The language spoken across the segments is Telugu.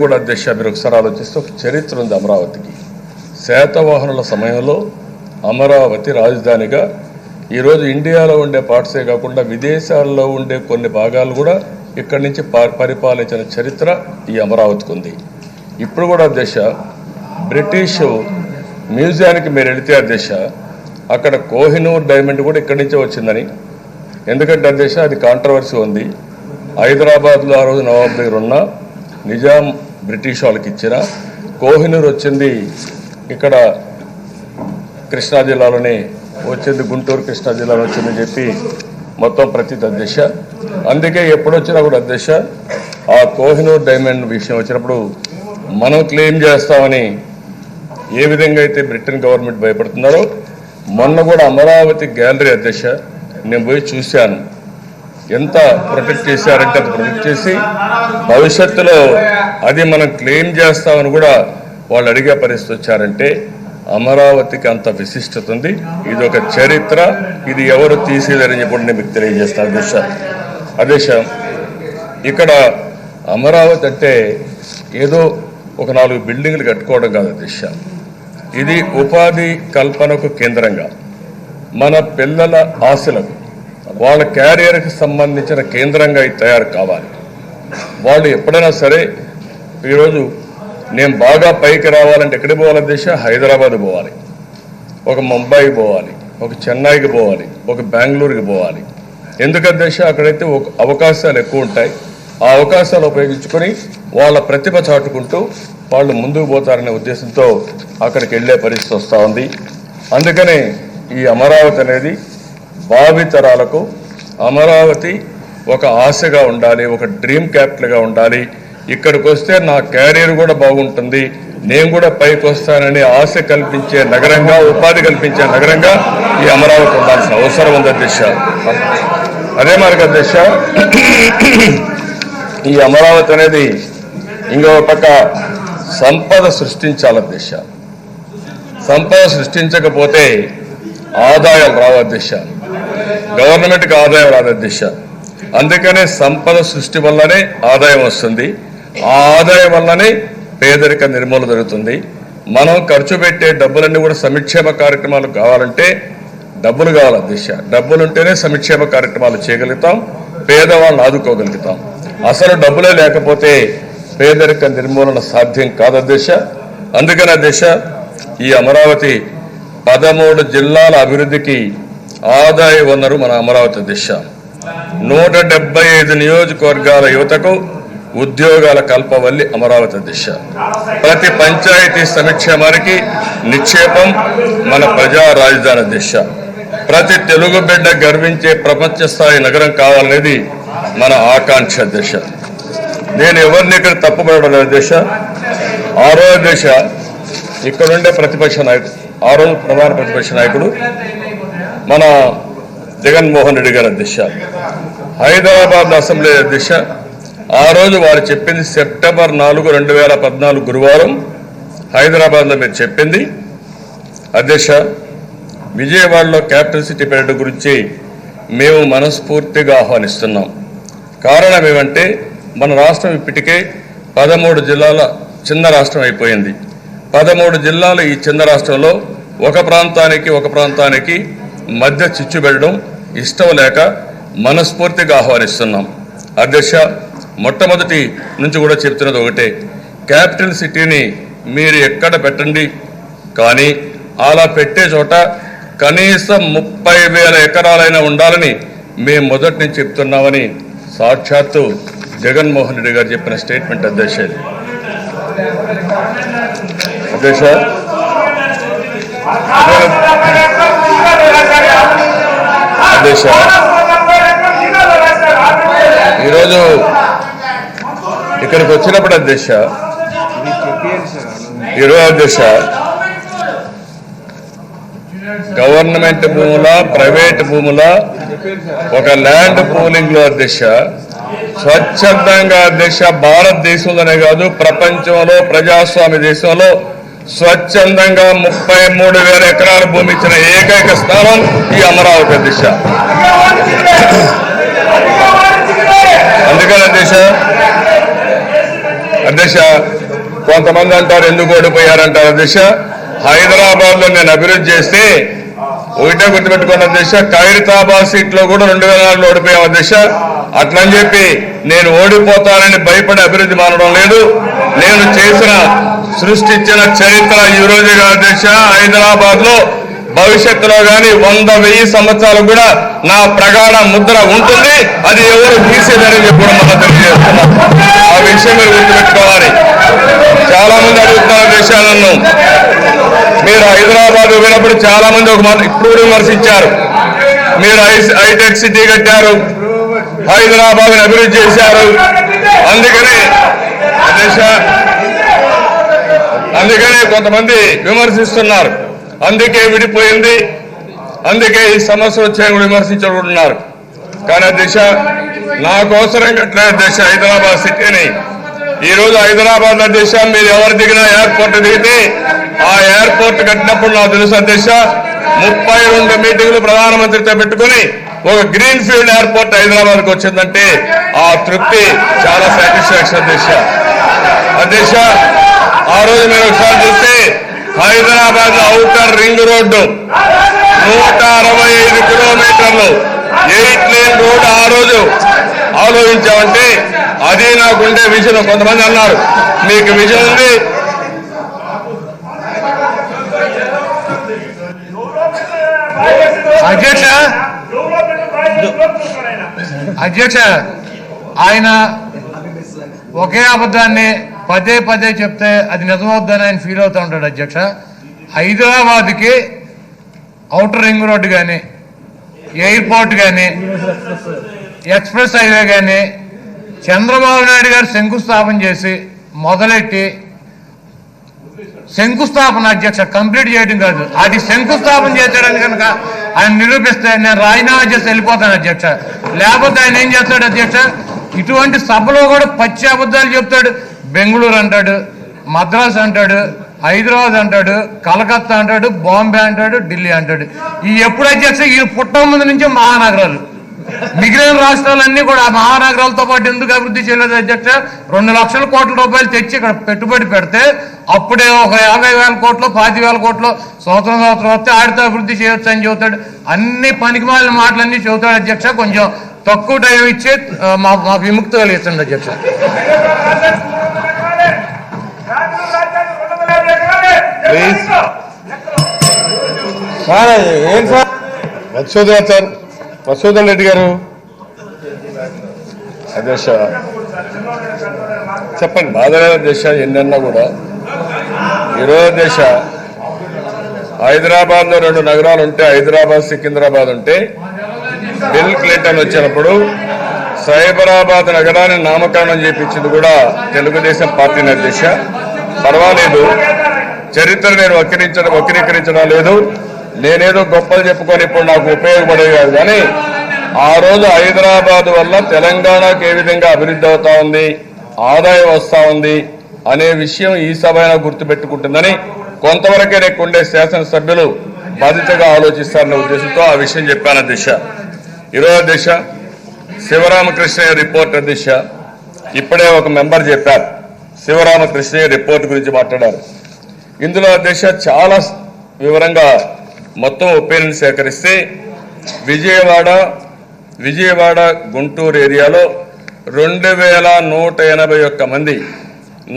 కూడా అధ్యక్ష మీరు ఒకసారి ఆలోచిస్తే ఒక చరిత్ర ఉంది అమరావతికి. శాతవాహనుల సమయంలో అమరావతి రాజధానిగా ఈరోజు ఇండియాలో ఉండే పార్ట్సే కాకుండా విదేశాల్లో ఉండే కొన్ని భాగాలు కూడా ఇక్కడి నుంచి పరిపాలించిన చరిత్ర ఈ అమరావతికి ఉంది. ఇప్పుడు కూడా అధ్యక్ష బ్రిటిష్ మ్యూజియానికి మీరు వెళితే అధ్యక్ష అక్కడ కోహినూర్ డైమండ్ కూడా ఇక్కడి నుంచే వచ్చిందని, ఎందుకంటే అధ్యక్ష అది కాంట్రవర్సీ ఉంది. హైదరాబాద్లో ఆ రోజు నవాబ్ దగ్గర ఉన్న నిజాం బ్రిటిష్ వాళ్ళకి ఇచ్చిన కోహినూర్ వచ్చింది ఇక్కడ కృష్ణా జిల్లాలోనే వచ్చింది, గుంటూరు కృష్ణా జిల్లాలో వచ్చిందని చెప్పి మొత్తం ప్రతి అధ్యక్ష. అందుకే ఎప్పుడొచ్చినా కూడా అధ్యక్ష ఆ కోహినూర్ డైమండ్ విషయం వచ్చినప్పుడు మనం క్లెయిమ్ చేస్తామని ఏ విధంగా అయితే బ్రిటన్ గవర్నమెంట్ భయపడుతున్నారో, మొన్న కూడా అమరావతి గ్యాలరీ అధ్యక్ష నేను పోయి చూశాను. ఎంత ప్రొటెక్ట్ చేశారంటే అది ప్రొటెక్ట్ చేసి భవిష్యత్తులో అది మనం క్లెయిమ్ చేస్తామని కూడా వాళ్ళు అడిగే పరిస్థితి వచ్చారంటే అమరావతికి అంత విశిష్టత ఉంది. ఇది ఒక చరిత్ర, ఇది ఎవరు తీసేదని చెప్పి నేను మీకు తెలియజేస్తాను అధ్యక్ష. అధ్యక్ష ఇక్కడ అమరావతి అంటే ఏదో ఒక 4 బిల్డింగ్లు కట్టుకోవడం కాదు అధ్యక్ష, ఇది ఉపాధి కల్పనకు కేంద్రంగా మన పిల్లల ఆశలకు వాళ్ళ క్యారియర్కి సంబంధించిన కేంద్రంగా ఇది తయారు కావాలి. వాళ్ళు ఎప్పుడైనా సరే ఈరోజు నేను బాగా పైకి రావాలంటే ఎక్కడికి పోవాలి దేశ? హైదరాబాద్ పోవాలి, ఒక ముంబైకి పోవాలి, ఒక చెన్నైకి పోవాలి, ఒక బెంగళూరుకి పోవాలి. ఎందుకంటే దేశ అక్కడైతే అవకాశాలు ఎక్కువ ఉంటాయి. ఆ అవకాశాలు ఉపయోగించుకొని వాళ్ళ ప్రతిభ చాటుకుంటూ వాళ్ళు ముందుకు పోతారనే ఉద్దేశంతో అక్కడికి వెళ్ళే పరిస్థితి వస్తూ ఉంది. అందుకనే ఈ అమరావతి అనేది భావితరాలకు అమరావతి ఒక ఆశగా ఉండాలి, ఒక డ్రీమ్ క్యాపిటల్గా ఉండాలి. ఇక్కడికి వస్తే నా క్యారియర్ కూడా బాగుంటుంది, నేను కూడా పైకి వస్తానని ఆశ కల్పించే నగరంగా, ఉపాధి కల్పించే నగరంగా ఈ అమరావతి ఉండాల్సిన అవసరం ఉంది అధ్యక్ష. అదే మరి అధ్యక్ష ఈ అమరావతి అనేది ఇంకో పక్క సంపద సృష్టించాలి అధ్యక్ష. సంపద సృష్టించకపోతే ఆదాయాలు రావు అధ్యక్ష, గవర్నమెంట్కి ఆదాయం రాదు అధ్యక్ష. అందుకనే సంపద సృష్టి వల్లనే ఆదాయం వస్తుంది, ఆ ఆదాయం వల్లనే పేదరిక నిర్మూలన జరుగుతుంది. మనం ఖర్చు పెట్టే డబ్బులన్నీ కూడా సంక్షేమ కార్యక్రమాలు కావాలంటే డబ్బులు కావాలి అధ్యక్ష. డబ్బులు ఉంటేనే సంక్షేమ కార్యక్రమాలు చేయగలుగుతాం, పేదవాళ్ళని ఆదుకోగలుగుతాం. అసలు డబ్బులే లేకపోతే పేదరిక నిర్మూలన సాధ్యం కాదు అధ్యక్ష. అందుకని అధ్యక్ష ఈ అమరావతి 13 జిల్లాల అభివృద్ధికి ఆదాయ వనరు మన అమరావతి దిశ. 175 నియోజకవర్గాల యువతకు ఉద్యోగాల కల్పవల్లి అమరావతి దిశ. ప్రతి పంచాయతీ సంక్షేమానికి నిక్షేపం మన ప్రజా రాజధాని దిశ. ప్రతి తెలుగు బిడ్డ గర్వించే ప్రపంచ స్థాయి నగరం కావాలనేది మన ఆకాంక్ష దిశ. నేను ఎవరిని ఇక్కడ తప్పుపడడం లేదు దిశ. ఆ రోజు దిశ ఇక్కడుండే ప్రతిపక్ష నాయకుడు, ఆ రోజు ప్రధాన ప్రతిపక్ష నాయకుడు మన జగన్మోహన్ రెడ్డి గారి అధ్యక్ష, హైదరాబాద్ అసెంబ్లీ అధ్యక్ష, ఆ రోజు వారు చెప్పింది సెప్టెంబర్ 4, 2014 గురువారం హైదరాబాద్లో మీరు చెప్పింది అధ్యక్ష, విజయవాడలో క్యాపిటల్ సిటీ పర్యటన గురించి మేము మనస్ఫూర్తిగా ఆహ్వానిస్తున్నాం. కారణం ఏమంటే మన రాష్ట్రం ఇప్పటికే 13 జిల్లాల చిన్న రాష్ట్రం అయిపోయింది. 13 జిల్లాలు ఈ చిన్న రాష్ట్రంలో ఒక ప్రాంతానికి మధ్య చిచ్చు పెట్టడం ఇష్టం లేక మనస్ఫూర్తిగా ఆహ్వానిస్తున్నాం అధ్యక్ష. మొట్టమొదటి నుంచి కూడా చెప్తున్నది ఒకటే, క్యాపిటల్ సిటీని మీరు ఎక్కడ పెట్టండి, కానీ అలా పెట్టే చోట కనీసం 30,000 ఎకరాలైనా ఉండాలని మేము మొదటి నుంచి చెప్తున్నామని సాక్షాత్తు జగన్మోహన్ రెడ్డి గారు చెప్పిన స్టేట్మెంట్ అధ్యక్ష. అధ్యక్ష అధ్యక్ష ఈరోజు ఇక్కడికి వచ్చినప్పుడు అధ్యక్ష, ఈరోజు అధ్యక్ష గవర్నమెంట్ భూముల, ప్రైవేట్ భూముల ఒక ల్యాండ్ పూలింగ్ లో అధ్యక్ష స్వచ్ఛందంగా అధ్యక్ష భారతదేశంలోనే కాదు ప్రపంచంలో ప్రజాస్వామ్య దేశంలో స్వచ్ఛందంగా 33,000 ఎకరాల భూమి ఇచ్చిన ఏకైక స్థానం ఈ అమరావతి అధ్యక్ష. అందుకని అధ్యక్ష అధ్యక్ష కొంతమంది అంటారు ఎందుకు ఓడిపోయారంటారు అధ్యక్ష. హైదరాబాద్ లో నేను అభివృద్ధి చేస్తే ఒకటే గుర్తుపెట్టుకున్న అధ్యక్ష, ఖైరతాబాద్ సీట్ లో కూడా 2004లో ఓడిపోయాం అధ్యక్ష. అట్లని చెప్పి నేను ఓడిపోతానని భయపడి అభివృద్ధి మానడం లేదు. నేను చేసిన సృష్టించిన చరిత్ర ఈ రోజుగా అధ్యక్ష, హైదరాబాద్ లో భవిష్యత్తులో కానీ 100-1000 సంవత్సరాలు కూడా నా ప్రగాఢ ముద్ర ఉంటుంది. అది ఎవరు తీసేదని చెప్పి కూడా మనం తెలియజేస్తున్నాం. ఆ విషయం మీరు గుర్తుపెట్టుకోవాలి. చాలా మంది అడుగుతున్నారు దేశాలను, మీరు హైదరాబాద్ పోయినప్పుడు చాలా మంది ఒక మాట ఇప్పుడు విమర్శించారు. మీరు హైటెక్ సిటీ కట్టారు, హైదరాబాద్ అభివృద్ధి చేశారు, అందుకనే కొంతమంది విమర్శిస్తున్నారు. అందుకే విడిపోయింది, అందుకే ఈ సమస్య వచ్చాయని కూడా విమర్శించుకుంటున్నారు. కానీ అధ్యక్ష నా కోసరం కట్టిన అధ్యక్ష హైదరాబాద్ సిటీని ఈ రోజు హైదరాబాద్ అధ్యక్ష మీరు ఎవరు దిగినా ఎయిర్పోర్ట్ దిగితే ఆ ఎయిర్పోర్ట్ కట్టినప్పుడు నాకు తెలుసు అధ్యక్ష 32 మీటింగ్లు ప్రధానమంత్రితో పెట్టుకుని ఒక గ్రీన్ ఫీల్డ్ ఎయిర్పోర్ట్ హైదరాబాద్కి వచ్చిందంటే ఆ తృప్తి చాలా సాటిస్ఫాక్షన్ అధ్యక్ష. ఆ రోజు మీరు ఒకసారి చూస్తే హైదరాబాద్ ఔటర్ రింగ్ రోడ్డు 165 కిలోమీటర్లు 8 లేన్ రోడ్డు ఆ రోజు ఆలోచించామంటే అది నాకుండే విజన్. కొంతమంది అన్నారు మీకు విజన్ ఉంది, అధ్యక్ష ఆయన ఒకే అబద్ధాన్ని పదే పదే చెప్తే అది నిజమవుద్దని ఆయన ఫీల్ అవుతూ ఉంటాడు అధ్యక్ష. హైదరాబాద్కి ఔటర్ రింగ్ రోడ్డు కానీ, ఎయిర్పోర్ట్ కానీ, ఎక్స్ప్రెస్ హైవే కానీ చంద్రబాబు నాయుడు గారు శంకుస్థాపన చేసి మొదలెట్టి శంకుస్థాపన అధ్యక్ష కంప్లీట్ చేయడం కాదు, అది శంకుస్థాపన చేశాడని కనుక ఆయన నిరూపిస్తే నేను రాజీనామా చేసి వెళ్ళిపోతాను అధ్యక్ష. లేకపోతే ఆయన ఏం చేస్తాడు అధ్యక్ష, ఇటువంటి సభలో కూడా పచ్చి అబద్ధాలు చెప్తాడు. బెంగళూరు అంటాడు, మద్రాసు అంటాడు, హైదరాబాద్ అంటాడు, కలకత్తా అంటాడు, బాంబే అంటాడు, ఢిల్లీ అంటాడు. ఈ ఎప్పుడు అధ్యక్ష ఈ పుట్టక ముందు నుంచే మహానగరాలు, మిగిలిన రాష్ట్రాలన్నీ కూడా ఆ మహానగరాలతో పాటు ఎందుకు అభివృద్ధి చేయలేదు అధ్యక్ష? 2 లక్షల కోట్ల రూపాయలు తెచ్చి ఇక్కడ పెట్టుబడి పెడితే అప్పుడే ఒక 50,000 కోట్లు 25,000 కోట్లు సంవత్సరం వస్తే ఆడితో అభివృద్ధి చేయొచ్చు అని చెబుతాడు. అన్ని పనికిమాలిన మాటలన్నీ చెబుతాడు అధ్యక్ష. కొంచెం తక్కువ టైం ఇచ్చి మా విముక్తి కలిగిస్తుంది అధ్యక్ష. మధుసూదన్ రెడ్డి గారు అధ్యక్ష చెప్పండి. బాధలేదు అధ్యక్ష, ఎన్నన్నా కూడా ఈరోజు అధ్యక్ష హైదరాబాద్లో 2 నగరాలు ఉంటే, హైదరాబాద్ సికింద్రాబాద్ ఉంటే, బిల్ క్లింటన్ వచ్చినప్పుడు సైబరాబాద్ నగరాన్ని నామకరణం చేయించింది కూడా తెలుగుదేశం పార్టీని అధ్యక్ష. పర్వాలేదు, చరిత్ర నేను వక్రీకరించడం లేదు. నేనేదో గొప్పలు చెప్పుకొని ఇప్పుడు నాకు ఉపయోగపడేది కాదు. కానీ ఆ రోజు హైదరాబాద్ వల్ల తెలంగాణకు ఏ విధంగా అభివృద్ధి అవుతా ఉంది, ఆదాయం వస్తా ఉంది అనే విషయం ఈ సభ గుర్తుపెట్టుకుంటుందని కొంతవరకే లేకుండే శాసనసభ్యులు బాధ్యతగా ఆలోచిస్తారనే ఉద్దేశంతో ఆ విషయం చెప్పాను అధ్యక్ష. ఈరోజు అధ్యక్ష శివరామకృష్ణయ్య రిపోర్ట్ అధ్యక్ష, ఇప్పుడే ఒక మెంబర్ చెప్పారు శివరామకృష్ణయ్య రిపోర్ట్ గురించి మాట్లాడారు. ఇందులో అధ్యక్ష చాలా వివరంగా మొత్తం ఒపీనియన్ సేకరిస్తే విజయవాడ గుంటూరు ఏరియాలో 2,181 మంది,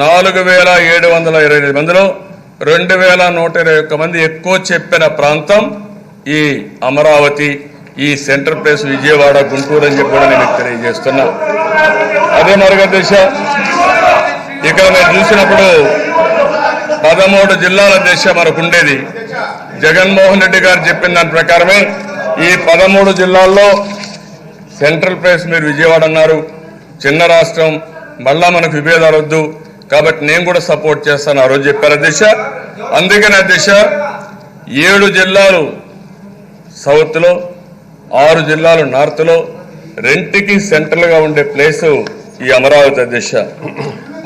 4,728 మందిలో 2,121 మంది ఎక్కువ చెప్పిన ప్రాంతం ఈ అమరావతి, ఈ సెంట్రల్ ప్లేస్ విజయవాడ గుంటూరు అని చెప్పి కూడా నేను తెలియజేస్తున్నా. అదే మరొక దిశ ఇక్కడ మీరు చూసినప్పుడు 13 జిల్లాల దిశ మనకు ఉండేది. జగన్మోహన్ రెడ్డి గారు చెప్పిన దాని ప్రకారమే ఈ 13 జిల్లాల్లో సెంట్రల్ ప్లేస్ మీరు విజయవాడ అన్నారు. చిన్న రాష్ట్రం, మళ్ళా మనకు విభేదాలు వద్దు కాబట్టి నేను కూడా సపోర్ట్ చేస్తాను ఆ రోజు చెప్పారు అధ్యక్ష. అందుకని అధ్యక్ష 7 జిల్లాలు సౌత్లో, 6 జిల్లాలు నార్త్లో, రెంటికి సెంట్రల్గా ఉండే ప్లేసు ఈ అమరావతి అధ్యక్ష.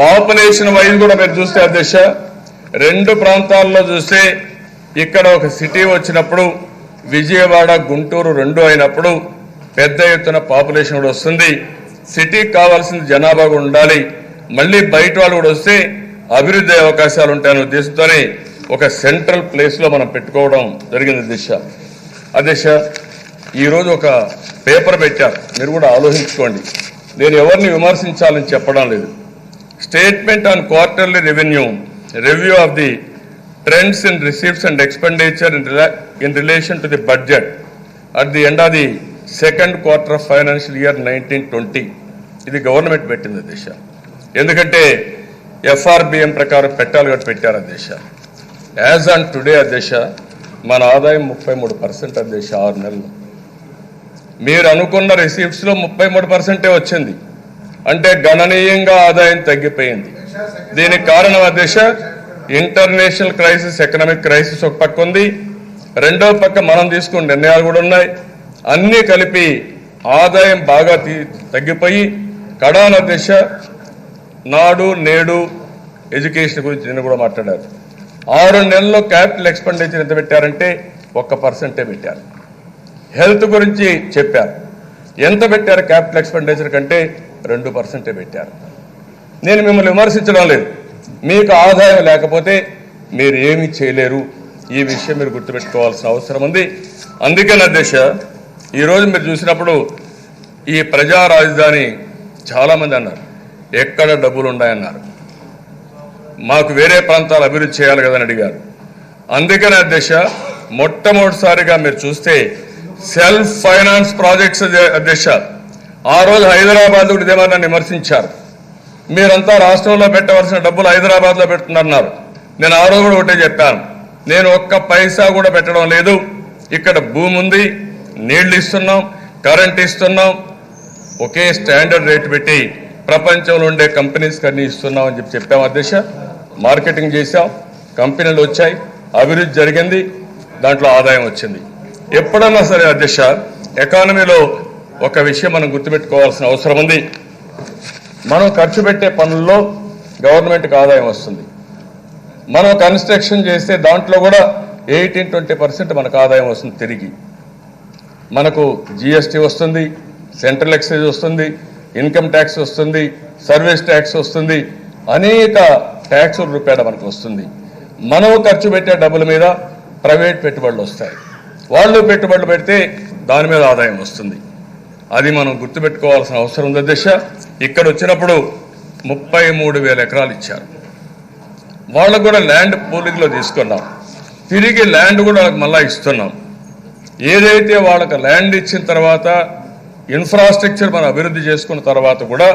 పాపులేషన్ వైజ్ కూడా మీరు చూస్తే అధ్యక్ష 2 ప్రాంతాల్లో చూస్తే ఇక్కడ ఒక సిటీ వచ్చినప్పుడు విజయవాడ గుంటూరు 2 అయినప్పుడు పెద్ద ఎత్తున పాపులేషన్ కూడా వస్తుంది. సిటీకి కావాల్సిన జనాభా కూడా ఉండాలి. మళ్ళీ బయట వాళ్ళు కూడా వస్తే అభివృద్ధి అవకాశాలు ఉంటాయనే ఉద్దేశంతోనే ఒక సెంట్రల్ ప్లేస్లో మనం పెట్టుకోవడం జరిగింది అధ్యక్ష. ఈరోజు ఒక పేపర్ పెట్టారు, మీరు కూడా ఆలోచించుకోండి. నేను ఎవరిని విమర్శించాలని చెప్పడం లేదు. Statement on quarterly review of the trends in receipts and expenditure in relation to the budget at the end of the second quarter of financial year 1920. ఇది గవర్నమెంట్ పెట్టింది అధ్యక్ష. ఎందుకంటే FRBM ప్రకారం పెట్టాలి కాబట్టి పెట్టారు అధ్యక్ష. యాజ్ ఆన్ టుడే అధ్యక్ష మన ఆదాయం 33% అధ్యక్ష. 6 నెలలు మీరు అనుకున్న రిసీప్ట్స్లో 33% వచ్చింది. అంటే గణనీయంగా ఆదాయం తగ్గిపోయింది. దీనికి కారణం అధ్యక్ష ఇంటర్నేషనల్ క్రైసిస్, ఎకనామిక్ క్రైసిస్ ఒక పక్క ఉంది, రెండో పక్క మనం తీసుకున్న నిర్ణయాలు కూడా ఉన్నాయి. అన్నీ కలిపి ఆదాయం బాగా తగ్గిపోయి కడాన అధ్యక్ష నాడు నేడు ఎడ్యుకేషన్ గురించి నేను కూడా మాట్లాడారు. 6 నెలల్లో క్యాపిటల్ ఎక్స్పెండిచర్ ఎంత పెట్టారంటే 1% పెట్టారు. హెల్త్ గురించి చెప్పారు, ఎంత పెట్టారు క్యాపిటల్ ఎక్స్పెండిచర్ కంటే 2% పెట్టారు. నేను మిమ్మల్ని విమర్శించడం లేదు, మీకు ఆదాయం లేకపోతే మీరు ఏమీ చేయలేరు. ఈ విషయం మీరు గుర్తుపెట్టుకోవాల్సిన అవసరం ఉంది. అందుకని అధ్యక్ష ఈరోజు మీరు చూసినప్పుడు ఈ ప్రజా రాజధాని చాలామంది అన్నారు ఎక్కడ డబ్బులు ఉన్నాయన్నారు, మాకు వేరే ప్రాంతాలు అభివృద్ధి చేయాలి కదని అడిగారు. అందుకని అధ్యక్ష మొట్టమొదటిసారిగా మీరు చూస్తే సెల్ఫ్ ఫైనాన్స్ ప్రాజెక్ట్స్ అధ్యక్ష ఆ రోజు హైదరాబాద్ ఇదేమన్నా విమర్శించారు. మీరంతా రాష్ట్రంలో పెట్టవలసిన డబ్బులు హైదరాబాద్లో పెడుతున్నారు. నేను ఆ రోజు కూడా ఒకటే చెప్పాను, నేను ఒక్క పైసా కూడా పెట్టడం లేదు. ఇక్కడ భూమి ఉంది, నీళ్లు ఇస్తున్నాం, కరెంట్ ఇస్తున్నాం, ఒకే స్టాండర్డ్ రేటు పెట్టి ప్రపంచంలో ఉండే కంపెనీస్కి అన్ని ఇస్తున్నాం అని చెప్పాం అధ్యక్ష. మార్కెటింగ్ చేశాం, కంపెనీలు వచ్చాయి, అభివృద్ధి జరిగింది, దాంట్లో ఆదాయం వచ్చింది. ఎప్పుడన్నా సరే అధ్యక్ష ఎకానమీలో ఒక విషయం మనం గుర్తుపెట్టుకోవాల్సిన అవసరం ఉంది. మనం ఖర్చు పెట్టే పనుల్లో గవర్నమెంట్కి ఆదాయం వస్తుంది. మనం కన్స్ట్రక్షన్ చేస్తే దాంట్లో కూడా 18-20% మనకు ఆదాయం వస్తుంది. తిరిగి మనకు GST వస్తుంది, సెంట్రల్ ఎక్సైజ్ వస్తుంది, ఇన్కమ్ ట్యాక్స్ వస్తుంది, సర్వీస్ ట్యాక్స్ వస్తుంది, అనేక ట్యాక్సుల రూపాయలు మనకు వస్తుంది. మనం ఖర్చు పెట్టే డబ్బుల మీద ప్రైవేట్ పెట్టుబడులు వస్తాయి. వాళ్ళు పెట్టుబడులు పెడితే దాని మీద ఆదాయం వస్తుంది. అది మనం గుర్తుపెట్టుకోవాల్సిన అవసరం ఉంది అధ్యక్ష. ఇక్కడ వచ్చినప్పుడు 33,000 ఎకరాలు ఇచ్చారు. వాళ్ళకు కూడా ల్యాండ్ పూలింగ్లో తీసుకున్నాం, తిరిగి ల్యాండ్ కూడా మళ్ళా ఇస్తున్నాం. ఏదైతే వాళ్ళకి ల్యాండ్ ఇచ్చిన తర్వాత ఇన్ఫ్రాస్ట్రక్చర్ మనం అభివృద్ధి చేసుకున్న తర్వాత కూడా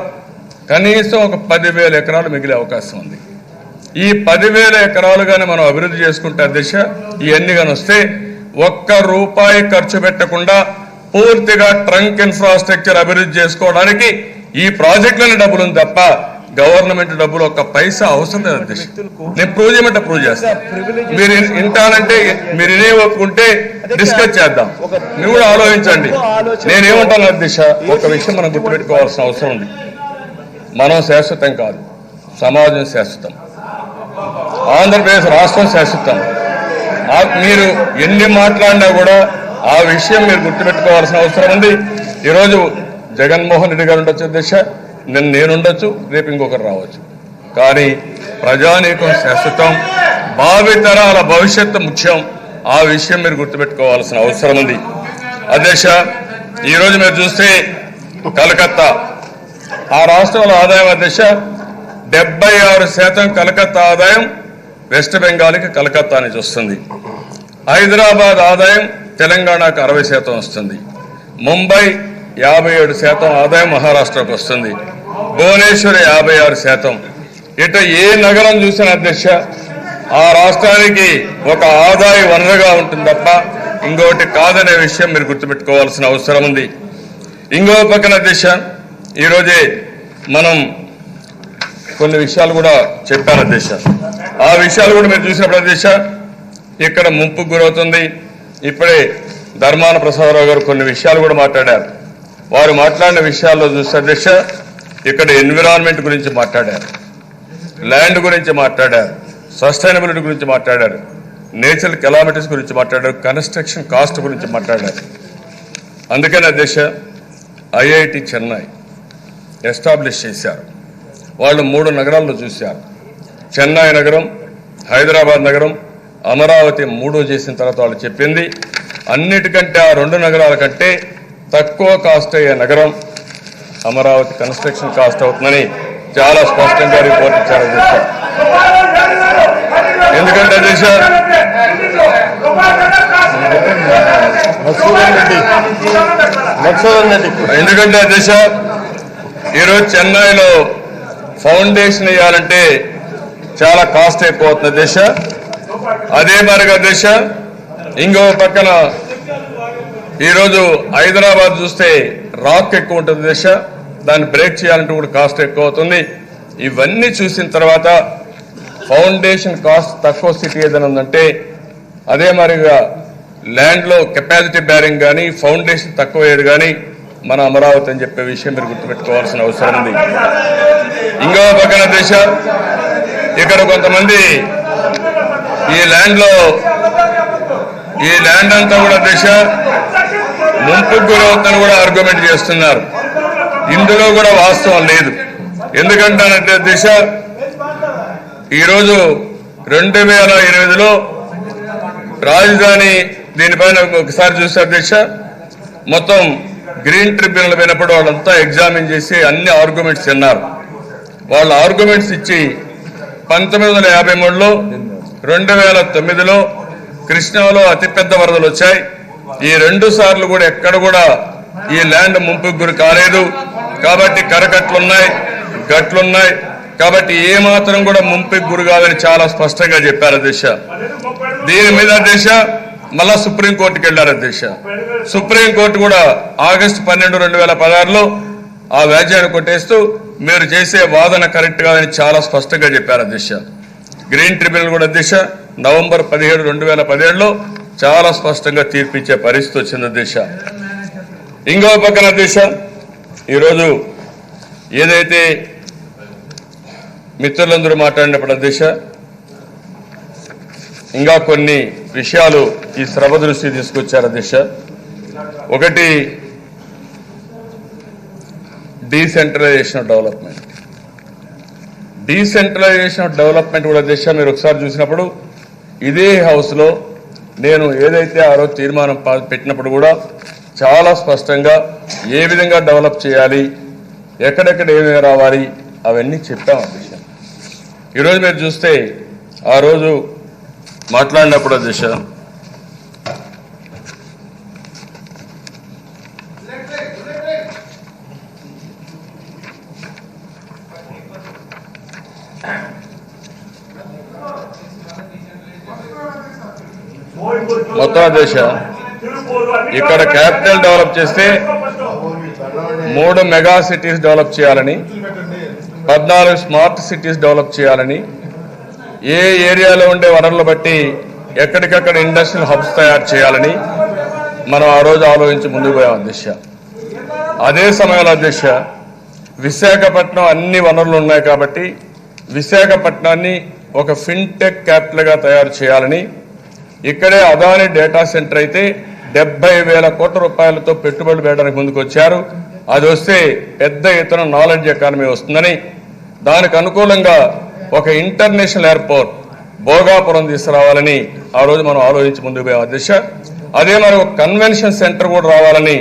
కనీసం ఒక 10,000 ఎకరాలు మిగిలే అవకాశం ఉంది. ఈ 10,000 ఎకరాలు కానీ మనం అభివృద్ధి చేసుకుంటే అధ్యక్ష ఇవన్నీ కానీ వస్తే ₹1 ఖర్చు పెట్టకుండా పూర్తిగా ట్రంక్ ఇన్ఫ్రాస్ట్రక్చర్ అభివృద్ధి చేసుకోవడానికి ఈ ప్రాజెక్టులని డబ్బులు ఉంది తప్ప గవర్నమెంట్ డబ్బులు ఒక్క పైసా అవసరం లేదు అధ్యక్ష. నేను ప్రూవ్ చేయమంటే ప్రూవ్ చేస్తాను. మీరు వింటానంటే మీరు ఇదే ఒప్పుకుంటే డిస్కస్ చేద్దాం. మీరు కూడా ఆలోచించండి. నేనేమంటాను అధ్యక్ష, ఒక విషయం మనం గుర్తుపెట్టుకోవాల్సిన అవసరం ఉంది. మనం శాశ్వతం కాదు, సమాజం శాశ్వతం, ఆంధ్రప్రదేశ్ రాష్ట్రం శాశ్వతం. మీరు ఎన్ని మాట్లాడినా కూడా ఆ విషయం మీరు గుర్తుపెట్టుకోవాల్సిన అవసరం ఉంది. ఈరోజు జగన్మోహన్ రెడ్డి గారు ఉండొచ్చు అధ్యక్ష, నేను ఉండొచ్చు, రేపు ఇంకొకరు రావచ్చు. కానీ ప్రజానీకం శాశ్వతం, భావితరాల భవిష్యత్తు ముఖ్యం. ఆ విషయం మీరు గుర్తుపెట్టుకోవాల్సిన అవసరం ఉంది అధ్యక్ష. ఈరోజు మీరు చూస్తే కలకత్తా ఆ రాష్ట్రంలో ఆదాయం అధ్యక్ష 76% కలకత్తా ఆదాయం వెస్ట్ బెంగాల్కి కలకత్తా నుంచి వస్తుంది. హైదరాబాద్ ఆదాయం తెలంగాణకు 60% వస్తుంది. ముంబై 57% ఆదాయం మహారాష్ట్రకు వస్తుంది. భువనేశ్వర్ 56%. ఇటు ఏ నగరం చూసిన అధ్యక్ష ఆ రాష్ట్రానికి ఒక ఆదాయ వనరుగా ఉంటుంది తప్ప ఇంకోటి కాదనే విషయం మీరు గుర్తుపెట్టుకోవాల్సిన అవసరం ఉంది. ఇంకో పక్కన అధ్యక్ష ఈరోజే మనం కొన్ని విషయాలు కూడా చెప్పారు అధ్యక్ష. ఆ విషయాలు కూడా మీరు చూసినప్పుడు అధ్యక్ష ఇక్కడ ముంపుకు గురవుతుంది. ఇప్పుడే ధర్మాన ప్రసాదరావు గారు కొన్ని విషయాలు కూడా మాట్లాడారు. వారు మాట్లాడిన విషయాల్లో చూస్తే అధ్యక్ష ఇక్కడ ఎన్విరాన్మెంట్ గురించి మాట్లాడారు, ల్యాండ్ గురించి మాట్లాడారు, సస్టైనబిలిటీ గురించి మాట్లాడారు, నేచురల్ కెలామిటీస్ గురించి మాట్లాడారు, కన్స్ట్రక్షన్ కాస్ట్ గురించి మాట్లాడారు. అందుకని అధ్యక్ష IIT చెన్నై ఎస్టాబ్లిష్ చేశారు. వాళ్ళు 3 నగరాల్లో చూశారు. చెన్నై నగరం, హైదరాబాద్ నగరం, అమరావతి 3 చేసిన తర్వాత వాళ్ళు చెప్పింది అన్నిటికంటే ఆ 2 నగరాల కంటే తక్కువ కాస్ట్ అయ్యే నగరం అమరావతి కన్స్ట్రక్షన్ కాస్ట్ అవుతుందని చాలా స్పష్టంగా రిపోర్ట్ ఇచ్చారు అధ్యక్ష. ఎందుకంటే అధ్యక్ష ఎందుకంటే అధ్యక్ష ఈరోజు చెన్నైలో ఫౌండేషన్ వేయాలంటే చాలా కాస్ట్ అయిపోతుంది అధ్యక్ష. అదే మరిగా అధ్యక్ష ఇంకో పక్కన ఈరోజు హైదరాబాద్ చూస్తే రాక్ ఎక్కువ ఉంటుంది అధ్యక్ష. దాన్ని బ్రేక్ చేయాలంటే కూడా కాస్ట్ ఎక్కువ అవుతుంది. ఇవన్నీ చూసిన తర్వాత ఫౌండేషన్ కాస్ట్ తక్కువ సిటీ ఏదైనా ఉందంటే అదే మరిగా ల్యాండ్లో కెపాసిటీ బ్యారింగ్ కానీ ఫౌండేషన్ తక్కువ అయ్యేది కానీ మన అమరావతి అని చెప్పే విషయం మీరు గుర్తుపెట్టుకోవాల్సిన అవసరం ఉంది. ఇంకో పక్కన దేశ ఇక్కడ కొంతమంది ఈ ల్యాండ్ అంతా కూడా దేశ ముంపుకు గురవుతుందని కూడా ఆర్గ్యుమెంట్ చేస్తున్నారు. ఇందులో కూడా వాస్తవం లేదు. ఎందుకంటే దేశ ఈరోజు 2008లో రాజధాని దీనిపైన ఒకసారి చూస్తే అధ్యక్ష మొత్తం గ్రీన్ ట్రిబ్యునల్ పోయినప్పుడు వాళ్ళంతా ఎగ్జామిన్ చేసి అన్ని ఆర్గ్యుమెంట్స్ విన్నారు. వాళ్ళు ఆర్గ్యుమెంట్స్ ఇచ్చి 1953లో 2009లో కృష్ణాలో అతిపెద్ద వరదలు వచ్చాయి. ఈ 2 సార్లు కూడా ఎక్కడ కూడా ఈ ల్యాండ్ ముంపుకు గురి కాలేదు. కాబట్టి కరకట్లున్నాయి, గట్లున్నాయి. కాబట్టి ఏ మాత్రం కూడా ముంపుకు గురి కాదని చాలా స్పష్టంగా చెప్పారు అధ్యక్ష. దీని మీద అధ్యక్ష మళ్ళా సుప్రీంకోర్టుకి వెళ్లారు అధ్యక్ష. సుప్రీంకోర్టు కూడా ఆగస్టు 12, 2016లో ఆ వ్యాజ్యాన్ని కొట్టేస్తూ మీరు చేసే వాదన కరెక్ట్ కాదని చాలా స్పష్టంగా చెప్పారు అధ్యక్ష. గ్రీన్ ట్రిబ్యునల్ కూడా అధ్యక్ష నవంబర్ 17, 2017లో చాలా స్పష్టంగా తీర్పిచ్చే పరిస్థితి వచ్చింది అధ్యక్ష. ఇంకో పక్కన అధ్యక్ష ఈరోజు ఏదైతే మిత్రులందరూ మాట్లాడినప్పుడు అధ్యక్ష ఇంకా కొన్ని విషయాలు ఈ సభ దృష్టి తీసుకొచ్చారు అధ్యక్ష. ఒకటి decentralisation of development. Decentralisation of development కూడా అధ్యక్ష మీరు ఒకసారి చూసినప్పుడు ఇదే హౌస్లో నేను ఏదైతే ఆ రోజు తీర్మానం పెట్టినప్పుడు కూడా చాలా స్పష్టంగా ఏ విధంగా డెవలప్ చేయాలి, ఎక్కడెక్కడ ఏమేమి రావాలి అవన్నీ చెప్పాం అధ్యక్ష. ఈరోజు మీరు చూస్తే ఆ రోజు మాట్లాడినప్పుడు అధ్యక్ష మొత్తం అధ్యక్ష ఇక్కడ క్యాపిటల్ డెవలప్ చేస్తే 3 మెగా సిటీస్ డెవలప్ చేయాలని, 14 స్మార్ట్ సిటీస్ డెవలప్ చేయాలని, ఏ ఏరియాలో ఉండే వనరులు బట్టి ఎక్కడికక్కడ ఇండస్ట్రియల్ హబ్స్ తయారు చేయాలని మనం ఆ రోజు ఆలోచించి ముందుకు పోయాం అధ్యక్ష. అదే సమయంలో అధ్యక్ష విశాఖపట్నం అన్ని వనరులు ఉన్నాయి కాబట్టి విశాఖపట్నాన్ని ఒక ఫిన్టెక్ క్యాపిటల్గా తయారు చేయాలని, ఇక్కడే అదాని డేటా సెంటర్ అయితే 70,000 కోట్ల రూపాయలతో పెట్టుబడులు పెట్టడానికి ముందుకు వచ్చారు. అది వస్తే పెద్ద ఎత్తున నాలెడ్జ్ ఎకానమీ వస్తుందని, దానికి అనుకూలంగా ఒక ఇంటర్నేషనల్ ఎయిర్పోర్ట్ భోగాపురం తీసుకురావాలని ఆ రోజు మనం ఆలోచించి ముందుకు పోయాం అధ్యక్ష. అదే మరి ఒక కన్వెన్షన్ సెంటర్ కూడా రావాలని,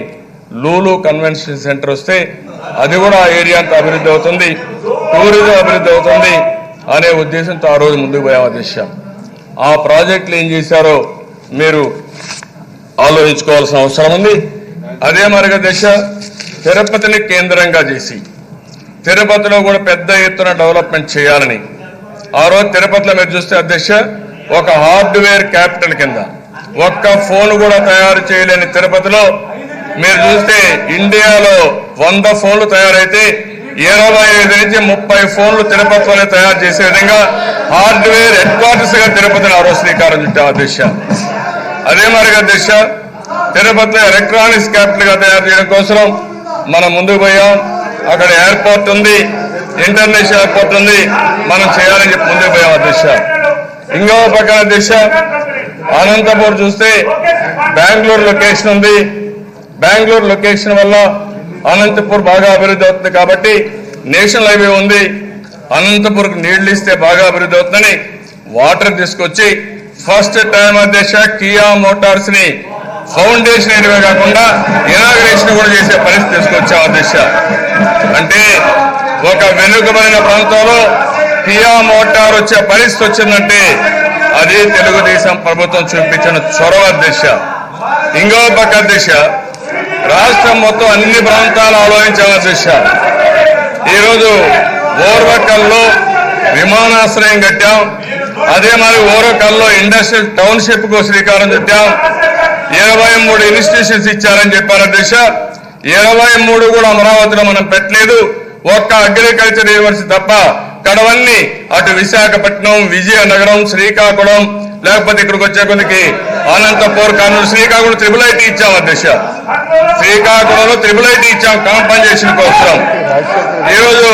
లూలు కన్వెన్షన్ సెంటర్ వస్తే అది కూడా ఆ ఏరియా అంతా అభివృద్ధి అవుతుంది, టూరిజం అభివృద్ధి అవుతుంది అనే ఉద్దేశంతో ఆ రోజు ముందుకు పోయాం అధ్యక్ష. ఆ ప్రాజెక్టులు ఏం చేశారో మీరు ఆలోచించుకోవాల్సిన అవసరం ఉంది. అదే మరిగా అధ్యక్ష తిరుపతిని కేంద్రంగా చేసి తిరుపతిలో కూడా పెద్ద ఎత్తున డెవలప్మెంట్ చేయాలని ఆ రోజు తిరుపతిలో మీరు చూస్తే అధ్యక్ష ఒక హార్డ్వేర్ క్యాపిటల్ కింద ఒక్క ఫోన్ కూడా తయారు చేయలేని తిరుపతిలో మీరు చూస్తే ఇండియాలో 100 ఫోన్లు తయారైతే 25 నుంచి 30 ఫోన్లు తిరుపతిలోనే తయారు చేసే విధంగా హార్డ్వేర్ హెడ్ క్వార్టర్స్ గా తిరుపతిని ఆ రోజు శ్రీకారం చుట్టాం అధ్యక్ష. అదే మరిగా అధ్యక్ష తిరుపతిలో ఎలక్ట్రానిక్స్ క్యాపిటల్ గా తయారు చేయడం కోసం మనం ముందుకు పోయాం. అక్కడ ఎయిర్పోర్ట్ ఉంది, ఇంటర్నేషనల్ ఎయిర్పోర్ట్ ఉంది, మనం చేయాలని చెప్పి ముందుకు పోయాం అధ్యక్ష. ఇంకో పక్కన అధ్యక్ష అనంతపూర్ చూస్తే బెంగళూరు లొకేషన్ ఉంది. బెంగళూరు లొకేషన్ వల్ల అనంతపూర్ బాగా అభివృద్ధి అవుతుంది కాబట్టి నేషనల్ హైవే ఉంది. అనంతపురంకు నీళ్లు ఇస్తే బాగా అభివృద్ధి అవుతుందని వాటర్ తీసుకొచ్చి ఫస్ట్ టైం అధ్యక్ష కియా మోటార్స్ ని ఫౌండేషన్ ఏరియా కాకుండా ఇనాగ్రేషన్ కూడా చేసే పరిస్థితి తీసుకొచ్చాం అధ్యక్ష. అంటే ఒక వెనుకబడిన ప్రాంతంలో కియా మోటార్ వచ్చే పరిస్థితి వచ్చిందంటే అది తెలుగుదేశం ప్రభుత్వం చూపించిన చొరవ అధ్యక్ష. ఇంకో పక్క అధ్యక్ష, రాష్ట్రం మొత్తం అన్ని ప్రాంతాలు ఆలోచించాలి అధ్యక్ష. ఈరోజు ఓర్వకల్లో విమానాశ్రయం కట్టాం, అదే మరి ఓర్వకల్లో ఇండస్ట్రియల్ టౌన్షిప్ కు శ్రీకారం చుట్టాం. 23 ఇన్స్టిట్యూషన్స్ ఇచ్చారని చెప్పారు అధ్యక్ష. 23 కూడా అమరావతిలో మనం పెట్టలేదు, ఒక్క అగ్రికల్చర్ యూనివర్సిటీ తప్ప. కడవన్నీ అటు విశాఖపట్నం, విజయనగరం, శ్రీకాకుళం, లేకపోతే ఇక్కడికి వచ్చే కొద్దికి అనంతపూర్, కర్నూలు, శ్రీకాకుళం IIIT ఇచ్చాం అధ్యక్ష. శ్రీకాకుళంలో IIIT ఇచ్చాం కాంపన్సేషన్ కోసం. ఈరోజు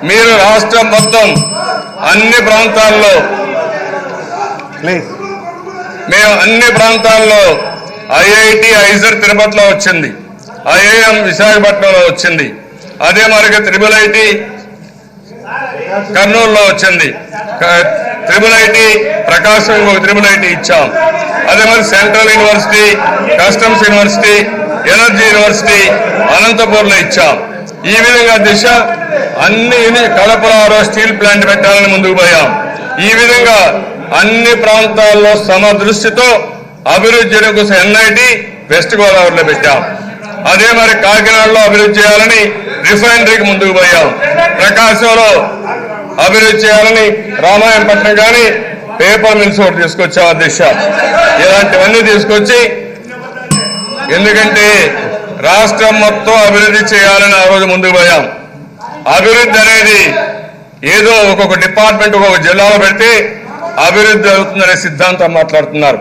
మీరు రాష్ట్రం మొత్తం అన్ని ప్రాంతాల్లో మేము అన్ని ప్రాంతాల్లో IIT ఐజర్ తిరుపతిలో వచ్చింది, IIM విశాఖపట్నంలో వచ్చింది, అదే మరిగా IIIT కర్నూలులో వచ్చింది, IIIT ప్రకాశం IIIT ఇచ్చాం. అదే మరి central university, customs university, energy university అనంతపూర్లో ఇచ్చాం. ఈ విధంగా దిశ అన్ని కడపలో స్టీల్ ప్లాంట్ పెట్టాలని ముందుకు పోయాం. ఈ విధంగా అన్ని ప్రాంతాల్లో సమదృష్టితో అభివృద్ధి కోసం NIT వెస్ట్ గోదావరిలో పెట్టాం. అదే మరి కాకినాడలో అభివృద్ధి చేయాలని రిఫైనరీకి ముందుకు పోయాం. ప్రకాశంలో అభివృద్ధి చేయాలని రామాయణపట్నం కానీ పేపర్ మిల్స్ ఒకటి తీసుకొచ్చాం అధ్యక్ష. ఇలాంటివన్నీ తీసుకొచ్చి, ఎందుకంటే రాష్ట్రం మొత్తం అభివృద్ధి చేయాలని ఆ రోజు ముందుకు పోయాం. అభివృద్ధి అనేది ఏదో ఒక్కొక్క డిపార్ట్మెంట్ ఒక్కొక్క జిల్లాలో పెడితే అభివృద్ధి అవుతుందనే సిద్ధాంతం మాట్లాడుతున్నారు.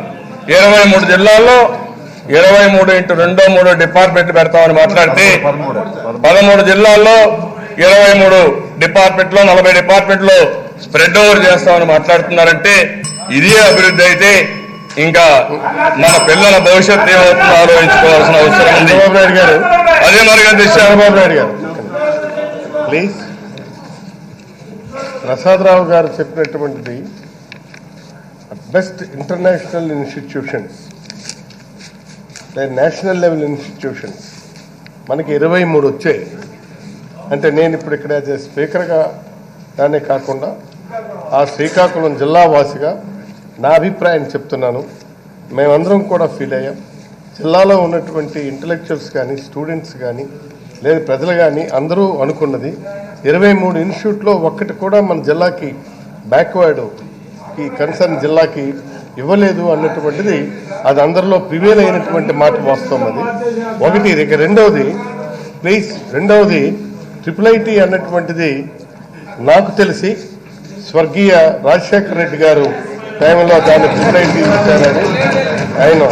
23 జిల్లాల్లో 23x2 డిపార్ట్మెంట్లు పెడతామని మాట్లాడితే 13 జిల్లాల్లో 23 డిపార్ట్మెంట్లో 40 డిపార్ట్మెంట్లో స్ప్రెడ్ ఓవర్ చేస్తామని మాట్లాడుతున్నారంటే ఇదే అభివృద్ధి అయితే ఇంకా మన పిల్లల భవిష్యత్తు ఏమవుతుందో ఆలోచించుకోవాల్సిన అవసరం ఉంది. అదే మరిగా చంద్రబాబు నాయుడు గారు ప్లీజ్. ప్రసాదరావు గారు చెప్పినటువంటిది best international institutions, national level institutions మనకి 23 వచ్చాయి. అంటే నేను ఇప్పుడు ఇక్కడ స్పీకర్గా దానే కాకుండా ఆ శ్రీకాకుళం జిల్లా వాసిగా నా అభిప్రాయం చెప్తున్నాను. మేమందరం కూడా ఫీల్ అయ్యాం. జిల్లాలో ఉన్నటువంటి ఇంటలెక్చువల్స్ కానీ, స్టూడెంట్స్ కానీ, లేదా ప్రజలు కానీ అందరూ అనుకున్నది 23 ఇన్స్టిట్యూట్లో ఒక్కటి కూడా మన జిల్లాకి బ్యాక్వర్డ్ ఈ కన్సర్న్ జిల్లాకి ఇవ్వలేదు అన్నటువంటిది అది అందరిలో ప్రివేల్ అయినటువంటి మాట వాస్తవం. అది ఒకటి. ఇక రెండవది IIIT అన్నటువంటిది నాకు తెలిసి స్వర్గీయ రాజశేఖర రెడ్డి గారు టైంలో దాన్ని IIIT ఇచ్చారని ఆయన.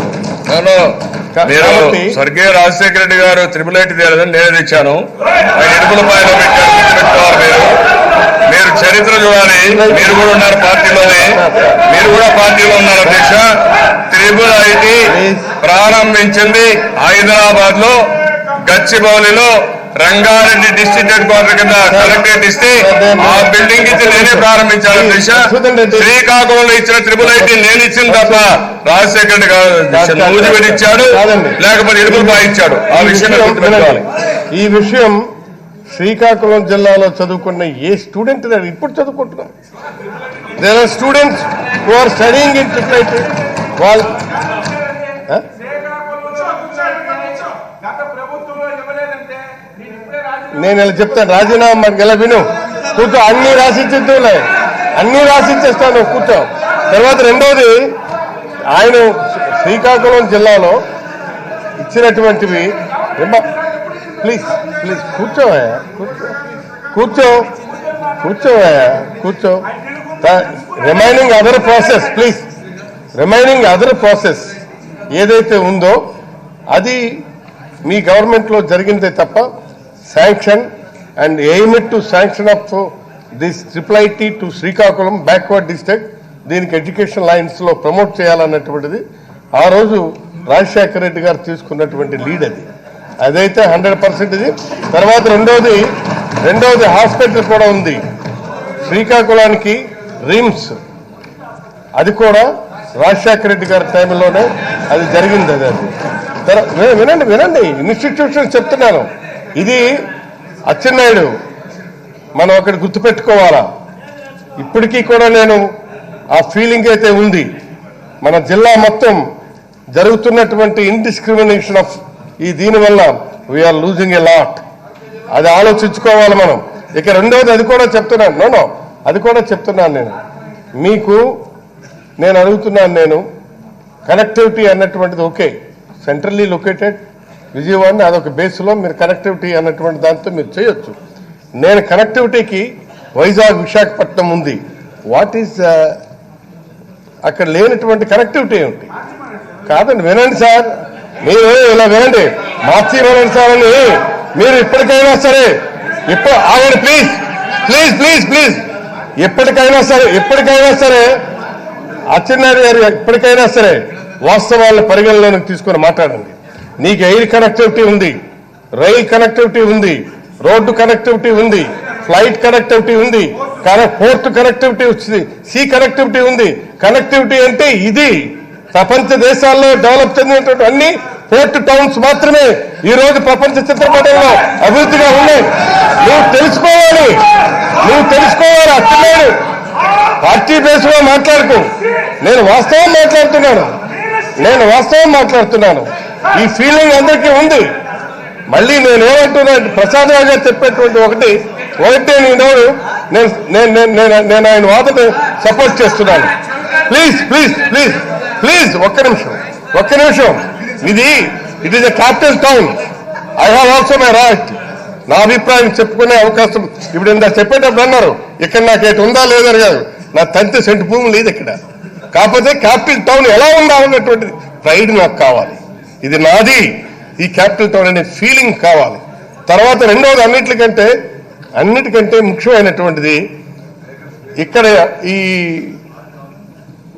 స్వర్గీయ రాజశేఖర రెడ్డి గారు IIIT తేలేదని నేను తెచ్చాను. ఆయన ఇడుపులపాయలో పెట్టుకోవాలి. మీరు చరిత్ర చూడాలి. మీరు కూడా ఉన్నారు పార్టీలోనే, మీరు కూడా పార్టీలో ఉన్నారు అధ్యక్ష. IIIT ప్రారంభించింది హైదరాబాద్ లో గచ్చిబౌలిలో రంగారెడ్డి డిస్ట్రిక్ట్ హెడ్ క్వార్టర్ కింద కలెక్టరేట్ ఇస్తే ఆ బిల్డింగ్ ఇచ్చి నేనే ప్రారంభించాను అధ్యక్ష. శ్రీకాకుళంలో ఇచ్చిన IIIT నేను ఇచ్చింది తప్ప రాజశేఖర రెడ్డి గారు నూజివీడు ఇచ్చాడు, లేకపోతే ఇడుపులపాయ ఇచ్చాడు. ఆ విషయం ఈ విషయం శ్రీకాకుళం జిల్లాలో చదువుకున్న ఏ స్టూడెంట్ ఇప్పుడు చదువుకుంటున్నాం. There are students who are studying in IIIT. వాళ్ళు నేను ఇలా చెప్తాను, రాజీనామా ఇలా విను, కూర్చో, అన్ని రాసిచ్చేస్తాను, కూర్చో. తర్వాత రెండవది, ఆయన శ్రీకాకుళం జిల్లాలో ఇచ్చినటువంటివి ప్లీజ్ కూర్చో. రిమైనింగ్ అదర్ ప్రాసెస్ ఏదైతే ఉందో అది మీ గవర్నమెంట్లో జరిగిందే తప్ప sanction and aim it to sanction of this IIIT to Srikakulam backward district, దీనికి ఎడ్యుకేషన్ లైన్స్ లో ప్రమోట్ చేయాలన్నటువంటిది ఆ రోజు రాజశేఖర రెడ్డి గారు తీసుకున్నటువంటి లీడ్. అదైతే 100% ఇది. తర్వాత రెండోది రెండవది హాస్పిటల్ కూడా ఉంది. శ్రీకాకుళానికి రిమ్స్, అది కూడా రాజశేఖర రెడ్డి గారి టైంలోనే అది జరిగింది. వినండి వినండి, ఇన్స్టిట్యూషన్ చెప్తున్నాను. ఇది అచ్చెన్నాయుడు మనం అక్కడ గుర్తుపెట్టుకోవాలా. ఇప్పటికీ కూడా నేను ఆ ఫీలింగ్ అయితే ఉంది. మన జిల్లా మొత్తం జరుగుతున్నటువంటి ఇండిస్క్రిమినేషన్ ఆఫ్ దీనివల్ల వీఆర్ లూజింగ్ ఎ లాట్. అది ఆలోచించుకోవాలి మనం. ఇక రెండవది అది కూడా చెప్తున్నాను, అది కూడా చెప్తున్నాను మీకు నేను అడుగుతున్నాను. కనెక్టివిటీ అన్నటువంటిది ఓకే, సెంట్రల్లీ లొకేటెడ్ విజయవాడని అదొక బేస్లో మీరు కనెక్టివిటీ అన్నటువంటి దాంతో మీరు చేయొచ్చు. నేను కనెక్టివిటీకి వైజాగ్ విశాఖపట్నం ఉంది. వాట్ ఈజ్ అక్కడ లేనటువంటి కనెక్టివిటీ ఏమిటి? కాదండి, వినండి సార్, మీరు ఇలా వినండి, మార్చి వినండి సార్ అని మీరు ఇప్పటికైనా సరే ఆగండి ప్లీజ్ ప్లీజ్ ప్లీజ్ ప్లీజ్ ఎప్పటికైనా సరే అచ్చెన్నాయుడు గారు ఎప్పటికైనా సరే వాస్తవాలను పరిగణలోకి తీసుకొని మాట్లాడండి. నీకు ఎయిర్ కనెక్టివిటీ ఉంది, రైల్ కనెక్టివిటీ ఉంది, రోడ్డు కనెక్టివిటీ ఉంది, ఫ్లైట్ కనెక్టివిటీ ఉంది, పోర్ట్ కనెక్టివిటీ వచ్చింది, సీ కనెక్టివిటీ ఉంది. కనెక్టివిటీ అంటే ఇది ప్రపంచ దేశాల్లో డెవలప్ చెందినటువంటి అన్ని పోర్ట్ టౌన్స్ మాత్రమే ఈ రోజు ప్రపంచ చిత్రపటంలో అభివృద్ధిగా ఉన్నాయి. నువ్వు తెలుసుకోవాలి. అచ్చెన్నాయుడు పార్టీ బేస్ లో మాట్లాడుకో. నేను వాస్తవం మాట్లాడుతున్నాను. ఈ ఫీలింగ్ అందరికీ ఉంది. మళ్ళీ నేనేమంటున్నా, ప్రసాద్ రావు గారు చెప్పేటువంటి ఒకటే నేను ఆయన వాదన సపోర్ట్ చేస్తున్నాను. ప్లీజ్ ఒక్క నిమిషం. It is a capital town. I have also my right. నా అభిప్రాయం చెప్పుకునే అవకాశం ఇప్పుడు ఇంత చెప్పేటప్పుడు అన్నారు ఇక్కడ నాకు ఎటు ఉందా లేదని కాదు, నా తంతి సెంటు భూమి లేదు ఇక్కడ. కాకపోతే క్యాపిటల్ టౌన్ ఎలా ఉండాలన్నటువంటిది ప్రైడ్ నాకు కావాలి. ఇది నాది, ఈ క్యాపిటల్ టౌన్ అనే ఫీలింగ్ కావాలి. తర్వాత రెండవది అన్నిటికంటే ముఖ్యమైనటువంటిది ఇక్కడ ఈ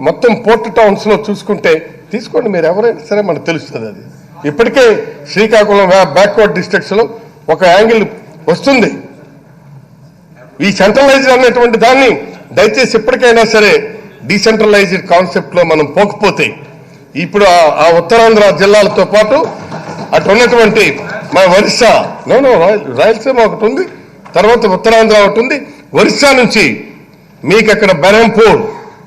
మొత్తం పోర్ట్ టౌన్స్ లో చూసుకుంటే తీసుకోండి, మీరు ఎవరైనా సరే మనకు తెలుస్తుంది. అది ఇప్పటికే శ్రీకాకుళం బ్యాక్వర్డ్ డిస్ట్రిక్ట్స్ లో ఒక యాంగిల్ వస్తుంది. ఈ సెంట్రలైజ్డ్ అన్నటువంటి దాన్ని దయచేసి ఇప్పటికైనా సరే డీసెంట్రలైజ్డ్ కాన్సెప్ట్ లో మనం పోకపోతే ఇప్పుడు ఆ ఉత్తరాంధ్ర జిల్లాలతో పాటు అటు ఉన్నటువంటి మన ఒరిస్సా రాయలసీమ ఒకటి ఉంది, తర్వాత ఉత్తరాంధ్ర ఒకటి ఉంది. ఒరిస్సా నుంచి మీకు అక్కడ బెరంపూర్,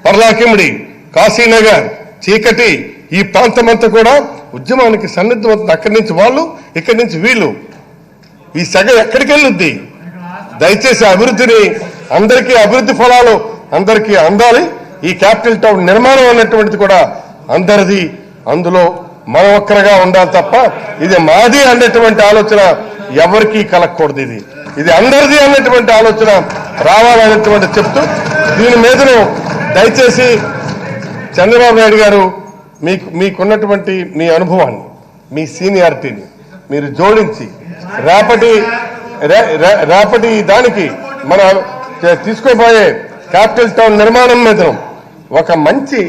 పర్లాకిమిడి, కాశీనగర్, చీకటి ఈ ప్రాంతం అంతా కూడా ఉద్యమానికి సన్నిద్ధమవుతుంది. అక్కడి నుంచి వాళ్ళు, ఇక్కడి నుంచి వీళ్ళు. ఈ సగ ఎక్కడికి వెళ్ళుద్ది? దయచేసి అభివృద్ధిని అందరికీ అభివృద్ధి ఫలాలు అందరికీ అందాలి. ఈ క్యాపిటల్ టౌన్ నిర్మాణం అన్నటువంటిది కూడా అందరిది, అందులో మనం ఒక్కరగా ఉండాలి తప్ప ఇది మాది అన్నటువంటి ఆలోచన ఎవరికీ కలగకూడదు. ఇది అందరిది అన్నటువంటి ఆలోచన రావాలనేటువంటి చెప్తూ దీని మీదను దయచేసి చంద్రబాబు నాయుడు గారు మీకున్నటువంటి మీ అనుభవాన్ని, మీ సీనియారిటీని మీరు జోడించి రేపటి దానికి మన తీసుకోబోయే క్యాపిటల్ టౌన్ నిర్మాణం మీద ఒక మంచి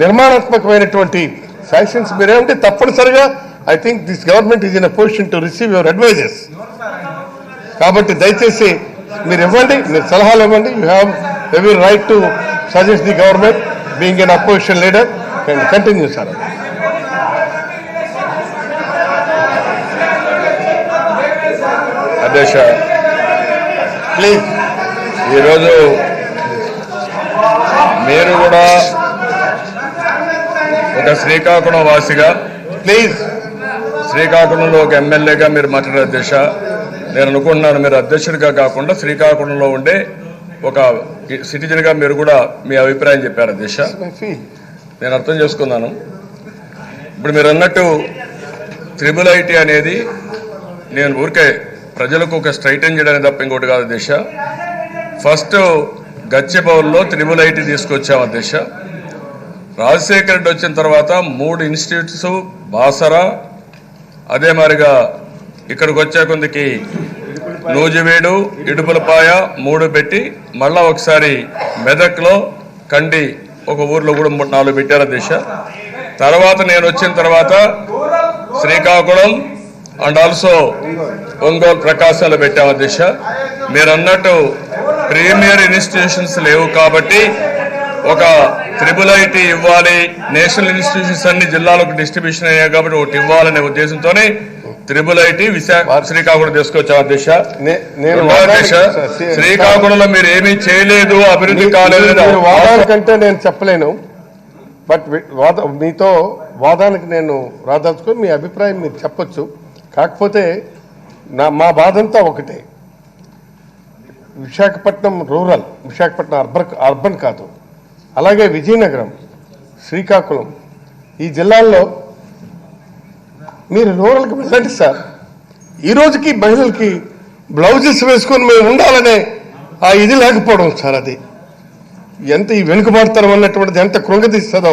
నిర్మాణాత్మకమైనటువంటి సజెషన్స్ మీరేమంటే తప్పనిసరిగా I think this government is in a position to receive your advises. కాబట్టి దయచేసి మీరు ఇవ్వండి, మీరు సలహాలు ఇవ్వండి. You have every right to suggest the government being an opposition leader. And continue sir. అధ్యక్ష, ప్లీజ్ ఈరోజు మీరు కూడా ఒక శ్రీకాకుళం వాసిగా, ప్లీజ్ శ్రీకాకుళంలో ఒక ఎమ్మెల్యేగా మీరు మాట్లాడారు అధ్యక్ష. నేను అనుకుంటున్నాను మీరు అధ్యక్షుడిగా కాకుండా శ్రీకాకుళంలో ఉండే ఒక సిటిజన్గా మీరు కూడా మీ అభిప్రాయం చెప్పారు అధ్యక్ష. నేను అర్థం చేసుకున్నాను. ఇప్పుడు మీరు అన్నట్టు త్రిబుల్-ఐటీ అనేది నేను ఊరికే ప్రజలకు ఒక స్ట్రైటన్ చేయడానికి తప్ప ఇంకోటి కాదు అధ్యక్ష. ఫస్ట్ గచ్చిబౌల్లో త్రిబుల్-ఐటీ తీసుకొచ్చాం అధ్యక్ష. రాజశేఖర రెడ్డి వచ్చిన తర్వాత 3 ఇన్స్టిట్యూట్స్ బాసరా, అదే మాదిరిగా ఇక్కడికి వచ్చే కొందికి నూజివీడు, ఇడుపులపాయ 3 పెట్టి మళ్ళా ఒకసారి మెదక్లో కండి ఒక ఊర్లో కూడా 4 పెట్టారు అధ్యక్ష. తర్వాత నేను వచ్చిన తర్వాత శ్రీకాకుళం, అండ్ ఆల్సో ఒంగోలు ప్రకాశంలో పెట్టాము అధ్యక్ష. మీరు అన్నట్టు ప్రీమియర్ ఇన్స్టిట్యూషన్స్ లేవు కాబట్టి ఒక IIIT ఇవ్వాలి, నేషనల్ ఇన్స్టిట్యూషన్స్ అన్ని జిల్లాలకు డిస్ట్రిబ్యూషన్ అయ్యాయి కాబట్టి ఒకటి ఇవ్వాలనే ఉద్దేశంతోనే IIIT శ్రీకాకుళం తీసుకొచ్చాం అధ్యక్ష. శ్రీకాకుళంలో మీరు ఏమీ చేయలేదు, అభివృద్ధి కాలేదు కంటే నేను చెప్పలేను. బట్ మీతో వాదానికి నేను రాదలుచుకొని మీ అభిప్రాయం మీరు చెప్పొచ్చు. కాకపోతే మా బాధంతా ఒకటే, విశాఖపట్నం రూరల్, విశాఖపట్నం అర్బన్ కాదు, అలాగే విజయనగరం, శ్రీకాకుళం ఈ జిల్లాల్లో మీరు రూరల్కి వెళ్ళండి సార్. ఈ రోజుకి మహిళలకి బ్లౌజెస్ వేసుకొని మేము ఉండాలనే ఆ ఇది లేకపోవడం సార్, అది ఎంత ఈ వెనుకబాటుతనం అన్నటువంటిది ఎంత కృంగతీస్తుందో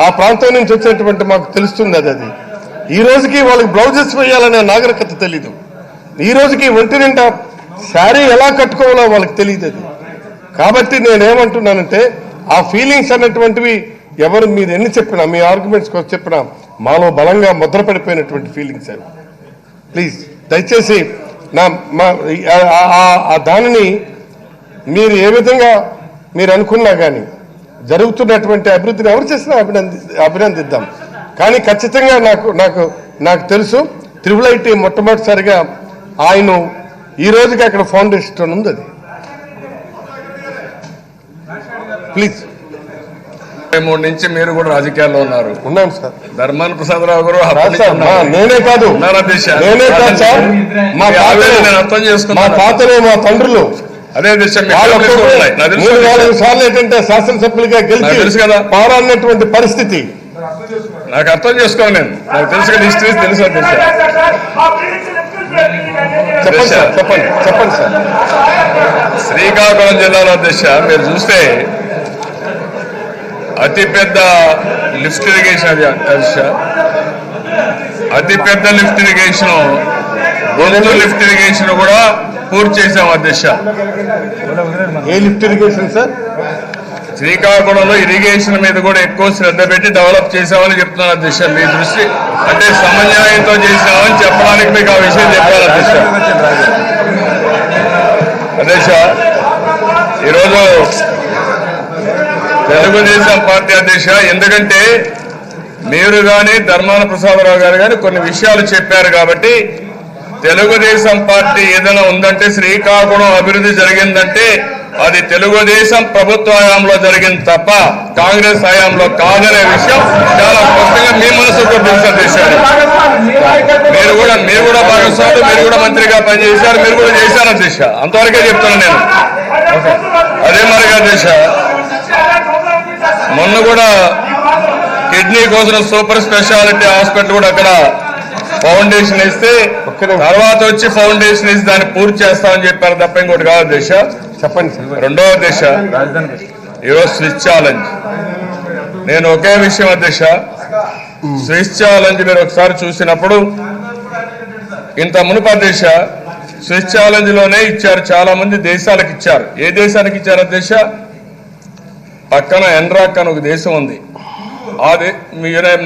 ఆ ప్రాంతం నుంచి వచ్చేటువంటి మాకు తెలుస్తుంది. అది ఈ రోజుకి వాళ్ళకి బ్లౌజెస్ వేయాలనే నాగరికత తెలీదు. ఈ రోజుకి ఒంటి నిండా శారీ ఎలా కట్టుకోవాలో వాళ్ళకి తెలియదు. అది కాబట్టి నేనేమంటున్నానంటే ఆ ఫీలింగ్స్ అన్నటువంటివి ఎవరు మీరు ఎన్ని చెప్పినా, మీ ఆర్గ్యుమెంట్స్ చెప్పినా మాలో బలంగా ముద్రపడిపోయినటువంటి ఫీలింగ్స్ అవి. ప్లీజ్ దయచేసి దానిని మీరు ఏ విధంగా మీరు అనుకున్నా కానీ జరుగుతున్నటువంటి అభివృద్ధిని ఎవరు చేసినా అభినందిద్దాం. కానీ ఖచ్చితంగా నాకు తెలుసు IIIT మొట్టమొదటిసారిగా ఆయన ఈ రోజుకి అక్కడ ఫౌండేషన్ ఉంది. అది ప్లీజ్ 3 నుంచి మీరు కూడా రాజకీయాల్లో ఉన్నారు. ఉన్నాం సార్. ధర్మాన ప్రసాదరావు గారు నేనే కాదు సార్, మా అర్థం చేసుకున్నా, మా తాతలు మా తండ్రులు అదే 3-4 సార్లు ఏంటంటే శాసనసభ్యులుగా గెలిచి తెలుసు కదా పోరాడినటువంటి పరిస్థితి నాకు అర్థం చేసుకోను. నేను నాకు తెలుసు కదా, హిస్టరీ తెలుసు. చెప్పండి సార్. శ్రీకాకుళం జిల్లాలో అధ్యక్ష మీరు చూస్తే అతిపెద్ద లిఫ్ట్ ఇరిగేషన్ అది అధ్యక్ష, అతిపెద్ద లిఫ్ట్ ఇరిగేషన్ లిఫ్ట్ ఇరిగేషన్ కూడా పూర్తి చేశాం అధ్యక్ష. ఏ లిఫ్ట్ ఇరిగేషన్ సార్? శ్రీకాకుళంలో ఇరిగేషన్ మీద కూడా ఎక్కువ శ్రద్ధ పెట్టి డెవలప్ చేశామని చెప్తున్నాను అధ్యక్ష. మీ దృష్టి అంటే సమన్వయంతో చేసినామని చెప్పడానికి మీకు ఆ విషయం చెప్పాలి అధ్యక్ష. అధ్యక్ష ఈరోజు తెలుగుదేశం పార్టీ అధ్యక్ష, ఎందుకంటే మీరు కానీ ధర్మాన ప్రసాదరావు గారు కానీ కొన్ని విషయాలు చెప్పారు కాబట్టి తెలుగుదేశం పార్టీ ఏదైనా ఉందంటే శ్రీకాకుళం అభివృద్ధి జరిగిందంటే అది తెలుగుదేశం ప్రభుత్వ హయాంలో జరిగింది తప్ప కాంగ్రెస్ హయాంలో కాదనే విషయం చాలా స్పష్టంగా మీ మనసు కూడా తెలుసు అధ్యక్ష. మీరు కూడా భాగస్వాములు, మీరు కూడా మంత్రిగా పనిచేశారు, మీరు కూడా చేశారు అధ్యక్ష. అంతవరకే చెప్తున్నాను నేను. అదే మరిగా అధ్యక్ష, మొన్న కూడా కిడ్నీ కోసం సూపర్ స్పెషాలిటీ హాస్పిటల్ కూడా అక్కడ ఫౌండేషన్ ఇస్తే తర్వాత వచ్చి ఫౌండేషన్ ఇస్తే దాన్ని పూర్తి చేస్తామని చెప్పారు తప్ప ఇంకోటి కాదు అధ్యక్ష. చెప్పండి. రెండవ అధ్యక్ష, ఈరోజు స్విచ్ ఛాలెంజ్. నేను ఒకే విషయం అధ్యక్ష, స్విచ్ ఛాలెంజ్ మీరు ఒకసారి చూసినప్పుడు ఇంత మునుపు అధ్యక్ష స్విచ్ ఛాలెంజ్ లోనే ఇచ్చారు, చాలా మంది దేశాలకు ఇచ్చారు. ఏ దేశానికి ఇచ్చారు అధ్యక్ష? పక్కన ఎన్రాక్ అని ఒక దేశం ఉంది,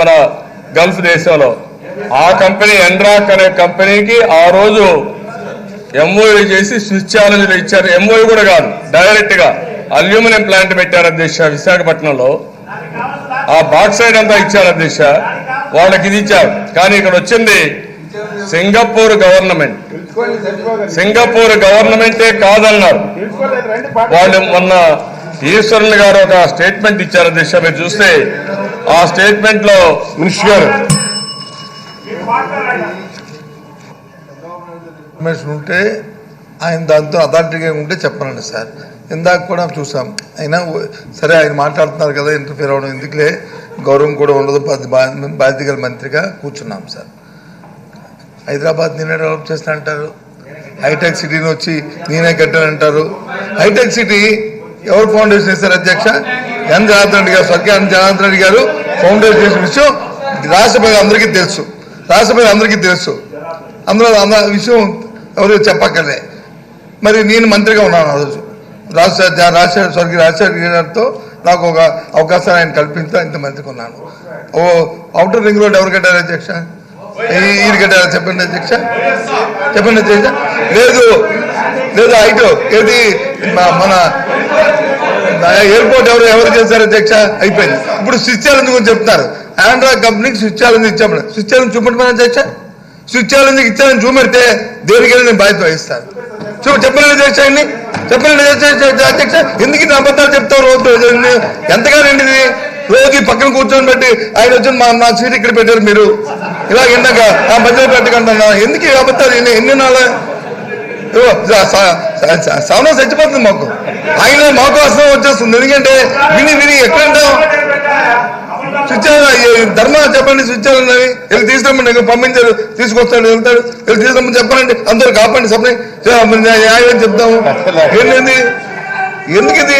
మన గల్ఫ్ దేశంలో. ఆ కంపెనీ ఎన్రాక్ అనే కంపెనీకి ఆ రోజు ఎంఓయూ చేసి స్విచ్ ఛాలెంజ్లు ఇచ్చారు. ఎంఓయూ కూడా కాదు, డైరెక్ట్ గా అల్యూమినియం ప్లాంట్ పెట్టారు అధ్యక్ష విశాఖపట్నంలో. ఆ బాక్సైడ్ అంతా ఇచ్చారు అధ్యక్ష, వాళ్ళకి ఇది ఇచ్చారు. కానీ ఇక్కడ వచ్చింది సింగపూర్ గవర్నమెంట్. సింగపూర్ గవర్నమెంటే కాదన్నారు వాళ్ళు. మొన్న ఈశ్వరన్ గారు ఒక స్టేట్మెంట్ ఇచ్చారు అధ్యక్ష, మీరు చూస్తే ఆ స్టేట్మెంట్ లో మినిస్టర్ గారు ఉంటే ఆయన దాంతో అథారిటీగా ఉంటే చెప్పనండి సార్. ఇందాక కూడా చూసాం, అయినా సరే ఆయన మాట్లాడుతున్నారు కదా, ఇంటర్ఫియర్ అవ్వడం ఎందుకులే, గౌరవం కూడా ఉండదు, బాధ్యత గల మంత్రిగా కూర్చున్నాం సార్. హైదరాబాద్ నేనే డెవలప్ చేస్తా అంటారు, హైటెక్ సిటీని వచ్చి నేనే కట్టానంటారు. హైటెక్ సిటీ ఎవరు ఫౌండేషన్ ఇస్తారు అధ్యక్ష? ఎన్ జనార్దన్ రెడ్డి గారు, స్వర్గీయ ఎన్ జనార్దన్ రెడ్డి గారు ఫౌండేషన్ చేసిన విషయం రాష్ట్రపతి అందరికీ తెలుసు, రాష్ట్రపతి అందరికీ తెలుసు. అందులో విషయం ఎవరు చెప్పక్కర్లే. మరి నేను మంత్రిగా ఉన్నాను ఆ రోజు, స్వర్గీయ రాజశేఖర్ గారితో నాకు ఒక అవకాశాన్ని ఆయన కల్పించి ఇంత మంత్రిగా ఉన్నాను. ఔటర్ రింగ్ రోడ్ ఎవరు కట్టారు అధ్యక్ష? ఈయన కట్టారా చెప్పండి అధ్యక్ష, చెప్పండి అధ్యక్ష. లేదు లేదు ఐటో ఏది మన ఎయిర్పోర్ట్ ఎవరు చేశారు అధ్యక్ష, అయిపోయింది. ఇప్పుడు స్విచ్ ఛాలెంజ్ గురించి చెప్తున్నారు. ఆంధ్రా కంపెనీకి స్విచ్ ఛాలెంజ్ ఇచ్చాము. స్విచ్ ఛాలెంజ్ చూపెట్టమని అధ్యక్ష, స్విచ్ ఛాలెంజ్ ఇచ్చాలని చూపెడితే దేనికైనా నేను బాధ్యత వహిస్తాను. చెప్పలేదు అధ్యక్ష, అన్ని చెప్పలేదు అధ్యక్ష. ఎందుకు ఇన్ని అబద్ధాలు చెప్తావు రోజు? ఎంతగానో ఇది రోజు పక్కన కూర్చొని పెట్టి ఆయన వచ్చి మా సీట్ ఇక్కడ పెట్టారు మీరు ఇలా ఇందాక ఆ మధ్యలో పెట్టకుండా ఎందుకు అబద్ధాలు ఎన్ని నాళ్ళ సవనం చచ్చిపోతుంది మాకు. ఆయన మాకు అసలు వచ్చేస్తుంది. ఎందుకంటే విని ఎక్కడంటాం ధర్మ చెప్పండి స్విచ్ అన్నవి వెళ్ళి తీసుకురమ్మని పంపించారు, తీసుకొస్తాడు వెళ్తాడు, వెళ్ళి తీసుకురమ్మని చెప్పాలండి అందరూ కాపండి సప్లై న్యాయం చెప్తాము. ఏంటండి ఎందుకు ఇది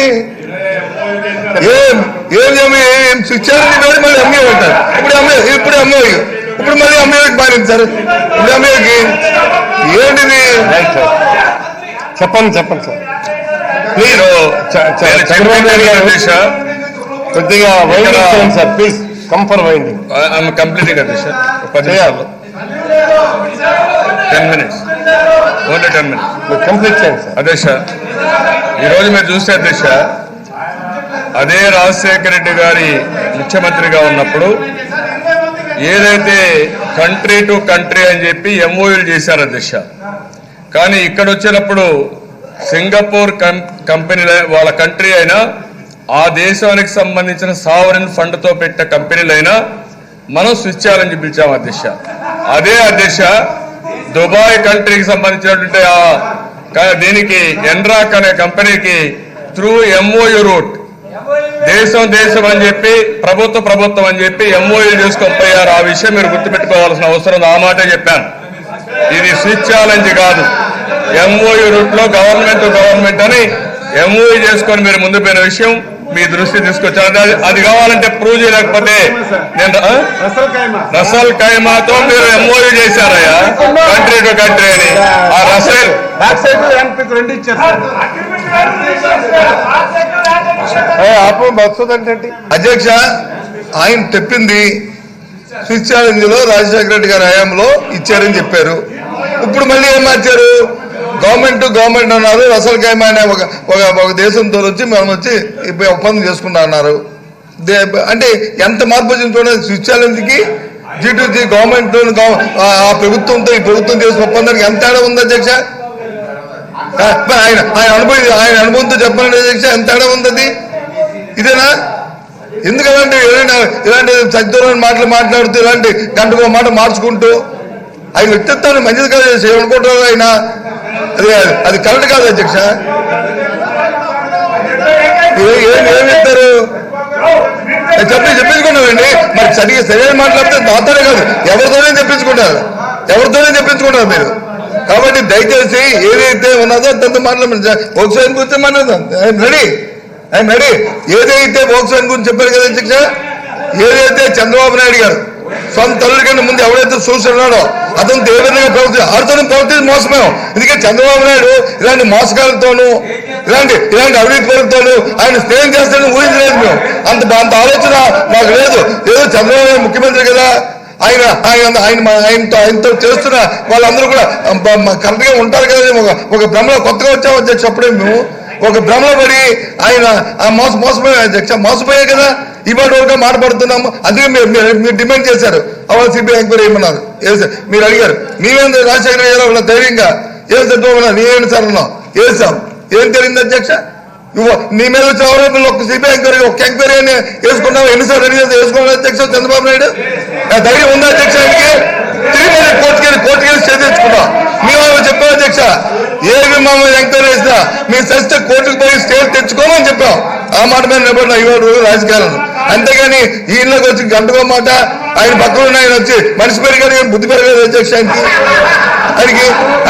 ఏం స్విచ్ వేరే మళ్ళీ అమ్మే ఉంటారు. ఇప్పుడు మళ్ళీ అమ్మేకి మారింది సార్. ఇప్పుడు అమ్మేకి ఏంటిది చెప్పండి సార్. మీరు కొద్దిగా winding sir, please come for winding. Complete అధ్యక్ష, 10 minutes, ఓన్లీ 10 minutes కంప్లీట్ చేయండి సార్. అధ్యక్ష, ఈరోజు మీరు చూస్తే అధ్యక్ష, అదే రాజశేఖర రెడ్డి గారి ముఖ్యమంత్రిగా ఉన్నప్పుడు ఏదైతే కంట్రీ టు కంట్రీ అని చెప్పి ఎంఓయూలు చేశారు అధ్యక్ష. కానీ ఇక్కడ వచ్చినప్పుడు సింగపూర్ కంపెనీ వాళ్ళ కంట్రీ అయినా ఆ దేశానికి సంబంధించిన సావరిన్ ఫండ్తో పెట్టే కంపెనీలైనా మనం స్విచ్ ఛాలెంజ్ పిలిచాము అధ్యక్ష. అదే అధ్యక్ష దుబాయ్ కంట్రీకి సంబంధించినటువంటి దీనికి ఎన్రాక్ అనే కంపెనీకి త్రూ ఎంఓయూ రూట్ దేశం అని చెప్పి ప్రభుత్వం అని చెప్పి ఎంఓయూ చేసుకొని పోయారు. ఆ విషయం మీరు గుర్తుపెట్టుకోవాల్సిన అవసరం, ఆ మాటే చెప్పాను. ఇది స్విచ్ ఛాలెంజ్ కాదు. ఎంఓయూ రూట్ లో గవర్నమెంట్ అని ఎంఓయూ చేసుకొని మీరు ముందు పోయిన విషయం మీ దృష్టి తీసుకొచ్చాను. అది కావాలంటే ప్రూవ్ చేయలేకపోతే నేను రసల్ ఖైమాతో మీరు ఎంఓయూ చేశారయ్యా కంట్రీ టు కంట్రీ అని. ఆ రసల్ అధ్యక్ష ఆయన చెప్పింది స్విచ్ ఛాలెంజ్ లో రాజశేఖర రెడ్డి గారి హయాంలో ఇచ్చారని చెప్పారు. ఇప్పుడు మళ్ళీ ఏం మార్చారు? గవర్నమెంట్ అన్నారు. రసల్ ఖైమా అనే ఒక దేశంతో వచ్చి మనం వచ్చి ఒప్పందం చేసుకుంటా అన్నారు. అంటే ఎంత మార్పు వచ్చింది చూడండి. స్విచ్ ఛాలెంజ్ కి G2G గవర్నమెంట్ ఆ ప్రభుత్వంతో ఈ ప్రభుత్వం చేసిన ఒప్పందానికి ఎంత తేడా ఉంది అధ్యక్ష? ఆయన అనుభవంతో చెప్పండి అధ్యక్ష, ఎంత తేడా ఉంది? ఇదేనా? ఎందుకు ఇలాంటి సత్యమైన మాటలు మాట్లాడుతూ ఇలాంటి గంటకో మాట మార్చుకుంటూ ఆయన వ్యక్తిత్వాన్ని మంచిది కాదు చేయనుకుంటారు ఆయన. అది కరెక్ట్ కాదు అధ్యక్ష. ఏమి ఇస్తారు చెప్పించుకున్నారండి. మరి సరైన మాట్లాడితే నాతోనే కాదు ఎవరితోనే చెప్పించుకుంటారు మీరు. కాబట్టి దయచేసి ఏదైతే ఉన్నదో అంత మాట్లాడమని ఒకసారి గురించి మాట్లాడదాం. I'm ready. ఏదైతే ఒకసారి గురించి చెప్పారు కదా అధ్యక్ష, ఏదైతే చంద్రబాబు నాయుడు గారు సొంత తల్లి కన్నా ముందు ఎవరైతే చూస్తున్నాడో అతను ఏ విధంగా ప్రవర్తించి మోసమేమో. ఎందుకంటే చంద్రబాబు నాయుడు ఇలాంటి మోసగాలతోనూ ఇలాంటి అవినీతి పరులతోనూ ఆయన స్నేహం చేస్తాడని ఊహించలేదు మేము. అంత ఆలోచన మాకు లేదు. ఏదో చంద్రబాబు ముఖ్యమంత్రి కదా, ఆయనతో చేస్తున్న వాళ్ళందరూ కూడా కరెక్ట్ గా ఉంటారు కదా. ఒక భ్రమలో కొత్తగా వచ్చాము అధ్యక్ష. అప్పుడే మేము ఒక భ్రమలో పడి ఆయన మోసపోయా అధ్యక్ష. మోసపోయే కదా ఇవాళ వరకు మాట్లాడుతున్నాము. అందుకే మీరు డిమాండ్ చేశారు అవ్వాలి సిబిఐ ఎంక్వైరీ ఏమన్నారు. మీరు అడిగారు నీవేంద్ర రాజశేఖర గారు ధైర్యంగా ఏం సరిపోమన్నా నీవేంటి సార్ అన్నాం. వేసాం. ఏం తెలియదు అధ్యక్ష? నీ మీద వచ్చే ఆరోపణలు ఒక సిబిఐ ఎంక్వైరీ ఒక ఎంక్వైరీ అని వేసుకున్నావు. ఎన్నిసార్లు రెడీ చేసి వేసుకున్నాడు అధ్యక్ష చంద్రబాబు నాయుడు? ధైర్యం ఉందా అధ్యక్ష? ఆయనకి తిరిగి కోర్టుకెళ్ళి స్టే తెచ్చుకున్నాం. మేము చెప్పాం అధ్యక్ష, ఏమి మమ్మల్ని ఎంక్వైరీ చేసినా మీ సస్తే కోర్టుకు పోయి స్టే తెచ్చుకోమని చెప్పాం. ఆ మాట మీద నిలబడిన ఇవాళ రాజకీయాలను. అంతేగాని ఈ ఇళ్ళకి వచ్చి గంటకో మాట ఆయన పక్కన ఉన్న ఆయన వచ్చి మనిషి పెరిగాడు కానీ బుద్ధి పెరగలేదు అధ్యక్ష.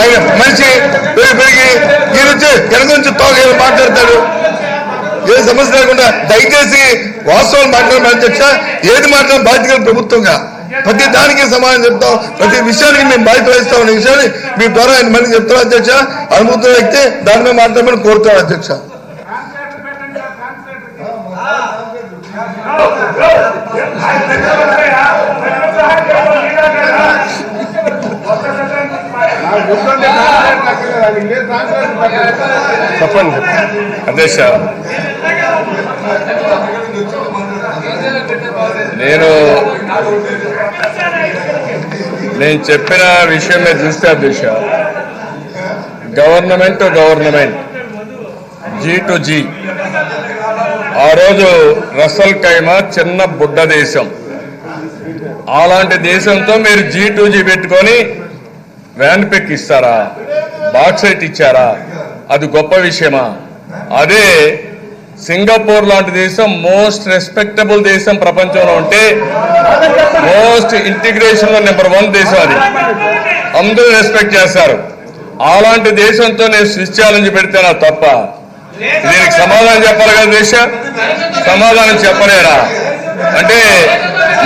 ఆయన మనిషి పెరిగి ఈయన వచ్చి వెనక నుంచి తోక మాట్లాడతాడు. ఏ సమస్య లేకుండా దయచేసి వాస్తవాలు మాట్లాడడం అధ్యక్ష. ఏది మాట్లాడిన బాధ్యత ప్రభుత్వంగా ప్రతి దానికి సమాధానం చెప్తాం. ప్రతి విషయానికి మేము బాధ్యత వహిస్తాం అనే విషయాన్ని మీ ద్వారా ఆయన మళ్ళీ చెప్తాం అధ్యక్ష. అనుమతులు అయితే దాని మీద మాట్లాడమని కోరుతాం అధ్యక్ష. చెప్పండి అధ్యక్ష, నేను చెప్పిన విషయం మీద చూస్తే అధ్యక్ష, government to government, G to G. ఆ రోజు రసల్ ఖైమా చిన్న బుడ్డ దేశం, అలాంటి దేశంతో మీరు జీ టు జీ పెట్టుకొని వ్యాన్ పెక్ ఇస్తారా, బాక్సైట్ ఇచ్చారా? అది గొప్ప విషయమా? అదే సింగపూర్ లాంటి దేశం, మోస్ట్ రెస్పెక్టబుల్ దేశం ప్రపంచంలో ఉంటే, మోస్ట్ ఇంటిగ్రేషన్ లో నెంబర్ 1 దేశం అది, అందరూ రెస్పెక్ట్ చేస్తారు. అలాంటి దేశంతో నేను స్విచ్ ఛాలెంజ్ పెడితే నా తప్ప? దీనికి సమాధానం చెప్పాలి కదా దేశ, సమాధానం చెప్పలేరా? అంటే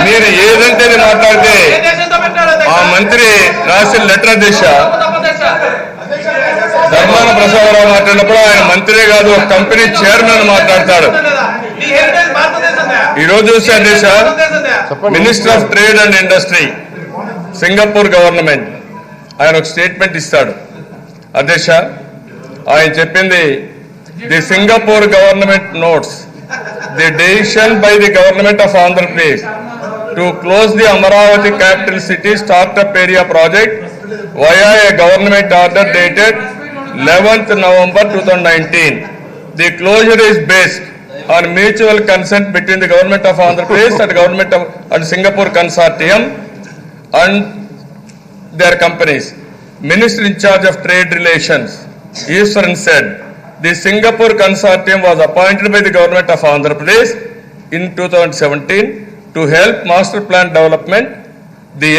మీరు ఏదంటే మాట్లాడితే ఆ మంత్రి రాసిన లెటర్ దేశ ధర్మాన ప్రసాదరావు మాట్లాడినప్పుడు ఆయన మంత్రే కాదు, ఒక కంపెనీ చైర్మన్ మాట్లాడతాడు. ఈరోజు చూసే దేశ minister of trade and industry Singapore government ఆయన ఒక స్టేట్మెంట్ ఇస్తాడు అధ్యక్ష. ఆయన చెప్పింది, the Singapore government notes the decision by the government of Andhra Pradesh to close the Amaravati capital city startup area project via a government order dated 11th November 2019. The closure is based on mutual consent between the government of Andhra Pradesh and government of and Singapore consortium and their companies. Minister in charge of trade relations, Eastern said, the Singapore consortium was appointed by the government of Andhra Pradesh in 2017 to help master plan development the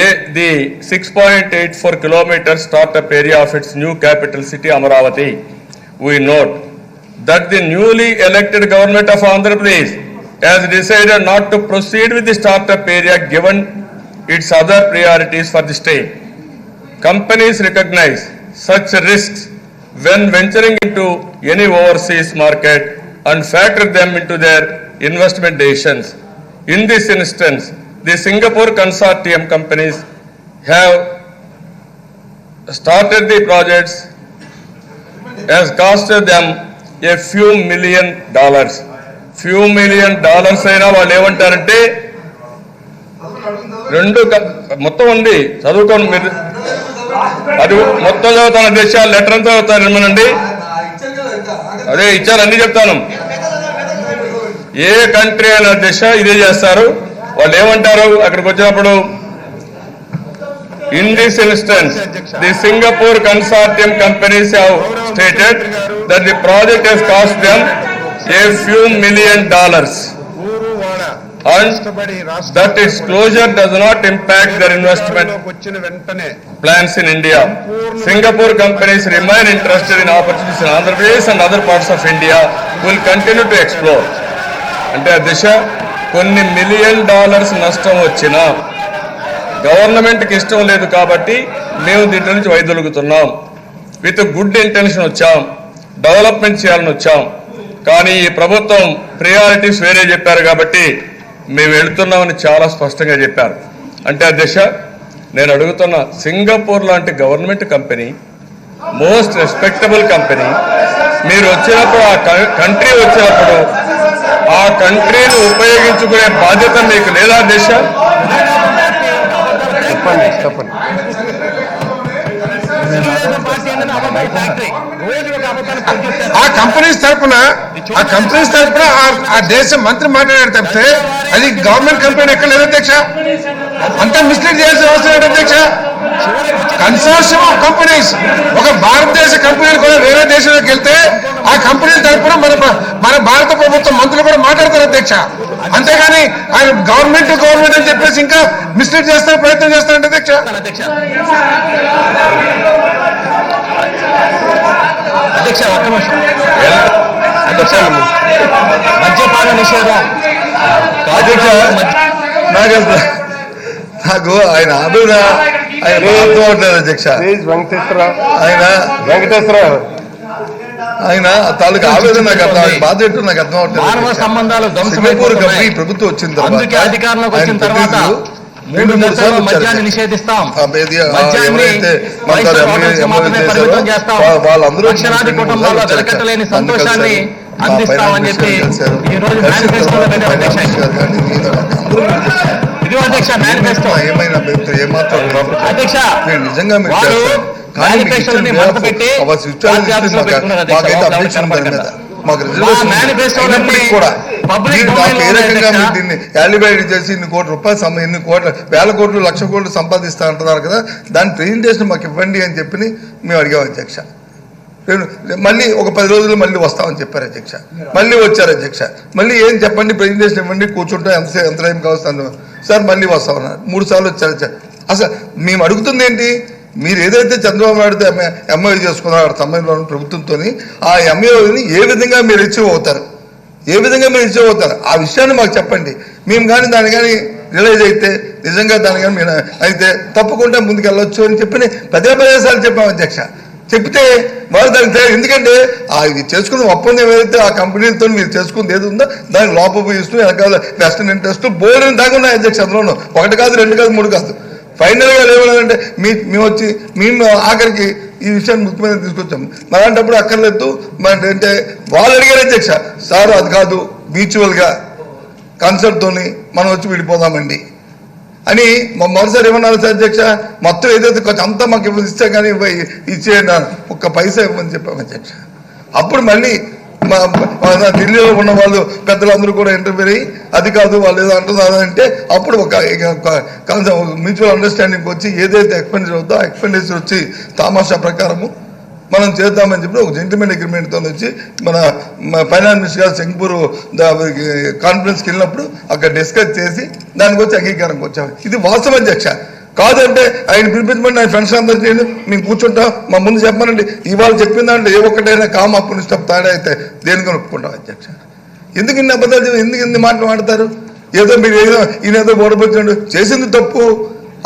6.84 kilometers startup area of its new capital city Amaravati. We note that the newly elected government of Andhra Pradesh has decided not to proceed with the startup area given its other priorities for the state. Companies recognize such risks when venturing into any overseas market and factor them into their investment decisions. In this instance, the Singapore consortium companies have started the projects has costed them a few $1 million. Few $1 million అయినా వాళ్ళు ఏమంటారంటే రెండు మొత్తం ఉంది, చదువుకోండి మీరు, అది మొత్తం చదువుతాను అధ్యక్ష, లెటర్ అంతా చదువుతాను ఏమనండి, అదే ఇచ్చారు అన్ని చెప్తాను. ఏ కంట్రీ అయినా అధ్యక్ష ఇదే చేస్తారు. వాళ్ళు ఏమంటారు అక్కడికి వచ్చినప్పుడు, in this instance the Singapore consortium companies have stated that the project has cost them a few $1 million and that its closure does not impact their investment plans in India. Singapore companies remain interested in opportunities in Andhra Pradesh and other parts of India, will continue to explore. అంటే ఆ దిశ కొన్ని $1 million నష్టం వచ్చినా గవర్నమెంట్కి ఇష్టం లేదు కాబట్టి మేము దీంట్లో నుంచి వైదొలుగుతున్నాం. విత్ గుడ్ ఇంటెన్షన్ వచ్చాం, డెవలప్మెంట్ చేయాలని వచ్చాం, కానీ ఈ ప్రభుత్వం ప్రియారిటీస్ వేరే చెప్పారు కాబట్టి మేము వెళుతున్నామని చాలా స్పష్టంగా చెప్పారు. అంటే ఆ దిశ నేను అడుగుతున్న, సింగపూర్ లాంటి government company, most respectable company, మీరు వచ్చినప్పుడు ఆ కంట్రీ వచ్చినప్పుడు ఆ కంట్రీని ఉపయోగించుకునే బాధ్యత మీకు లేదా దిశ? చెప్పండి చెప్పండి. ఆ కంపెనీస్ తరఫున ఆ దేశం మంత్రి మాట్లాడారు తప్పితే అది గవర్నమెంట్ కంపెనీ ఎక్కడ లేదు అధ్యక్ష. అంతా మిస్లీడ్ చేయాల్సిన అవసరం లేదు అధ్యక్ష. కన్సార్షియం ఆఫ్ కంపెనీస్, ఒక భారతదేశ కంపెనీలు కూడా వేరే దేశంలోకి వెళ్తే ఆ కంపెనీల తరఫున మన భారత ప్రభుత్వం మంత్రులు కూడా మాట్లాడతారు అధ్యక్ష. అంతేగాని ఆయన గవర్నమెంట్ అని చెప్పేసి ఇంకా మిస్లీడ్ చేస్తారు, ప్రయత్నం చేస్తారంటే అధ్యక్ష. అధ్యక్ష ఒక్క నిమిషం. అధ్యక్ష మద్యపాన నిషేధం అధ్యక్ష నాకు ఆయన ఆవేదన ఆయన అర్థం అవట్లేదు అధ్యక్ష. వెంకటేశ్వరరావు ఆయన తాలూకు ఆవేదన నాకు అర్థం, బాధ ఏంటో నాకు అర్థం మానవ అవట్లేదు. సంబంధాలు సింగపూర్ కంపెనీ ప్రభుత్వం వచ్చిన తర్వాత అధికారంలోకి వచ్చిన తర్వాత 3 దశల్లో మద్యాన్ని నిషేధిస్తాం. మద్యాన్ని మాత్రమే పరిమితం చేస్తాం. లక్షలాది కుటుంబాల్లో వెలకట్టలేని సంతోషాన్ని అందిస్తామని చెప్పి ఈ రోజు మేనిఫెస్టోలో పెట్టారు అధ్యక్ష. ఇది అధ్యక్ష మేనిఫెస్టో. అధ్యక్ష వారు మేనిఫెస్టోని మడత పెట్టి యాలిబైడ్ చేసి ఇన్ని కోట్ల రూపాయలు ఇన్ని కోట్ల వేల కోట్లు లక్ష కోట్లు సంపాదిస్తా అంటున్నారు కదా, దాని ప్రెజెంటేషన్ మాకు ఇవ్వండి అని చెప్పి మేము అడిగాం అధ్యక్ష. మళ్ళీ ఒక 10 రోజులు మళ్ళీ వస్తామని చెప్పారు అధ్యక్ష. మళ్ళీ వచ్చారు అధ్యక్ష. మళ్ళీ ఏం చెప్పండి, ప్రెజెంటేషన్ ఇవ్వండి, కూర్చుంటాం, ఎంత టైం కావస్తాను సార్, మళ్ళీ వస్తామన్నారు. 3 సార్లు వచ్చారు. అసలు మేము అడుగుతుంది ఏంటి, మీరు ఏదైతే చంద్రబాబు నాయుడుతో ఎంఓయూ చేసుకున్నారు సమయంలో ప్రభుత్వంతో, ఆ ఎంఓయూని ఏ విధంగా మీరు అచీవ్ అవుతారు, ఏ విధంగా మీరు అచీవ్ అవుతారు ఆ విషయాన్ని మాకు చెప్పండి. మేము కానీ దాన్ని కానీ రియలైజ్ అయితే నిజంగా దాని కానీ మీరు అయితే తప్పకుండా ముందుకు వెళ్ళొచ్చు అని చెప్పి పదే సార్లు చెప్పాము అధ్యక్ష. చెప్తే వాళ్ళు దానికి ఎందుకంటే ఇది చేసుకున్న ఒప్పందం ఏదైతే ఆ కంపెనీలతో మీరు చేసుకుంది ఏది ఉందో దానికి లోపల ఇస్తూ వెనకాల వెస్టర్న్ ఇంట్రెస్ట్ బోర్డు దాకా ఉన్నాయి అధ్యక్ష. అందులోనూ 1 కాదు 2 కాదు 3 కాదు. ఫైనల్గా ఏమన్నారంటే మేము ఆఖరికి ఈ విషయాన్ని ముఖ్యమంత్రి తీసుకొచ్చాము. అలాంటప్పుడు అక్కర్లేదు అంటే వాళ్ళు అడిగారు అధ్యక్ష, సార్ అది కాదు మ్యూచువల్గా కన్సల్ట్తోని మనం వచ్చి విడిపోదామండి అని మరోసారి ఏమన్నారు సార్ అధ్యక్ష, మొత్తం ఏదైతే కొంచెం అంతా మాకు ఇస్తే కానీ ఇచ్చేయండి, 1 పైసా ఇవ్వమని చెప్పాము అధ్యక్ష. అప్పుడు మళ్ళీ ఢిల్లీలో ఉన్న వాళ్ళు పెద్దలందరూ కూడా ఇంటర్వ్యూ అయ్యి అది కాదు వాళ్ళు ఏదో అంటున్నారు అంటే అప్పుడు ఒక మ్యూచువల్ అండర్స్టాండింగ్ వచ్చి ఏదైతే ఎక్స్పెండిచర్ అవుతుందో ఆ ఎక్స్పెండిచర్ వచ్చి తామాషా ప్రకారము మనం చేద్దామని చెప్పి ఒక జెంటిల్మెన్ అగ్రిమెంట్తో వచ్చి మన ఫైనాన్స్ మినిస్టర్ గారు సింగపూర్ కాన్ఫరెన్స్కి వెళ్ళినప్పుడు అక్కడ డిస్కస్ చేసి దానికి వచ్చి అంగీకారంకి వచ్చాము. ఇది వాస్తవం అధ్యక్ష. కాదంటే ఆయన పిలిపించమని ఆయన ఫ్రెండ్స్ అందరూ చేయండి, మేము కూర్చుంటాం, మా ముందు చెప్పమనండి. ఇవాళ చెప్పిన దాంట్లో ఏ ఒక్కటైనా కామ అప్పుడు తాడా అయితే దేనికి ఒప్పుకుంటాం అధ్యక్ష. ఎందుకు ఇన్ని అబద్ధాలు, ఎందుకు ఇన్ని మాటలు మాడతారు? ఏదో మీరు ఏదో ఈయనేదో ఓడిపోతున్నాడు, చేసింది తప్పు,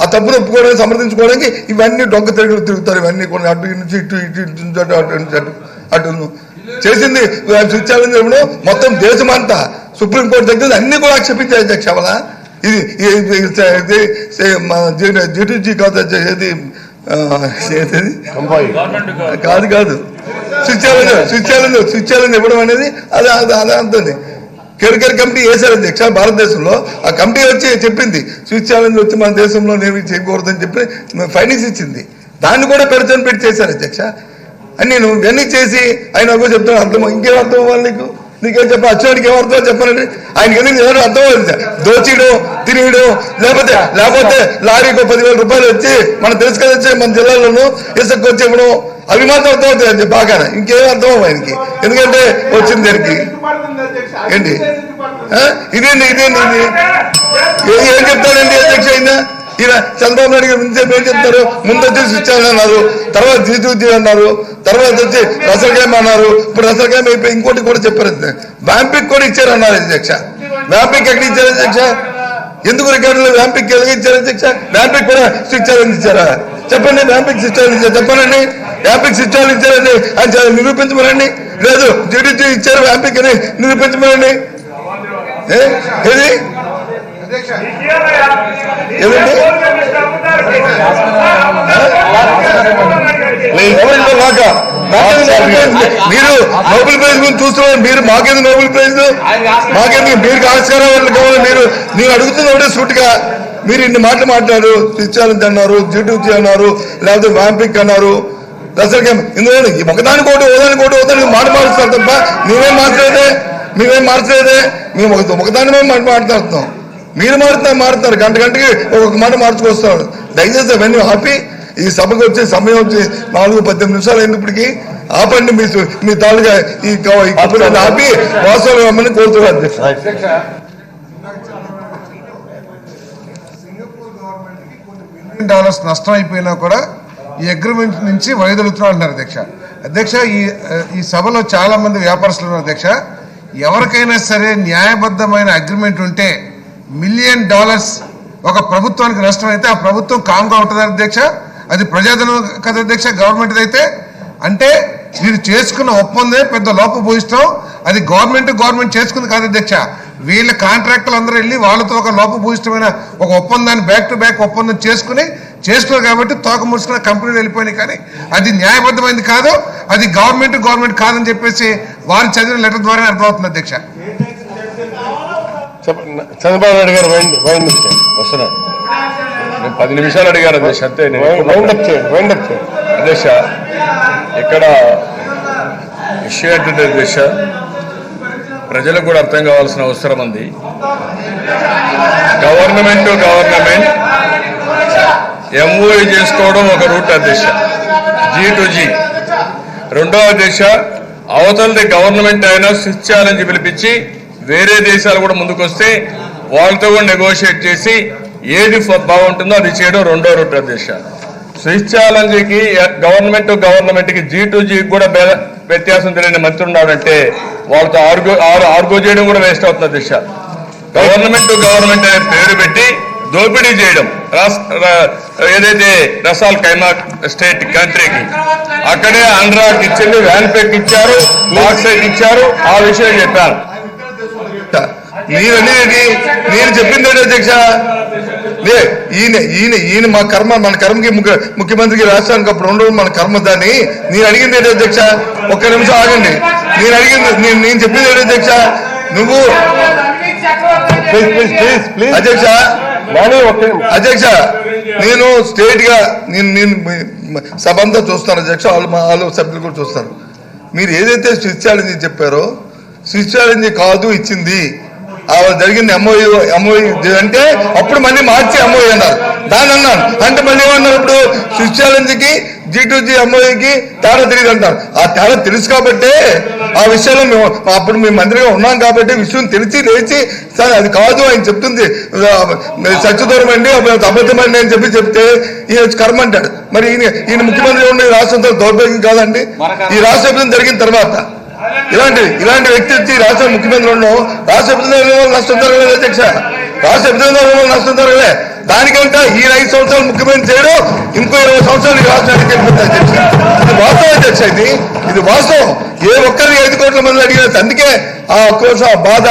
ఆ తప్పును ఒప్పుకోవడానికి సమర్థించుకోవడానికి ఇవన్నీ డొంక తిరుగుతారు. ఇవన్నీ కొన్ని అటు నుంచి ఇటు అటు చేసింది స్విచ్చాలని చెప్పడం మొత్తం దేశమంతా సుప్రీంకోర్టు దగ్గర అన్ని కూడా ఆక్షేపించారు అధ్యక్ష. వల్ల ఇది జీటీజీ కాదు ఏది కాదు స్విచ్చాలని ఇవ్వడం అనేది అది అంతుంది. కెరికర్ కమిటీ వేశారు అధ్యక్ష భారతదేశంలో. ఆ కమిటీ వచ్చి చెప్పింది స్విచ్ ఛాలెంజ్ వచ్చి మన దేశంలో ఏమి చేయకూడదని చెప్పి ఫైనింగ్స్ ఇచ్చింది. దాన్ని కూడా పెట్టి చేశారు అధ్యక్ష. అని నేను ఇవన్నీ చేసి ఆయన చెప్తాను అర్థం, ఇంకేం అర్థం అవ్వాలి నీకేం చెప్పా అచ్చాడికి ఏమర్థం చెప్పాలండి. ఆయనకి ఎందుకు ఏదో అర్థం అవ్వాలి, దోచియడం తినేయడం లేకపోతే లారీకి 10,000 రూపాయలు వచ్చి మనం తెలుసు కదా వచ్చి మన జిల్లాలోనూ ఇసుక వచ్చి ఇవ్వడం అవి మాత్రం అర్థం అవుతాయి అని బాగా. ఇంకేం అర్థం అవ్వ ఆయనకి, ఎందుకంటే వచ్చింది దానికి ఏంటి ఇదేంటి ఏం చెప్తాడండి అధ్యక్ష అయినా. ఈయన చంద్రబాబు నాయుడు గారు ముందు ఏం చెప్తారు, ముందు వచ్చి స్విచ్ అన్నారు, తర్వాత జీతూజీ అన్నారు, తర్వాత వచ్చి రసల్గామ్ అన్నారు, ఇప్పుడు రసల్గామ్ అయిపోయి ఇంకోటి కూడా చెప్పారు. వ్యాంపిక్ కూడా ఇచ్చారు అన్నారు అధ్యక్ష. వ్యాంపిక్ ఎక్కడ ఇచ్చారు అధ్యక్ష? ఎందుకు రికార్డులో వ్యాంపిక్ ఎలాగ ఇచ్చారు అధ్యక్ష? వ్యాంపిక్ కూడా స్విచ్ ఛాలెంజ్ ఇచ్చారా? చెప్పండి. వ్యాంపిక్ స్విచ్ ఛాలెంజ్ ఇచ్చారు చెప్పానండి. వ్యాంపిక్ స్విచ్ ఛాలెంజ్ ఇచ్చారండి అని నిరూపించమనండి. లేదు జీటీజీ ఇచ్చారు వ్యాంపిక్ అని నిరూపించమనండి. ఏది మీరు నోబెల్ ప్రైజ్ గురించి చూస్తున్నారు, మీరు మాకేందుకు నోబెల్ ప్రైజ్, మాకేందుకు మీరు ఆవిష్కారాలు కావాలి. మీరు అడుగుతుంది ఒకటే సూటిగా. మీరు ఇన్ని మాటలు మాట్లాడారు, స్విచ్ అన్నారు, జీటీజీ అన్నారు, లేకపోతే వ్యాంపిక్ అన్నారు, రసల్గామ్. ఇందులో ఒకదానికోటి మాట మారుస్తారు తప్ప మేమేం మార్చలేదే. మేము ఒకదాని మేము మాట్లాడుతున్నాం, మీరు మారుతున్నారు గంటకి ఒక్కొక్క మాట మార్చుకొస్తున్నారు. దయచేసి అవన్నీ ఆపి ఈ సభకు వచ్చే సమయం వచ్చి 4-18 నిమిషాలు అయినప్పటికీ ఆపండి. మీ తాళుగా ఈ ఆపి వాస్తవాలు రమ్మని కోరుతున్నారు. $1 నష్టం అయిపోయినా కూడా ఈ అగ్రిమెంట్ నుంచి వైదొలుగుతున్నారు అంటున్నారు అధ్యక్ష. ఈ సభలో చాలా మంది వ్యాపారస్తులు ఉన్నారు అధ్యక్ష. ఎవరికైనా సరే న్యాయబద్ధమైన అగ్రిమెంట్ ఉంటే $1 మిలియన్ ఒక ప్రభుత్వానికి నష్టం అయితే ఆ ప్రభుత్వం కామ్గా ఉంటుంది అధ్యక్ష. అది ప్రజాధనం కదా అధ్యక్ష, గవర్నమెంట్ అయితే. అంటే మీరు చేసుకున్న ఒప్పందే పెద్ద లోపభూయిష్టం. అది గవర్నమెంట్ చేసుకుంది కాదు అధ్యక్ష, వీళ్ళ కాంట్రాక్టులు అందరూ వెళ్ళి వాళ్ళతో ఒక లోపభూయిష్టమైన ఒక ఒప్పందాన్ని బ్యాక్ టు బ్యాక్ ఒప్పందం చేసుకోరు కాబట్టి తోక ముడుచుకున్న కంపెనీలు వెళ్ళిపోయినాయి. కానీ అది న్యాయబద్ధమైంది కాదు, అది గవర్నమెంట్ కాదని చెప్పేసి వారు చదివిన లెటర్ ద్వారా అర్థమవుతుంది అధ్యక్ష. చంద్రబాబు నాయుడు గారు వస్తున్నాను. నేను 10 నిమిషాలు అడిగాను అధ్యక్ష, అంతే. అధ్యక్ష, ఇక్కడ విషయం ఏంటంటే అధ్యక్ష, ప్రజలకు కూడా అర్థం కావాల్సిన అవసరం ఉంది. గవర్నమెంట్ ఎంఓఈ చేసుకోవడం ఒక రూట్ అధ్యక్ష, G2G. రెండో అధ్యక్ష, అవతలది గవర్నమెంట్ అయినా స్విచ్ ఛాలెంజ్ పిలిపించి వేరే దేశాలు కూడా ముందుకొస్తే వాళ్ళతో కూడా నెగోషియేట్ చేసి ఏది బాగుంటుందో అది చేయడం రెండో రూట్ అధ్యక్ష. స్విచ్ ఛాలెంజ్కి గవర్నమెంట్కి G2G కూడా వ్యత్యాసం తెలియని మంత్రి ఉన్నాడంటే వాళ్ళతో ఆర్గో చేయడం కూడా వేస్ట్ అవుతుంది అధ్యక్ష. గవర్నమెంట్ అనే పేరు పెట్టి దోపిడీ చేయడం, ఏదైతే రసాల్ కైమా స్టేట్ కంట్రీకి అక్కడే ఆంధ్రాకి ఇచ్చింది, వ్యాన్ పేక్ ఇచ్చారు, బాక్సైట్ ఇచ్చారు. ఆ విషయం చెప్పాను. నేను చెప్పింది అధ్యక్ష, ఈయన మన కర్మకి ముఖ్యమంత్రికి రాష్ట్రానికి అప్పుడు ఉండవు మన కర్మ. దాన్ని నేను అడిగింది ఏంటి అధ్యక్ష, ఒక్క నిమిషం ఆగండి. నేను చెప్పింది ఏంటి అధ్యక్ష, నువ్వు అధ్యక్ష నేను స్టేట్ గా నేను సభ అంతా చూస్తాను అధ్యక్ష, వాళ్ళు సభ్యులు కూడా చూస్తాను. మీరు ఏదైతే స్విచ్ ఛాలెంజ్ చెప్పారో స్విచ్ ఛాలెంజ్ కాదు ఇచ్చింది, జరిగింది ఎంఓఈ అంటే అప్పుడు మళ్ళీ మార్చి ఎంఓఈ అన్నారు. దాని అన్నాను అంటే మళ్ళీ ఏమన్నారు, ఇప్పుడు స్విచ్ ఛాలెంజ్కి G2G ఎంఓఈకి తేడా తెలియదు అంటారు. ఆ తేడా తెలుసు కాబట్టే ఆ విషయంలో మేము అప్పుడు మేము మంత్రిగా ఉన్నాం కాబట్టి విషయం తెలిసి లేచి సార్ అది కాదు ఆయన చెప్తుంది సత్యదూరం అండి అబద్ధమండి అని చెప్తే ఈయన కర్మ అంటాడు. మరి ఈయన ముఖ్యమంత్రి ఉండే రాష్ట్రంతో దౌర్భాగ్యం కాదండి. ఈ రాష్ట్ర విభజన జరిగిన తర్వాత ఇలాంటి వ్యక్తి వచ్చి రాష్ట్ర ముఖ్యమంత్రి ఉండడం రాష్ట్ర విభజన నష్టం జరగలేదు అధ్యక్ష, రాష్ట్ర విభజన నష్టం జరగలే. దానికంటే ఈ 5 సంవత్సరాలు ముఖ్యమంత్రి చేయడం ఇంకో 20 సంవత్సరాలు రాష్ట్రానికి వెళ్ళిపోతుంది అధ్యక్ష. ఇది వాస్తవం అధ్యక్ష, ఇది వాస్తవం. ఏ ఒక్కరిని 5 కోట్ల మంది అడిగిన అందుకే ఆ కోసం ఆ బాధ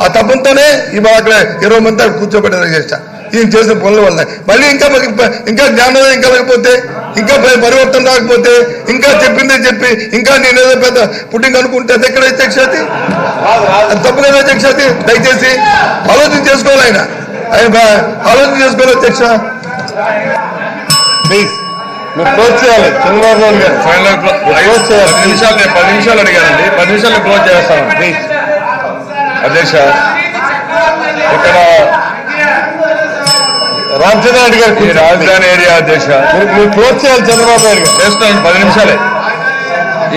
ఆ తప్పంతోనే ఇవాళ అక్కడ 20 మంది కూర్చోబెట్టారు అధ్యక్ష. ఈయన చేసిన పనుల వల్ల మళ్ళీ ఇంకా జ్ఞానోదయం కలగకపోతే, ఇంకా పరివర్తన రాకపోతే, ఇంకా చెప్పిందే చెప్పి ఇంకా నేనేదో పెద్ద పుట్టింగ్ అనుకుంటే అది ఎక్కడ అధ్యక్ష, అది తప్పు కదా అధ్యక్ష. దయచేసి ఆలోచన చేసుకోవాలి, ఆయన ఆలోచన చేసుకోవాలి అధ్యక్ష. ప్లీజ్ మీరు క్లోజ్ చేయాలి. చంద్రబాబు నాయుడు గారు ఫైనల్ క్లోజ్ చేయాలి. 10 నిమిషాలు అడిగానండి, 10 నిమిషాలు క్లోజ్ చేస్తాను ప్లీజ్ అధ్యక్ష. ఇక్కడ రామచంద్రారెడ్డి గారు ఈ రాజధాని ఏరియా అధ్యక్ష మీరు క్లోజ్ చేయాలి. చంద్రబాబు నాయుడు గారు చేస్తున్నాను, 10 నిమిషాలే.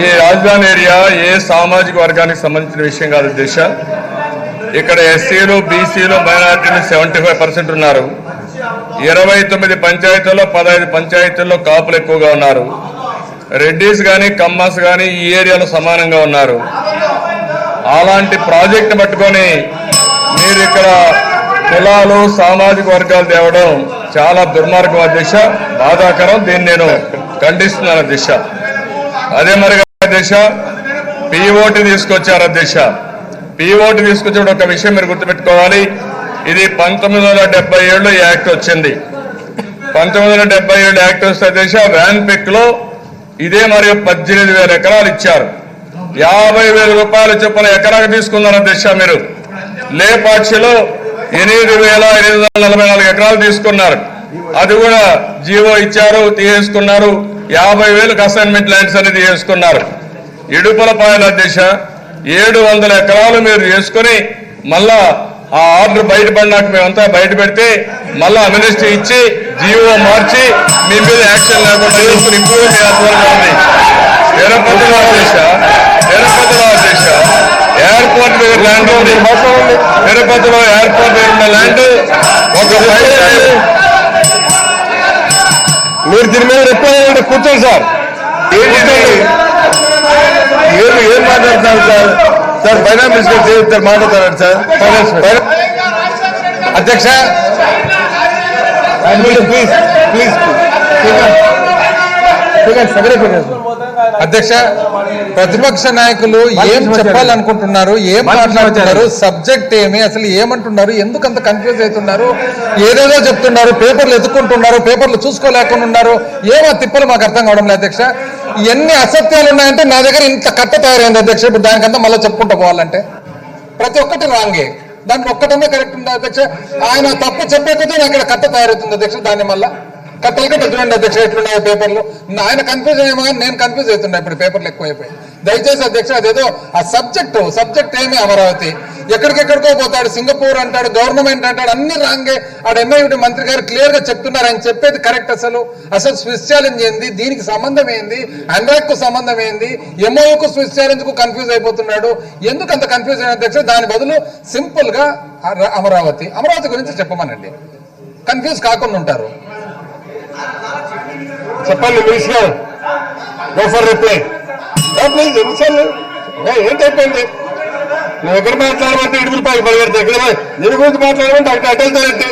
ఈ రాజధాని ఏరియా ఏ సామాజిక వర్గానికి సంబంధించిన విషయం కాదు అధ్యక్ష. ఇక్కడ ఎస్సీలు, బీసీలు, మైనారిటీలు 75% ఉన్నారు. 29 పంచాయతీల్లో 15 పంచాయతీల్లో కాపులు ఎక్కువగా ఉన్నారు. రెడ్డిస్ కానీ కమ్మస్ కానీ ఈ ఏరియాలో సమానంగా ఉన్నారు. అలాంటి ప్రాజెక్టు పట్టుకొని మీరు ఇక్కడ కులాలు సామాజిక వర్గాలు తేవడం చాలా దుర్మార్గం అధ్యక్ష, బాధాకరం. దీన్ని నేను ఖండిస్తున్నాను అధ్యక్ష. అదే మరి అధ్యక్ష పిఓటి తీసుకొచ్చారు అధ్యక్ష. పిఓటి తీసుకొచ్చిన ఒక విషయం మీరు గుర్తుపెట్టుకోవాలి. ఇది 1977 యాక్ట్ వచ్చింది. 1977 యాక్ట్ వస్తే అధ్యక్ష వ్యాన్ పిక్ లో ఇదే మరియు 18,000 ఎకరాలు ఇచ్చారు. 50,000 రూపాయల చొప్పున ఎకరాకు తీసుకున్నారు అధ్యక్ష. మీరు లేపాక్షిలో 8,844 ఎకరాలు తీసుకున్నారు. అది కూడా జీవో ఇచ్చారు, తీసుకున్నారు. 50,000 అసైన్మెంట్ ల్యాండ్స్ అనేది తీసుకున్నారు. ఇడుపులపాయల అధ్యక్ష 700 ఎకరాలు మీరు చేసుకుని మళ్ళా ఆ ఆర్డర్ బయటపడినాక మేమంతా బయట పెడితే మళ్ళా అమినిస్ట్రీ ఇచ్చి జీవో మార్చి మీ మీద యాక్షన్ లేకుండా చేసుకుని ఇప్పుడు మీ ఆధ్వర్యంలో ఉంది. తిరుపతిలో అధ్యక్ష ఎయిర్పోర్ట్ దగ్గర ల్యాండ్ ఉంది. తిరుపతిలో ఎయిర్పోర్ట్ దగ్గర ఉన్న ల్యాండ్ ఒక మీరు దీని మీద రిప్లై కూర్చోండి సార్. ఏం మాట్లాడుతున్నారు సార్? సార్ ఫైనాన్స్ మినిస్టర్ చేస్తారు మాట్లాడతారు సార్. అధ్యక్ష ప్లీజ్ ప్లీజ్ అధ్యక్ష, ప్రతిపక్ష నాయకులు ఏం చెప్పాలనుకుంటున్నారు, ఏం మాట్లాడుతున్నారు, సబ్జెక్ట్ ఏమి, అసలు ఏమంటున్నారు, ఎందుకు అంత కన్ఫ్యూజ్ అవుతున్నారు? ఏదేదో చెప్తున్నారు, పేపర్లు ఎత్తుకుంటున్నారు, పేపర్లు చూసుకోలేకుండా ఉన్నారు. ఏమో తిప్పలు మాకు అర్థం కావడం లేదు అధ్యక్ష. ఎన్ని అసత్యాలు ఉన్నాయంటే నా దగ్గర ఇంత కట్ట తయారైంది అధ్యక్ష. ఇప్పుడు దానికంతా మళ్ళీ చెప్పుకుంటూ పోవాలంటే ప్రతి ఒక్కటి రాంగే, దాంట్లో ఒక్కటనే కరెక్ట్ ఉంది అధ్యక్ష. ఆయన తప్పు చెప్పే కొద్దీ నాకు ఇక్కడ కట్ట తయారవుతుంది అధ్యక్ష. దాన్ని మళ్ళీ కట్టలకే చూడండి అధ్యక్ష ఎట్లున్నాయో పేపర్లు. ఆయన కన్ఫ్యూజ్ అయ్యేమో కానీ నేను కన్ఫ్యూజ్ అవుతున్నా ఇప్పుడు, పేపర్లు ఎక్కువైపోయి. దయచేసి అధ్యక్ష అదేదో ఆ సబ్జెక్ట్ ఏమి అమరావతి ఎక్కడికెక్కడికో పోతాడు, సింగపూర్ అంటాడు, గవర్నమెంట్ అంటాడు, అన్ని రాంగే. ఆడ ఎంఐటి మంత్రి గారు క్లియర్ గా చెప్తున్నారు, ఆయన చెప్పేది కరెక్ట్. అసలు స్విస్ ఛాలెంజ్ ఏంది, దీనికి సంబంధం ఏంది, అన్రాక్ కు సంబంధం ఏంది, ఎంఓయూకు స్విస్ ఛాలెంజ్ కు కన్ఫ్యూజ్ అయిపోతున్నాడు. ఎందుకు అంత కన్ఫ్యూజ్ అయిన అధ్యక్ష? దాని బదులు సింపుల్ గా అమరావతి గురించి చెప్పమనండి, కన్ఫ్యూజ్ కాకుండా ఉంటారు. చెప్పండి minister, go for reply. Please ఎన్నిసార్లు ఏంటైపోయింది? నువ్వు ఎక్కడ మాట్లాడమంటే ఇడుగురు పైకి పరిగెడతాయి, ఎక్కడ దీని గురించి మాట్లాడమంటే అక్కడ అటెళ్తారంటే.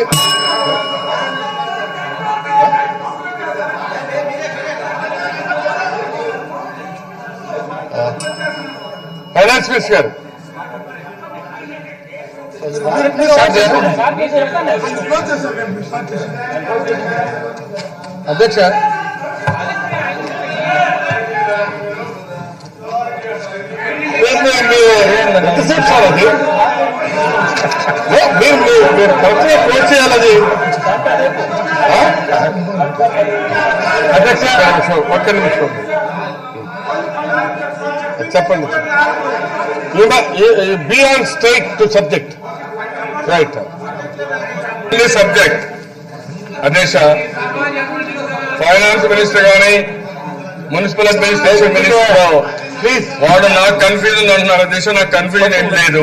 ఫైనాన్స్ మినిస్టర్ గారు అధ్యక్ష, ఎంతసేపు సార్ అది? మీరు కరెక్ట్గా కోట్ చేయాలి అది. అధ్యక్ష ఒక్క నిమిషం చెప్పండి. Be on straight to subject. Right subject అధ్యక్ష. ఫైనాన్స్ మినిస్టర్ కానీ మున్సిపల్ అడ్మినిస్ట్రేషన్ మినిస్టర్ ప్లీజ్, వాడు నాకు కన్ఫ్యూజన్ అంటున్నారు అధ్యక్ష. నాకు కన్ఫ్యూజన్ ఏం లేదు.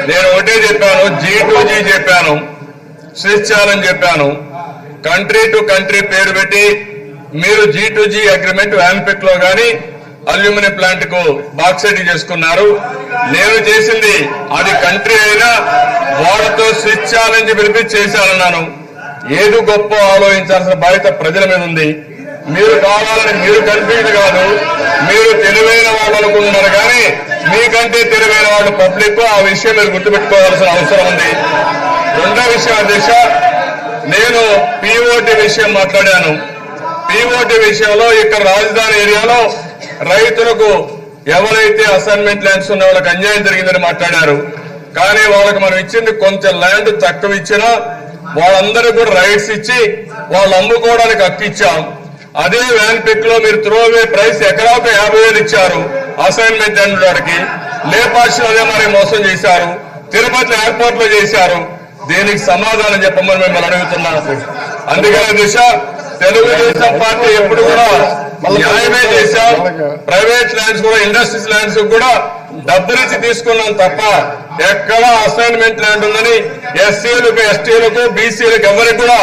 నేను ఒకటే చెప్పాను, G2G చెప్పాను, స్విస్ ఛాలెంజ్ చెప్పాను. కంట్రీ టు కంట్రీ పేరు పెట్టి మీరు G2G అగ్రిమెంట్ వ్యాన్పిక్ లో కానీ అల్యూమినియం ప్లాంట్ కు బాక్సైట్ చేసుకున్నారు. నేను చేసింది అది కంట్రీ అయినా వాళ్ళతో స్విచ్ ఛాలెంజ్ పిలిపించి చేశానన్నాను. ఏది గొప్ప ఆలోచించాల్సిన బాధ్యత ప్రజల మీద ఉంది. మీరు కావాలని మీరు కన్ఫ్యూజ్ కాదు, మీరు తెలివైన వాళ్ళు అనుకుంటున్నారు, కానీ మీకంటే తెలివైన వాళ్ళు పబ్లిక్. ఆ విషయం మీరు గుర్తుపెట్టుకోవాల్సిన అవసరం ఉంది. రెండో విషయం అధ్యక్ష, నేను పిఓటి విషయం మాట్లాడాను. పిఓటి విషయంలో ఇక్కడ రాజధాని ఏరియాలో రైతులకు ఎవరైతే అసైన్మెంట్ ల్యాండ్స్ ఉన్న వాళ్ళకి అన్యాయం జరిగిందని మాట్లాడారు. కానీ వాళ్ళకి మనం ఇచ్చింది కొంచెం ల్యాండ్ తక్కువ ఇచ్చినా వాళ్ళందరికీ కూడా రైట్స్ ఇచ్చి వాళ్ళు అమ్ముకోవడానికి హక్కు ఇచ్చాం. అదే వ్యాన్పిక్ లో మీరు త్రోవే ప్రైస్ ఎకరాకు 50,000 ఇచ్చారు అసైన్మెంట్ ల్యాండ్ వాడికి. లేపాక్షి అదే మరి మోసం చేశారు, తిరుపతి ఎయిర్పోర్ట్ లో చేశారు. దీనికి సమాధానం చెప్పమని మిమ్మల్ని అడుగుతున్నాను. అందుకనే దిశ తెలుగుదేశం పార్టీ ఎప్పుడు కూడా న్యాయమే చేశాం. ప్రైవేట్ ల్యాండ్స్ కూడా, ఇండస్ట్రీస్ ల్యాండ్స్ కూడా డబ్బులిచ్చి తీసుకున్నాం తప్ప ఎక్కడ అసైన్మెంట్ ల్యాండ్ ఉందని ఎస్సీలకు, ఎస్టీలకు, బీసీలకు ఎవరికి కూడా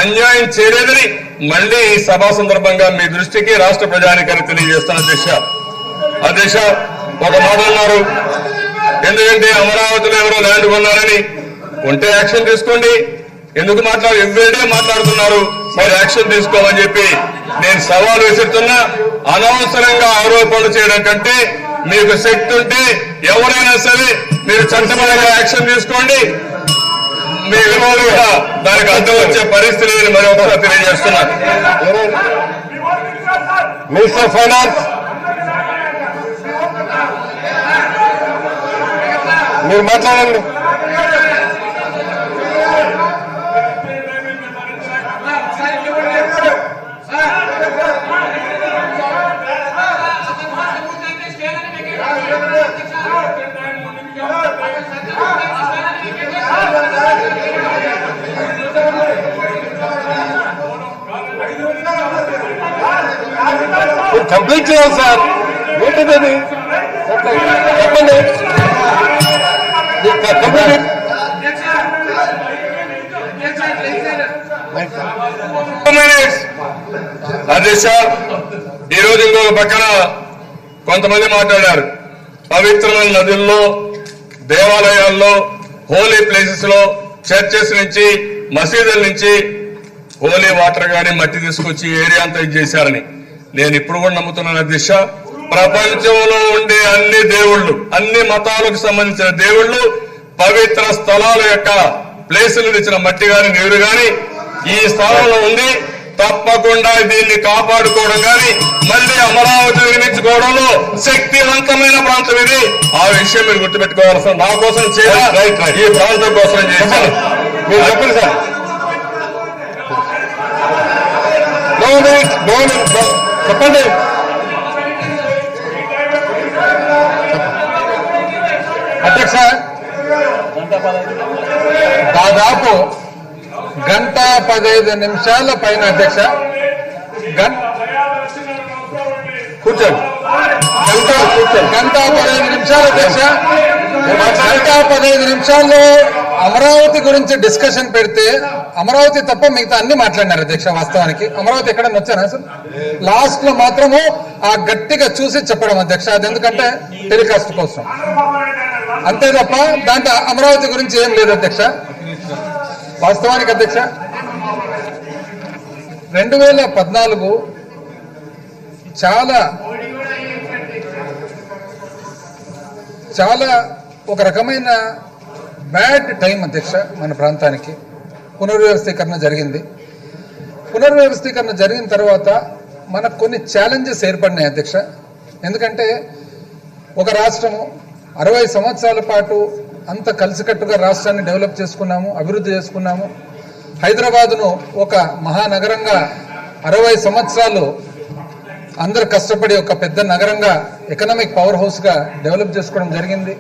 అన్యాయం చేయలేదని మళ్లీ ఈ సభా సందర్భంగా మీ దృష్టికి రాష్ట్ర ప్రజానికాన్ని తెలియజేస్తున్న అధ్యక్ష. ఒక మాట అన్నారు, ఎందుకంటే అమరావతిలో ఎవరో ల్యాండ్ కొన్నారని. ఉంటే యాక్షన్ తీసుకోండి. ఎందుకు ఎవ్రీడే మాట్లాడుతున్నారు, మీరు యాక్షన్ తీసుకోమని చెప్పి నేను సవాల్ విసురుతున్నా. అనవసరంగా ఆరోపణలు చేయడం కంటే మీకు శక్తి ఉంటే ఎవరైనా సరే మీరు చట్టపరంగా యాక్షన్ తీసుకోండి. మీ విలువలు కూడా దానికి అర్థం వచ్చే పరిస్థితి లేదని మరొకసారి తెలియజేస్తున్నారు. మినిస్టర్ ఫైనాన్స్ మీరు మాట్లాడండి. కంప్లీట్ చేయాలి సార్. ఏంటిది చెప్పండి. అధ్యక్ష, ఈరోజు ఇంకొక పక్కన కొంతమంది మాట్లాడారు. పవిత్రమైన నదుల్లో, దేవాలయాల్లో, హోలీ ప్లేసెస్ లో, చర్చెస్ నుంచి, మసీదుల నుంచి హోలీ వాటర్ గాని మట్టి తీసుకొచ్చి ఏరియా అంతా ఇది చేశారని. నేను ఇప్పుడు కూడా నమ్ముతున్నాను అధ్యక్ష, ప్రపంచంలో ఉండే అన్ని దేవుళ్ళు, అన్ని మతాలకు సంబంధించిన దేవుళ్ళు పవిత్ర స్థలాల యొక్క ప్లేసులు ఇచ్చిన మట్టి గాని నీరు గాని ఈ స్థలంలో ఉంది. తప్పకుండా దీన్ని కాపాడుకోవడం కానీ మళ్ళీ అమరావతి నిర్మించుకోవడంలో శక్తివంతమైన ప్రాంతం ఇది. ఆ విషయం మీరు గుర్తుపెట్టుకోవాల్సిన, నా కోసం చేయాలి, ఈ ప్రాంతం కోసం చేయాలి. మీరు చెప్పండి సార్. చెప్పండి. అధ్యక్ష, దాదాపు 1:15 పైన అధ్యక్ష, కూర్చోండి. 1:15 అధ్యక్ష, 1:15 అమరావతి గురించి డిస్కషన్ పెడితే అమరావతి తప్ప మిగతా అన్ని మాట్లాడినారు అధ్యక్ష. వాస్తవానికి అమరావతి ఎక్కడన్నా వచ్చానా అసలు? లాస్ట్ లో మాత్రము ఆ గట్టిగా చూసి చెప్పడం అధ్యక్ష, అది ఎందుకంటే టెలికాస్ట్ కోసం, అంతే తప్ప దాంట్లో అమరావతి గురించి ఏం లేదు అధ్యక్ష. వాస్తవానికి అధ్యక్ష 2014 చాలా ఒక రకమైన బ్యాడ్ టైం అధ్యక్ష. మన ప్రాంతానికి పునర్వ్యవస్థీకరణ జరిగింది. పునర్వ్యవస్థీకరణ జరిగిన తర్వాత మనకు కొన్ని ఛాలెంజెస్ ఏర్పడినాయి అధ్యక్ష. ఎందుకంటే ఒక రాష్ట్రము 60 సంవత్సరాల పాటు అంత కలిసికట్టుగా రాష్ట్రాన్ని డెవలప్ చేసుకున్నాము, అభివృద్ధి చేసుకున్నాము. హైదరాబాదును ఒక మహానగరంగా 60 సంవత్సరాలు అందరు కష్టపడి ఒక పెద్ద నగరంగా, ఎకనామిక్ పవర్ హౌస్గా డెవలప్ చేసుకోవడం జరిగింది.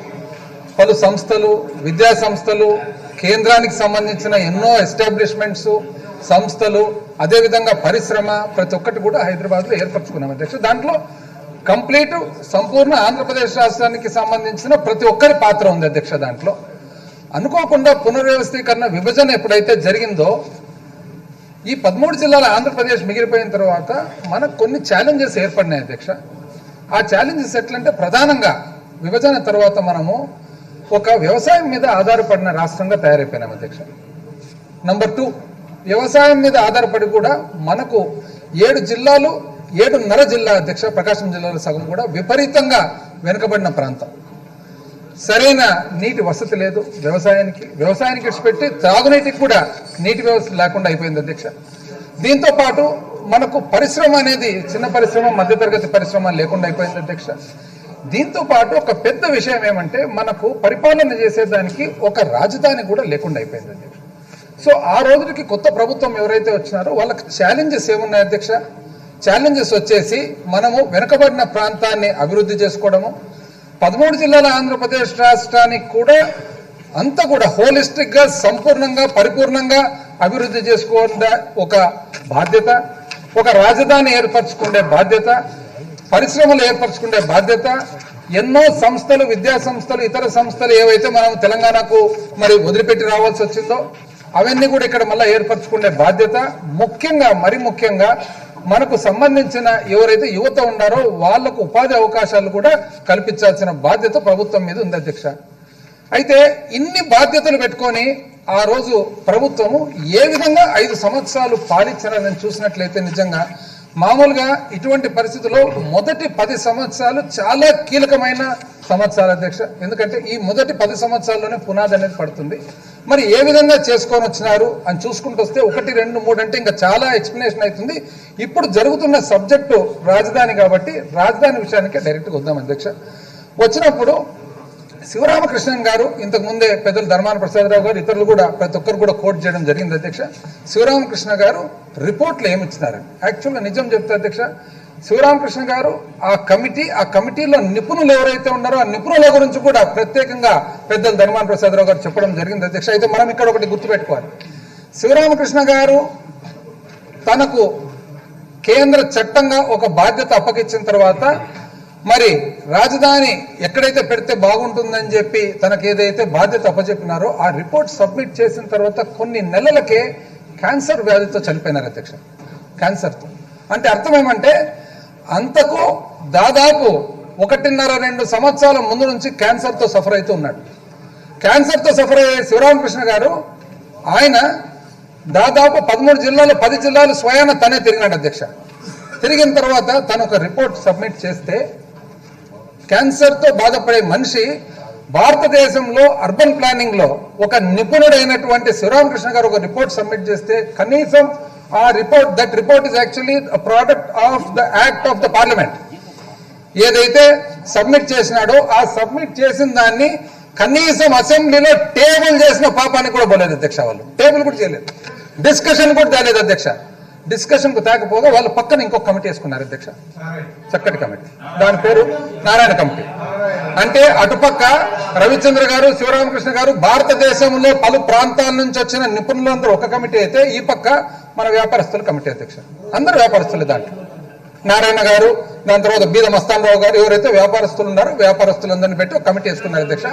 పలు సంస్థలు, విద్యా సంస్థలు, కేంద్రానికి సంబంధించిన ఎన్నో ఎస్టాబ్లిష్మెంట్స్, సంస్థలు, అదేవిధంగా పరిశ్రమ, ప్రతి ఒక్కటి కూడా హైదరాబాద్లో ఏర్పరచుకున్నాం అధ్యక్ష. దాంట్లో కంప్లీట్ సంపూర్ణ ఆంధ్రప్రదేశ్ రాష్ట్రానికి సంబంధించిన ప్రతి ఒక్కరి పాత్ర ఉంది అధ్యక్ష. దాంట్లో అనుకోకుండా పునర్వ్యవస్థీకరణ, విభజన ఎప్పుడైతే జరిగిందో ఈ 13 జిల్లాల ఆంధ్రప్రదేశ్ మిగిలిపోయిన తర్వాత మనకు కొన్ని ఛాలెంజెస్ ఏర్పడినాయి అధ్యక్ష. ఆ ఛాలెంజెస్ ఎట్లంటే ప్రధానంగా విభజన తర్వాత మనము ఒక వ్యవసాయం మీద ఆధారపడిన రాష్ట్రంగా తయారైపోయినాం అధ్యక్ష. నంబర్ 2, వ్యవసాయం మీద ఆధారపడి కూడా మనకు 7 జిల్లాలు, 7.5 జిల్లా అధ్యక్ష, ప్రకాశం జిల్లాలో సగం కూడా విపరీతంగా వెనుకబడిన ప్రాంతం. సరైన నీటి వసతి లేదు వ్యవసాయానికి విడిచిపెట్టి త్రాగునీటికి కూడా నీటి వ్యవస్థ లేకుండా అయిపోయింది అధ్యక్ష. దీంతో పాటు మనకు పరిశ్రమ అనేది చిన్న పరిశ్రమ, మధ్యతరగతి పరిశ్రమ లేకుండా అయిపోయింది అధ్యక్ష. దీంతో పాటు ఒక పెద్ద విషయం ఏమంటే మనకు పరిపాలన చేసేదానికి ఒక రాజధాని కూడా లేకుండా అయిపోయింది అధ్యక్ష. సో ఆ రోజుకి కొత్త ప్రభుత్వం ఎవరైతే వచ్చినారో వాళ్ళకి ఛాలెంజెస్ ఏమున్నాయి అధ్యక్ష? ఛాలెంజెస్ వచ్చేసి మనము వెనుకబడిన ప్రాంతాన్ని అభివృద్ధి చేసుకోవడము, 13 జిల్లాల ఆంధ్రప్రదేశ్ రాష్ట్రానికి కూడా అంతా కూడా హోలిస్టిక్ గా, సంపూర్ణంగా, పరిపూర్ణంగా అభివృద్ధి చేసుకోవడం ఒక బాధ్యత, ఒక రాజధాని ఏర్పరచుకునే బాధ్యత, పరిశ్రమలు ఏర్పరచుకునే బాధ్యత, ఎన్నో సంస్థలు, విద్యా సంస్థలు, ఇతర సంస్థలు ఏవైతే మనం తెలంగాణకు మరి వదిలిపెట్టి రావాల్సి వచ్చిందో అవన్నీ కూడా ఇక్కడ మళ్ళీ ఏర్పరచుకునే బాధ్యత, మరీ ముఖ్యంగా మనకు సంబంధించిన ఎవరైతే యువత ఉన్నారో వాళ్లకు ఉపాధి అవకాశాలు కూడా కల్పించాల్సిన బాధ్యత ప్రభుత్వం మీద ఉంది అధ్యక్ష. అయితే ఇన్ని బాధ్యతలు పెట్టుకొని ఆ రోజు ప్రభుత్వము ఏ విధంగా 5 సంవత్సరాలు పాలించారని చూసినట్లయితే నిజంగా మామూలుగా ఇటువంటి పరిస్థితుల్లో మొదటి 10 సంవత్సరాలు చాలా కీలకమైన సంవత్సరాలు అధ్యక్ష. ఎందుకంటే ఈ మొదటి 10 సంవత్సరాల్లోనే పునాది అనేది పడుతుంది. మరి ఏ విధంగా చేసుకొని వచ్చినారు అని చూసుకుంటూ వస్తే 1, 2, 3 అంటే ఇంకా చాలా ఎక్స్ప్లెనేషన్ అవుతుంది. ఇప్పుడు జరుగుతున్న సబ్జెక్టు రాజధాని కాబట్టి రాజధాని విషయానికే డైరెక్ట్గా వద్దాం అధ్యక్ష. వచ్చినప్పుడు శివరామకృష్ణన్ గారు, ఇంతకు ముందే పెద్దలు ధర్మాన ప్రసాదరావు గారు, ఇతరులు కూడా ప్రతి ఒక్కరు కూడా కోట్ చేయడం జరిగింది అధ్యక్ష. శివరామకృష్ణ గారు రిపోర్ట్లు ఏమిచ్చినారని యాక్చువల్గా నిజం చెప్తే అధ్యక్ష, శివరామకృష్ణ గారు ఆ కమిటీలో నిపుణులు ఎవరైతే ఉన్నారో ఆ నిపుణుల గురించి కూడా ప్రత్యేకంగా పెద్దలు ధర్మాన ప్రసాదరావు గారు చెప్పడం జరిగింది అధ్యక్ష. అయితే మనం ఇక్కడ ఒకటి గుర్తుపెట్టుకోవాలి, శివరామకృష్ణ గారు తనకు కేంద్ర చట్టంగా ఒక బాధ్యత అప్పగించిన తర్వాత మరి రాజధాని ఎక్కడైతే పెడితే బాగుంటుందని చెప్పి తనకు ఏదైతే బాధ్యత అప్పచెప్పినారో ఆ రిపోర్ట్ సబ్మిట్ చేసిన తర్వాత కొన్ని నెలలకే క్యాన్సర్ వ్యాధితో చనిపోయినారు అధ్యక్ష. క్యాన్సర్తో అంటే అర్థం ఏమంటే అంతకు దాదాపు 1.5-2 సంవత్సరాల ముందు నుంచి క్యాన్సర్తో సఫర్ అవుతూ ఉన్నాడు. క్యాన్సర్తో సఫర్ అయ్యే శివరామకృష్ణ గారు ఆయన దాదాపు 13 జిల్లాలు 10 జిల్లాలు స్వయాన తనే తిరిగినాడు అధ్యక్ష. తిరిగిన తర్వాత తను ఒక రిపోర్ట్ సబ్మిట్ చేస్తే క్యాన్సర్తో బాధపడే మనిషి భారతదేశంలో అర్బన్ ప్లానింగ్ లో ఒక నిపుణుడైనటువంటి శివరామకృష్ణ గారు ఒక రిపోర్ట్ సబ్మిట్ చేస్తే కనీసం ఆ report is actually product of the act of the parliament ఏదైతే సబ్మిట్ చేసినాడో ఆ సబ్మిట్ చేసిన దాన్ని కనీసం అసెంబ్లీలో టేబుల్ చేసిన పాపానికి కూడా పోలేదు అధ్యక్ష. వాళ్ళు టేబుల్ కూడా చేయలేదు, డిస్కషన్ కూడా తేలేదు అధ్యక్ష. డిస్కషన్ కు తేకపోగా వాళ్ళు పక్కన ఇంకొక కమిటీ వేసుకున్నారు అధ్యక్ష, చక్కటి కమిటీ, దాని పేరు నారాయణ కమిటీ. అంటే అటుపక్క రవిచంద్ర గారు, శివరామకృష్ణ గారు భారతదేశంలో పలు ప్రాంతాల నుంచి వచ్చిన నిపుణులందరూ ఒక కమిటీ అయితే, ఈ పక్క మన వ్యాపారస్తుల కమిటీ అధ్యక్ష. అందరూ వ్యాపారస్తులు దాంట్లో. నారాయణ గారు, దాని తర్వాత బీద మస్తానరావు గారు, ఎవరైతే వ్యాపారస్తులు ఉన్నారో వ్యాపారస్తులందరినీ పెట్టి ఒక కమిటీ వేసుకున్నారు అధ్యక్ష.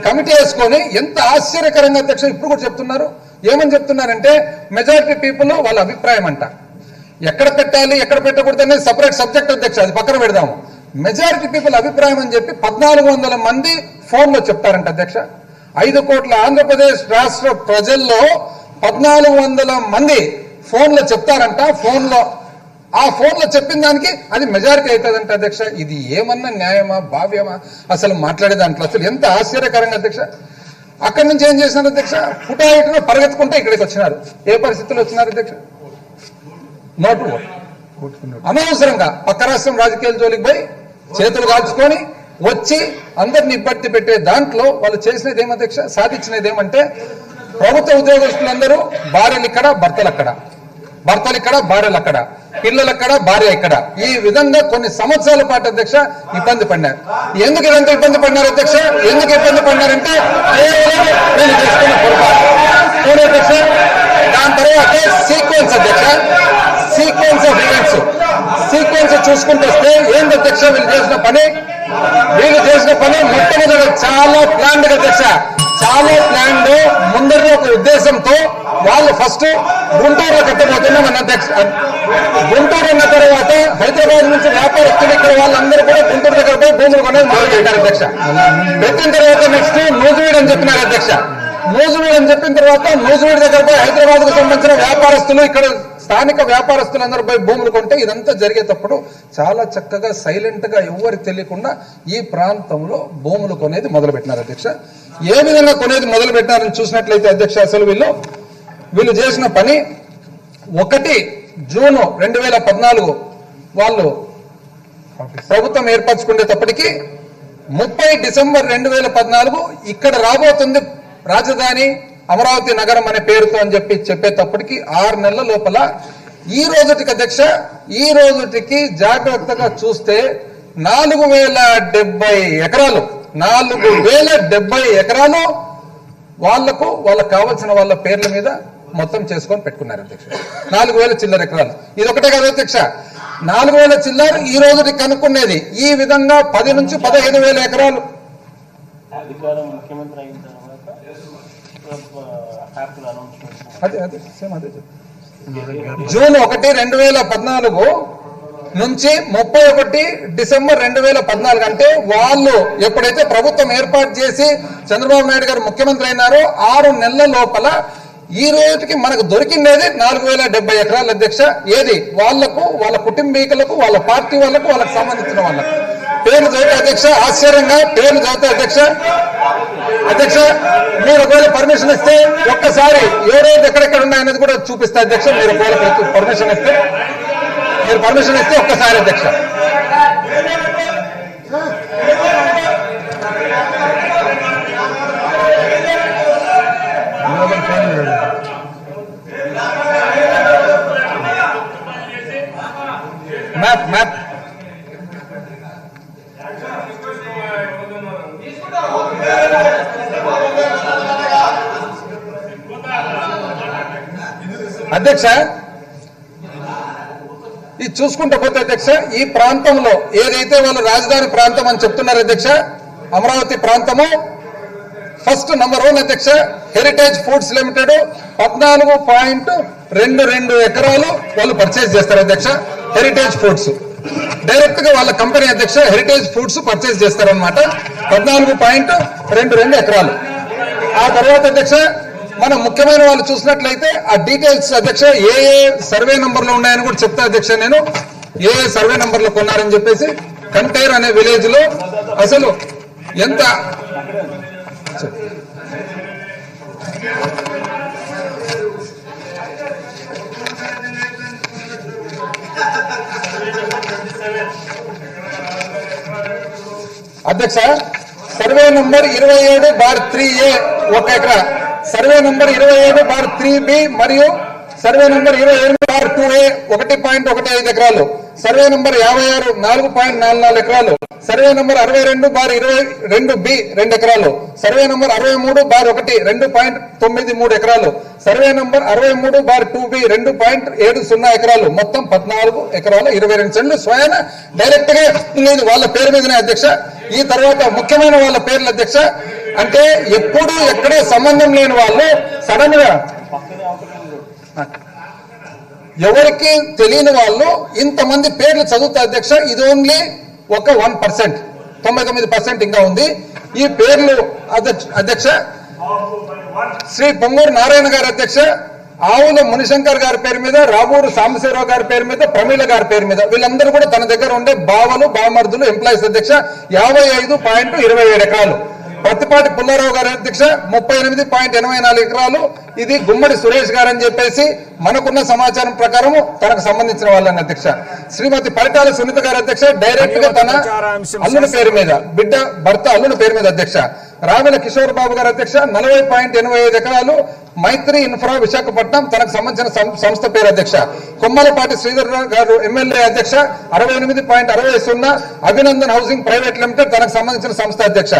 కమిటీ వేసుకొని ఎంత ఆశ్చర్యకరంగా అధ్యక్ష ఇప్పుడు కూడా చెప్తున్నారు. ఏమని చెప్తున్నారంటే మెజారిటీ పీపుల్ వాళ్ళ అభిప్రాయం అంట, ఎక్కడ పెట్టాలి ఎక్కడ పెట్టకూడదు అనేది సపరేట్ సబ్జెక్ట్ అధ్యక్ష, అది పక్కన పెడదాము. మెజారిటీ పీపుల్ అభిప్రాయం అని చెప్పి 1400 మంది ఫోన్లో చెప్తారంట అధ్యక్ష. 5 కోట్ల ఆంధ్రప్రదేశ్ రాష్ట్ర ప్రజల్లో 1400 మంది ఫోన్లో చెప్తారంట. ఆ ఫోన్లో చెప్పిన దానికి అది మెజారిటీ అవుతుందంట అధ్యక్ష. ఇది ఏమన్నా న్యాయమా భావ్యమా అసలు మాట్లాడే దాంట్లో? అసలు ఎంత ఆశ్చర్యకరంగా అధ్యక్ష. అక్కడి నుంచి ఏం చేసినారు అధ్యక్ష, పుటాయిట్లో పరిగెత్తుకుంటే ఇక్కడికి వచ్చినారు. ఏ పరిస్థితుల్లో వచ్చినారు అధ్యక్ష? నోటు అనవసరంగా పక్క రాష్ట్రం రాజకీయాల జోలికి పోయి చేతులు కాల్చుకొని వచ్చి అందరిని ఇబ్బంది పెట్టే దాంట్లో వాళ్ళు చేసినది ఏమధ్యక్ష, సాధించినది ఏమంటే ప్రభుత్వ ఉద్యోగస్తులందరూ భార్యలు ఇక్కడ భర్తలు అక్కడ, భర్తలు ఇక్కడ భార్యలు అక్కడ, పిల్లలు అక్కడ భార్య ఇక్కడ, ఈ విధంగా కొన్ని సంవత్సరాల పాటు అధ్యక్ష ఇబ్బంది పడినారు. ఎందుకు ఇదంతా ఇబ్బంది పడినారు అధ్యక్ష? ఎందుకు ఇబ్బంది పడినారంటే వీళ్ళు చేసుకున్న పొరపాటు అధ్యక్ష. దాని తర్వాత సీక్వెన్స్ అధ్యక్ష, సీక్వెన్స్ ఆఫ్ ఈవెంట్స్, సీక్వెన్స్ చూసుకుంటూ వస్తే ఏంటి అధ్యక్ష వీళ్ళు చేసిన పని మొట్టమొదటి చాలా ప్లాన్డ్ అధ్యక్ష, చాలా ప్లాన్డ్. ముందర ఒక ఉద్దేశంతో వాళ్ళు ఫస్ట్ గుంటూరులో కట్టబోతున్నాం అన్న అధ్యక్ష. గుంటూరు ఉన్న తర్వాత హైదరాబాద్ నుంచి వ్యాపారస్తులు ఇక్కడ వాళ్ళందరూ కూడా గుంటూరు దగ్గర పోయి భూములు కొనేది మొదలు పెట్టారు అధ్యక్ష. పెట్టిన తర్వాత నెక్స్ట్ నూజివీడు అని చెప్పినారు అధ్యక్ష. నూజివీడు అని చెప్పిన తర్వాత నూజివీడు దగ్గర పోయి హైదరాబాద్ కు సంబంధించిన వ్యాపారస్తులు ఇక్కడ స్థానిక వ్యాపారస్తులందరూ పోయి భూములు కొంటే ఇదంతా జరిగేటప్పుడు చాలా చక్కగా సైలెంట్ గా ఎవరికి తెలియకుండా ఈ ప్రాంతంలో భూములు కొనేది మొదలు పెట్టినారు అధ్యక్ష. ఏ విధంగా కొనేది మొదలు పెట్టినారని చూసినట్లయితే అధ్యక్ష, అసలు వీళ్ళు చేసిన పని 1 జూన్ 2014 వాళ్ళు ప్రభుత్వం ఏర్పరచుకునేటప్పటికీ 30 డిసెంబర్ 2014 ఇక్కడ రాబోతుంది రాజధాని అమరావతి నగరం అనే పేరుతో అని చెప్పేటప్పటికి 6 నెలల లోపల ఈ రోజుటికి అధ్యక్ష, ఈ రోజుటికి జాగ్రత్తగా చూస్తే 4070 ఎకరాలు, 4070 ఎకరాలు వాళ్ళకు కావాల్సిన వాళ్ళ పేర్ల మీద మొత్తం చేసుకొని పెట్టుకున్నారు అధ్యక్ష. 4000 చిల్లర ఎకరాలు. ఇది ఒకటే కదా అధ్యక్ష, 4000 చిల్లర ఈ రోజుకి కనుక్కునేది. ఈ విధంగా 10 నుంచి 15,000 ఎకరాలు జూన్ 1, 2014 నుంచి 31 డిసెంబర్ 2014 అంటే వాళ్ళు ఎప్పుడైతే ప్రభుత్వం ఏర్పాటు చేసి చంద్రబాబు నాయుడు గారు ముఖ్యమంత్రి అయినారో 6 నెలల లోపల ఈ రోజుకి మనకు దొరికిందేది 4070 ఎకరాలు అధ్యక్ష. ఏది వాళ్లకు, వాళ్ళ కుటుంబీకులకు, వాళ్ళ పార్టీ వాళ్ళకు, వాళ్ళకు సంబంధించిన వాళ్ళకు. పేరు చదివితే అధ్యక్ష ఆశ్చర్యంగా పేరు చదివితే అధ్యక్ష మీరు ఒకవేళ పర్మిషన్ ఇస్తే ఒక్కసారి ఏ రోజు ఎక్కడెక్కడ ఉన్నాయనేది కూడా చూపిస్తా అధ్యక్ష. మీరు ఒకవేళ పర్మిషన్ ఇస్తే ఒక్కసారి అధ్యక్ష. మ్యాప్ అధ్యక్ష ఇది చూసుకుంటూ పోతే అధ్యక్ష, ఈ ప్రాంతంలో ఏదైతే వాళ్ళు రాజధాని ప్రాంతం అని చెప్తున్నారు అధ్యక్ష, అమరావతి ప్రాంతము ఫస్ట్ నంబర్ 1 అధ్యక్ష హెరిటేజ్ ఫుడ్స్ లిమిటెడ్ 14.22 ఎకరాలు వాళ్ళు పర్చేజ్ చేస్తారు అధ్యక్ష. హెరిటేజ్ ఫుడ్స్ డైరెక్ట్ గా వాళ్ళ కంపెనీ అధ్యక్ష హెరిటేజ్ ఫుడ్స్ పర్చేజ్ చేస్తారనమాట 14.22 ఎకరాలు. ఆ తర్వాత అధ్యక్ష మనం ముఖ్యమైన వాళ్ళు చూసినట్లయితే ఆ డీటెయిల్స్ అధ్యక్ష ఏ సర్వే నంబర్లో ఉన్నాయని కూడా చెప్తా అధ్యక్ష. నేను ఏ సర్వే నంబర్లో కొన్నారని చెప్పేసి కంటైర్ అనే విలేజ్ లో అసలు ఎంత అధ్యక్ష సర్వే నంబర్ 27/3A 1 ఎకరా, సర్వే నంబర్ 27/3B మరియు సర్వే నంబర్ 27/2A 1.15 ఎకరాలు, సర్వే నంబర్ 56 4.44 ఎకరాలు, సర్వే నంబర్ 62/22B 2 ఎకరాలు, సర్వే నంబర్ 63/1 2.93 ఎకరాలు, సర్వే నంబర్ 63/2B 2.70 ఎకరాలు, మొత్తం 14 ఎకరాల 22 సెంట్లు స్వయాన డైరెక్ట్ గా లేదు వాళ్ళ పేరు మీదనే అధ్యక్ష. ఈ తర్వాత ముఖ్యమైన వాళ్ళ పేర్లు అధ్యక్ష. అంటే ఎప్పుడు ఎక్కడే సంబంధం లేని వాళ్ళు సడన్ గా ఎవరికి తెలియని వాళ్ళు ఇంతమంది పేర్లు చదువుతా అధ్యక్ష. ఇది ఓన్లీ ఒక 1%, 99% ఇంకా ఉంది. ఈ పేర్లు అధ్యక్ష శ్రీ పొంగూరు నారాయణ గారు అధ్యక్ష, ఆవుల మునిశంకర్ గారి పేరు మీద, రాబూరు సాంబశివరావు గారి పేరు మీద, ప్రమీల గారి పేరు మీద, వీళ్ళందరూ కూడా తన దగ్గర ఉండే బావలు బామర్దులు ఎంప్లాయీస్ అధ్యక్ష. 55.27 ఎకరాలు. పత్తిపాటి పుల్లారావు గారి అధ్యక్ష 38.84 ఎకరాలు. ఇది గుమ్మడి సురేష్ గారు అని చెప్పేసి మనకున్న సమాచారం ప్రకారం తనకు సంబంధించిన వాళ్ళని అధ్యక్ష. శ్రీమతి పరిటాల సునీత గారి అధ్యక్ష డైరెక్ట్ గా తన అల్లుని పేరు మీద, బిడ్డ భర్త అల్లుని పేరు మీద అధ్యక్ష. రావెల కిషోర్ బాబు గారు అధ్యక్ష 40.85 ఎకరాలు. మైత్రి ఇన్ఫ్రా విశాఖపట్నం తనకు సంబంధించిన సంస్థ పేరు అధ్యక్ష. కొమ్మలపాటి శ్రీధర్ గారు ఎమ్మెల్యే అధ్యక్ష 68.60. అభినందన్ హౌసింగ్ ప్రైవేట్ లిమిటెడ్ తనకు సంబంధించిన సంస్థ అధ్యక్ష.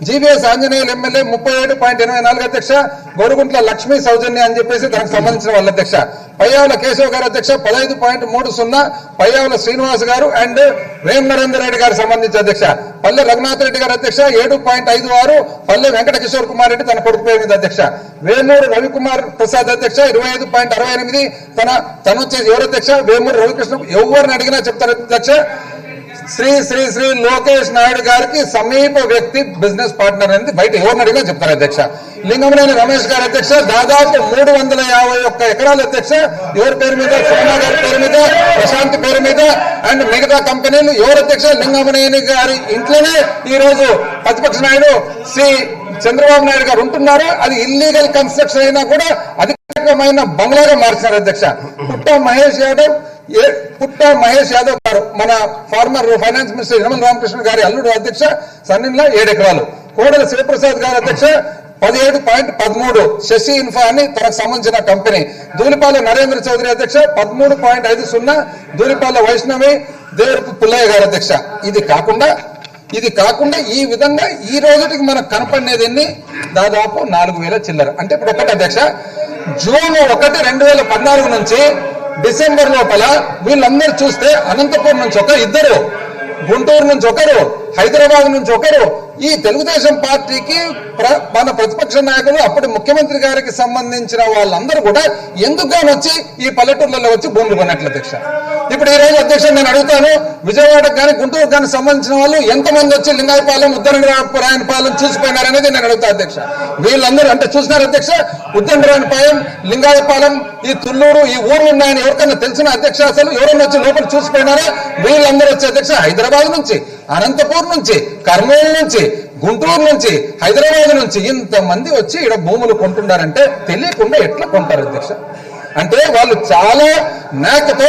జీవీఎస్ ఆంజనేయులు ఎమ్మెల్యే 37.84 అధ్యక్ష. గోరుగుంట్ల లక్ష్మీ సౌజన్య అని చెప్పేసి తనకు సంబంధించిన వాళ్ళ అధ్యక్ష. పయ్యావుల కేశవ్ గారు అధ్యక్ష 15.30. పయ్యావుల శ్రీనివాస్ గారు అండ్ వేమ్ నరేందర్ రెడ్డి గారు సంబంధించిన అధ్యక్ష. పల్లె రఘునాథ్ రెడ్డి గారు అధ్యక్ష 7.56. పల్లె వెంకట కిషోర్ కుమార్ రెడ్డి తన కొడుకు పేరు మీద అధ్యక్ష. వేమూరు రవికుమార్ ప్రసాద్ అధ్యక్ష 25.68. తను వచ్చేసి ఎవరు అధ్యక్ష? వేమూరు రవికృష్ణ. ఎవరిని అడిగినా చెప్తారు అధ్యక్ష. శ్రీ శ్రీ శ్రీ లోకేష్ నాయుడు గారికి సమీప వ్యక్తి, బిజినెస్ పార్ట్నర్ అనేది బయట ఎవరిని అడిగినా చెప్తారు అధ్యక్ష. లింగమనేని రమేష్ గారు అధ్యక్ష దాదాపు 351 ఎకరాలు అధ్యక్ష. ఎవరి పేరు మీద? సోమా గారి పేరు మీద, ప్రశాంత్ పేరు మీద అండ్ మిగతా కంపెనీలు ఎవరు అధ్యక్ష? లింగమనేని గారి ఇంట్లోనే ఈ రోజు ప్రతిపక్ష నాయుడు శ్రీ చంద్రబాబు నాయుడు గారు ఉంటున్నారు. అది ఇల్లీగల్ కన్స్ట్రక్షన్ అయినా కూడా అధికారికమైన బంగ్లాగా మార్చారు అధ్యక్ష. పుట్ట మహేష్ యాదవ్ గారు మన former finance minister Yanamala Ramakrishna గారి అల్లుడు అధ్యక్ష సన్నిన్లా 7 ఎకరాలు. కోడల శివప్రసాద్ గారు అధ్యక్ష 17.13. శశి ఇన్ఫా అని తనకు సంబంధించిన కంపెనీ. ధూళిపాల నరేంద్ర చౌదరి అధ్యక్ష 13.50. ధూళిపాల వైష్ణవి దేవరపు పుల్లయ్య గారు అధ్యక్ష. ఇది కాకుండా ఈ విధంగా ఈ రోజుకి మనకు కనపడినది ఎన్ని? దాదాపు 4,000 చిల్లర. అంటే ఇప్పుడు ఒకటి అధ్యక్ష, జూన్ 1, 2014 నుంచి డిసెంబర్ లోపల వీళ్ళందరూ చూస్తే అనంతపురం నుంచి ఇద్దరు, గుంటూరు నుంచి ఒకరు, హైదరాబాద్ నుంచి ఒకరు, ఈ తెలుగుదేశం పార్టీకి మన ప్రతిపక్ష నాయకులు అప్పటి ముఖ్యమంత్రి గారికి సంబంధించిన వాళ్ళందరూ కూడా ఎందుకు వచ్చి ఈ పల్లెటూర్లలో వచ్చి భూములు కొన్నట్లు అధ్యక్ష. ఇప్పుడు ఈ రోజు అధ్యక్ష నేను అడుగుతాను, విజయవాడకు కానీ గుంటూరుకు కానీ సంబంధించిన వాళ్ళు ఎంతమంది వచ్చి లింగాయపాలెం, ఉద్దండరాయనపాలెం చూసిపోయినారనేది నేను అడుగుతా అధ్యక్ష. వీళ్ళందరూ అంటే చూసినారు అధ్యక్ష. ఉద్దండరాయనపాలెం, లింగాయపాలెం, ఈ తుళ్ళూరు, ఈ ఊర్లు ఉన్నాయని ఎవరికైనా తెలిసిన అధ్యక్ష? అసలు ఎవరైనా వచ్చి లోపల చూసిపోయినారా? వీళ్ళందరూ వచ్చి అధ్యక్ష హైదరాబాద్ నుంచి, అనంతపూర్ నుంచి, కర్నూలు నుంచి, గుంటూరు నుంచి, హైదరాబాద్ నుంచి ఇంతమంది వచ్చి ఇక్కడ భూములు కొంటున్నారంటే తెలియకుండా ఎట్లా కొంటారు అధ్యక్ష? అంటే వాళ్ళు చాలా నాకతో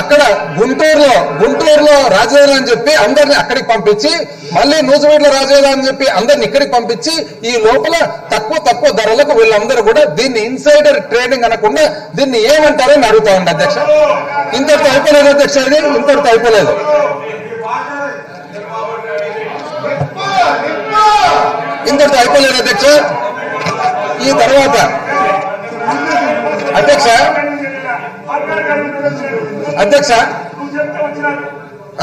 అక్కడ గుంటూరులో రాజధాని అని చెప్పి అందరిని అక్కడికి పంపించి, మళ్ళీ నూజివీడులో రాజధాని అని చెప్పి అందరిని ఇక్కడికి పంపించి, ఈ లోపల తక్కువ ధరలకు వీళ్ళందరూ కూడా దీన్ని ఇన్సైడర్ ట్రేడింగ్ అనకుండా దీన్ని ఏమంటారని అడుగుతా ఉండే అధ్యక్ష. ఇంతటితో అయిపోలేదు అధ్యక్ష. ఇది ఇంతటితో అయిపోలేదు అధ్యక్ష. ఈ తర్వాత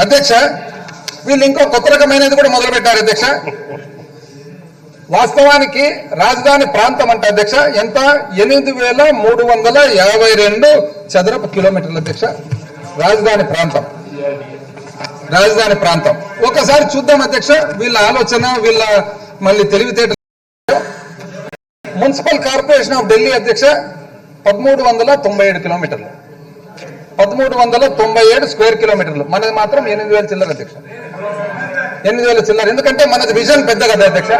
అధ్యక్ష వీళ్ళు ఇంకో కొత్త రకమైనది కూడా మొదలు పెట్టారు అధ్యక్ష. వాస్తవానికి రాజధాని ప్రాంతం అంటే అధ్యక్ష ఎంత? 8,352 చదరపు కిలోమీటర్లు అధ్యక్ష రాజధాని ప్రాంతం. ఒకసారి చూద్దాం అధ్యక్ష వీళ్ళ ఆలోచన, వీళ్ళ మళ్ళీ తెలివితేటలు. మున్సిపల్ కార్పొరేషన్ ఆఫ్ ఢిల్లీ అధ్యక్ష 1,397 కిలోమీటర్లు. 1397 స్క్వేర్ కిలోమీటర్లు. మనది మాత్రం 8000 చిల్లర అధ్యక్ష, 8000 చిల్లర. ఎందుకంటే మనది విజన్ పెద్ద కదా అధ్యక్ష.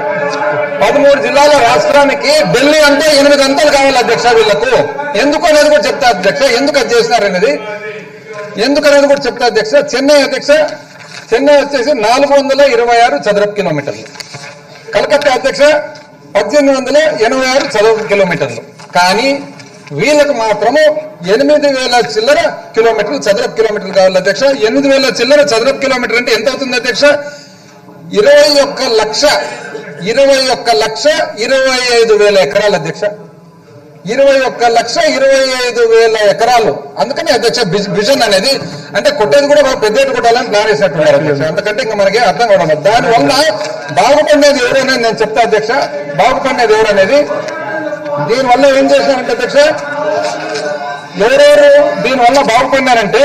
13 జిల్లాల రాష్ట్రానికి ఢిల్లీ అంటే 8 గంటలు కావాలి అధ్యక్ష వీళ్లకు. ఎందుకు అనేది కూడా చెప్తా అధ్యక్ష, ఎందుకు అది చేసినారనేది ఎందుకనేది కూడా చెప్తా అధ్యక్ష. చెన్నై అధ్యక్ష, చెన్నై వచ్చేసి 426 చదరపు కిలోమీటర్లు. కలకత్తా అధ్యక్ష 1886 చదరపు కిలోమీటర్లు. కానీ వీళ్ళకు మాత్రము 8000 చిల్లర కిలోమీటర్లు చదరపు కిలోమీటర్లు కావాలి అధ్యక్ష. 8000 చిల్లర చదరపు కిలోమీటర్ అంటే ఎంత అవుతుంది అధ్యక్ష? 21,25,000 ఎకరాలు అధ్యక్ష. 21,25,000 ఎకరాలు. అందుకని అధ్యక్ష విజన్ అనేది అంటే కొట్టేది కూడా పెద్ద కొట్టాలని ప్లాన్ వేసినట్టున్నారు అధ్యక్ష. అందుకంటే ఇంకా మనకి అర్థం కావడం. దానివల్ల బాగుపడేది ఎవరు అనేది నేను చెప్తా అధ్యక్ష. బాగుపడేది ఎవరు అనేది దీనివల్ల ఏం చేసినారంటే అధ్యక్ష, ఎవరెవరు దీనివల్ల బాగుపడినారంటే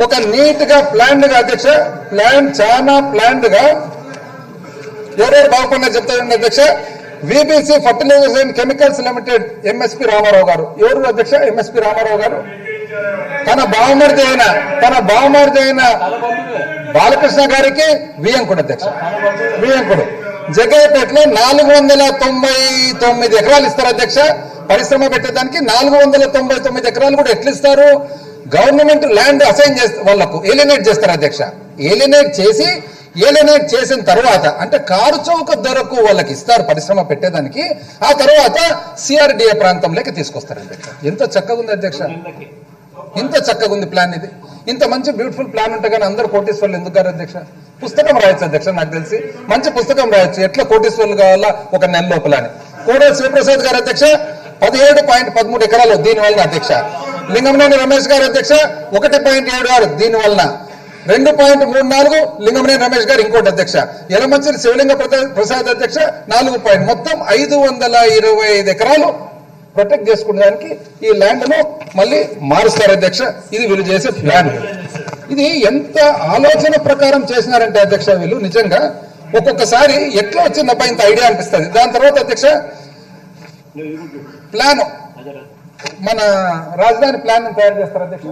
ఒక నీట్ గా ప్లాన్డ్ గా అధ్యక్ష, చాలా ప్లాన్డ్ గా ఎవరెవరు బాగుపడినారు చెప్తారండి అధ్యక్ష. VBC fertilisers and chemicals limited MSP Rama Rao గారు. ఎవరు అధ్యక్ష? ఎంఎస్పి రామారావు గారు తన బావమరిది అయిన బాలకృష్ణ గారికి వియంకుడు అధ్యక్ష. వియంకుడు జగ్గయ్యపేటలో 499 ఎకరాలు ఇస్తారు అధ్యక్ష. పరిశ్రమ పెట్టేదానికి 499 ఎకరాలు కూడా ఎట్లా ఇస్తారు? గవర్నమెంట్ ల్యాండ్ అసైన్ చేస్తే వాళ్లకు ఏలినేట్ చేస్తారు అధ్యక్ష. ఏలినేట్ చేసిన తర్వాత అంటే కారు చౌక ధరకు వాళ్ళకి ఇస్తారు పరిశ్రమ పెట్టేదానికి. ఆ తర్వాత సిఆర్డిఏ ప్రాంతంలోకి తీసుకొస్తారు అధ్యక్ష. ఎంత చక్కగా ఉంది అధ్యక్ష, ఇంత చక్కగా ఉంది ప్లాన్ ఇది. ఇంత మంచి బ్యూటిఫుల్ ప్లాన్ ఉంటే కానీ అందరు కోటీశ్వర్లు ఎందుకు గారు అధ్యక్ష? పుస్తకం రాయొచ్చు అధ్యక్ష, నాకు తెలిసి మంచి పుస్తకం రాయొచ్చు ఎట్లా కోటీశ్వర్లు కావాలా ఒక నెల లోపల అని. కోడే శివప్రసాద్ గారు అధ్యక్ష 17.13 ఎకరాలు దీనివల్ల అధ్యక్ష. లింగంనేని రమేష్ గారు అధ్యక్ష 1.76 దీనివల్ల. 2.34 లింగంనేని రమేష్ గారు ఇంకోటి అధ్యక్ష. యలమంచిలి శివలింగ ప్రసాద్ అధ్యక్ష 4 మొత్తం 525 ఎకరాలు ప్రొటెక్ట్ చేసుకునేదానికి ఈ ల్యాండ్ ను మళ్ళీ మారుస్తారు అధ్యక్ష. ఇది వీళ్ళు చేసే ప్లాన్. ఇది ఎంత ఆలోచన ప్రకారం చేసినారంటే అధ్యక్ష వీళ్ళు నిజంగా ఒక్కొక్కసారి ఎట్లా వచ్చిందబ్బా ఇంత ఐడియా అనిపిస్తుంది. దాని తర్వాత అధ్యక్ష ప్లాన్ మన రాజధాని ప్లాన్ తయారు చేస్తారు అధ్యక్ష.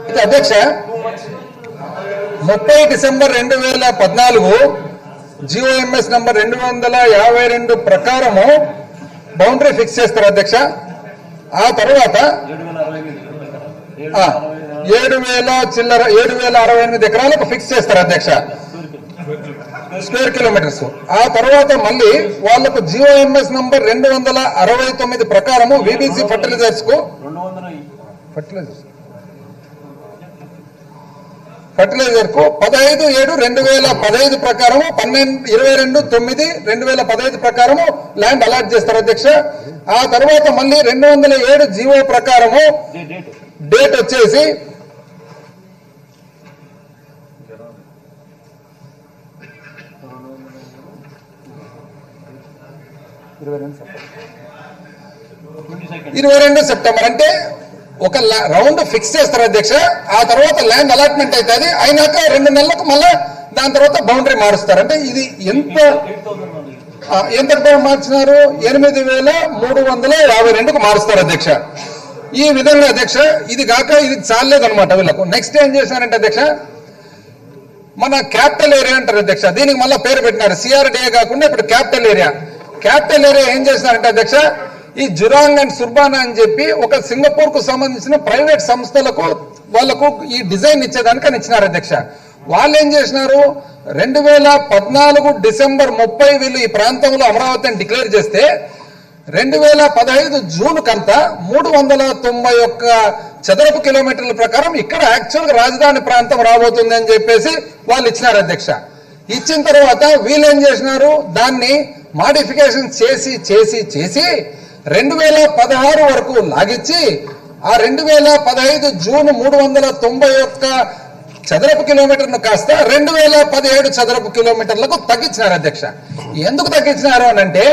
ఇది అధ్యక్ష 30 డిసెంబర్ 2014 జిఓఎంఎస్ నంబర్ 252 ప్రకారము బౌండరీ ఫిక్స్ చేస్తారు అధ్యక్ష. ఆ తర్వాత 7,068 ఎకరాలకు ఫిక్స్ చేస్తారు అధ్యక్ష స్క్వేర్ కిలోమీటర్స్. ఆ తర్వాత మళ్ళీ వాళ్లకు జిఓఎంఎస్ నంబర్ 269 ప్రకారము విబిసి ఫర్టిలైజర్స్ కు ఫర్టిలైజర్ కు 15/7/2015 ప్రకారము 22/9/2015 ప్రకారము ల్యాండ్ అలాట్ చేస్తారు అధ్యక్ష. ఆ తర్వాత మళ్ళీ 207 జీవో ప్రకారము డేట్ వచ్చేసి 22 సెప్టెంబర్ అంటే ఒక రౌండ్ ఫిక్స్ చేస్తారు అధ్యక్ష. ఆ తర్వాత ల్యాండ్ అలాట్మెంట్ అవుతుంది. అయినాక 2 నెలలకు మళ్ళా దాని తర్వాత బౌండరీ మారుస్తారు. అంటే ఇది ఎంత మార్చినారు? 8,352కు మారుస్తారు అధ్యక్ష. ఈ విధంగా అధ్యక్ష ఇది కాక ఇది చాలేదనమాట వీళ్ళకు. నెక్స్ట్ ఏం చేశారంటే అధ్యక్ష మన క్యాపిటల్ ఏరియా అంటారు అధ్యక్ష. దీనికి మళ్ళీ పేరు పెట్టినారు. సిఆర్డిఏ కాకుండా ఇప్పుడు క్యాపిటల్ ఏరియా. క్యాపిటల్ ఏరియా ఏం చేసినారంటే అధ్యక్ష ఈ జురాంగ్ అండ్ సుర్బానా అని చెప్పి ఒక సింగపూర్ కు సంబంధించిన ప్రైవేట్ సంస్థలకు వాళ్లకు ఈ డిజైన్ ఇచ్చేదానికి ఇచ్చినారు అధ్యక్ష. వాళ్ళు ఏం చేసినారు 2014 డిసెంబర్ 30 వీళ్ళు ఈ ప్రాంతంలో అమరావతిని డిక్లేర్ చేస్తే 2015 జూన్ కంతా 391 చదరపు కిలోమీటర్ల ప్రకారం ఇక్కడ యాక్చువల్ గా రాజధాని ప్రాంతం రాబోతుంది అని చెప్పేసి వాళ్ళు ఇచ్చినారు అధ్యక్ష. ఇచ్చిన తర్వాత వీళ్ళు ఏం చేసినారు దాన్ని మాడిఫికేషన్ చేసి 2016 వరకు లాగిచ్చి ఆ 2015 జూన్ 391 చదరపు కిలోమీటర్ను కాస్త 2017 చదరపు కిలోమీటర్లకు తగ్గించినారు అధ్యక్ష. ఎందుకు తగ్గించినారు అని అంటే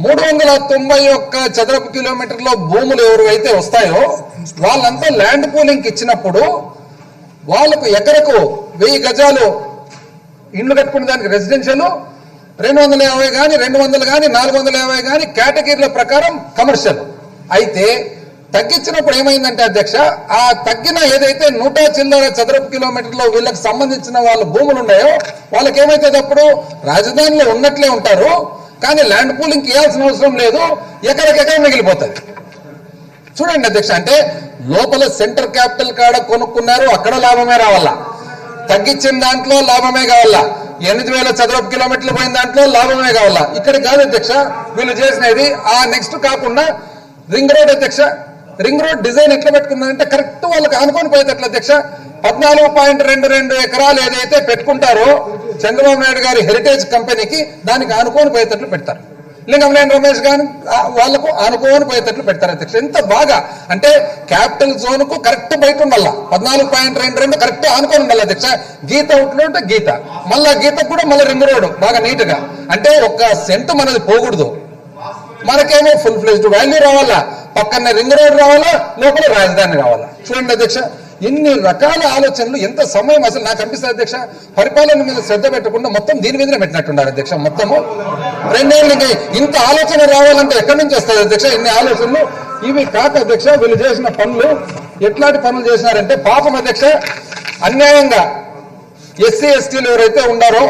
391 చదరపు కిలోమీటర్లో భూములు ఎవరైతే వస్తాయో వాళ్ళంతా ల్యాండ్ పూలింగ్ ఇచ్చినప్పుడు వాళ్ళకు ఎకరకు 1000 గజాలు ఇండ్లు కట్టుకునే దానికి రెసిడెన్షియల్ 250 కానీ 200 కానీ 450 కానీ కేటగిరీల ప్రకారం కమర్షియల్. అయితే తగ్గించినప్పుడు ఏమైందంటే అధ్యక్ష, ఆ తగ్గిన ఏదైతే 100 చిల్లర చదరపు కిలోమీటర్లో వీళ్ళకి సంబంధించిన వాళ్ళ భూములు ఉన్నాయో వాళ్ళకి ఏమైతుంది, అప్పుడు రాజధానిలో ఉన్నట్లే ఉంటారు కానీ ల్యాండ్ పూలింగ్ ఇవ్వాల్సిన అవసరం లేదు, ఎకరకెకరం మిగిలిపోతుంది. చూడండి అధ్యక్ష, అంటే లోపల సెంటర్ క్యాపిటల్ కాడ కొనుక్కున్నారు, అక్కడ లాభమే రావాలా, తగ్గించిన దాంట్లో లాభమే కావాలా, 8000 చదరపు కిలోమీటర్లు పోయిన దాంట్లో లాభమే కావాలా. ఇక్కడ కాదు అధ్యక్ష వీళ్ళు చేసినది. ఆ నెక్స్ట్ కాకుండా రింగ్ రోడ్ అధ్యక్ష, రింగ్ రోడ్ డిజైన్ ఎట్లా పెట్టుకున్నారంటే కరెక్ట్ వాళ్ళకి ఆనుకొని పోయేటట్లు అధ్యక్ష. 14.22 ఎకరాలు ఏదైతే పెట్టుకుంటారో చంద్రబాబు నాయుడు గారి హెరిటేజ్ కంపెనీకి దానికి ఆనుకొని పోయేటట్లు పెడతారు. లింగంనేని రమేష్ గారు వాళ్లకు ఆనుకోని పోయేటట్లు పెడతారు అధ్యక్ష. ఎంత బాగా అంటే క్యాపిటల్ జోన్ కు కరెక్ట్ బయట ఉండాల, 14.22 కరెక్ట్ ఆనుకొని ఉండాలి అధ్యక్ష. గీత ఉంటే గీత, మళ్ళా గీత కూడా మళ్ళీ రింగ్ రోడ్ బాగా నీట్ గా, అంటే ఒక్క సెంటు మనది పోకూడదు, మనకేమో ఫుల్ ఫ్లెజ్డ్ వాల్యూ రావాలా, పక్కనే రింగ్ రోడ్ రావాలా, లోపల రాజధాని రావాలా. చూడండి అధ్యక్ష ఎన్ని రకాల ఆలోచనలు, ఎంత సమయం అసలు నాకు అనిపిస్తుంది అధ్యక్ష. పరిపాలన మీద శ్రద్ధ పెట్టకుండా మొత్తం దీని మీదనే పెట్టినట్టున్నారు అధ్యక్ష. మొత్తము 2 ఏళ్ళకి ఇంత ఆలోచన రావాలంటే ఎక్కడి నుంచి వస్తుంది అధ్యక్ష ఇన్ని ఆలోచనలు? ఇవి కాక అధ్యక్ష వీళ్ళు చేసిన పనులు ఎట్లాంటి పనులు చేసినారంటే పాపం అధ్యక్ష, అన్యాయంగా ఎస్సీ ఎస్టీలు ఎవరైతే ఉన్నారో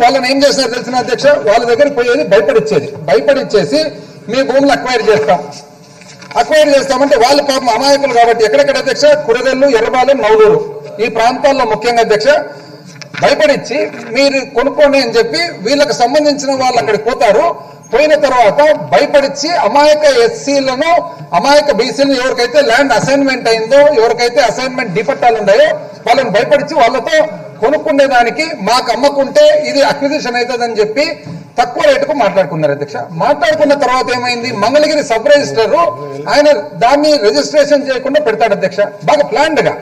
వాళ్ళని ఏం చేసినారు తెలిసిన అధ్యక్ష, వాళ్ళ దగ్గరికి పోయేది భయపడిచ్చేసి మీ భూములు అక్వైర్ చేస్తామంటే వాళ్ళు పాపం అమాయకులు కాబట్టి ఎక్కడెక్కడ అధ్యక్ష, కురగల్లు, ఎర్రబాలెం, నవలూరు ఈ ప్రాంతాల్లో ముఖ్యంగా అధ్యక్ష భయపడిచ్చి మీరు కొనుక్కోండి అని చెప్పి వీళ్ళకి సంబంధించిన వాళ్ళు అక్కడికి పోతారు. పోయిన తర్వాత భయపడిచ్చి అమాయక ఎస్సీలను, అమాయక బీసీలను, ఎవరికైతే ల్యాండ్ అసైన్మెంట్ అయిందో, ఎవరికైతే అసైన్మెంట్ డిపట్టాలు ఉన్నాయో వాళ్ళని భయపడిచ్చి వాళ్ళతో కొనుక్కునేదానికి మాకు అమ్మకుంటే ఇది అక్విజిషన్ అవుతుందని చెప్పి తక్కువ రేటుకు మాట్లాడుకున్నారు అధ్యక్ష. మాట్లాడుకున్న తర్వాత ఏమైంది, మంగళగిరి సబ్ రిజిస్టర్ ఆయన దాన్ని రిజిస్ట్రేషన్ చేయకుండా పెడతాడు అధ్యక్ష, బాగా ప్లాన్డ్ గా.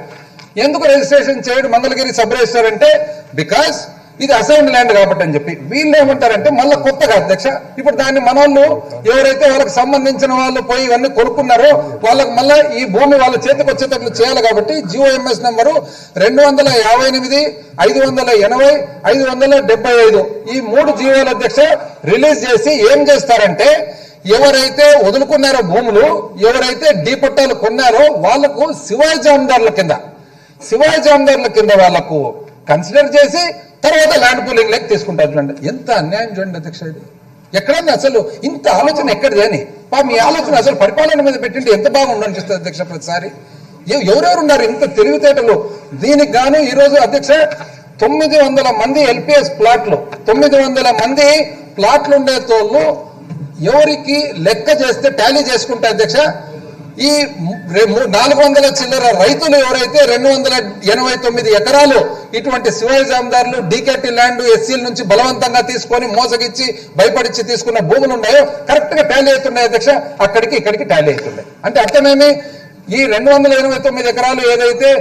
ఎందుకు రిజిస్ట్రేషన్ చేయడు మంగళగిరి సబ్ రిజిస్టర్ అంటే బికాస్ ఇది అసైన్ ల్యాండ్ కాబట్టి అని చెప్పి. వీళ్ళు ఏమంటారంటే మళ్ళీ కొత్తగా అధ్యక్ష ఇప్పుడు దాన్ని మనోళ్ళు ఎవరైతే వాళ్ళకి సంబంధించిన వాళ్ళు పోయి ఇవన్నీ కొనుక్కున్నారో వాళ్ళకి మళ్ళీ ఈ భూమి వాళ్ళ చేతికి వచ్చేటట్లు చేయాలి కాబట్టి జిఓఎంఎస్ నెంబరు 258, 580, 575 ఈ 3 జీవోల అధ్యక్ష రిలీజ్ చేసి ఏం చేస్తారంటే ఎవరైతే వదులుకున్నారో భూములు, ఎవరైతే డీ పట్టాలు కొన్నారో వాళ్లకు శివాయి జామదారుల కింద వాళ్లకు కన్సిడర్ చేసి తర్వాత ల్యాండ్ పూలింగ్ లెక్క తీసుకుంటారు. చూడండి ఎంత అన్యాయం చూడండి అధ్యక్ష. ఇది ఎక్కడన్నా అసలు ఇంత ఆలోచన ఎక్కడిది అని మీ ఆలోచన అసలు పరిపాలన మీద పెట్టింటే ఎంత బాగుండనిపిస్తుంది అధ్యక్ష. ప్రతిసారి ఎవరెవరు ఉన్నారు ఇంత తెలివితేటలు? దీనికి గాను ఈరోజు అధ్యక్ష 900 మంది ఎల్పిఎస్ ప్లాట్లు, 900 మంది ప్లాట్లు ఉండే తోళ్ళు ఎవరికి లెక్క చేస్తే టాలీ చేసుకుంటే అధ్యక్ష ఈ 400 చిల్లర రైతులు ఎవరైతే 289 ఎకరాలు ఇటువంటి శివాయి జామదారులు డీకేటీ ల్యాండ్ ఎస్సీల నుంచి బలవంతంగా తీసుకొని మోసగిచ్చి భయపడిచ్చి తీసుకున్న భూములు ఉన్నాయో కరెక్ట్ గా టాలీ అవుతున్నాయి అధ్యక్ష. అక్కడికి ఇక్కడికి టాలీ అవుతున్నాయి. అంటే అర్థమేమి, ఈ 289 ఎకరాలు ఏదైతే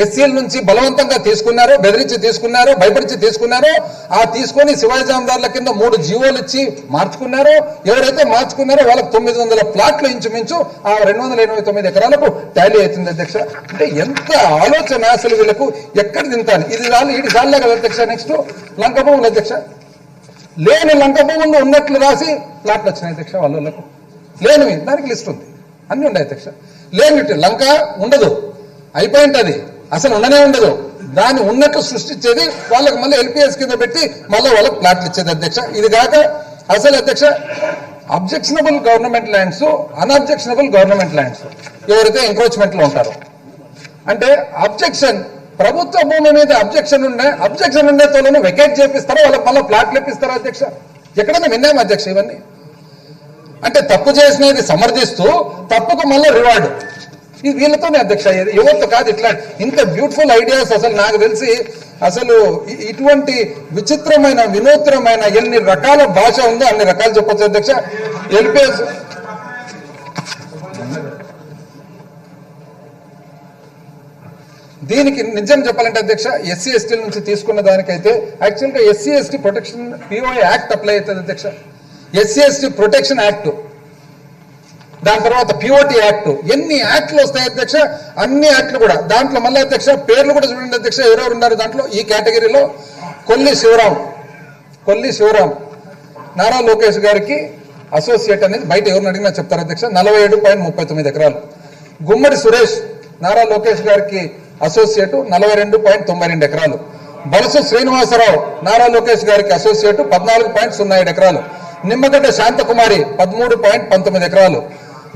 ఎస్సీల నుంచి బలవంతంగా తీసుకున్నారో, బెదిరించి తీసుకున్నారో, భయపడిచి తీసుకున్నారో, ఆ తీసుకొని శివాయి జామదారుల కింద 3 జీవోలు ఇచ్చి మార్చుకున్నారో, ఎవరైతే మార్చుకున్నారో వాళ్ళకి 900 ప్లాట్లు ఇంచుమించు ఆ 289 ఎకరాలకు టాలీ అవుతుంది అధ్యక్ష. అంటే ఎంత ఆలోచన అసలు వీళ్ళకు, ఎక్కడ తింటాను ఇది చాలే కదా అధ్యక్ష. నెక్స్ట్ లంక భూములు అధ్యక్ష, లేని లంక భూములు ఉన్నట్లు రాసి ప్లాట్లు వచ్చినాయి అధ్యక్ష. వాళ్ళకు లేనివి దానికి లిస్ట్ ఉంది, అన్ని ఉన్నాయి అధ్యక్ష. లేని లంక ఉండదు, అయిపోయింటది, అసలు ఉండనే ఉండదు, దాన్ని ఉన్నట్లు సృష్టించేది వాళ్ళకి మళ్ళీ ఎల్పిఎస్ కింద పెట్టి మళ్ళీ వాళ్ళకి ప్లాట్లు ఇచ్చేది అధ్యక్ష. ఇది కాక అసలు అధ్యక్ష objectionable government lands, unobjectionable government lands ఎవరైతే ఎంక్రోచ్మెంట్ లో ఉంటారో, అంటే అబ్జెక్షన్ ప్రభుత్వ భూమి మీద అబ్జెక్షన్ ఉండే తోలను వెకేట్ చేపిస్తారో వాళ్ళకి మళ్ళీ ప్లాట్లు ఇప్పిస్తారో అధ్యక్ష. ఎక్కడైనా విన్నాము అధ్యక్ష ఇవన్నీ? అంటే తప్పు చేసినది సమర్థిస్తూ తప్పుకు మళ్ళీ రివార్డు, ఇది వీళ్ళతోనే అధ్యక్ష. ఎవరితో కాదు ఇట్లా ఇంత బ్యూటిఫుల్ ఐడియాస్. అసలు నాకు తెలిసి అసలు ఇటువంటి విచిత్రమైన వినూత్నమైన ఎన్ని రకాల భాష ఉందో అన్ని రకాలు చెప్పొచ్చు అధ్యక్ష. ఎల్పిఎస్ దీనికి నిజం చెప్పాలంటే అధ్యక్ష ఎస్సీ ఎస్టీల నుంచి తీసుకున్న దానికైతే యాక్చువల్గా SC ST protection POI act apply అవుతుంది అధ్యక్ష. ఎస్సీ ఎస్టీ ప్రొటెక్షన్ యాక్ట్, దాని తర్వాత పిఓటి యాక్ట్, ఎన్ని యాక్ట్లు వస్తాయి అధ్యక్ష. అన్ని యాక్ట్లు కూడా దాంట్లో మళ్ళీ అధ్యక్ష పేర్లు కూడా చూడండి అధ్యక్ష, ఎవరెవరు ఉన్నారు దాంట్లో. ఈ కేటగిరీలో కొల్లి శివరాం నారా లోకేష్ గారికి అసోసియేట్ అనేది బయట ఎవరిని అడిగినా చెప్తారు అధ్యక్ష. 47.39 ఎకరాలు. గుమ్మడి సురేష్ నారా లోకేష్ గారికి అసోసియేట్ 42.92 ఎకరాలు. బలసు శ్రీనివాసరావు నారా లోకేష్ గారికి అసోసియేట్ 14.07 ఎకరాలు. నిమ్మగడ్డ శాంతకుమారి 13.19 ఎకరాలు.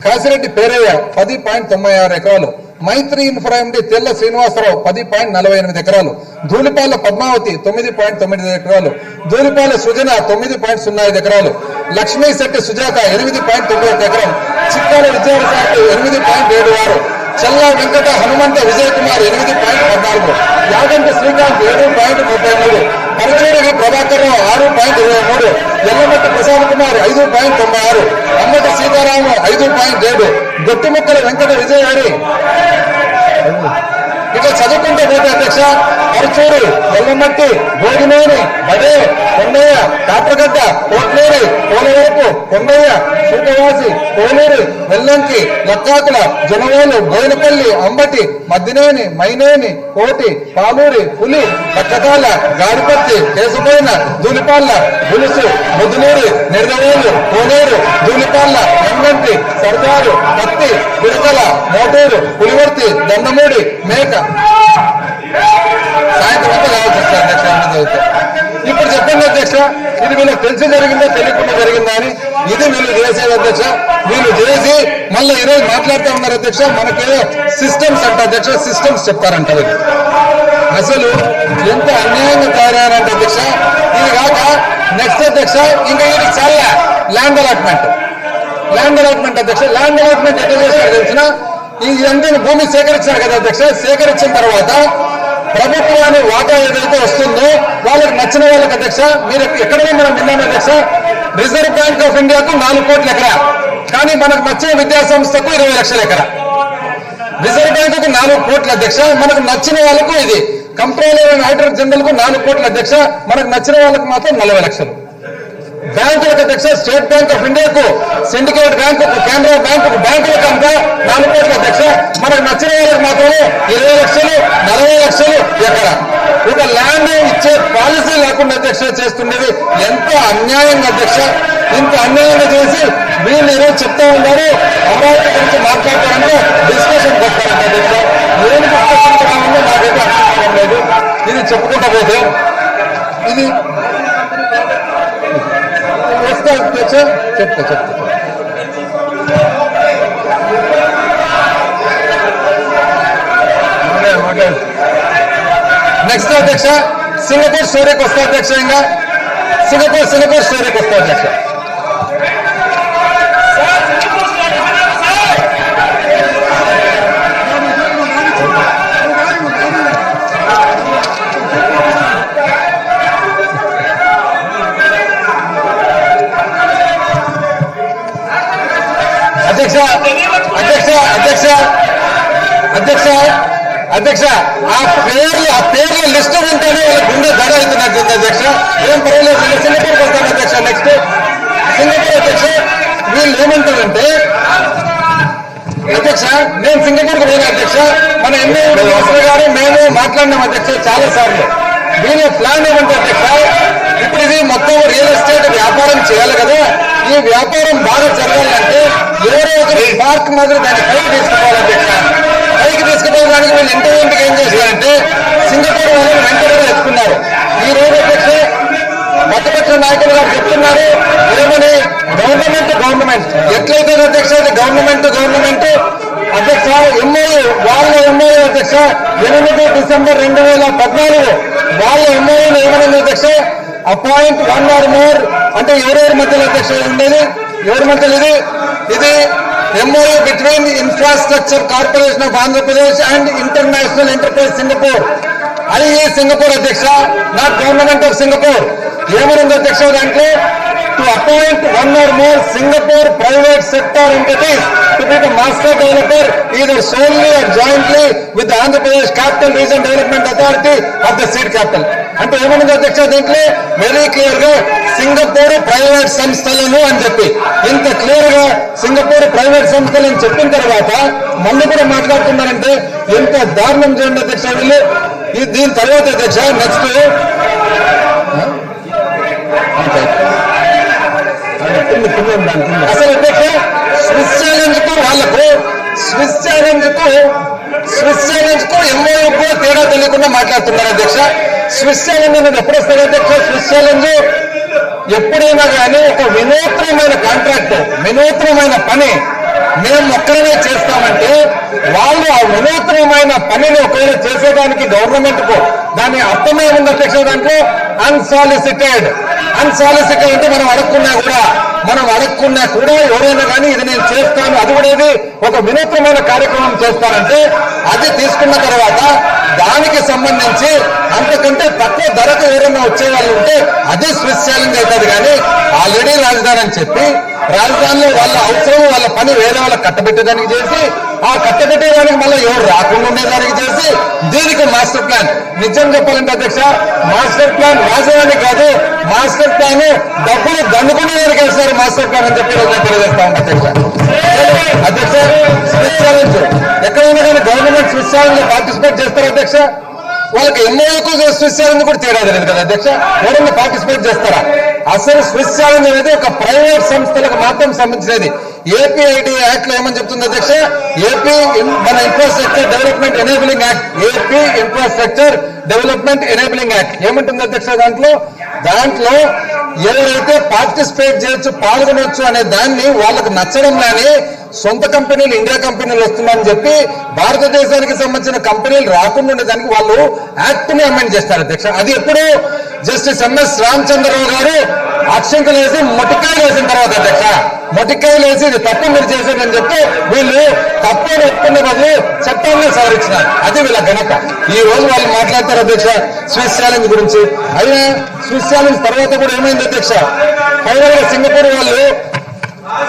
కాసిరెడ్డి పేరయ్య 10.96 ఎకరాలు. మైత్రి ఇన్ఫ్రా ఎండి తెల్ల శ్రీనివాసరావు 10.48 ఎకరాలు. ధూళిపాల పద్మావతి 9.9 ఎకరాలు. ధూళిపాల సృజన 9.05 ఎకరాలు. లక్ష్మీ శెట్టి సుజాత 8.91 ఎకరం. చిక్కాల విజయసాయి 8.76. చల్లా వెంకట హనుమంత విజయ్ కుమార్ 8.14. యాగంటి శ్రీకాంత్ 7.33. పరిచేరి ప్రభాకర్ రావు 6.23. ఎల్లమట్టి ప్రసాద్ కుమార్ 5.96. అమ్మటి సీతారాము 5.7. గొట్టిముక్కల వెంకట విజయహరి. ఇట్లా చదువుకుంటే పోతే అధ్యక్ష పరుచూరి, ఎల్లమట్టి, భోగినేని, బడే, కొండయ్య, కాప్రగడ్డ, కోట్లేరి, పోలవరపు, కొండయ్య, సూటవాసి, కోలూరి, వెల్లంకి, లక్కాకుల, జనవాలు, బోయినపల్లి, అంబటి, మద్దినేని, మైనేని, కోటి, పాలూరి, పులి, పక్కకాల, గాడిపత్తి, కేశపోయిన, ధూళిపాళ్ళ, పులుసు, ముదునూరి, నిర్దవేలు, కోనేరు, ధూళిపాళ్ళ, ఎంగంటి, సర్దారు, కత్తి, బిడకల, మోటూరు, పులివర్తి, దండమూడి, మేక. సాయంత్రం అంతా కావాల్సి వస్తుంది అధ్యక్ష. ఇప్పుడు చెప్పండి అధ్యక్ష, ఇది వీళ్ళకి తెలిసి జరిగిందా తెలియకుండా జరిగిందా అని. ఇది వీళ్ళు చేసేది అధ్యక్ష. వీళ్ళు చేసి మళ్ళీ ఈరోజు మాట్లాడుతూ ఉన్నారు అధ్యక్ష. మనకేదో సిస్టమ్స్ అంట అధ్యక్ష, సిస్టమ్స్ చెప్తారంట. అసలు ఎంత అన్యాయంగా తయారయ్యారంటే అధ్యక్ష. ఇది కాక నెక్స్ట్ అధ్యక్ష ఇంకా వీరికి చాలా ల్యాండ్ అలాట్మెంట్ అధ్యక్ష. ల్యాండ్ అలాట్మెంట్ ఎట్లా చేశారు తెలిసిన, ఇదంతా భూమి సేకరించారు కదా అధ్యక్ష. సేకరించిన తర్వాత ప్రభుత్వాన్ని వాటా ఏదైతే వస్తుందో వాళ్ళకి నచ్చిన వాళ్ళకి అధ్యక్ష, మీరు ఎక్కడైనా మనం విన్నాం అధ్యక్ష, రిజర్వ్ బ్యాంక్ ఆఫ్ ఇండియాకు 4 కోట్ల ఎకరా, కానీ మనకు నచ్చిన విద్యా సంస్థకు 20 లక్షల ఎకరా. రిజర్వ్ బ్యాంకుకు 4 కోట్ల అధ్యక్ష, మనకు నచ్చిన వాళ్ళకు ఇది కంట్రోలర్ అండ్ ఆడిటర్ జనరల్ కు 4 కోట్ల అధ్యక్ష, మనకు నచ్చిన వాళ్ళకు మాత్రం 40 లక్షలు. బ్యాంకులకు అధ్యక్ష, స్టేట్ బ్యాంక్ ఆఫ్ ఇండియాకు, సిండికేట్ బ్యాంకుకు, కేంద్ర బ్యాంకులకు అంతా 4 కోట్ల అధ్యక్ష, మనకు నచ్చిన వాళ్ళకి మాత్రం 20 లక్షలు 40 లక్షలు ఎకరా. ఒక ల్యాండ్ ఇచ్చే పాలసీ లేకుండా అధ్యక్ష చేస్తున్నది ఎంత అన్యాయంగా అధ్యక్ష. ఇంత అన్యాయంగా చేసి వీళ్ళు ఈరోజు చెప్తా ఉన్నారు అమరావతి గురించి మాట్లాడతారంటే డిస్కషన్ పెట్టారంట అధ్యక్ష. ఏం డిస్కషన్ కావాలో నాకైతే అర్థం కావడం లేదు. ఇది చెప్పుకుంటా పోతే ఇది వస్తా అధ్యక్ష. చెప్తా నెక్స్ట్ అధ్యక్ష సింగపూర్ స్టోరీకి వస్తా అధ్యక్ష. ఇంకా సింగపూర్ స్టోరీకి వస్తా అధ్యక్ష. అధ్యక్ష ఆ పేర్ల లిస్ట్ ఉంటేనే వాళ్ళ గుండె దడ అవుతున్నట్టు అధ్యక్ష. ఏం పర్వాలేదు, సింగపూర్కి వస్తాను అధ్యక్ష. నెక్స్ట్ సింగపూర్ అధ్యక్ష, వీళ్ళు ఏమంటారంటే అధ్యక్ష, నేను సింగపూర్కి పోయిన అధ్యక్ష, మన ఎమ్మెల్యే గారు మేము మాట్లాడినాం అధ్యక్ష చాలా సార్లు. దీని ప్లాన్ ఏమంటే అధ్యక్ష, ఇప్పుడు ఇది మొత్తం రియల్ ఎస్టేట్ వ్యాపారం చేయాలి కదా, ఈ వ్యాపారం బాగా జరగాలంటే ఎవరో ఒకరు పార్క్ మాదిరి దాన్ని పైకి తీసుకుపోవాలి అధ్యక్ష. పైకి తీసుకుపోవడానికి వీళ్ళు ఇంటర్వ్యూకి ఏం చేశారంటే సింగపూర్ వాళ్ళని వెంటనే తెచ్చుకున్నారు. ఈ రోజు అధ్యక్ష ప్రతిపక్ష నాయకులు గారు చెప్తున్నారు ఏమని, గవర్నమెంట్ ఎట్లయితే అధ్యక్ష గవర్నమెంట్ అధ్యక్ష వాళ్ళ ఎంఓయూ అధ్యక్ష 8 డిసెంబర్ 2014 వాళ్ళ ఎంఓయూలు ఏమని అధ్యక్ష, అపాయింట్ 1 or more అంటే ఎవరెవరి మధ్యలో అధ్యక్ష ఉండేది, ఎవరి మధ్యలో ఇది MOU between Infrastructure Corporation of Andhra Pradesh and International Enterprise Singapore. IE Singapore అధ్యక్ష, నాట్ గవర్నమెంట్ ఆఫ్ సింగపూర్. ఏమనుంది అధ్యక్ష దాంట్లో to appoint one or more Singapore private sector entities to be the master developer either solely or jointly with the Andhra Pradesh Capital Region Development Authority of the seed capital. అంటే ఏమన్నది అధ్యక్ష దీంట్లో వెరీ క్లియర్ గా సింగపూర్ ప్రైవేట్ సంస్థలను అని చెప్పి ఇంత క్లియర్ గా సింగపూర్ ప్రైవేట్ సంస్థలు అని చెప్పిన తర్వాత మళ్ళీ కూడా మాట్లాడుతున్నారంటే ఎంత దారుణం చేయండి అధ్యక్ష వీళ్ళు. దీని తర్వాత అధ్యక్ష నెక్స్ట్ అసలు అధ్యక్ష స్విస్ ఛాలెంజ్ కు ఎంఓయూ కూడా తేడా తెలియకుండా మాట్లాడుతున్నారు అధ్యక్ష. స్విస్ ఛాలెంజ్ అనేది ఎప్పుడు వస్తుంది అధ్యక్ష? స్విస్ ఛాలెంజ్ ఎప్పుడైనా కానీ ఒక వినూత్నమైన కాంట్రాక్ట్, వినూత్నమైన పని మేము ఒక్కరనే చేస్తామంటే వాళ్ళు ఆ వినూత్నమైన పనిని ఒకవేళ చేసేదానికి గవర్నమెంట్ కు దాని అర్థమే ఉంది అధ్యక్ష. దాంట్లో అన్సాలిసిటెడ్ అంటే మనం అడగకున్నా కూడా ఎవరైనా కానీ ఇది నేను చేస్తాను, అది కూడా ఇది ఒక వినూత్నమైన కార్యక్రమం చేస్తానంటే అది తీసుకున్న తర్వాత దానికి సంబంధించి అంతకంటే తక్కువ ధరకు ఎవరైనా వచ్చేవాళ్ళు ఉంటే అది స్విస్ ఛాలెంజ్ అవుతుంది. కానీ ఆల్రెడీ రాజధాని అని చెప్పి రాజధానిలో వాళ్ళ అవసరం వాళ్ళ పని వేరే వాళ్ళకి కట్టబెట్టేదానికి చేసి ఆ కట్టబెట్టేదానికి మళ్ళీ ఎవరు రాకుండా ఉండేదానికి చేసి దీనికి మాస్టర్ ప్లాన్. నిజం చెప్పాలంటే అధ్యక్ష మాస్టర్ ప్లాన్ రాజధాని కాదు, మాస్టర్ ప్లాన్ డబ్బులు దండుకునేదానికి వేస్తారు మాస్టర్ ప్లాన్ అని చెప్పి తెలియజేస్తా ఉంటాం అధ్యక్ష. అధ్యక్ష స్విస్ ఛాలెంజ్ ఎక్కడైనా కానీ గవర్నమెంట్ స్విస్ ఛాలెంజ్ లో పార్టిసిపేట్ చేస్తారు అధ్యక్ష. వాళ్ళకి ఎంఓయూకు స్విస్ ఛాలెంజ్ కూడా తేడా తెలియదు కదా అధ్యక్ష. ఎవరైనా పార్టిసిపేట్ చేస్తారా? అసలు స్విస్ ఛాలెంజ్ అనేది ఒక ప్రైవేట్ సంస్థలకు మాత్రం సంబంధించినది. ఏపీఐడి యాక్ట్ లో ఏమని చెప్తుంది అధ్యక్ష? ఏపీ మన infrastructure development enabling act, AP infrastructure development enabling act ఏమంటుంది అధ్యక్ష? దాంట్లో ఎవరైతే పార్టిసిపేట్ చేయొచ్చు, పాల్గొనవచ్చు అనే దాన్ని వాళ్ళకు నచ్చడం కానీ సొంత కంపెనీలు ఇండియా కంపెనీలు వస్తున్నాయని చెప్పి భారతదేశానికి సంబంధించిన కంపెనీలు రాకుండా ఉండేదానికి వాళ్ళు యాక్ట్ ని అమెండ్ చేస్తారు అధ్యక్ష. అది ఎప్పుడు జస్టిస్ ఎంఎస్ రామచంద్రరావు గారు అక్షంకలు వేసి మొటికాయలు వేసిన తర్వాత అధ్యక్ష, మొటికాయలు వేసి ఇది తప్పు మీరు చేశారని చెప్పి వీళ్ళు తప్పు ఒప్పుకునే బదులు చట్టాన్ని సవరించినారు. అది వీళ్ళ ఘనత. ఈ రోజు వాళ్ళు మాట్లాడతారు అధ్యక్ష స్విస్ ఛాలెంజ్ గురించి. అయినా స్విస్ ఛాలెంజ్ తర్వాత కూడా ఏమైంది అధ్యక్ష? ఫైనల్ గా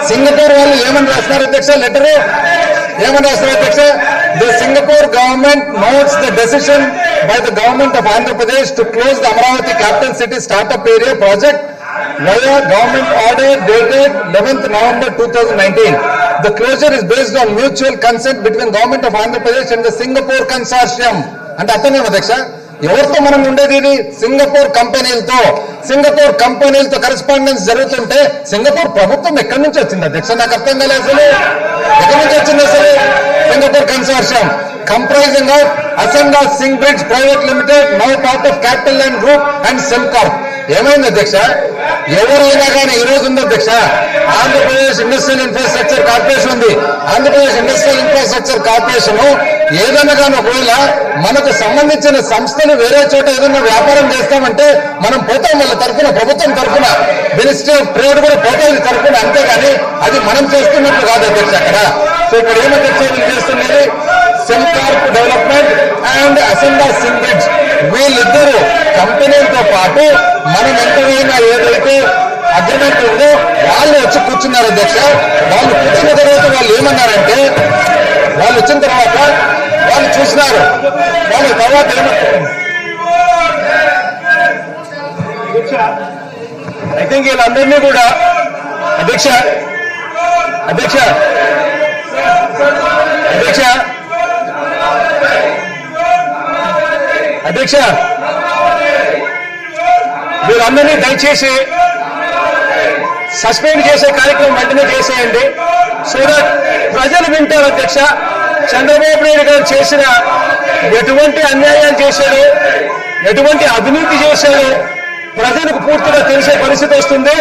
సింగపూర్ వాళ్ళు ఏమని రాస్తున్నారు అధ్యక్ష? లెటర్ ఏమని రాస్తున్నారు అధ్యక్ష? The Singapore government notes the decision by the government of Andhra Pradesh to close the Amaravati Capital City Startup Area project via government order dated 11th November 2019. The closure is based on mutual consent between government of Andhra Pradesh and the Singapore consortium. అంటే అతనే అధ్యక్ష ఎవరితో మనం ఉండేది? ఇది సింగపూర్ కంపెనీలతో కరెస్పాండెన్స్ జరుగుతుంటే సింగపూర్ ప్రభుత్వం ఎక్కడి నుంచి వచ్చింది అధ్యక్ష? నాకు అర్థం కాలేదు అసలు. ఎక్కడి నుంచి వచ్చింది అసలు? Singapore consortium comprising of Ascenda Singh Bridge Private Limited, now part of Capital Land Group and Simcorp. ఏమైంది అధ్యక్ష? ఎవరైనా కానీ ఈ రోజు ఉంది అధ్యక్ష, ఆంధ్రప్రదేశ్ ఇండస్ట్రియల్ ఇన్ఫ్రాస్ట్రక్చర్ కార్పొరేషన్ ఉంది. ఆంధ్రప్రదేశ్ ఇండస్ట్రియల్ ఇన్ఫ్రాస్ట్రక్చర్ కార్పొరేషన్ ఏదైనా కానీ ఒకవేళ మనకు సంబంధించిన సంస్థలు వేరే చోట ఏదైనా వ్యాపారం చేస్తామంటే మనం పోతాం వాళ్ళ తరఫున, ప్రభుత్వం తరఫున, మినిస్ట్రీ ఆఫ్ ట్రేడ్ కూడా పోతుంది తరఫున, అంతేగాని అది మనం చేస్తున్నట్లు కాదు అధ్యక్ష అక్కడ. సో ఇక్కడ ఏమధ్యక్ష వీళ్ళు చేస్తున్నది సింకార్ప్ డెవలప్మెంట్ అండ్ అసెండా సింగ్ బ్రిడ్జ్ వీళ్ళిద్దరూ కంపెనీలతో పాటు మనం ఎంతైనా ఏదైతే అగ్రిమెంట్ ఉందో వాళ్ళు వచ్చి కూర్చున్నారు అధ్యక్ష. వాళ్ళు కూర్చున్న తర్వాత వాళ్ళు ఏమన్నారంటే, వాళ్ళు వచ్చిన తర్వాత వాళ్ళు చూసినారు, వాళ్ళ తర్వాత ఏమంటారు ఐ థింక్ వీళ్ళందరినీ కూడా అధ్యక్ష వీళ్ళందరినీ దయచేసి సస్పెండ్ చేసే కార్యక్రమం వెంటనే చేసేయండి. సో దట్ ప్రజలు వింటారు అధ్యక్ష. చంద్రబాబు నాయుడు గారు చేసిన ఎటువంటి అన్యాయాలు చేశాడు, ఎటువంటి అవినీతి చేశాడు ప్రజలకు పూర్తిగా తెలిసే పరిస్థితి వస్తుంది.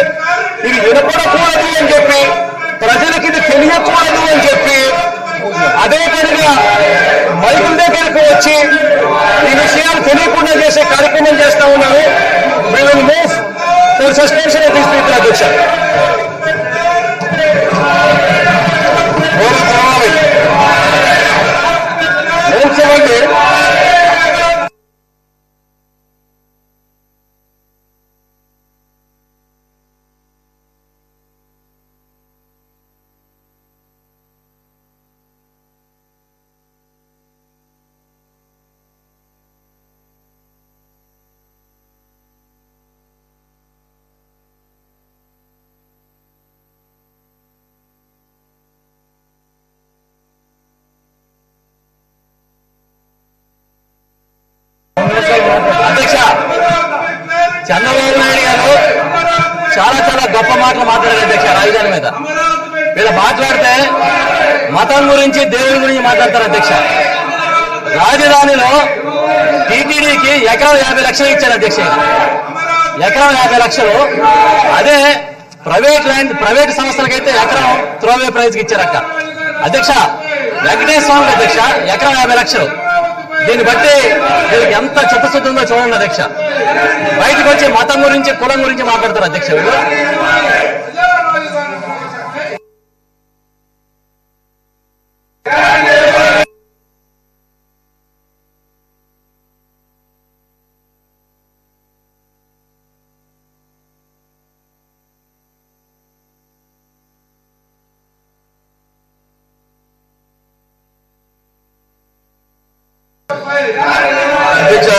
ఇది వినపడకూడదు అని చెప్పి, ప్రజలకు ఇది తెలియకూడదు అని చెప్పి అదే పనిగా మైకుల దగ్గరకు వచ్చి ఈ విషయాలు తెలియకుండా చేసే కార్యక్రమం చేస్తా ఉన్నారు. We will move for suspension of these people, అధ్యక్ష. చంద్రబాబు నాయుడు గారు చాలా చాలా గొప్ప మాటలు మాట్లాడారు అధ్యక్ష రాజధాని మీద. వీళ్ళు మాట్లాడితే మతం గురించి దేవుడి గురించి మాట్లాడతారు అధ్యక్ష. రాజధానిలో టీటీడీకి ఎకరం 50 లక్షలు ఇచ్చారు అధ్యక్ష. ఎకరం 50 లక్షలు. అదే ప్రైవేట్ సంస్థలకైతే ఎకరం త్రోవే ప్రైజ్కి ఇచ్చారక్క అధ్యక్ష. వెంకటేశ్వర స్వామికి అధ్యక్ష ఎకరం 50 లక్షలు. దీన్ని బట్టి వీళ్ళకి ఎంత చిత్తశుద్ధి ఉందో చూడండి అధ్యక్ష. బయటకు వచ్చి మతం గురించి కులం గురించి మాట్లాడతారు అధ్యక్ష వీళ్ళు. అధ్యక్ష,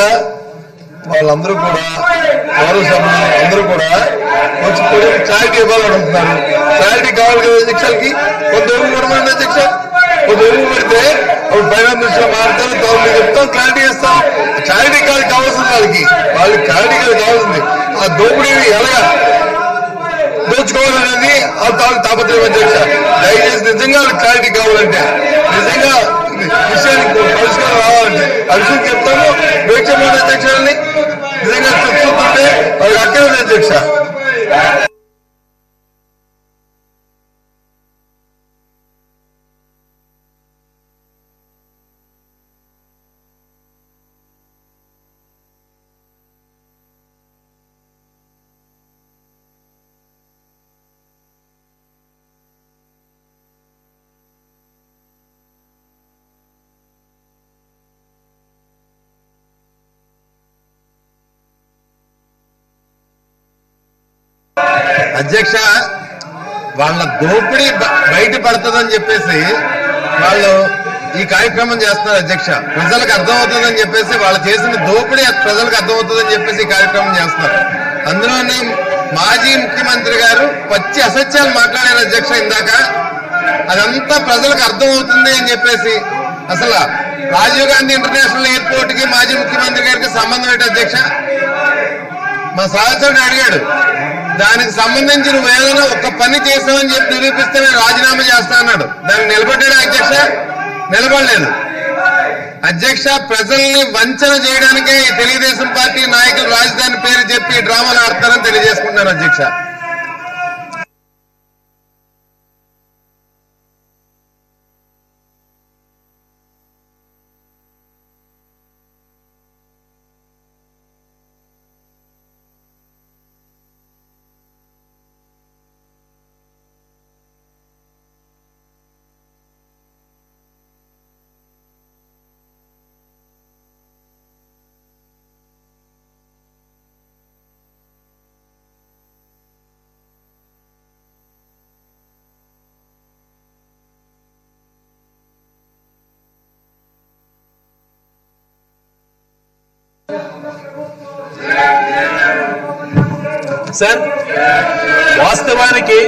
వాళ్ళందరూ కూడా గౌరవ సభ్యులు అందరూ కూడా వచ్చి చారిటీ ఇవ్వాలని అడుగుతున్నారు. చారిటీ కావాలి కదా అధ్యక్షులకి. కొంత ఎరువు పడమండి అధ్యక్ష. కొంత ఎరువు పడితే అప్పుడు ఫైనాన్స్ మినిస్టర్ మారుతారు, మేము చెప్తాం, క్లారిటీ ఇస్తాం. చారిటీ కాదు కావాల్సింది వాళ్ళకి క్లారిటీ కాదు కావాల్సింది. ఆ దోపిడీని ఎలాగా దోచుకోవాలనేది వాళ్ళ తాపత్రయం అధ్యక్ష. దయచేసి నిజంగా వాళ్ళకి క్లారిటీ కావాలంటే, నిజంగా విషయానికి పరిష్కారం రావాలంటే ఆ విషయం చెప్తాము. వేక్షమైన అధ్యక్షులని నిజంగా చెప్తుంటే వాళ్ళకి అక్కడే అధ్యక్ష. అధ్యక్ష, వాళ్ళ దోపిడీ బయటపడుతుందని చెప్పేసి వాళ్ళు ఈ కార్యక్రమం చేస్తున్నారు అధ్యక్ష. ప్రజలకు అర్థమవుతుందని చెప్పేసి వాళ్ళు చేసిన దోపిడీ ప్రజలకు అర్థమవుతుందని చెప్పేసి ఈ కార్యక్రమం చేస్తున్నారు. అందులోనే మాజీ ముఖ్యమంత్రి గారు పచ్చి అసత్యాలు మాట్లాడారు అధ్యక్ష ఇందాక. అదంతా ప్రజలకు అర్థమవుతుంది అని చెప్పేసి. అసలు రాజీవ్ గాంధీ ఇంటర్నేషనల్ ఎయిర్పోర్ట్ కి మాజీ ముఖ్యమంత్రి గారికి సంబంధం ఏంటి అధ్యక్ష? మా సహచరుడు అడిగాడు, దానికి సంబంధించి నువ్వు ఏదైనా ఒక పని చేసావని చెప్పి నిరూపిస్తే నేను రాజీనామా చేస్తా అన్నాడు. దాన్ని నిలబడ్డాడు అధ్యక్ష? నిలబడలేదు అధ్యక్ష. ప్రజల్ని వంచన చేయడానికే ఈ తెలుగుదేశం పార్టీ నాయకులు రాజధాని పేరు చెప్పి డ్రామాలు ఆడతారని తెలియజేసుకుంటున్నాను అధ్యక్ష. సార్, వాస్తవానికి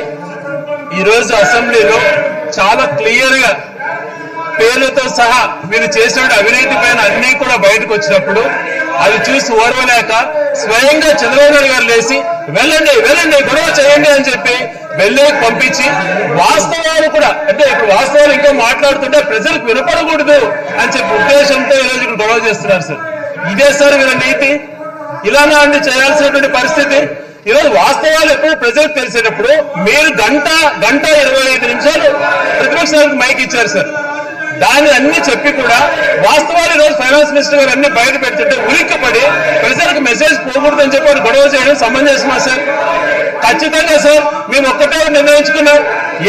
ఈరోజు అసెంబ్లీలో చాలా క్లియర్ గా పేర్లతో సహా వీళ్ళు చేసిన అవినీతి పైన అన్ని కూడా బయటకు వచ్చినప్పుడు అది చూసి ఓర్వలేక స్వయంగా చంద్రబాబు నాయుడు గారు లేచి వెళ్ళండి గొడవ చేయండి అని చెప్పి వెళ్ళే పంపించి వాస్తవాలు కూడా, అంటే ఇప్పుడు వాస్తవాలు ఇంకా మాట్లాడుతుంటే ప్రజలకు వినపడకూడదు అని చెప్పి ఉద్దేశంతో ఈరోజు ఇక్కడ గొడవ చేస్తున్నారు సార్. ఇదే సార్ వీళ్ళ నీతి. ఇలానా అండి చేయాల్సినటువంటి పరిస్థితి? ఈరోజు వాస్తవాలు ఎప్పుడు ప్రజలకు తెలిసేటప్పుడు మీరు గంట 25 నిమిషాలు ప్రతిపక్షాలకు మైక్ ఇచ్చారు సార్. దాన్ని అన్ని చెప్పి కూడా వాస్తవాలు ఈరోజు ఫైనాన్స్ మినిస్టర్ గారు అన్ని బయట పెడుతుంటే ఉలిక్కిపడి ప్రజలకు మెసేజ్ పోకూడదని చెప్పి గొడవ చేయడం సమంజసమా సార్? ఖచ్చితంగా సార్. మేము ఒక్కటే నిర్ణయించుకున్నాం,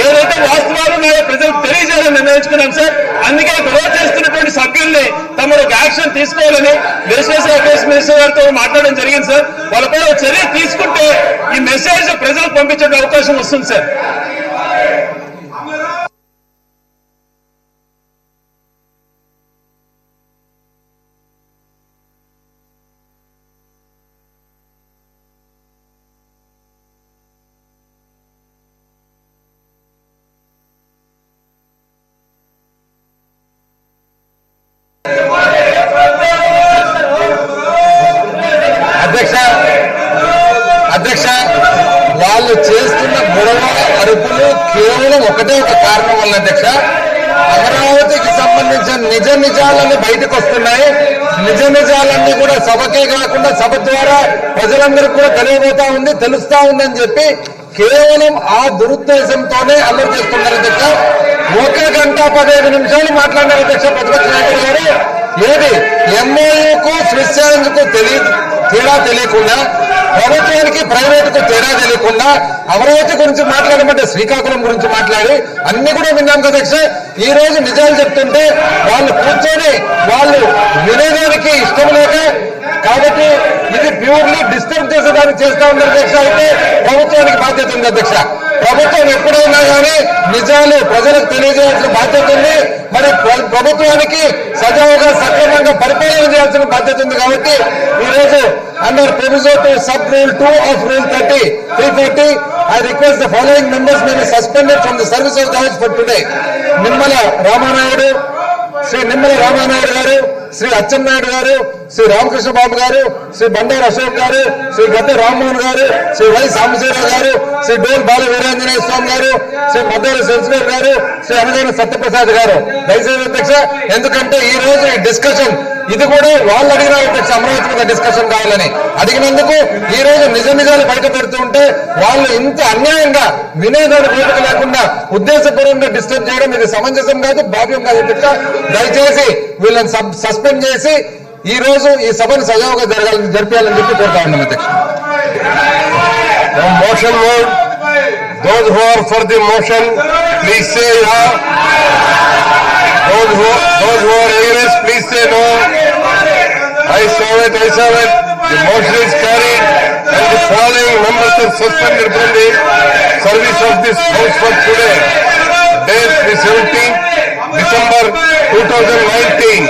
ఏదైతే వాస్తవాలు ఉన్నాయో ప్రజలకు తెలియజేయాలని నిర్ణయించుకున్నాం సార్. అందుకే గొడవ చేస్తున్నటువంటి సభ్యుల్ని తమరు ఒక యాక్షన్ తీసుకోవాలని లెజిస్లేటివ్ అఫైర్స్ మినిస్టర్ గారితో మాట్లాడడం జరిగింది సార్. వాళ్ళపై చర్య తీసుకుంటే ఈ మెసేజ్ ప్రజలకు పంపించే అవకాశం వస్తుంది సార్. అధ్యక్ష, వాళ్ళు చేస్తున్న గొడవ అరుపులు కేవలం ఒకటే ఒక కారణం వల్ల అధ్యక్ష, అమరావతికి సంబంధించిన నిజ నిజాలన్నీ బయటకు వస్తున్నాయి. నిజ నిజాలన్నీ కూడా సభకే కాకుండా సభ ద్వారా ప్రజలందరికీ కూడా తెలియబోతా ఉంది, తెలుస్తా ఉందని చెప్పి కేవలం ఆ దురుద్దేశంతోనే అమలు చేస్తున్నారు అధ్యక్ష. 1 గంట 15 నిమిషాలు మాట్లాడినారు అధ్యక్ష ప్రతిపక్ష నాయకుడు గారు. ఏది ఎంఓయూకు స్విస్ ఛాలెంజ్ కు తేడా తెలియకుండా, ప్రభుత్వానికి ప్రైవేటుకు తేడా తెలియకుండా అమరావతి గురించి మాట్లాడమంటే శ్రీకాకుళం గురించి మాట్లాడి అన్ని కూడా విన్నాం కదా అధ్యక్ష. ఈ రోజు నిజాలు చెప్తుంటే వాళ్ళు కూర్చొని వాళ్ళు వినేదానికి ఇష్టం లేక, కాబట్టి ఇది ప్యూర్లీ డిస్టర్బ్ చేసేదానికి చేస్తా ఉన్నారు అధ్యక్ష. అయితే ప్రభుత్వానికి బాధ్యత ఉంది అధ్యక్ష. ప్రభుత్వం ఎప్పుడైనా కానీ నిజాలు ప్రజలకు తెలియజేయాల్సిన బాధ్యత ఉంది. మరి ప్రభుత్వానికి సజావుగా సక్రమంగా పరిపాలన చేయాల్సిన బాధ్యత ఉంది. కాబట్టి ఈ రోజు under proviso to sub rule 2 of Rule 340 I request the following members may be suspended from the service of the House for today. Nimmala Ramanaidu, Shri Nimmala Ramanaidu గారు, శ్రీ అచ్చెన్నాయుడు గారు, శ్రీ రామకృష్ణ బాబు గారు, శ్రీ బండారు అశోక్ గారు, శ్రీ గద్దె రామ్మోహన్ గారు, శ్రీ వై సాంబశివరావు గారు, శ్రీ డోల్ బాల వీరాంజనేయ స్వామి గారు, శ్రీ మద్దారి శశిధర్ గారు, శ్రీ అనగాని సత్యప్రసాద్ గారు. దయచేసి అధ్యక్ష, ఎందుకంటే ఈ రోజు ఈ డిస్కషన్ ఇది కూడా వాళ్ళు అడిగిన అధ్యక్ష, అమరావతి మీద డిస్కషన్ కావాలని అడిగినందుకు ఈ రోజు నిజ నిజాలు బయట పెడుతుంటే వాళ్ళు ఇంత అన్యాయంగా వినేదాన్ని బయటకు లేకుండా ఉద్దేశపూర్వకంగా డిస్టర్బ్ చేయడం ఇది సమంజసం కాదు, భావ్యం కాదు అధ్యక్ష. దయచేసి వీళ్ళని సస్పెండ్ చేసి ఈ రోజు ఈ సభను సజావుగా జరిపించాలని చెప్పి కోరుతా ఉన్నాం అధ్యక్ష. Motion mode. Those who are for the motion, please say yeah. Those who are against, please say no. I saw it. The motion is carried and the following members are suspended from the service of this House for today. Date the 17th December 2019.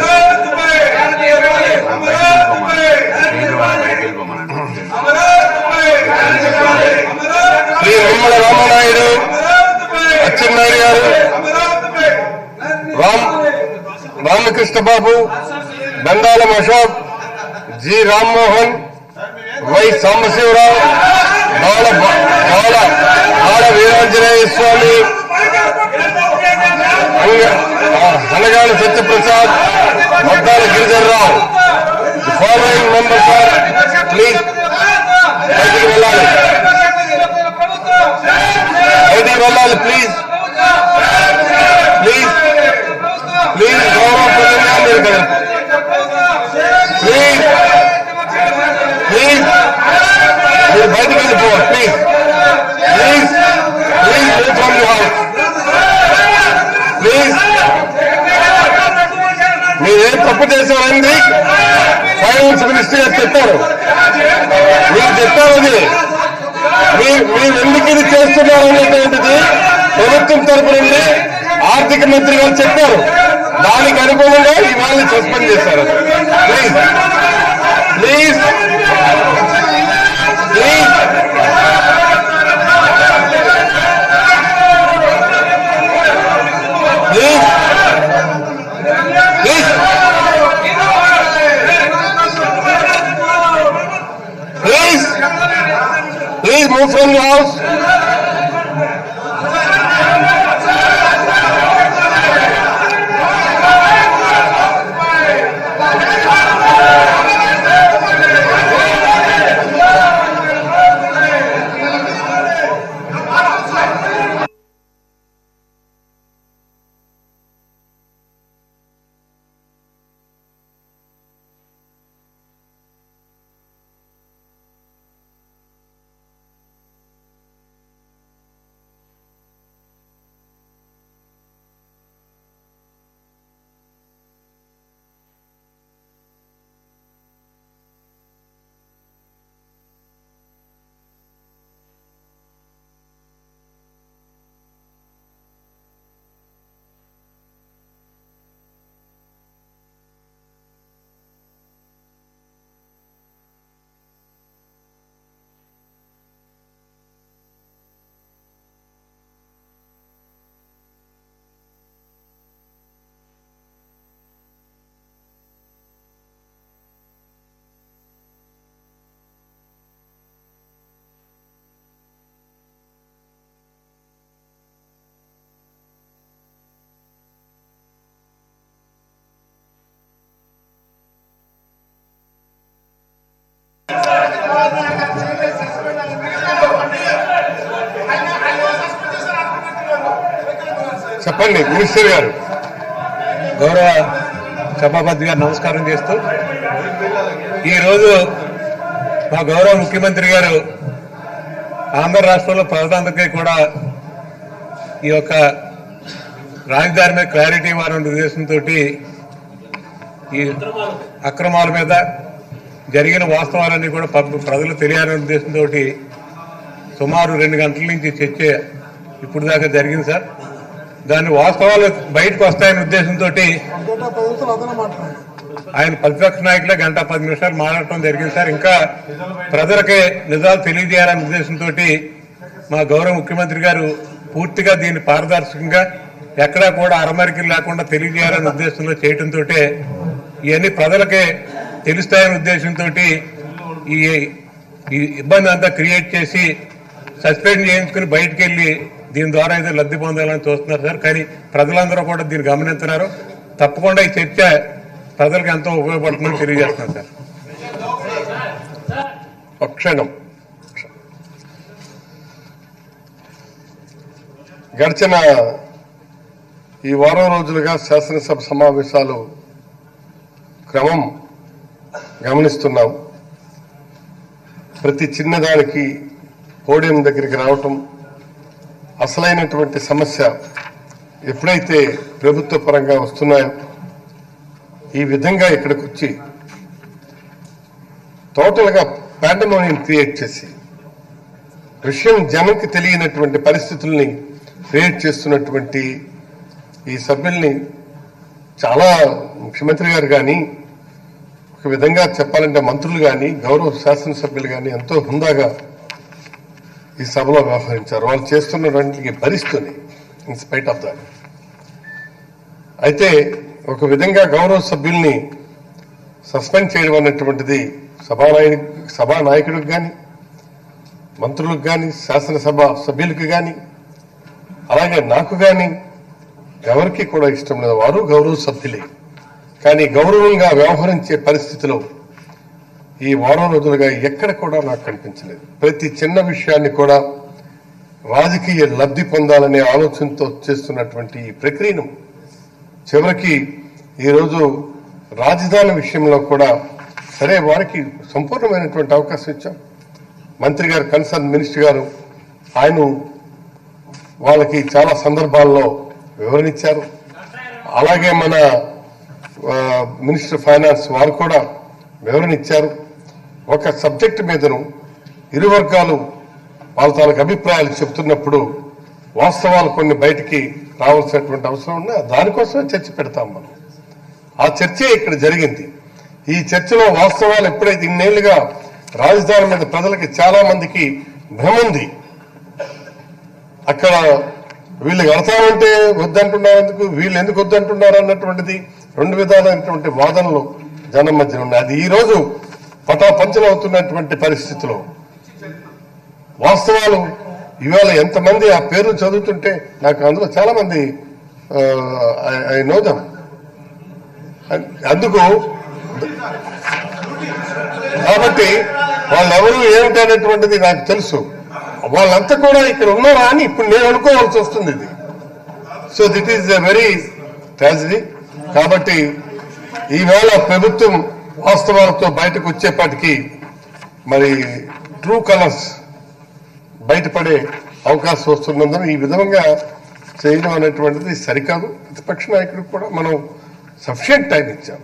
Shri Nimmala Ramanaidu, Atchannaidu గారు, Ramakrishna Babu, Bandalam Ashok, G Rammohan, Y Sambasivarao, Bala Veeranjaneya Swamy, Anagani Satyaprasad, Maddala Giridharrao. The following members are please బయటికి వెళ్ళాలి, ప్లీజ్ గౌరవప్రదంగా మీరు కదా, ప్లీజ్ మీరు బయటకు వెళ్ళిపోవాలి, please move from the house, please. మీరేం తప్పు చేశారండి, ఫైనాన్స్ మినిస్టర్ గారు చెప్పారు, మీరు చెప్పారు అది మీరు ఎందుకు ఇది చేస్తున్నారు అనేటువంటిది ప్రభుత్వం తరపు నుండి ఆర్థిక మంత్రి గారు చెప్పారు. దానికి అనుగుణంగా ఇవాళ సస్పెండ్ చేశారు. Please please please please please please please move from the house. చెప్పండి మినిస్టర్ గారు. గౌరవ సభాపతి గారు నమస్కారం చేస్తూ, ఈరోజు మా గౌరవ ముఖ్యమంత్రి గారు ఆంధ్ర రాష్ట్రంలో ప్రజలందరికీ కూడా ఈ యొక్క రాజధాని మీద క్లారిటీ ఇవ్వాలనే ఉద్దేశంతో ఈ అక్రమాల మీద జరిగిన వాస్తవాలన్నీ కూడా ప్రజలు తెలియాలనే ఉద్దేశంతో సుమారు 2 గంటల నుంచి చర్చ ఇప్పుడు దాకా జరిగింది సార్. దాని వాస్తవాలు బయటకు వస్తాయనే ఉద్దేశంతో ఆయన ప్రతిపక్ష నాయకులే 1:10 మాట్లాడటం జరిగింది సార్. ఇంకా ప్రజలకే నిజాలు తెలియజేయాలనే ఉద్దేశంతో మా గౌరవ ముఖ్యమంత్రి గారు పూర్తిగా దీన్ని పారదర్శకంగా ఎక్కడా కూడా అరమరికలు లేకుండా తెలియజేయాలనే ఉద్దేశంలో చేయడంతో ఇవన్నీ ప్రజలకే తెలుస్తాయనే ఉద్దేశంతో ఈ ఇబ్బంది అంతా క్రియేట్ చేసి సస్పెండ్ చేయించుకుని బయటకు వెళ్ళి దీని ద్వారా ఏదో లబ్ధి పొందాలని చూస్తున్నారు సార్. కానీ ప్రజలందరూ కూడా దీన్ని గమనిస్తున్నారు. తప్పకుండా ఈ చర్చ ప్రజలకు ఎంతో ఉపయోగపడుతుందని తెలియజేస్తున్నారు సార్. క్షణం గడిచిన ఈ వారం రోజులుగా శాసనసభ సమావేశాలు క్రమం గమనిస్తున్నాం. ప్రతి చిన్నదానికి పోడియం దగ్గరికి రావటం, అసలైనటువంటి సమస్య ఎప్పుడైతే ప్రభుత్వ పరంగా వస్తున్నాయో ఈ విధంగా ఇక్కడికి వచ్చి టోటల్గా పాండమోనియం క్రియేట్ చేసి విషయం జనంకి తెలియనటువంటి పరిస్థితుల్ని క్రియేట్ చేస్తున్నటువంటి ఈ సభ్యుల్ని చాలా ముఖ్యమంత్రి గారు కానీ, ఒక విధంగా చెప్పాలంటే మంత్రులు కానీ, గౌరవ శాసనసభ్యులు కానీ ఎంతో హుందాగా ఈ సభలో వ్యవహరించారు. వాళ్ళు చేస్తున్నటువంటి భరిస్తుంది ఇన్ స్పైట్ ఆఫ్ దాట్. అయితే ఒక విధంగా గౌరవ సభ్యుల్ని సస్పెండ్ చేయడం అన్నటువంటిది సభానాయకుడికి కానీ, మంత్రులకు కానీ, శాసనసభ సభ్యులకు కానీ, అలాగే నాకు కానీ ఎవరికి కూడా ఇష్టం లేదు. వారు గౌరవ సభ్యులే. కానీ గౌరవంగా వ్యవహరించే పరిస్థితిలో ఈ వారం రోజులుగా ఎక్కడ కూడా నాకు కనిపించలేదు. ప్రతి చిన్న విషయాన్ని కూడా రాజకీయ లబ్ధి పొందాలనే ఆలోచనతో చేస్తున్నటువంటి ఈ ప్రక్రియను చివరికి ఈరోజు రాజధాని విషయంలో కూడా సరే వారికి సంపూర్ణమైనటువంటి అవకాశం ఇచ్చాం. మంత్రి గారు, కన్సర్న్ మినిస్టర్ గారు ఆయన వాళ్ళకి చాలా సందర్భాల్లో వివరణ ఇచ్చారు. అలాగే మన మినిస్టర్ ఫైనాన్స్ వారు కూడా వివరణ ఇచ్చారు. ఒక సబ్జెక్టు మీదను ఇరు వర్గాలు వాళ్ళ తాలూకు అభిప్రాయాలు చెప్తున్నప్పుడు వాస్తవాలు కొన్ని బయటికి రావాల్సినటువంటి అవసరం ఉన్నా దానికోసమే చర్చ పెడతాం మనం. ఆ చర్చే ఇక్కడ జరిగింది. ఈ చర్చలో వాస్తవాలు ఎప్పుడైతే ఇన్నేళ్లుగా రాజధాని మీద ప్రజలకి చాలా మందికి భ్రమ ఉంది. అక్కడ వీళ్ళు కడతామంటే వద్దంటున్నారు, ఎందుకు వీళ్ళు ఎందుకు వద్దంటున్నారు అన్నటువంటిది 2 విధాలైనటువంటి వాదనలు జనం మధ్య ఉన్నాయి. అది ఈ రోజు పటాపంచలు అవుతున్నటువంటి పరిస్థితిలో వాస్తవాలు ఇవాళ ఎంతమంది ఆ పేర్లు చదువుతుంటే నాకు అందులో చాలా మంది ఐ నో దెమ్. అందుకు కాబట్టి వాళ్ళెవరు ఏమిటనేటువంటిది నాకు తెలుసు. వాళ్ళంతా కూడా ఇక్కడ ఉన్నారా అని ఇప్పుడు నేను అనుకోవాల్సి వస్తుంది. ఇది so that is a very tragedy. కాబట్టి ఈవేళ ప్రభుత్వం వాస్తవాలతో బయటకు వచ్చేపాటికి మరి ట్రూ కలర్స్ బయటపడే అవకాశం వస్తున్నందున ఈ విధంగా చేయడం అనేటువంటిది సరికాదు. ప్రతిపక్ష నాయకుడికి కూడా మనం సఫిషియంట్ టైం ఇచ్చాం.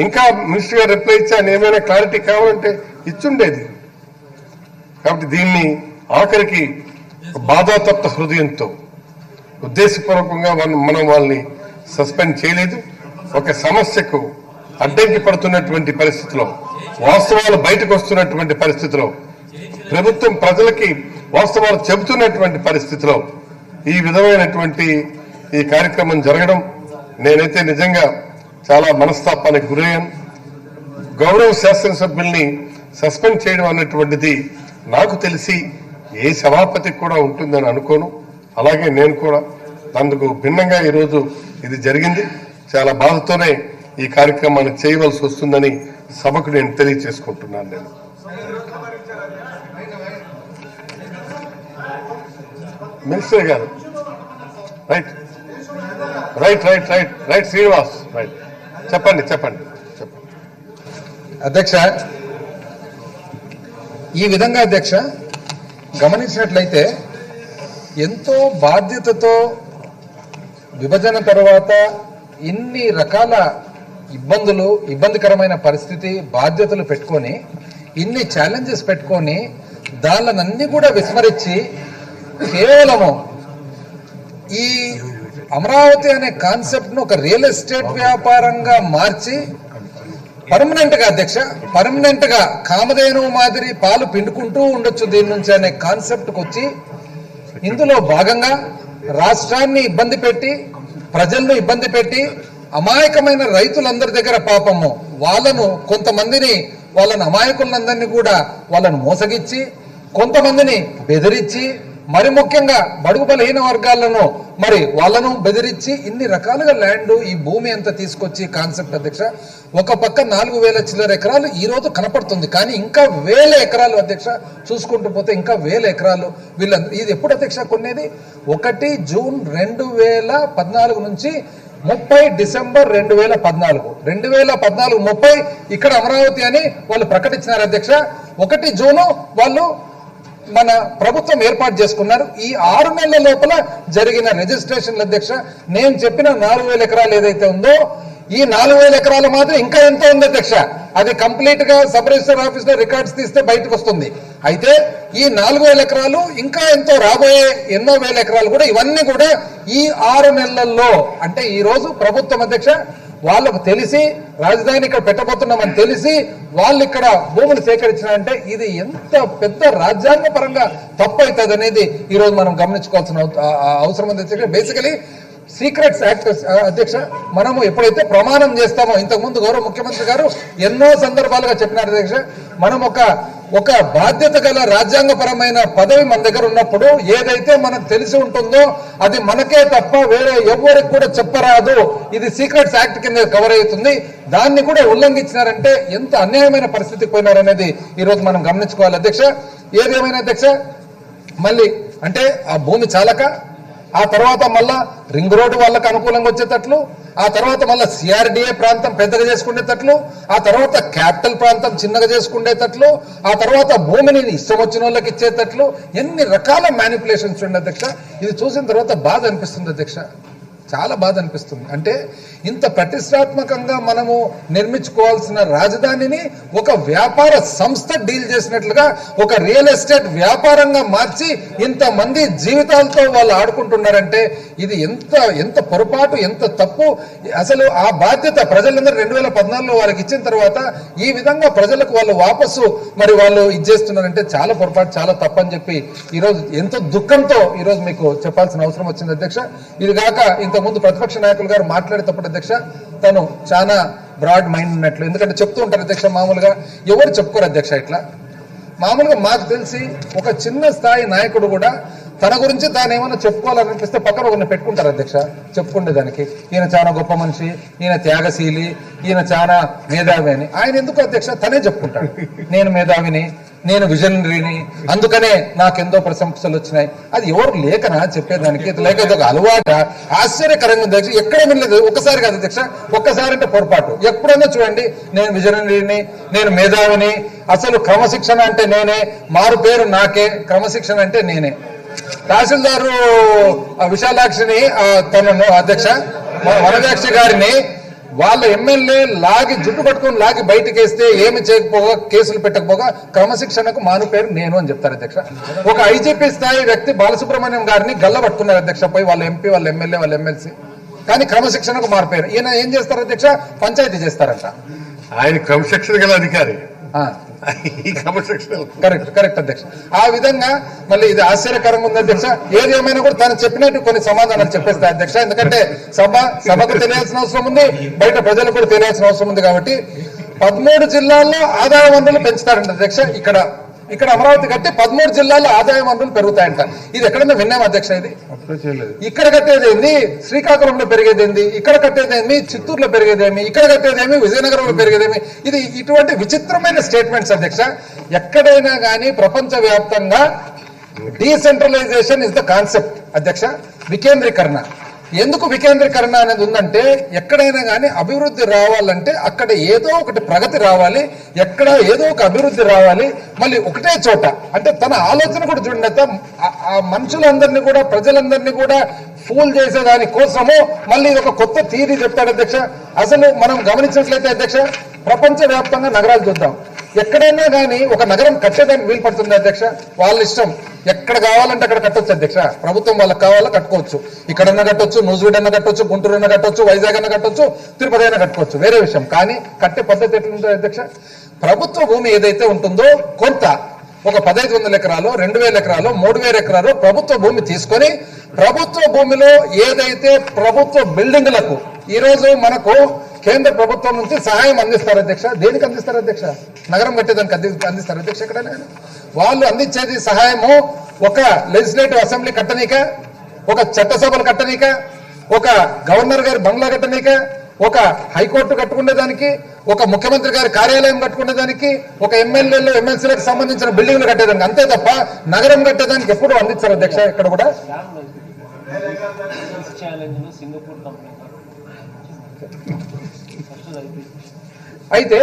ఇంకా మినిస్టర్ గారు రిప్లై ఇచ్చాను, ఏమైనా క్లారిటీ కావాలంటే ఇచ్చుండేది. కాబట్టి దీన్ని ఆఖరికి బాధాతప్త హృదయంతో ఉద్దేశపూర్వకంగా మనం వాళ్ళని సస్పెండ్ చేయలేదు. ఒక సమస్యకు అడ్డంకి పడుతున్నటువంటి పరిస్థితిలో, వాస్తవాలు బయటకు వస్తున్నటువంటి పరిస్థితిలో, ప్రభుత్వం ప్రజలకి వాస్తవాలు చెబుతున్నటువంటి పరిస్థితిలో ఈ విధమైనటువంటి ఈ కార్యక్రమం జరగడం నేనైతే నిజంగా చాలా మనస్తాపానికి గురయ్యాను. గౌరవ శాసనసభ్యుల్ని సస్పెండ్ చేయడం అన్నటువంటిది నాకు తెలిసి ఏ సభాపతికి కూడా ఉంటుందని అనుకోను. అలాగే నేను కూడా అందుకు భిన్నంగా ఈరోజు ఇది జరిగింది. చాలా బాధతోనే ఈ కార్యక్రమాన్ని చేయవలసి వస్తుందని సభకు నేను తెలియజేసుకుంటున్నాను. నేను మినిస్టర్ గారు రైట్ రైట్ శ్రీనివాస్ రైట్ చెప్పండి. అధ్యక్ష, ఈ విధంగా అధ్యక్ష గమనించినట్లయితే ఎంతో బాధ్యతతో విభజన తర్వాత ఇన్ని రకాల ఇబ్బందికరమైన పరిస్థితి బాధ్యతలు పెట్టుకొని ఇన్ని ఛాలెంజెస్ పెట్టుకొని దానిలన్నీ కూడా విస్మరించి కేవలము ఈ అమరావతి అనే కాన్సెప్ట్ ను ఒక రియల్ ఎస్టేట్ వ్యాపారంగా మార్చి పర్మనెంట్ గా కామధేనువు మాదిరి పాలు పిండుకుంటూ ఉండొచ్చు దీని నుంచి అనే కాన్సెప్ట్ కు వచ్చి ఇందులో భాగంగా రాష్ట్రాన్ని ఇబ్బంది పెట్టి ప్రజలను ఇబ్బంది పెట్టి అమాయకమైన రైతులందరి దగ్గర పాపము వాళ్ళని అమాయకులందరినీ కూడా వాళ్ళను మోసగిచ్చి కొంతమందిని బెదిరించి మరి ముఖ్యంగా బడుగు బలహీన వర్గాలను మరి వాళ్ళను బెదిరించి ఇన్ని రకాలుగా ల్యాండ్ ఈ భూమి అంతా తీసుకొచ్చి కాన్సెప్ట్ అధ్యక్ష ఒక పక్క 4,000 చిల్లర ఎకరాలు ఈ రోజు కనపడుతుంది, కానీ ఇంకా 1,000 ఎకరాలు అధ్యక్ష చూసుకుంటూ పోతే ఇంకా 1,000 ఎకరాలు వీళ్ళందరూ. ఇది ఎప్పుడు అధ్యక్ష కొనేది 1 జూన్ 2014 నుంచి 30 డిసెంబర్ 2014 30 ఇక్కడ అమరావతి అని వాళ్ళు ప్రకటించినారు అధ్యక్ష. 1 జూను వాళ్ళు మన ప్రభుత్వం ఏర్పాటు చేసుకున్నారు. ఈ 6 నెలల లోపల జరిగిన రిజిస్ట్రేషన్ల అధ్యక్ష నేను చెప్పిన 4,000 ఎకరాలు ఏదైతే ఉందో ఈ 4,000 ఎకరాలు మాత్రం ఇంకా ఎంతో ఉంది అధ్యక్ష. అది కంప్లీట్ గా సబ్ రిజిస్టర్ ఆఫీస్ లో రికార్డ్స్ తీస్తే బయటకు వస్తుంది. అయితే ఈ 4,000 ఎకరాలు ఇంకా ఎంతో రాబోయే ఎన్నో వేల ఎకరాలు కూడా ఇవన్నీ కూడా ఈ 6 నెలల్లో అంటే ఈ రోజు ప్రభుత్వం అధ్యక్ష వాళ్ళకు తెలిసి రాజధాని ఇక్కడ పెట్టబోతున్నామని తెలిసి వాళ్ళు ఇక్కడ భూములు సేకరించినారంటే ఇది ఎంత పెద్ద రాజ్యాంగ పరంగా తప్పు అవుతుంది అనేది ఈ రోజు మనం గమనించుకోవాల్సిన అవసరం ఉంది. బేసికలీ సీక్రెట్స్ యాక్ట్ అధ్యక్ష మనము ఎప్పుడైతే ప్రమాణం చేస్తామో ఇంతకుముందు గౌరవ ముఖ్యమంత్రి గారు ఎన్నో సందర్భాలుగా చెప్పినారు అధ్యక్ష, మనం ఒక బాధ్యత గల రాజ్యాంగపరమైన పదవి మన దగ్గర ఉన్నప్పుడు ఏదైతే మనకు తెలిసి ఉంటుందో అది మనకే తప్ప వేరే ఎవరికి కూడా చెప్పరాదు, ఇది సీక్రెట్స్ యాక్ట్ కింద కవర్ అవుతుంది. దాన్ని కూడా ఉల్లంఘించినారంటే ఎంత అన్యాయమైన పరిస్థితికి పోయినారనేది ఈ రోజు మనం గమనించుకోవాలి అధ్యక్ష. ఏదేమైనా అధ్యక్ష మళ్ళీ అంటే ఆ భూమి చాలక ఆ తర్వాత మళ్ళా రింగ్ రోడ్డు వాళ్ళకు అనుకూలంగా వచ్చేటట్లు, ఆ తర్వాత మళ్ళీ సిఆర్డిఏ ప్రాంతం పెద్దగా చేసుకునేటట్లు, ఆ తర్వాత క్యాపిటల్ ప్రాంతం చిన్నగా చేసుకునేటట్లు, ఆ తర్వాత భూమిని ఇష్టం వచ్చిన వాళ్ళకి ఇచ్చేటట్లు ఎన్ని రకాల మ్యానిపులేషన్స్ ఉండే అధ్యక్ష. ఇది చూసిన తర్వాత బాధ అనిపిస్తుంది అధ్యక్ష, చాలా బాధ అనిపిస్తుంది. అంటే ఇంత ప్రతిష్టాత్మకంగా మనము నిర్మించుకోవాల్సిన రాజధానిని ఒక వ్యాపార సంస్థ డీల్ చేసినట్లుగా ఒక రియల్ ఎస్టేట్ వ్యాపారంగా మార్చి ఇంతమంది జీవితాలతో వాళ్ళు ఆడుకుంటున్నారంటే ఇది ఎంత పొరపాటు, ఎంత తప్పు. అసలు ఆ బాధ్యత ప్రజలందరూ 2014లో వాళ్ళకి ఇచ్చిన తర్వాత ఈ విధంగా ప్రజలకు వాళ్ళు వాపసు మరి వాళ్ళు ఇచ్చేస్తున్నారంటే చాలా పొరపాటు, చాలా తప్పు అని చెప్పి ఈరోజు ఎంతో దుఃఖంతో ఈరోజు మీకు చెప్పాల్సిన అవసరం వచ్చింది అధ్యక్ష. ఇది కాక ఇంతకుముందు ప్రతిపక్ష నాయకులు గారు మాట్లాడేటప్పుడు అధ్యక్ష తను చాలా బ్రాడ్ మైండ్ ఉన్నట్లు, ఎందుకంటే చెప్తూ ఉంటారు అధ్యక్ష మామూలుగా ఎవరు చెప్పుకోరు అధ్యక్ష. ఇట్లా మామూలుగా మాకు తెలిసి ఒక చిన్న స్థాయి నాయకుడు కూడా తన గురించి తాను ఏమైనా చెప్పుకోవాలనిపిస్తే పక్కన ఒకరిని పెట్టుకుంటారు అధ్యక్ష చెప్పుకునేదానికి. ఈయన చాలా గొప్ప మనిషి, ఈయన త్యాగశీలి, ఈయన చాలా మేధావి అని. ఆయన ఎందుకు అధ్యక్ష తనే చెప్పుకుంటాడు, నేను మేధావిని, నేను విజనరీని, అందుకనే నాకెంతో ప్రశంసలు వచ్చినాయి. అది ఎవరు లేకనా చెప్పేదానికి, లేక ఒక అలవాట. ఆశ్చర్యకరంగా ఉంది అధ్యక్ష, ఎక్కడ వినలేదు. ఒక్కసారి కాదు అధ్యక్ష, ఒక్కసారి అంటే పొరపాటు. ఎప్పుడైనా చూడండి నేను విజనరీని, నేను మేధావిని, అసలు క్రమశిక్షణ అంటే నేనే, మారు పేరు నాకే, క్రమశిక్షణ అంటే నేనే. తహసీల్దారు విశాలాక్షిని తనను అధ్యక్ష వనజాక్షి గారిని వాళ్ళ ఎమ్మెల్యే జుట్టు పట్టుకొని లాగి బయటకు వేస్తే ఏమి చేయకపోగా కేసులు పెట్టకపోగా క్రమశిక్షణకు మాను పేరు నేను అని చెప్తారు అధ్యక్ష. ఒక ఐజీపీ స్థాయి వ్యక్తి బాలసుబ్రహ్మణ్యం గారిని గల్ల పట్టుకున్నారు అధ్యక్ష, పోయి వాళ్ళ ఎంపీ, వాళ్ళ ఎమ్మెల్యే, వాళ్ళ ఎమ్మెల్సీ. కానీ క్రమశిక్షణకు మారిపోయారు. ఈయన ఏం చేస్తారు అధ్యక్ష, పంచాయతీ చేస్తారంట. ఆయన క్రమశిక్షణ గల అధికారి. కరెక్ట్ అధ్యక్ష. ఆ విధంగా మళ్ళీ ఇది ఆశ్చర్యకరంగా ఉంది అధ్యక్ష. ఏది ఏమైనా కూడా తను చెప్పినట్టు కొన్ని సమాధానాలు చెప్పేస్తాయి అధ్యక్ష. ఎందుకంటే సభకు తెలియాల్సిన అవసరం ఉంది, బయట ప్రజలకు కూడా తెలియాల్సిన అవసరం ఉంది. కాబట్టి 13 జిల్లాల్లో ఆదాయ వనరులు పెంచుతారంట అధ్యక్ష. ఇక్కడ అమరావతి కట్టి 13 జిల్లాల్లో ఆదాయ వనరులు పెరుగుతాయంట. ఇది ఎక్కడన్నా విన్నాం అధ్యక్ష? ఇది ఇక్కడ కట్టేదేంది, శ్రీకాకుళంలో పెరిగేదేంది, ఇక్కడ కట్టేదేమి, చిత్తూరులో పెరిగేదేమి, ఇక్కడ కట్టేదేమి, విజయనగరంలో పెరిగేదేమి. ఇది ఇటువంటి విచిత్రమైన స్టేట్మెంట్స్ అధ్యక్ష. ఎక్కడైనా కానీ ప్రపంచవ్యాప్తంగా డీసెంట్రలైజేషన్ ఇస్ ద కాన్సెప్ట్ అధ్యక్ష, వికేంద్రీకరణ. ఎందుకు వికేంద్రీకరణ అనేది ఉందంటే ఎక్కడైనా కానీ అభివృద్ధి రావాలంటే అక్కడ ఏదో ఒకటి ప్రగతి రావాలి, ఎక్కడ ఏదో ఒక అభివృద్ధి రావాలి. మళ్ళీ ఒకటే చోట అంటే తన ఆలోచన కూడా చూడండి, ఆ మనుషులందరినీ కూడా ప్రజలందరినీ కూడా ఫూల్ చేసేదాని కోసము మళ్ళీ ఒక కొత్త థియరీ చెప్తాడు అధ్యక్ష. అసలు మనం గమనించినట్లయితే అధ్యక్ష, ప్రపంచవ్యాప్తంగా నగరాలు చూద్దాం, ఎక్కడైనా కానీ ఒక నగరం కట్టేదానికి వీలు పడుతుంది అధ్యక్ష. వాళ్ళ ఇష్టం, ఎక్కడ కావాలంటే అక్కడ కట్టొచ్చు అధ్యక్ష. ప్రభుత్వం వాళ్ళకి కావాలో కట్టుకోవచ్చు, ఇక్కడన్నా కట్టొచ్చు, నూజివీడ్ అన్న కట్టొచ్చు, గుంటూరు అన్న కట్టొచ్చు, వైజాగ్ అన్న కట్టొచ్చు, తిరుపతి అయినా కట్టుకోవచ్చు, వేరే విషయం. కానీ కట్టే పద్ధతి ఎట్లుంటుంది అధ్యక్ష? ప్రభుత్వ భూమి ఏదైతే ఉంటుందో కొంత ఒక 1500 ఎకరాలు, 2000 ఎకరాలు, 3000 ఎకరాలు ప్రభుత్వ భూమి తీసుకొని ప్రభుత్వ భూమిలో ఏదైతే ప్రభుత్వ బిల్డింగ్లకు ఈరోజు మనకు కేంద్ర ప్రభుత్వం నుంచి సహాయం అందిస్తారు అధ్యక్ష. దేనికి అందిస్తారు అధ్యక్ష? నగరం కట్టేదానికి అందిస్తారు అధ్యక్ష. ఎక్కడైనా వాళ్ళు అందించేది సహాయము ఒక లెజిస్లేటివ్ అసెంబ్లీ కట్టనీక, ఒక చట్టసభలు కట్టనీక, ఒక గవర్నర్ గారి బంగ్లా కట్టనీక, ఒక హైకోర్టు కట్టుకునేదానికి, ఒక ముఖ్యమంత్రి గారి కార్యాలయం కట్టుకునేదానికి, ఒక ఎమ్మెల్యేలు ఎమ్మెల్సీలకు సంబంధించిన బిల్డింగ్లు కట్టేదానికి, అంతే తప్ప నగరం కట్టేదానికి ఎప్పుడు అందించారు అధ్యక్ష. ఇక్కడ కూడా అయితే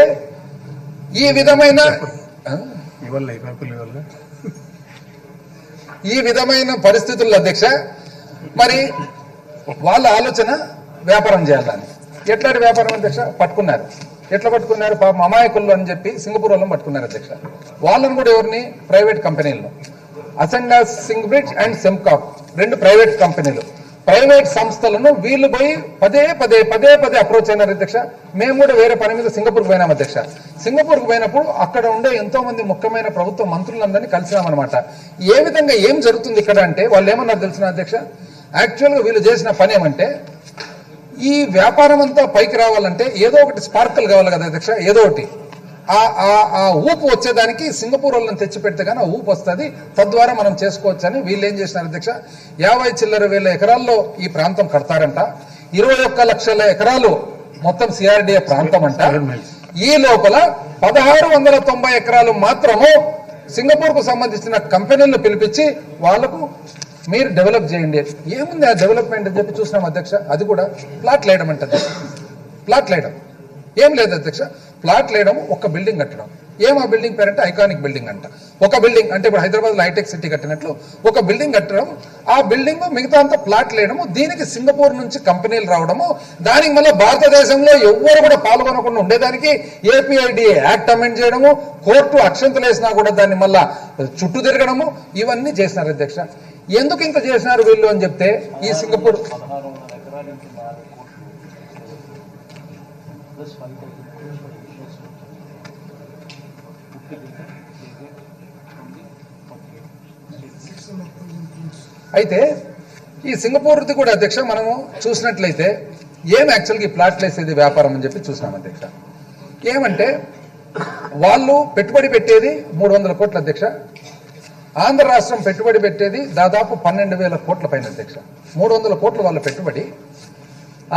ఈ విధమైన పరిస్థితుల్లో అధ్యక్ష మరి వాళ్ళ ఆలోచన వ్యాపారం చేయాలని. ఎట్లాంటి వ్యాపారం అధ్యక్ష? పట్టుకున్నారు. ఎట్లా పట్టుకున్నారు? పాపం అమాయకులు అని చెప్పి సింగపూర్ వాళ్ళని పట్టుకున్నారు అధ్యక్ష. వాళ్ళని కూడా ఎవరిని? ప్రైవేట్ కంపెనీలను, అసెండా సింగ్బ్రిడ్జ్ అండ్ సెమ్కాప్ 2 ప్రైవేట్ కంపెనీలు, ప్రైవేట్ సంస్థలను వీళ్ళు పోయి పదే పదే అప్రోచ్ అయినారు అధ్యక్ష. మేము కూడా వేరే పని మీద సింగపూర్కి పోయినాం అధ్యక్ష. సింగపూర్కి పోయినప్పుడు అక్కడ ఉండే ఎంతో మంది ముఖ్యమైన ప్రభుత్వ మంత్రులందరినీ కలిసినామన్నమాట. ఏ విధంగా ఏం జరుగుతుంది ఇక్కడ అంటే వాళ్ళు ఏమన్నారు తెలిసిన అధ్యక్ష? యాక్చువల్గా వీళ్ళు చేసిన పని ఏమంటే, ఈ వ్యాపారం అంతా పైకి రావాలంటే ఏదో ఒకటి స్పార్కల్ కావాలి కదా అధ్యక్ష, ఏదో ఒకటి ఆ ఊపు వచ్చేదానికి సింగపూర్ వాళ్ళని తెచ్చిపెడితే కానీ ఆ ఊపు వస్తుంది, తద్వారా మనం చేసుకోవచ్చు అని వీళ్ళు ఏం చేసినారు అధ్యక్ష? 50,000 ఎకరాల్లో ఈ ప్రాంతం కడతారంట. 21 లక్షల ఎకరాలు మొత్తం సిఆర్డిఏ ప్రాంతం అంట. ఈ లోపల 1690 ఎకరాలు మాత్రము సింగపూర్ కు సంబంధించిన కంపెనీలను పిలిపించి వాళ్లకు మీరు డెవలప్ చేయండి. ఏముంది ఆ డెవలప్మెంట్ అని చెప్పి చూసినాం అధ్యక్ష. అది కూడా ప్లాట్లు వేయడం అంటే ప్లాట్లు వేయడం ఏం లేదు అధ్యక్ష. ప్లాట్లు వేయడం, ఒక బిల్డింగ్ కట్టడం. ఏం ఆ బిల్డింగ్ పేరంటే ఐకానిక్ బిల్డింగ్ అంట. ఒక బిల్డింగ్ అంటే ఇప్పుడు హైదరాబాద్ లో హైటెక్ సిటీ కట్టినట్లు ఒక బిల్డింగ్ కట్టడం, ఆ బిల్డింగ్ మిగతా అంతా ప్లాట్లు వేయడము, దీనికి సింగపూర్ నుంచి కంపెనీలు రావడము, దానికి మళ్ళీ భారతదేశంలో ఎవ్వరు కూడా పాల్గొనకుండా ఉండేదానికి ఏపీఐడిఏ యాక్ట్ అమెండ్ చేయడము, కోర్టు అక్షంతలు వేసినా కూడా దాన్ని మళ్ళా చుట్టూ తిరగడము, ఇవన్నీ చేసినారు అధ్యక్ష. ఎందుకు ఇంత చేసినారు వీళ్ళు అని చెప్తే, ఈ సింగపూర్ అయితే ఈ సింగపూర్ది కూడా అధ్యక్ష మనము చూసినట్లయితే ఏం యాక్చువల్గా ఈ ప్లాట్లు వేసేది వ్యాపారం అని చెప్పి చూసినాం అధ్యక్ష. ఏమంటే వాళ్ళు పెట్టుబడి పెట్టేది 300 కోట్ల అధ్యక్ష. ఆంధ్ర రాష్ట్రం పెట్టుబడి పెట్టేది దాదాపు 12,000 కోట్ల పైన అధ్యక్ష. 300 కోట్ల వాళ్ళ పెట్టుబడి.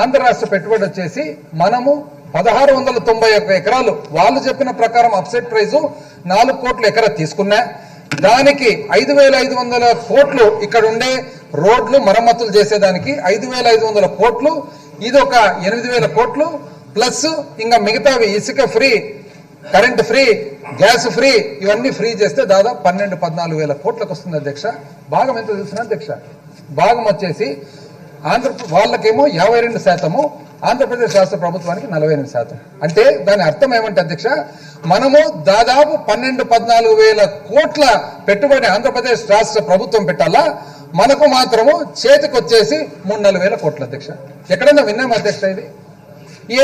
ఆంధ్ర రాష్ట్ర పెట్టుబడి వచ్చేసి మనము 1691 ఎకరాలు, వాళ్ళు చెప్పిన ప్రకారం అప్సెట్ ప్రైజు 4 కోట్ల ఎకరా తీసుకున్నా, దానికి 5,500 కోట్లు ఇక్కడ ఉండే రోడ్లు మరమ్మతులు చేసేదానికి 5,500 కోట్లు, ఇది ఒక 8,000 కోట్లు ప్లస్ ఇంకా మిగతావి ఇసుక free, current free, gas free, ఇవన్నీ ఫ్రీ చేస్తే దాదాపు 12,000-14,000 కోట్లకు వస్తుంది అధ్యక్ష. భాగం ఎంత తెలుసిన అధ్యక్ష? భాగం వచ్చేసి వాళ్ళకేమో 52%, ఆంధ్రప్రదేశ్ రాష్ట్ర ప్రభుత్వానికి 48%. అంటే దాని అర్థం ఏమంటే అధ్యక్ష, మనము దాదాపు 12,000-14,000 కోట్ల పెట్టుబడి ఆంధ్రప్రదేశ్ రాష్ట్ర ప్రభుత్వం పెట్టాలా, మనకు మాత్రము చేతికి వచ్చేసి 3,000-4,000 కోట్ల అధ్యక్ష. ఎక్కడైనా విన్నామా అధ్యక్ష ఇది?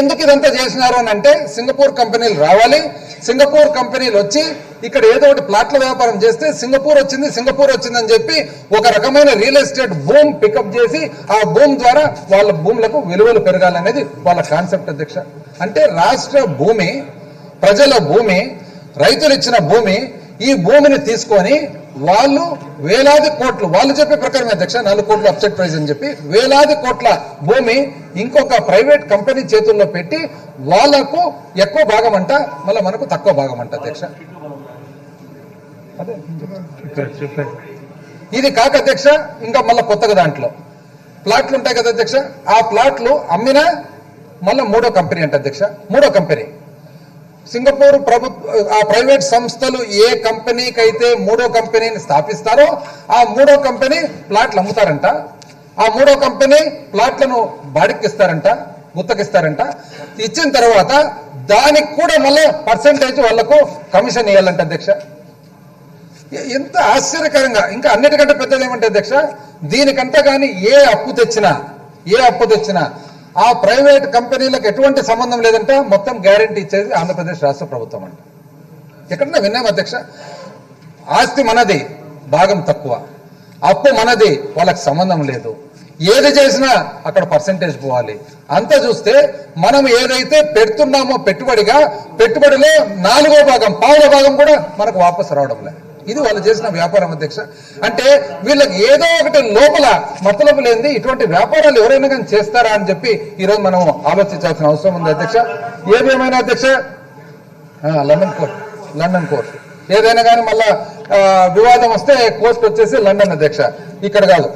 ఎందుకు ఇదంతా చేసినారు అని అంటే, సింగపూర్ కంపెనీలు రావాలి, సింగపూర్ కంపెనీలు వచ్చి ఇక్కడ ఏదో ఒకటి ప్లాట్ల వ్యాపారం చేస్తే సింగపూర్ వచ్చిందని చెప్పి ఒక రకమైన రియల్ ఎస్టేట్ భూమ్ పికప్ చేసి ఆ భూమి ద్వారా వాళ్ళ భూములకు విలువలు పెరగాలనేది వాళ్ళ కాన్సెప్ట్ అధ్యక్ష. అంటే రాష్ట్ర భూమి, ప్రజల భూమి, రైతులు ఇచ్చిన భూమి, ఈ భూమిని తీసుకొని వాళ్ళు వేలాది కోట్లు, వాళ్ళు చెప్పే ప్రకారం అధ్యక్ష 4 కోట్లు అప్సెట్ ప్రైజ్ అని చెప్పి వేలాది కోట్ల భూమి ఇంకొక ప్రైవేట్ కంపెనీ చేతుల్లో పెట్టి వాళ్లకు ఎక్కువ భాగం అంట, మళ్ళీ మనకు తక్కువ భాగం అంట అధ్యక్ష. ఇది కాక అధ్యక్ష ఇంకా మళ్ళీ కొత్తగా దాంట్లో ప్లాట్లు ఉంటాయి కదా అధ్యక్ష, ఆ ప్లాట్లు అమ్మినా మళ్ళీ మూడో కంపెనీ అంట అధ్యక్ష, మూడో కంపెనీ. సింగపూర్ ఆ ప్రైవేట్ సంస్థలు ఏ కంపెనీకి అయితే మూడో కంపెనీని స్థాపిస్తారో ఆ మూడో కంపెనీ ప్లాట్లు అమ్ముతారంట, ఆ మూడో కంపెనీ ప్లాట్లను బాడికిస్తారంట, గుత్తకిస్తారంట. ఇచ్చిన తర్వాత దానికి కూడా మళ్ళీ పర్సెంటేజ్ వాళ్లకు కమిషన్ ఇవ్వాలంట అధ్యక్ష. ఎంత ఆశ్చర్యకరంగా. ఇంకా అన్నిటికంటే పెద్దది ఏమంటే అధ్యక్ష, దీనికంతా కానీ ఏ అప్పు తెచ్చినా ఆ ప్రైవేట్ కంపెనీలకు ఎటువంటి సంబంధం లేదంట, మొత్తం గ్యారంటీ ఇచ్చేది ఆంధ్రప్రదేశ్ రాష్ట్ర ప్రభుత్వం అంట. ఎక్కడన్నా విన్నాం అధ్యక్ష? ఆస్తి మనది, భాగం తక్కువ, అప్పు మనది, వాళ్ళకి సంబంధం లేదు. ఏది చేసినా అక్కడ పర్సెంటేజ్ పోవాలి. అంతా చూస్తే మనం ఏదైతే పెడుతున్నామో పెట్టుబడిలో 4వ భాగం, పావుల భాగం కూడా మనకు వాపసు రావడం లేదు. ఇది వాళ్ళు చేసిన వ్యాపారం అధ్యక్ష. అంటే వీళ్ళకి ఏదో ఒకటి లోపల మతలబు లేనిది ఇటువంటి వ్యాపారాలు ఎవరైనా కానీ చేస్తారా అని చెప్పి ఈరోజు మనం ఆలోచించాల్సిన అవసరం ఉంది అధ్యక్ష. ఏదేమైనా అధ్యక్ష, లండన్ కోర్టు ఏదైనా కానీ మళ్ళా వివాదం వస్తే కోర్టుకు వచ్చేసి లండన్ అధ్యక్ష, ఇక్కడ కాదు.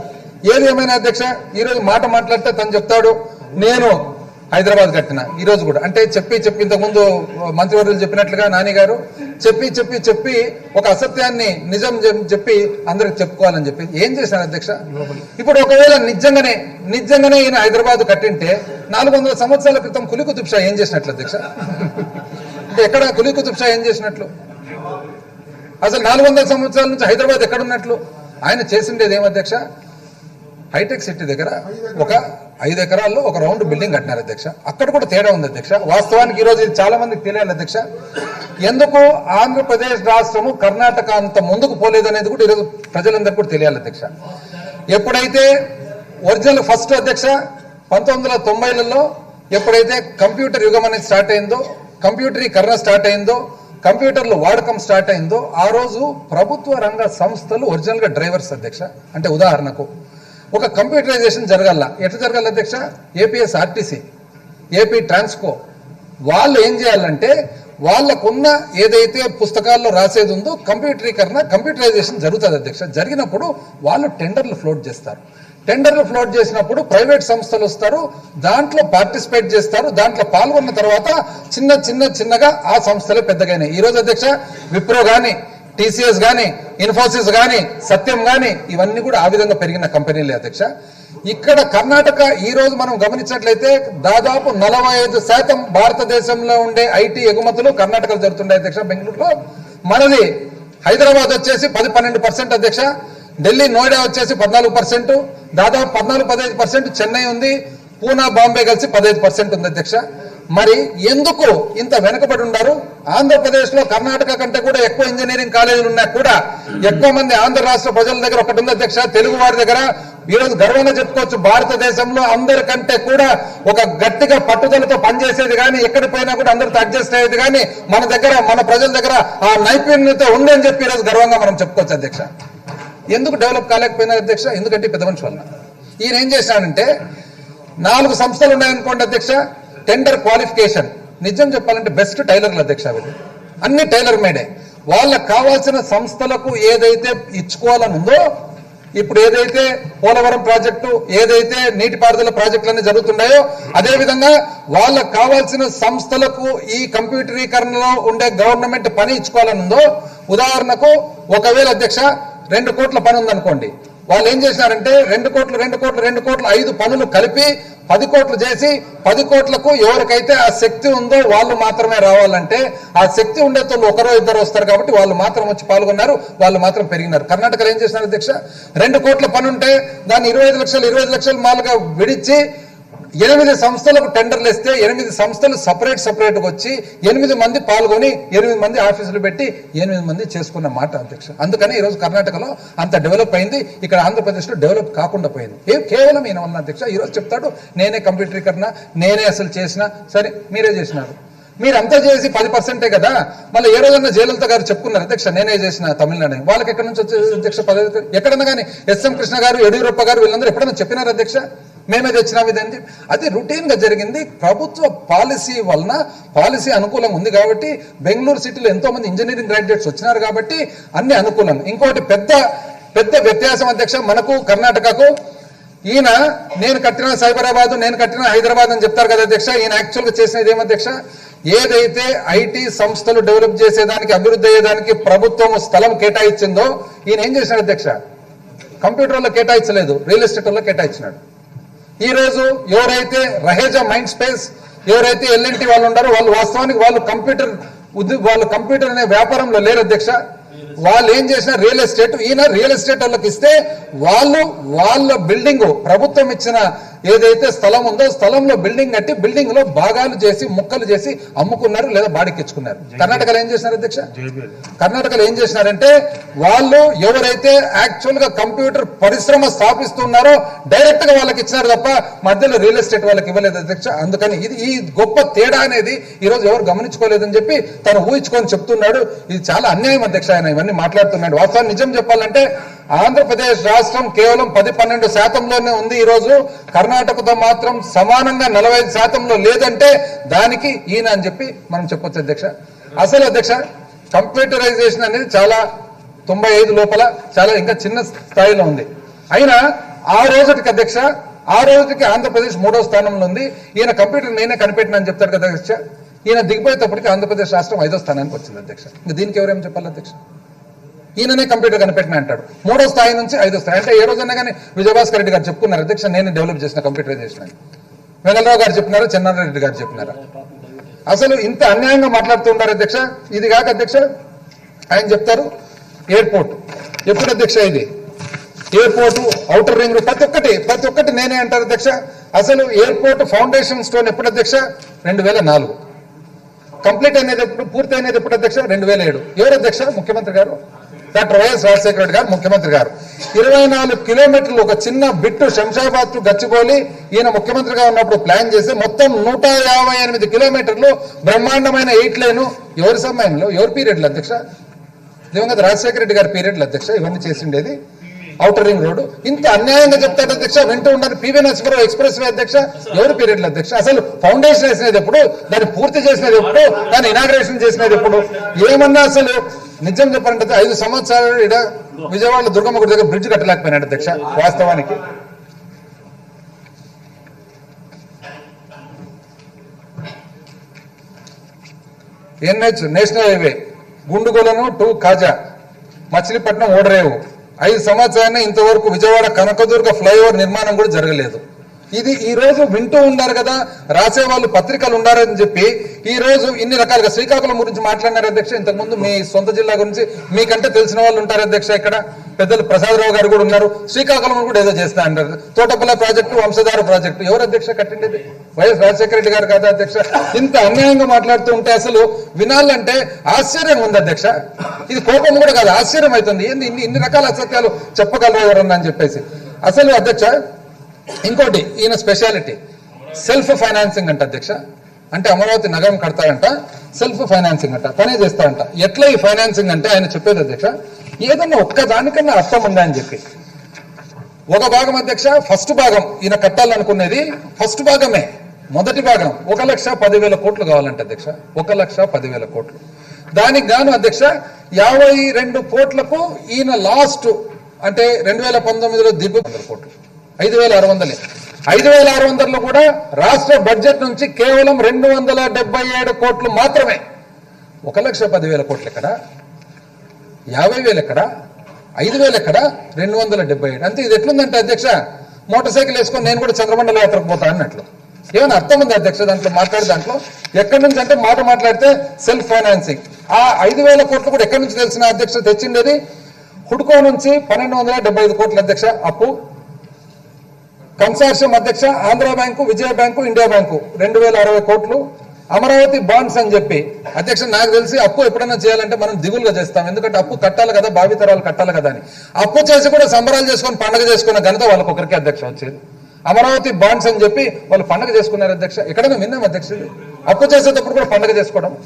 ఏది ఏమైనా అధ్యక్ష, ఈరోజు మాట్లాడితే తను చెప్తాడు నేను హైదరాబాద్ కట్టిన. ఈరోజు కూడా అంటే చెప్పి ఇంతకుముందు మంత్రివర్యులు చెప్పినట్లుగా నాని గారు చెప్పి ఒక అసత్యాన్ని నిజం చెప్పి అందరికి చెప్పుకోవాలని చెప్పి ఏం చేశాను అధ్యక్ష? ఇప్పుడు ఒకవేళ నిజంగానే ఈయన హైదరాబాద్ కట్టింటే 400 సంవత్సరాల క్రితం కులీ కుతుబ్ షా ఏం చేసినట్లు అధ్యక్ష? అంటే ఎక్కడ కులీ కుతుబ్ షా ఏం చేసినట్లు? అసలు 400 సంవత్సరాల నుంచి హైదరాబాద్ ఎక్కడున్నట్లు? ఆయన చేసిండేది ఏం అధ్యక్ష? హైటెక్ సిటీ దగ్గర ఒక 5 ఎకరాల్లో ఒక రౌండ్ బిల్డింగ్ కట్టినారు అధ్యక్ష. అక్కడ కూడా తేడా ఉంది అధ్యక్ష. వాస్తవానికి ఈరోజు ఇది చాలా మందికి తెలియాలి అధ్యక్ష. ఎందుకు ఆంధ్రప్రదేశ్ రాష్ట్రము కర్ణాటక అంత ముందుకు పోలేదనేది కూడా ఈరోజు ప్రజలందరికీ కూడా తెలియాలి అధ్యక్ష. ఎప్పుడైతే ఒరిజినల్ ఫస్ట్ అధ్యక్ష 1990లలో ఎప్పుడైతే కంప్యూటర్ యుగం అనేది స్టార్ట్ అయిందో, కంప్యూటరీకరణ స్టార్ట్ అయిందో, కంప్యూటర్లు వాడకం స్టార్ట్ అయిందో, ఆ రోజు ప్రభుత్వ రంగ సంస్థలు ఒరిజినల్ గా డ్రైవర్స్ అధ్యక్ష. అంటే ఉదాహరణకు ఒక కంప్యూటరైజేషన్ జరగాల, ఎట్లా జరగాలి అధ్యక్ష? ఏపీఎస్ఆర్టీసీ, ఏపీ ట్రాన్స్కో వాళ్ళు ఏం చేయాలంటే వాళ్ళకున్న ఏదైతే పుస్తకాల్లో రాసేది ఉందో కంప్యూటరైజేషన్ జరుగుతుంది అధ్యక్ష. జరిగినప్పుడు వాళ్ళు టెండర్లు ఫ్లోట్ చేస్తారు. టెండర్లు ఫ్లోట్ చేసినప్పుడు ప్రైవేట్ సంస్థలు వస్తారు, దాంట్లో పార్టిసిపేట్ చేస్తారు. దాంట్లో పాల్గొన్న తర్వాత చిన్నగా ఆ సంస్థలే పెద్దగానే. ఈరోజు అధ్యక్ష విప్రో గాని, టీసీఎస్ గాని, ఇన్ఫోసిస్ గాని, సత్యం గాని ఇవన్నీ కూడా ఆ విధంగా పెరిగిన కంపెనీలే అధ్యక్ష. ఇక్కడ కర్ణాటక ఈ రోజు మనం గమనించినట్లయితే దాదాపు 45% భారతదేశంలో ఉండే ఐటీ ఎగుమతులు కర్ణాటకలో జరుగుతుండే అధ్యక్ష. బెంగళూరులో మనది, హైదరాబాద్ వచ్చేసి 10-12% అధ్యక్ష. ఢిల్లీ, నోయిడా వచ్చేసి 14%, దాదాపు 14-15% చెన్నై ఉంది, పూనా, బాంబే కలిసి 15% ఉంది అధ్యక్ష. మరి ఎందుకు ఇంత వెనుకబడి ఉన్నారు? ఆంధ్రప్రదేశ్ లో కర్ణాటక కంటే కూడా ఎక్కువ ఇంజనీరింగ్ కాలేజీలు ఉన్నా కూడా ఎక్కువ మంది ఆంధ్ర రాష్ట్ర ప్రజల దగ్గర ఒకటి ఉంది అధ్యక్ష, తెలుగు వారి దగ్గర. ఈరోజు గర్వంగా చెప్పుకోవచ్చు, భారతదేశంలో అందరికంటే కూడా ఒక గట్టిగా పట్టుదలతో పనిచేసేది కానీ, ఎక్కడికి పోయినా కూడా అందరితో అడ్జస్ట్ అయ్యేది కానీ మన దగ్గర, మన ప్రజల దగ్గర ఆ నైపుణ్యత ఉంది అని చెప్పి ఈరోజు గర్వంగా మనం చెప్పుకోవచ్చు అధ్యక్ష. ఎందుకు డెవలప్ కాలేకపోయినా అధ్యక్ష? ఎందుకంటే పెద్ద మనిషి వలన. ఈయన ఏం చేశాడంటే 4 సంస్థలు ఉన్నాయనుకోండి అధ్యక్ష, టెండర్ క్వాలిఫికేషన్ నిజం చెప్పాలంటే బెస్ట్ టైలర్లు అధ్యక్ష. వీళ్ళు అన్ని టైలర్ మేడే. వాళ్ళకు కావాల్సిన సంస్థలకు ఏదైతే ఇచ్చుకోవాలని ఉందో, ఇప్పుడు ఏదైతే పోలవరం ప్రాజెక్టు, ఏదైతే నీటిపారుదల ప్రాజెక్టులన్నీ జరుగుతున్నాయో అదేవిధంగా వాళ్ళకు కావాల్సిన సంస్థలకు ఈ కంప్యూటరీకరణలో ఉండే గవర్నమెంట్ పని ఇచ్చుకోవాలని ఉందో, ఉదాహరణకు ఒకవేళ అధ్యక్ష 2 కోట్ల పని ఉందనుకోండి, వాళ్ళు ఏం చేసినారంటే 2 కోట్లు 5 పనులు కలిపి 10 కోట్లు చేసి 10 కోట్లకు ఎవరికైతే ఆ శక్తి ఉందో వాళ్ళు మాత్రమే రావాలంటే, ఆ శక్తి ఉండేతో 1-2 వస్తారు కాబట్టి వాళ్ళు మాత్రం వచ్చి పాల్గొన్నారు, వాళ్ళు మాత్రం పెరిగినారు. కర్ణాటకలో ఏం చేసినారు అధ్యక్ష? 2 కోట్ల పని ఉంటే దాన్ని 25 లక్షలు మాలుగా విడిచి 8 సంస్థలకు టెండర్లు ఇస్తే 8 సంస్థలు సపరేట్ వచ్చి 8 మంది పాల్గొని 8 మంది ఆఫీసులు పెట్టి 8 మంది చేసుకున్న మాట అధ్యక్ష. అందుకని ఈరోజు కర్ణాటకలో అంత డెవలప్ అయింది, ఇక్కడ ఆంధ్రప్రదేశ్లో డెవలప్ కాకుండా పోయింది. కేవలం ఈయన వల్ల అధ్యక్ష. ఈరోజు చెప్తాడు నేనే కంప్యూటరీకరణ, నేనే అసలు చేసిన. సరే, మీరే చేసినారు, మీరంతా చేసి 10% కదా. మళ్ళీ ఏ రోజన్నా జయలలిత గారు చెప్పుకున్నారు అధ్యక్ష నేనే చేసిన తమిళనాడు. వాళ్ళకి ఎక్కడి నుంచి వచ్చే అధ్యక్ష 10? ఎక్కడన్నా కానీ ఎస్ఎం కృష్ణ గారు, యడియూరప్ప గారు వీళ్ళందరూ ఎప్పుడన్నా చెప్పినారు అధ్యక్ష మేమే తెచ్చినాం ఇదండి? అది రొటీన్ గా జరిగింది. ప్రభుత్వ పాలసీ వలన, పాలసీ అనుకూలంగా ఉంది కాబట్టి బెంగళూరు సిటీలో ఎంతో మంది ఇంజనీరింగ్ గ్రాడ్యుయేట్స్ వచ్చినారు కాబట్టి అన్ని అనుకూలంగా. ఇంకోటి పెద్ద వ్యత్యాసం అధ్యక్ష మనకు కర్ణాటకకు, ఈయన నేను కట్టిన సైబరాబాద్, నేను కట్టిన హైదరాబాద్ అని చెప్తారు కదా అధ్యక్ష. ఈయన యాక్చువల్గా చేసినది ఏమధ్యక్ష, ఏదైతే ఐటీ సంస్థలు డెవలప్ చేసేదానికి, అభివృద్ధి అయ్యేదానికి ప్రభుత్వం స్థలం కేటాయించిందో ఈయన ఏం చేసినాడు అధ్యక్ష? కంప్యూటర్లో కేటాయించలేదు, రియల్ ఎస్టేట్లో కేటాయించినాడు. ఈ రోజు ఎవరైతే రహేజా మైండ్ స్పేస్, ఎవరైతే ఎల్ఎన్టీ వాళ్ళు ఉన్నారో వాళ్ళు వాస్తవానికి వాళ్ళు కంప్యూటర్ అనే వ్యాపారంలో లేరు అధ్యక్ష. వాళ్ళు ఏం చేసిన రియల్ ఎస్టేట్, ఈయన రియల్ ఎస్టేట్ వాళ్ళకి ఇస్తే వాళ్ళ బిల్డింగ్ ప్రభుత్వం ఇచ్చిన ఏదైతే స్థలం ఉందో స్థలంలో బిల్డింగ్ కట్టి బిల్డింగ్ లో భాగాలు చేసి ముక్కలు చేసి అమ్ముకున్నారు లేదా బాడికిచ్చుకున్నారు. కర్ణాటకలో ఏం చేసినారు అధ్యక్ష? కర్ణాటకలో ఏం చేసినారంటే వాళ్ళు ఎవరైతే యాక్చువల్ గా కంప్యూటర్ పరిశ్రమ స్థాపిస్తున్నారో డైరెక్ట్ గా వాళ్ళకి ఇచ్చినారు తప్ప మధ్యలో రియల్ ఎస్టేట్ వాళ్ళకి ఇవ్వలేదు అధ్యక్ష. అందుకని ఈ గొప్ప తేడా అనేది ఈ రోజు ఎవరు గమనించుకోలేదని చెప్పి తను ఊహించుకొని చెప్తున్నాడు. ఇది చాలా అన్యాయం అధ్యక్ష. ఆయన ఇవన్నీ మాట్లాడుతున్నాడు. వాస్తవాన్ని నిజం చెప్పాలంటే ఆంధ్రప్రదేశ్ రాష్ట్రం కేవలం 10-12% ఉంది ఈ రోజు. కర్ణాటకతో మాత్రం సమానంగా 45% లేదంటే దానికి ఈయన అని చెప్పి మనం చెప్పొచ్చు అధ్యక్ష. అసలు అధ్యక్ష కంప్యూటరైజేషన్ అనేది చాలా 95 లోపల చాలా ఇంకా చిన్న స్థాయిలో ఉంది. అయినా ఆ రోజుకి అధ్యక్ష, ఆ రోజుకి ఆంధ్రప్రదేశ్ 3వ స్థానంలో ఉంది. ఈయన కంప్యూటర్ నేనే కనిపెట్టిన అని చెప్తారు కదా అధ్యక్ష. ఈయన దిగిపోయేటప్పటికి ఆంధ్రప్రదేశ్ రాష్ట్రం 5వ స్థానానికి వచ్చింది అధ్యక్ష. ఇంకా దీనికి ఎవరేం చెప్పాలి అధ్యక్ష? ఈయననే కంప్యూటర్ కనిపెట్టిన అంటాడు. 3వ స్థాయి నుంచి 5వ స్థాయి అంటే ఏ రోజన్నా కానీ విజయభాస్కర్ రెడ్డి గారు చెప్పుకున్నారు అధ్యక్ష, నేను డెవలప్ చేసిన కంప్యూటరైజేషన్ అని. వెంగళరావు గారు చెప్పినారా, చెన్నారెడ్డి గారు చెప్పినారా? అసలు ఇంత అన్యాయంగా మాట్లాడుతూ ఉన్నారు అధ్యక్ష. ఇది కాక అధ్యక్ష ఆయన చెప్తారు ఎయిర్పోర్ట్. ఎప్పుడు అధ్యక్ష ఇది ఎయిర్పోర్ట్, ఔటర్ రింగ్, ప్రతి ఒక్కటి నేనే అంటారు అధ్యక్ష. అసలు ఎయిర్పోర్ట్ ఫౌండేషన్ స్టోన్ ఎప్పుడు అధ్యక్ష? 2004. కంప్లీట్ అనేది ఎప్పుడు, పూర్తి అయినది ఎప్పుడు అధ్యక్ష? 2007. ఎవరు అధ్యక్ష? ముఖ్యమంత్రి గారు డాక్టర్ YSRCP గారు ముఖ్యమంత్రి గారు. 24 కిలోమీటర్లు ఒక చిన్న బిట్టు శంషాబాద్ టు గచ్చిబౌలి ఈయన ముఖ్యమంత్రిగా ఉన్నప్పుడు ప్లాన్ చేసి మొత్తం 158 కిలోమీటర్లు బ్రహ్మాండమైన 8 లైన్ ఎవరి సమయంలో, ఎవరి పీరియడ్లో అధ్యక్ష? దివంగత రాజశేఖర రెడ్డి గారి పీరియడ్లో అధ్యక్ష ఇవన్నీ చేసిండేది. ఔటర్ రింగ్ రోడ్డు ఇంత అన్యాయంగా చెప్తాడు అధ్యక్ష. వింటూ ఉన్నారు. పివి నరసింహారావు ఎక్స్ప్రెస్ వే అధ్యక్ష ఎవరి పీరియడ్లో అధ్యక్ష? అసలు ఫౌండేషన్ వేసినది ఎప్పుడు, దాన్ని పూర్తి చేసినది ఎప్పుడు, దాన్ని ఇనాగ్రేషన్ చేసినది ఎప్పుడు? ఏమన్నా అసలు నిజం చెప్పాలంటే 5 సంవత్సరాలు ఇక్కడ విజయవాడలో దుర్గమ్మ గుడి దగ్గర బ్రిడ్జ్ కట్టలేకపోయినాడు అధ్యక్ష. వాస్తవానికి NH national highway Gundugolanu to Kaja Machilipatnam ఓడరేవు 5 సంవత్సరాన్ని ఇంతవరకు విజయవాడ కనకదుర్గ ఫ్లైఓవర్ నిర్మాణం కూడా జరగలేదు. ఇది ఈ రోజు వింటూ ఉన్నారు కదా, రాసే వాళ్ళు పత్రికలు ఉన్నారని చెప్పి ఈ రోజు ఇన్ని రకాలుగా శ్రీకాకుళం గురించి మాట్లాడినారు అధ్యక్ష. ఇంతకుముందు మీ సొంత జిల్లా గురించి మీకంటే తెలిసిన వాళ్ళు ఉంటారు అధ్యక్ష. ఇక్కడ పెద్దలు ప్రసాదరావు గారు కూడా ఉన్నారు. శ్రీకాకుళం కూడా ఏదో చేస్తా అంటారు. తోటపల్ల ప్రాజెక్టు, వంశధార ప్రాజెక్టు ఎవరు అధ్యక్ష కట్టిండేది? వైఎస్ రాజశేఖర రెడ్డి గారు కాదా అధ్యక్ష? ఇంత అన్యాయంగా మాట్లాడుతూ ఉంటే అసలు వినాలంటే ఆశ్చర్యం ఉంది అధ్యక్ష. ఇది కోపం కూడా కాదు, ఆశ్చర్యం అవుతుంది. ఏంది ఇన్ని రకాల అసత్యాలు చెప్పగలరు ఎవరన్నా అని చెప్పేసి. అసలు అధ్యక్ష ఇంకోటి ఈయన స్పెషాలిటీ సెల్ఫ్ ఫైనాన్సింగ్ అంట అధ్యక్ష. అంటే అమరావతి నగరం కడతాడంట, సెల్ఫ్ ఫైనాన్సింగ్ అంట, పనే చేస్తాడంట. ఎట్లా ఈ ఫైనాన్సింగ్ అంటే ఆయన చెప్పేది అధ్యక్ష, ఏదన్నా ఒక్క దానికన్నా అర్థం ఉందా అని చెప్పి. ఒక భాగం అధ్యక్ష, ఫస్ట్ భాగం ఈయన కట్టాలనుకునేది ఫస్ట్ భాగమే, మొదటి భాగం 1,10,000 కోట్లు కావాలంట అధ్యక్ష. 1,10,000 కోట్లు. దానికి గాను అధ్యక్ష 52 కోట్లకు ఈయన లాస్ట్ అంటే 2019లో దిగు 100 కోట్లు 5,600. 5,600లో కూడా రాష్ట్ర బడ్జెట్ నుంచి కేవలం 277 కోట్లు మాత్రమే. 1,10,000 కోట్లు ఎక్కడ, 50,000 ఎక్కడ, 5,000 ఎక్కడ, 277 అంతే. ఇది ఎట్లుందంటే అధ్యక్ష, మోటార్ సైకిల్ వేసుకొని నేను కూడా చంద్రమండల యాత్రకు పోతా అన్నట్లు. ఏమైనా అర్థం ఉంది అధ్యక్ష దాంట్లో మాట్లాడే దాంట్లో? ఎక్కడి నుంచి అంటే మాట్లాడితే సెల్ఫ్ ఫైనాన్సింగ్. ఆ 5,000 కోట్లు కూడా ఎక్కడి నుంచి తెలిసిన అధ్యక్ష? తెచ్చిండేది హుడ్కో నుంచి 1,275 కోట్ల అధ్యక్ష అప్పు. కన్సార్షియం అధ్యక్ష ఆంధ్ర బ్యాంకు, విజయ బ్యాంకు, ఇండియా బ్యాంకు 2,060 కోట్లు. అమరావతి బాండ్స్ అని చెప్పి అధ్యక్ష నాకు తెలిసి అప్పు ఎప్పుడైనా చేయాలంటే మనం దిగులుగా చేస్తాం. ఎందుకంటే అప్పు కట్టాలి కదా, భావితరాలు కట్టాలి కదా అని. అప్పు చేసి కూడా సంబరాలు చేసుకొని పండుగ చేసుకున్న ఘనత వాళ్ళకి ఒకరికి అధ్యక్ష వచ్చేది. అమరావతి బాండ్స్ అని చెప్పి వాళ్ళు పండుగ చేసుకున్నారు అధ్యక్ష. ఎక్కడైనా విన్నాం అధ్యక్ష? అప్పు చేసేటప్పుడు కూడా పండుగ చేసుకున్నారు.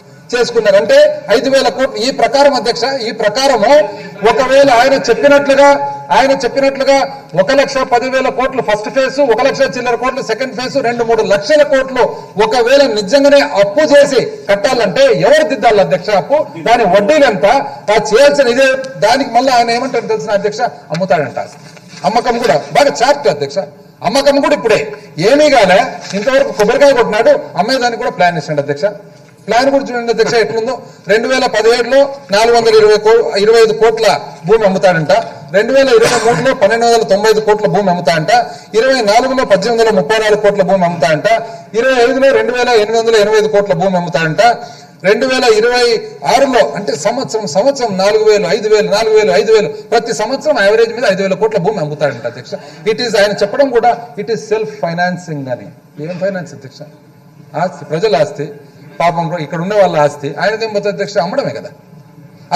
అంటే 5,000 కోట్లు. ఈ ప్రకారం అధ్యక్ష, ఈ ప్రకారము ఒకవేళ ఆయన చెప్పినట్లుగా 1,10,000 కోట్లు ఫస్ట్ ఫేజ్, 1,00,000 చిల్లర కోట్లు సెకండ్ ఫేజ్, 2-3 లక్షల కోట్లు ఒకవేళ నిజంగానే అప్పు చేసి కట్టాలంటే ఎవరు దిద్దాలి అధ్యక్ష అప్పు? దాని వడ్డీలు ఎంత? చేయాల్సిన ఇదే దానికి మళ్ళీ ఆయన ఏమంటారు తెలిసిన అధ్యక్ష? అమ్ముతాడంట. అమ్మకం కూడా బాగా చార్ట్ అధ్యక్ష. అమ్మకం కూడా ఇప్పుడే ఏమీ కాలే, ఇంతవరకు కొబ్బరికాయ కొట్టినాడు, అమ్మేదానికి కూడా ప్లాన్ ఇస్తాడు అధ్యక్ష. ప్లాన్ కూడా చూడండి అధ్యక్ష ఎట్లుందో. 2017లో 425 కోట్ల భూమి అమ్ముతాడంట, 2023లో 1295 కోట్ల భూమి అమ్ముతాడంట, 24లో 1834 కోట్ల భూమి అమ్ముతాడంట, 25లో 2885 కోట్ల భూమి అమ్ముతాడంట, 2026లో అంటే సంవత్సరం 4000, 5000, 4000, 5000 ప్రతి సంవత్సరం యావరేజ్ మీద 5000 కోట్ల భూమి అమ్ముతాడంట అధ్యక్ష. ఇట్ ఈస్ ఆయన చెప్పడం కూడా ఇట్ ఈస్ సెల్ఫ్ ఫైనాన్సింగ్ అని. ఏం ఫైనాన్స్ అధ్యక్ష? ఆస్తి, ప్రజల ఆస్తి, పాపం ఇక్కడ ఉన్న వాళ్ళ ఆస్తి ఆయనదేం పోతుంది అధ్యక్ష? అమ్మడమే కదా.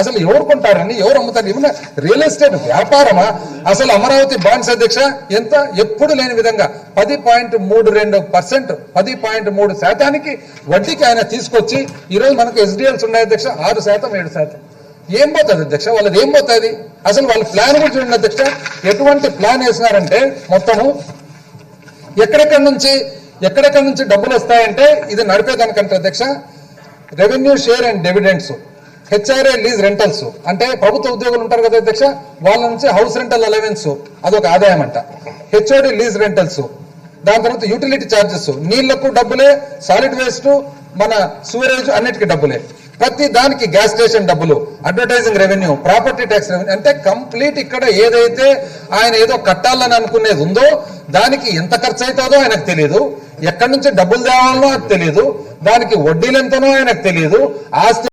అసలు ఎవరు కొంటారని, ఎవరు అమ్ముతారు? ఏమన్నా రియల్ ఎస్టేట్ వ్యాపారమా? అసలు అమరావతి బాండ్స్ అధ్యక్ష ఎంత ఎప్పుడు లేని విధంగా 10.32%, 10.3% వడ్డీకి ఆయన తీసుకొచ్చి ఈరోజు మనకు ఎస్డిఎల్స్ ఉన్నాయి అధ్యక్ష 6%, 7%. ఏం పోతుంది అధ్యక్ష? వాళ్ళది ఏం పోతుంది? అసలు వాళ్ళ ప్లాన్ కూడా చూడండి అధ్యక్ష, ఎటువంటి ప్లాన్ వేసినారంటే మొత్తము ఎక్కడెక్కడి నుంచి డబ్బులు వస్తాయంటే ఇది నడిపేదానికంటే అధ్యక్ష revenue share and dividends, HRA lease rentals అంటే ప్రభుత్వ ఉద్యోగులు ఉంటారు కదా అధ్యక్ష, వాళ్ళ నుంచి హౌస్ రెంటల్ అలవెన్స్ అదొక ఆదాయం అంట, హెచ్ఓడి లీజ్ రెంటల్స్, దాని తర్వాత యూటిలిటీ ఛార్జెస్, నీళ్లకు డబ్బులే, సాలిడ్ వేస్ట్, మన సూరేజ్ అన్నిటికీ డబ్బులే, ప్రతి దానికి గ్యాస్ స్టేషన్ డబ్బులు, advertising revenue, property tax revenue, అంటే కంప్లీట్ ఇక్కడ ఏదైతే ఆయన ఏదో కట్టాలని అనుకునేది ఉందో దానికి ఎంత ఖర్చు అవుతుందో ఆయనకు తెలియదు, ఎక్కడి నుంచి డబ్బులు తేవాలనో అది తెలియదు, దానికి వడ్డీలు ఎంతనో ఆయనకు తెలియదు, ఆస్తి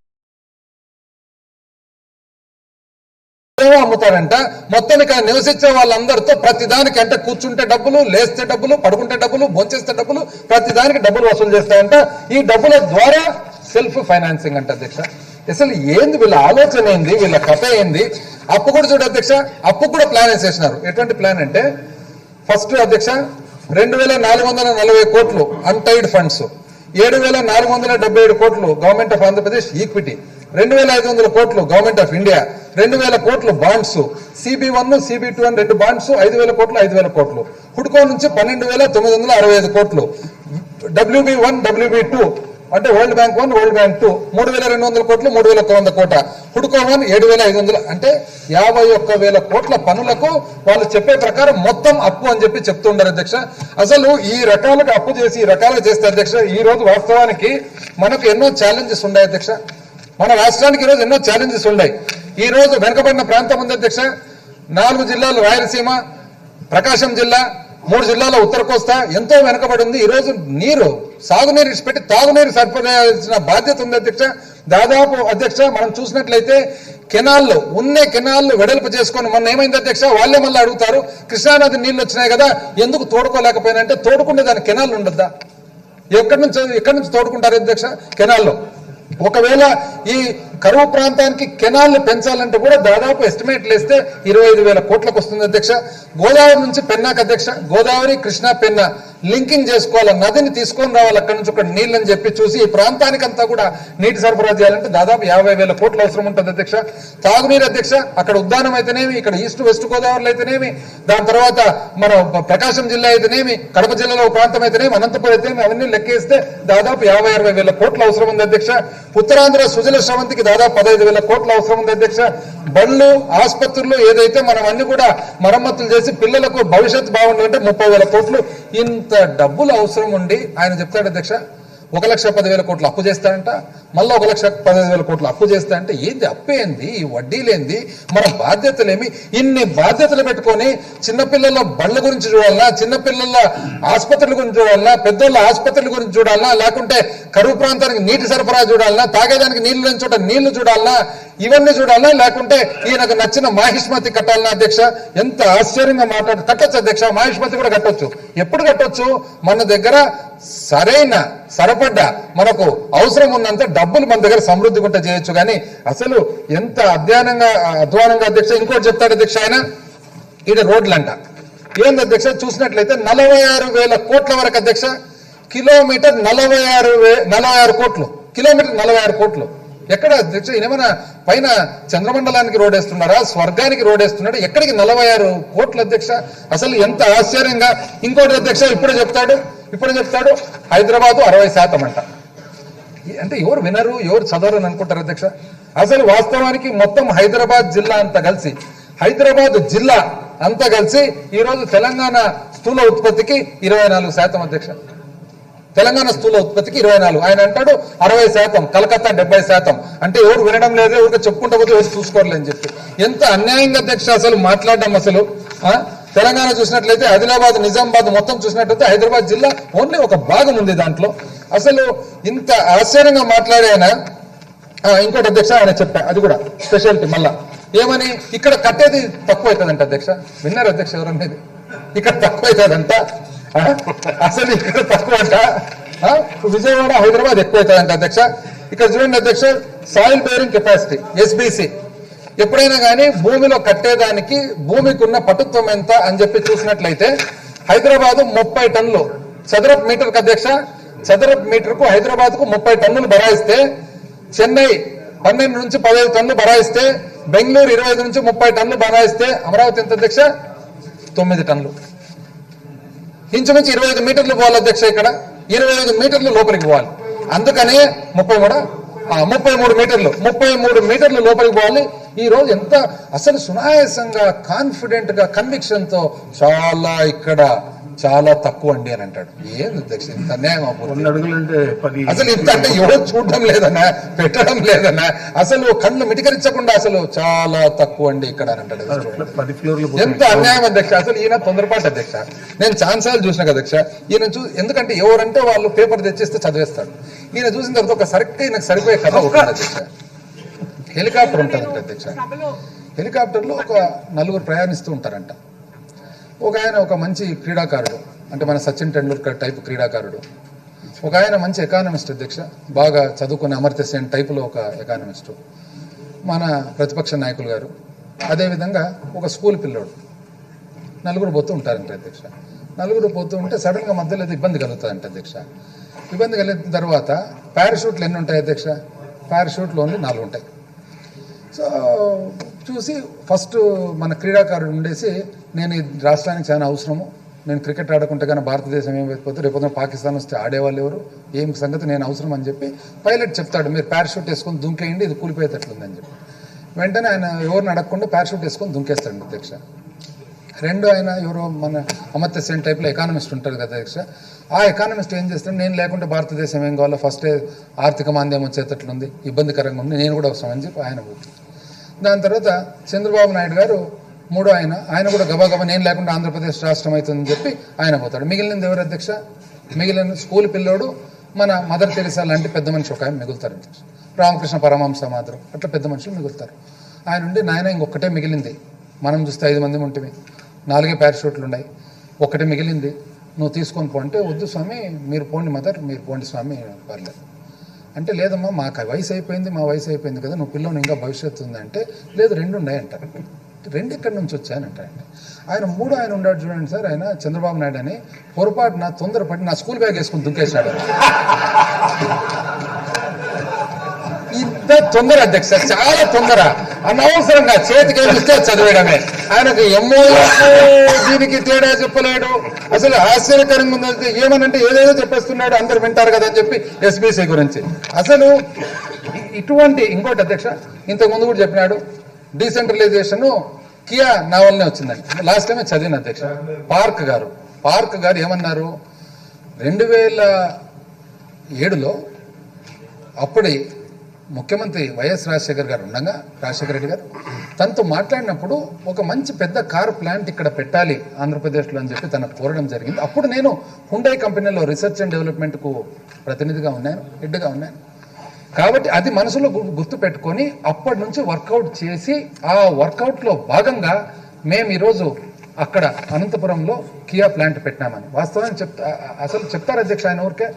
అమ్ముతారంట. మొత్తానికి నివసించే వాళ్ళందరితో ప్రతి దానికి అంటే కూర్చుంటే డబ్బులు, లేస్తే డబ్బులు, పడుకుంటే డబ్బులు, భోంచేస్తే డబ్బులు, ప్రతి దానికి డబ్బులు వసూలు చేస్తాయంట. ఈ డబ్బుల ద్వారా సెల్ఫ్ ఫైనాన్సింగ్ అంట అధ్యక్ష. అసలు ఏంది వీళ్ళ ఆలోచన, ఏంది వీళ్ళ కథ ఏంది? అప్పు కూడా చూడ అధ్యక్ష, అప్పు కూడా ప్లాన్ వేసేసినారు. ఎటువంటి ప్లాన్ అంటే ఫస్ట్ అధ్యక్ష 2440 కోట్లు అన్టైడ్ ఫండ్స్, 7477 కోట్లు గవర్నమెంట్ ఆఫ్ ఆంధ్రప్రదేశ్ ఈక్విటీ, 2500 కోట్లు గవర్నమెంట్ ఆఫ్ ఇండియా, 2000 కోట్లు బాండ్స్, CB1, CB2 అని 2 బాండ్స్, 5000 కోట్లు, 5000 కోట్లు, హుడ్కో నుంచి 12965 కోట్లు, WB1, WB2 అంటే వరల్డ్ బ్యాంక్ 1, వరల్డ్ బ్యాంక్ 2 3200 కోట్లు, 3100 కోట్ల, హుడ్కో 1 7500, అంటే 51,000 కోట్ల పనులకు వాళ్ళు చెప్పే ప్రకారం మొత్తం అప్పు అని చెప్పి చెప్తుండారు అధ్యక్ష. అసలు ఈ రకాలుగా అప్పు చేసి ఈ రకాలుగా చేస్తే అధ్యక్ష ఈ రోజు వాస్తవానికి మనకు ఎన్నో ఛాలెంజెస్ ఉన్నాయి అధ్యక్ష. మన రాష్ట్రానికి ఈరోజు ఎన్నో ఛాలెంజెస్ ఉన్నాయి. ఈ రోజు వెనుకబడిన ప్రాంతం ఉంది అధ్యక్ష, 4 జిల్లాలు రాయలసీమ, ప్రకాశం జిల్లా, 3 జిల్లాల ఉత్తర కోస్తా ఎంతో వెనుకబడి ఉంది. ఈరోజు నీరు, సాగునీరు ఇచ్చిపెట్టి తాగునీరు సరిపడాల్సిన బాధ్యత ఉంది అధ్యక్ష. దాదాపు అధ్యక్ష మనం చూసినట్లయితే కెనాల్లో కెనాల్లు వెడల్పు చేసుకొని మొన్న ఏమైంది అధ్యక్ష, వాళ్ళే మళ్ళీ అడుగుతారు కృష్ణానది నీళ్లు వచ్చినాయి కదా ఎందుకు తోడుకోలేకపోయినా అంటే తోడుకుంటే దాని కెనాల్ ఉండద్దా? ఎక్కడి నుంచి తోడుకుంటారు అధ్యక్ష కెనాల్లో? ఒకవేళ ఈ కరువు ప్రాంతానికి కెనాల్ని పెంచాలంటే కూడా దాదాపు ఎస్టిమేట్లు వేస్తే 25,000 కోట్లకు వస్తుంది అధ్యక్ష. గోదావరి నుంచి పెన్నాకు అధ్యక్ష, గోదావరి, కృష్ణా, పెన్నా లింకింగ్ చేసుకోవాలి, నదిని తీసుకొని రావాలి అక్కడి నుంచి ఒక నీళ్ళని చెప్పి చూసి ఈ ప్రాంతానికంతా కూడా నీటి సరఫరా చేయాలంటే దాదాపు 50,000 కోట్లు అవసరం ఉంటుంది అధ్యక్ష. తాగునీరు అధ్యక్ష, అక్కడ ఉద్దానం అయితేనేమి, ఇక్కడ ఈస్ట్ వెస్ట్ గోదావరిలో అయితేనేమి, దాని తర్వాత మన ప్రకాశం జిల్లా అయితేనేమి, కడప జిల్లాలో ప్రాంతం అయితేనేమి, అనంతపురం అయితేనేమి, అవన్నీ లెక్కేస్తే దాదాపు 50,000 కోట్ల అవసరం ఉంది అధ్యక్ష. ఉత్తరాంధ్ర సుజల శ్రవంతికి దాదాపు 15,000 కోట్ల అవసరం ఉంది అధ్యక్ష. బండ్లు, ఆసుపత్రులు ఏదైతే మనం అన్ని కూడా మరమ్మతులు చేసి పిల్లలకు భవిష్యత్తు బాగుండాలంటే 30,000 కోట్లు. ఇంత డబ్బులు అవసరం ఉండి ఆయన చెప్తాడు అధ్యక్ష 1,10,000 కోట్లు అప్పు చేస్తాడంట, మళ్ళీ 1,15,000 కోట్లు అప్పు చేస్తాడంటే ఏంది అప్పు ఏంది, వడ్డీలేంది, మన బాధ్యతలేమి? ఇన్ని బాధ్యతలు పెట్టుకొని చిన్నపిల్లల బండ్ల గురించి చూడాలన్నా, చిన్నపిల్లల ఆసుపత్రుల గురించి చూడాలన్నా, పెద్దోళ్ళ ఆసుపత్రుల గురించి చూడాలన్నా, లేకుంటే కరువు ప్రాంతానికి నీటి సరఫరా చూడాలన్నా, తాగేదానికి నీళ్లు లేని చోట నీళ్లు చూడాలన్నా, ఇవన్నీ చూడాలన్నా, లేకుంటే ఈయనకు నచ్చిన మాహిష్మతి కట్టాలన్నా అధ్యక్ష? ఎంత ఆశ్చర్యంగా కట్టొచ్చు అధ్యక్ష, మాహిష్మతి కూడా కట్టొచ్చు. ఎప్పుడు కట్టొచ్చు? మన దగ్గర సరైన సరపడ్డ మనకు అవసరం ఉన్నంత డబ్బులు మన దగ్గర సమృద్ధి గుంట చేయొచ్చు. కానీ అసలు ఎంత అధ్వానంగా అధ్యక్ష. ఇంకోటి చెప్తాడు అధ్యక్ష ఆయన, ఇది రోడ్లంట ఏంది అధ్యక్ష చూసినట్లయితే 46,000 కోట్ల వరకు అధ్యక్ష. కిలోమీటర్ 46 కోట్లు, కిలోమీటర్ 46 కోట్లు. ఎక్కడ అధ్యక్ష ఈయనేమైనా పైన చంద్రమండలానికి రోడ్ వేస్తున్నారా, స్వర్గానికి రోడ్ వేస్తున్నాడు? ఎక్కడికి 46 కోట్లు అధ్యక్ష? అసలు ఎంత ఆశ్చర్యంగా. ఇంకోటి అధ్యక్ష ఇప్పుడు చెప్తాడు హైదరాబాదు 60% అంట. అంటే ఎవరు వినరు, ఎవరు చదవరు అని అనుకుంటారు అధ్యక్ష. అసలు వాస్తవానికి మొత్తం హైదరాబాద్ జిల్లా అంతా కలిసి హైదరాబాద్ జిల్లా అంతా కలిసి ఈ రోజు తెలంగాణ స్థూల ఉత్పత్తికి 24% అధ్యక్ష. తెలంగాణ స్థూల ఉత్పత్తికి 24. ఆయన అంటాడు 60%, కలకత్తా 70%. అంటే ఎవరు వినడం లేదు, ఎవరికి చెప్పుకుంటూ పోతే ఎవరు చూసుకోవాలని చెప్పి. ఎంత అన్యాయంగా అధ్యక్ష అసలు మాట్లాడడం. అసలు తెలంగాణ చూసినట్లయితే ఆదిలాబాద్, నిజామాబాద్ మొత్తం చూసినట్లయితే హైదరాబాద్ జిల్లా ఓన్లీ ఒక భాగం ఉంది దాంట్లో. అసలు ఇంత ఆశ్చర్యంగా మాట్లాడే ఆయన ఇంకోటి అధ్యక్ష ఆయన చెప్పా, అది కూడా స్పెషాలిటీ మళ్ళా ఏమని, ఇక్కడ కట్టేది తక్కువ అవుతుందంట అధ్యక్ష. విన్నారు అధ్యక్ష ఎవరనేది? ఇక్కడ తక్కువ అవుతుందంట. అసలు ఇక్కడ తక్కువ అంట, విజయవాడ హైదరాబాద్ ఎక్కువ అవుతుందంట అధ్యక్ష. ఇక్కడ చూడండి అధ్యక్ష, సాయిల్ బేరింగ్ కెపాసిటీ SBC. ఎప్పుడైనా కానీ భూమిలో కట్టేదానికి భూమికి ఉన్న పటుత్వం ఎంత అని చెప్పి చూసినట్లయితే హైదరాబాద్ 30 టన్నులు చదరపు మీటర్కు అధ్యక్ష. చదరపు మీటర్కు హైదరాబాద్ కు 30 టన్నులు బరాయిస్తే, చెన్నై 12 నుంచి 15 టన్నులు బరాయిస్తే, బెంగళూరు 25 నుంచి 30 టన్నులు బరాయిస్తే, అమరావతి ఎంత అధ్యక్ష? 9 టన్నులు. ఇంచుమించి 25 మీటర్లు పోవాలి అధ్యక్ష. ఇక్కడ 25 మీటర్లు లోపలికి పోవాలి. అందుకనే 33 మీటర్లు లోపలికి పోవాలి. ఈ రోజు ఎంత అసలు సునాయాసంగా, కాన్ఫిడెంట్ గా, కన్విక్షన్ తో చాలా తక్కువ అండి అని అంటాడు. ఏంది అధ్యక్ష ఇంత అన్యాయం? అసలు ఇంత అంటే ఎవరో చూడడం లేదన్నా, పెట్టడం లేదన్నా, అసలు కళ్ళు మిటికరించకుండా అసలు చాలా తక్కువ అండి ఇక్కడ అని అంటాడు. ఎంత అన్యాయం అధ్యక్ష. అసలు ఈయన తొందరపాటు అధ్యక్ష. నేను ఛాన్సాలు చూసిన కదా అధ్యక్ష. ఈయన ఎందుకంటే ఎవరంటే వాళ్ళు పేపర్ తెచ్చిస్తే చదివేస్తాడు. ఈయన చూసిన తర్వాత ఒక ఈయనకు సరిపోయే కథ ఉంటుంది అధ్యక్ష. హెలికాప్టర్ ఉంటుందంట అధ్యక్ష. హెలికాప్టర్లో ఒక 4 ప్రయాణిస్తూ ఉంటారంట. ఒక ఆయన ఒక మంచి క్రీడాకారుడు, అంటే మన సచిన్ టెండూల్కర్ టైప్ క్రీడాకారుడు. ఒక ఆయన మంచి ఎకానమిస్ట్ అధ్యక్ష, బాగా చదువుకునే అమర్త్య సేన్ టైపులో ఒక ఎకానమిస్టు, మన ప్రతిపక్ష నాయకులు గారు. అదేవిధంగా ఒక స్కూల్ పిల్లోడు. 4 పోతూ ఉంటారంట అధ్యక్ష. 4 పోతూ ఉంటే సడన్గా మధ్యలో ఇబ్బంది కలుగుతుందంట అధ్యక్ష. ఇబ్బంది కలిగిన తర్వాత పారాషూట్లు ఎన్ని ఉంటాయి అధ్యక్ష? పారాషూట్లు ఓన్లీ 4 ఉంటాయి. సో చూసి ఫస్ట్ మన క్రీడాకారుడు ఉండేసి, నేను ఈ రాష్ట్రానికి చాలా అవసరము, నేను క్రికెట్ ఆడుకుంటే కానీ భారతదేశం ఏమైపోతే రేపు పాకిస్తాన్ వస్తే ఆడేవాళ్ళు ఎవరు, ఏం సంగతి, నేను అవసరం అని చెప్పి పైలట్ చెప్తాడు, మీరు పారాషూట్ వేసుకొని దుంకేయండి, ఇది కూలిపోయేటట్లుందని చెప్పి. వెంటనే ఆయన ఎవరిని అడగకుండా పారాషూట్ వేసుకొని దుంకేస్తాడు అధ్యక్ష. రెండు ఆయన ఎవరో మన అమర్త్య సేన్ టైప్లో ఎకానమిస్ట్ ఉంటారు కదా అధ్యక్ష. ఆ ఎకానమిస్ట్ ఏం చేస్తాడు, నేను లేకుంటే భారతదేశం ఏం కావాలో, ఫస్టే ఆర్థిక మాంద్యం వచ్చేటట్లుంది, ఇబ్బందికరంగా ఉంది, నేను కూడా అవసరం అని చెప్పి ఆయన పోతుంది. దాని తర్వాత చంద్రబాబు నాయుడు గారు మూడో ఆయన కూడా గబగబా నేను లేకుండా ఆంధ్రప్రదేశ్ రాష్ట్రం అవుతుందని చెప్పి ఆయన పోతాడు. మిగిలినది ఎవరు అధ్యక్ష? మిగిలిన స్కూల్ పిల్లోడు, మన మదర్ తెరిసా లాంటి పెద్ద మనిషి ఒక ఆయన మిగులుతారు అధ్యక్ష. రామకృష్ణ పరమహంస మాత్రం అట్లా పెద్ద మనుషులు మిగులుతారు. ఆయన ఉండి, నాయన ఇంకొకటే మిగిలింది, మనం చూస్తే 5 మంది ఉంటుంది, 4 పారాషూట్లు ఉన్నాయి, ఒకటి మిగిలింది, నువ్వు తీసుకొని పో అంటే, వద్దు స్వామి మీరు పోండి మదర్, మీరు పోండి స్వామి పర్లేదు అంటే, లేదమ్మా మాకు వయసు అయిపోయింది, మా వయసు అయిపోయింది కదా, నువ్వు పిల్లని ఇంకా భవిష్యత్తు ఉంది అంటే, లేదు 2 ఉన్నాయి అంటారు. 2 ఎక్కడి నుంచి వచ్చాయనంటారండి. ఆయన 3 ఆయన ఉన్నాడు చూడండి సార్, ఆయన చంద్రబాబు నాయుడు అని పొరపాటు తొందరపడి నా స్కూల్ బ్యాగ్ వేసుకుని దుంకేసినాడు. ఇంత తొందర అధ్యక్ష, చాలా తొందర, అనవసరంగా చేతికి ఏమిస్తే చదివేయడమే. ఆయనకు దీనికి తేడా చెప్పలేడు. అసలు ఆశ్చర్యకరంగా ఉంది. ఏమనంటే ఏదేదో చెప్పేస్తున్నాడు, అందరు వింటారు కదా అని చెప్పి SBC గురించి. అసలు ఇటువంటి ఇంకోటి అధ్యక్ష, ఇంతకుముందు కూడా చెప్పినాడు, డీసెంట్రలైజేషన్ కియా నా వల్లనే వచ్చిందండి. లాస్ట్ టైమే చదివిన అధ్యక్ష. పార్క్ గారు ఏమన్నారు, 2007లో అప్పుడే ముఖ్యమంత్రి వైఎస్ రాజశేఖర్ గారు ఉండగా, రాజశేఖర రెడ్డి గారు తనతో మాట్లాడినప్పుడు ఒక మంచి పెద్ద కార్ ప్లాంట్ ఇక్కడ పెట్టాలి ఆంధ్రప్రదేశ్లో అని చెప్పి తనకు కోరడం జరిగింది. అప్పుడు నేను హుండై కంపెనీలో రీసెర్చ్ అండ్ డెవలప్మెంట్కు ప్రతినిధిగా ఉన్నాను, హెడ్గా ఉన్నాను. కాబట్టి అది మనసులో గుర్తు పెట్టుకొని అప్పటి నుంచి వర్కౌట్ చేసి, ఆ వర్కౌట్లో భాగంగా మేము ఈరోజు అక్కడ అనంతపురంలో కియా ప్లాంట్ పెట్టినామని వాస్తవాన్ని అసలు చెప్తారు అధ్యక్ష. ఆయన ఊరికే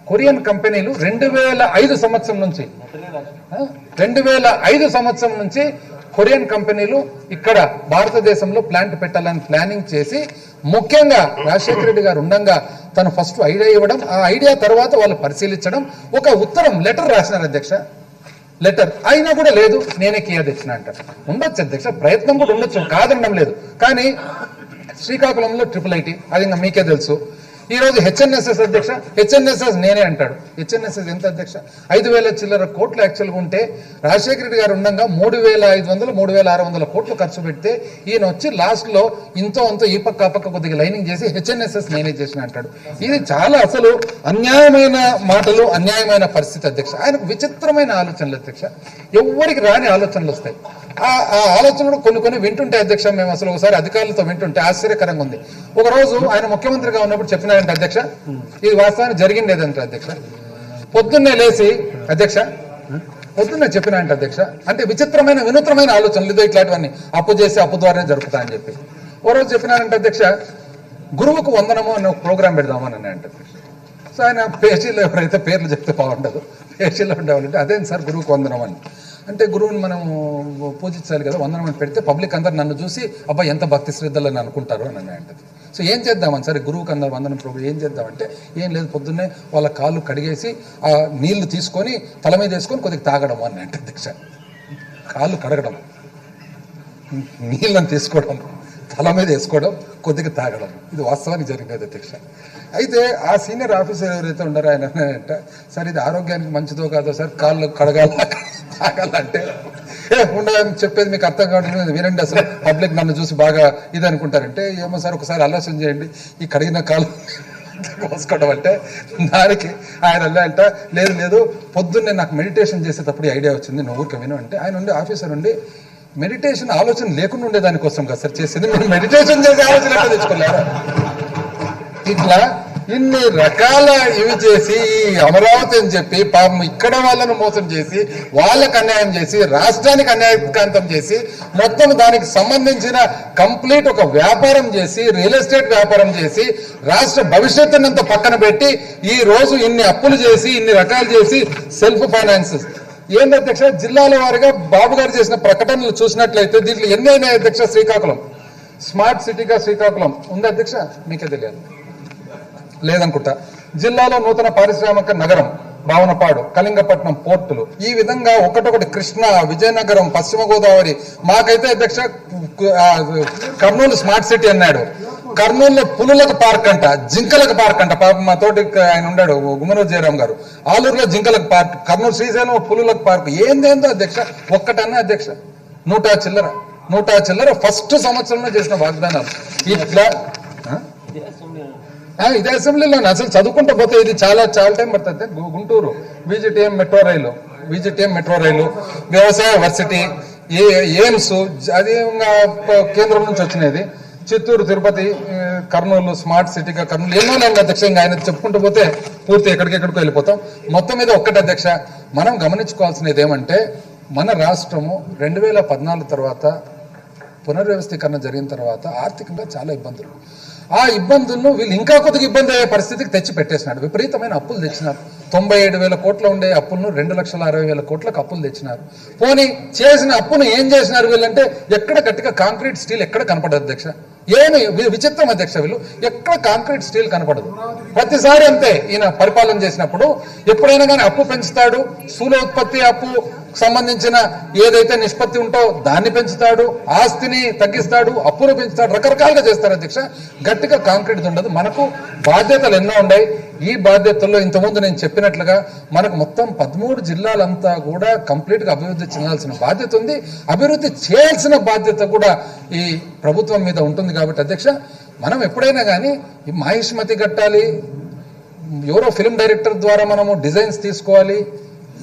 కొరియన్ కంపెనీలు 2005 సంవత్సరం నుంచి కొరియన్ కంపెనీలు ఇక్కడ భారతదేశంలో ప్లాంట్ పెట్టాలని ప్లానింగ్ చేసి, ముఖ్యంగా రాజశేఖర రెడ్డి గారు ఉండగా తను ఫస్ట్ ఐడియా ఇవ్వడం, ఆ ఐడియా తర్వాత వాళ్ళు పరిశీలించడం, ఒక ఉత్తరం లెటర్ రాసినారు అధ్యక్ష. లెటర్ అయినా కూడా లేదు, నేనే కియా తెచ్చిన అంటారు. ఉండొచ్చు అధ్యక్ష, ప్రయత్నం కూడా ఉండొచ్చు, కాదనడం లేదు. కానీ శ్రీకాకుళంలో IIIT, అది ఇంకా మీకే తెలుసు. ఈ రోజు హెచ్ఎన్ఎస్ఎస్ అధ్యక్ష, హెచ్ఎన్ఎస్ఎస్ నేనే అంటాడు. హెచ్ఎన్ఎస్ఎస్ ఎంత అధ్యక్ష? 5,000 చిల్లర కోట్లు యాక్చువల్గా ఉంటే రాజశేఖర రెడ్డి గారు ఉండగా 3,500 3,600 కోట్లు ఖర్చు పెడితే ఈయన వచ్చి లాస్ట్లో ఇంతో అంతో ఈ పక్క ఆ పక్క కొద్దిగా లైనింగ్ చేసి హెచ్ఎన్ఎస్ఎస్ నేనే చేసిన అంటాడు. ఇది చాలా అసలు అన్యాయమైన మాటలు, అన్యాయమైన పరిస్థితి అధ్యక్ష. ఆయనకు విచిత్రమైన ఆలోచనలు అధ్యక్ష, ఎవరికి రాని ఆలోచనలు వస్తాయి. ఆ ఆలోచనలు కొన్ని వింటుంటే అధ్యక్ష, మేము అసలు ఒకసారి అధికారులతో వింటుంటే ఆశ్చర్యకరంగా ఉంది. ఒకరోజు ఆయన ముఖ్యమంత్రిగా ఉన్నప్పుడు చెప్పినారంటే అధ్యక్ష, ఇది వాస్తవానికి జరిగిండేదంటే అధ్యక్ష, పొద్దున్నే లేచి అధ్యక్ష పొద్దున్నే చెప్పినారంటే అధ్యక్ష, అంటే విచిత్రమైన వినూత్నమైన ఆలోచనలు ఇదో ఇట్లాంటివన్నీ అప్పు చేసి అప్పు ద్వారానే జరుపుతా అని చెప్పి ఓ రోజు చెప్పినారంటే అధ్యక్ష, గురువుకు వందనము అనే ఒక ప్రోగ్రాం పెడదామని అంటే అధ్యక్ష. సో ఆయన పేజీలో ఎవరైతే పేర్లు చెప్తే బాగుండదు, పేజీలో ఉండేవాళ్ళంటే అదేంటి సార్ గురువుకు వందనం అని అంటే, గురువుని మనం పూజించాలి కదా, వందనం అని పెడితే పబ్లిక్ అందరు నన్ను చూసి అబ్బాయి ఎంత భక్తి శ్రద్ధలు అని అనుకుంటారు అని అంటది. సో ఏం చేద్దామని సరే గురువుకి అందరు వందనం ప్రోగ్రాం ఏం చేద్దామంటే, ఏం లేదు పొద్దున్నే వాళ్ళ కాళ్ళు కడిగేసి ఆ నీళ్లు తీసుకొని తల మీద వేసుకొని కొద్దిగా తాగడం అని అంటే అధ్యక్ష. కాళ్ళు కడగడం, నీళ్ళని తీసుకోవడం, తల మీద వేసుకోవడం, కొద్దిగా తాగడం, ఇది వాస్తవానికి జరిగేది అధ్యక్ష. అయితే ఆ సీనియర్ ఆఫీసర్ ఎవరైతే ఉన్నారో ఆయన అంటే, సార్ ఇది ఆరోగ్యానికి మంచిదో కాదో సార్, కాళ్ళు కడగాల తాగాలంటే ఉండదని చెప్పేది మీకు అర్థం కావడం వినండి, అసలు పబ్లిక్ నన్ను చూసి బాగా ఇది అనుకుంటారంటే, ఏమో సార్ ఒకసారి ఆలోచన చేయండి, ఈ కడిగిన కాళ్ళు కోసుకోవడం అంటే దానికి ఆయన అంటే లేదు పొద్దున్నే నాకు మెడిటేషన్ చేసేటప్పుడు ఐడియా వచ్చింది, నువ్వు ఊరికే విను అంటే ఆయన ఉండి ఆఫీసర్ ఉండి మెడిటేషన్ ఆలోచన లేకుండా ఉండేదానికోసం కదా సార్ చేసేది, మీరు మెడిటేషన్ చేసే ఆలోచన ఎట్లా తెచ్చుకోలేరా? ఇట్లా ఇన్ని రకాల ఇవి చేసి ఈ అమరావతి అని చెప్పి పాపం ఇక్కడ వాళ్ళను మోసం చేసి వాళ్ళకు అన్యాయం చేసి రాష్ట్రానికి అన్యాయకాంతం చేసి మొత్తం దానికి సంబంధించిన కంప్లీట్ ఒక వ్యాపారం చేసి రియల్ ఎస్టేట్ వ్యాపారం చేసి రాష్ట్ర భవిష్యత్తునంత పక్కన పెట్టి ఈ రోజు ఇన్ని అప్పులు చేసి ఇన్ని రకాలు చేసి సెల్ఫ్ ఫైనాన్సెస్ ఏంది అధ్యక్ష, జిల్లాల వారిగా బాబు గారు చేసిన ప్రకటనలు చూసినట్లయితే దీంట్లో ఎన్ని అయినాయి అధ్యక్ష? శ్రీకాకుళం స్మార్ట్ సిటీగా శ్రీకాకుళం ఉంది అధ్యక్ష, మీకే తెలియదు లేదనుకుంటా. జిల్లాలో నూతన పారిశ్రామిక నగరం భావనపాడు, కళింగపట్నం పోర్టులు, ఈ విధంగా ఒకటొకటి కృష్ణ, విజయనగరం, పశ్చిమ గోదావరి. మాకైతే అధ్యక్ష కర్నూలు స్మార్ట్ సిటీ అన్నాడు, కర్నూలులో పులులకు పార్క్ అంట, జింకలకు పార్క్ అంట. పాప మా తోటి ఆయన ఉన్నాడు గుమ్మనూరు జయరామ్ గారు, ఆలూరులో జింకలకు పార్క్, కర్నూలు శ్రీశైలం పులులకు పార్క్. ఏందేందో అధ్యక్ష ఒక్కటన్నా అధ్యక్ష 100 చిల్లర ఫస్ట్ సంవత్సరంలో చేసిన వాగ్దానాలు. ఇట్లా ఇదే అసెంబ్లీలో అసలు చదువుకుంటూ పోతే ఇది చాలా టైం పడుతుంది. గుంటూరు విజిటిఎం మెట్రో రైలు, వ్యవసాయ వర్సిటీ, ఎయిమ్స్ అది కేంద్రం నుంచి వచ్చినది, చిత్తూరు, తిరుపతి, కర్నూలు స్మార్ట్ సిటీగా కర్నూలు, ఎన్నో లేదు అధ్యక్ష. ఇంకా ఆయన చెప్పుకుంటూ పోతే పూర్తి ఎక్కడికెక్కడికో వెళ్ళిపోతాం. మొత్తం మీద ఒక్కటి అధ్యక్ష, మనం గమనించుకోవాల్సినది ఏమంటే, మన రాష్ట్రము 2014 తర్వాత పునర్వ్యవస్థీకరణ జరిగిన తర్వాత ఆర్థికంగా చాలా ఇబ్బందులు, ఆ ఇబ్బందులను వీళ్ళు ఇంకా కొద్దిగా ఇబ్బంది అయ్యే పరిస్థితికి తెచ్చి పెట్టేసినాడు. విపరీతమైన అప్పులు తెచ్చినారు. 97,000 కోట్లు ఉండే అప్పులను 2,60,000 కోట్లకు అప్పులు తెచ్చినారు. పోనీ చేసిన అప్పును ఏం చేసినారు వీళ్ళంటే, ఎక్కడ గట్టిగా కాంక్రీట్ స్టీల్ ఎక్కడ కనపడదు అధ్యక్ష. ఏమి విచిత్రం అధ్యక్ష, వీళ్ళు ఎక్కడ కాంక్రీట్ స్టీల్ కనపడదు. ప్రతిసారి అంతే, ఈయన పరిపాలన చేసినప్పుడు ఎప్పుడైనా కానీ అప్పు పెంచుతాడు, స్థూల ఉత్పత్తి అప్పు సంబంధించిన ఏదైతే నిష్పత్తి ఉంటో దాన్ని పెంచుతాడు, ఆస్తిని తగ్గిస్తాడు, అప్పును పెంచుతాడు, రకరకాలుగా చేస్తారు అధ్యక్ష. గట్టిగా కాంక్రీట్ ఉండదు. మనకు బాధ్యతలు ఎన్నో ఉన్నాయి. ఈ బాధ్యతల్లో ఇంతకుముందు నేను చెప్పినట్లుగా మనకు మొత్తం 13 జిల్లాలంతా కూడా కంప్లీట్ గా అభివృద్ధి చెందాల్సిన బాధ్యత ఉంది. అభివృద్ధి చేయాల్సిన బాధ్యత కూడా ఈ ప్రభుత్వం మీద ఉంటుంది. కాబట్టి అధ్యక్ష, మనం ఎప్పుడైనా కానీ ఈ మాహిష్మతి కట్టాలి, ఎవరో ఫిల్మ్ డైరెక్టర్ ద్వారా మనము డిజైన్స్ తీసుకోవాలి,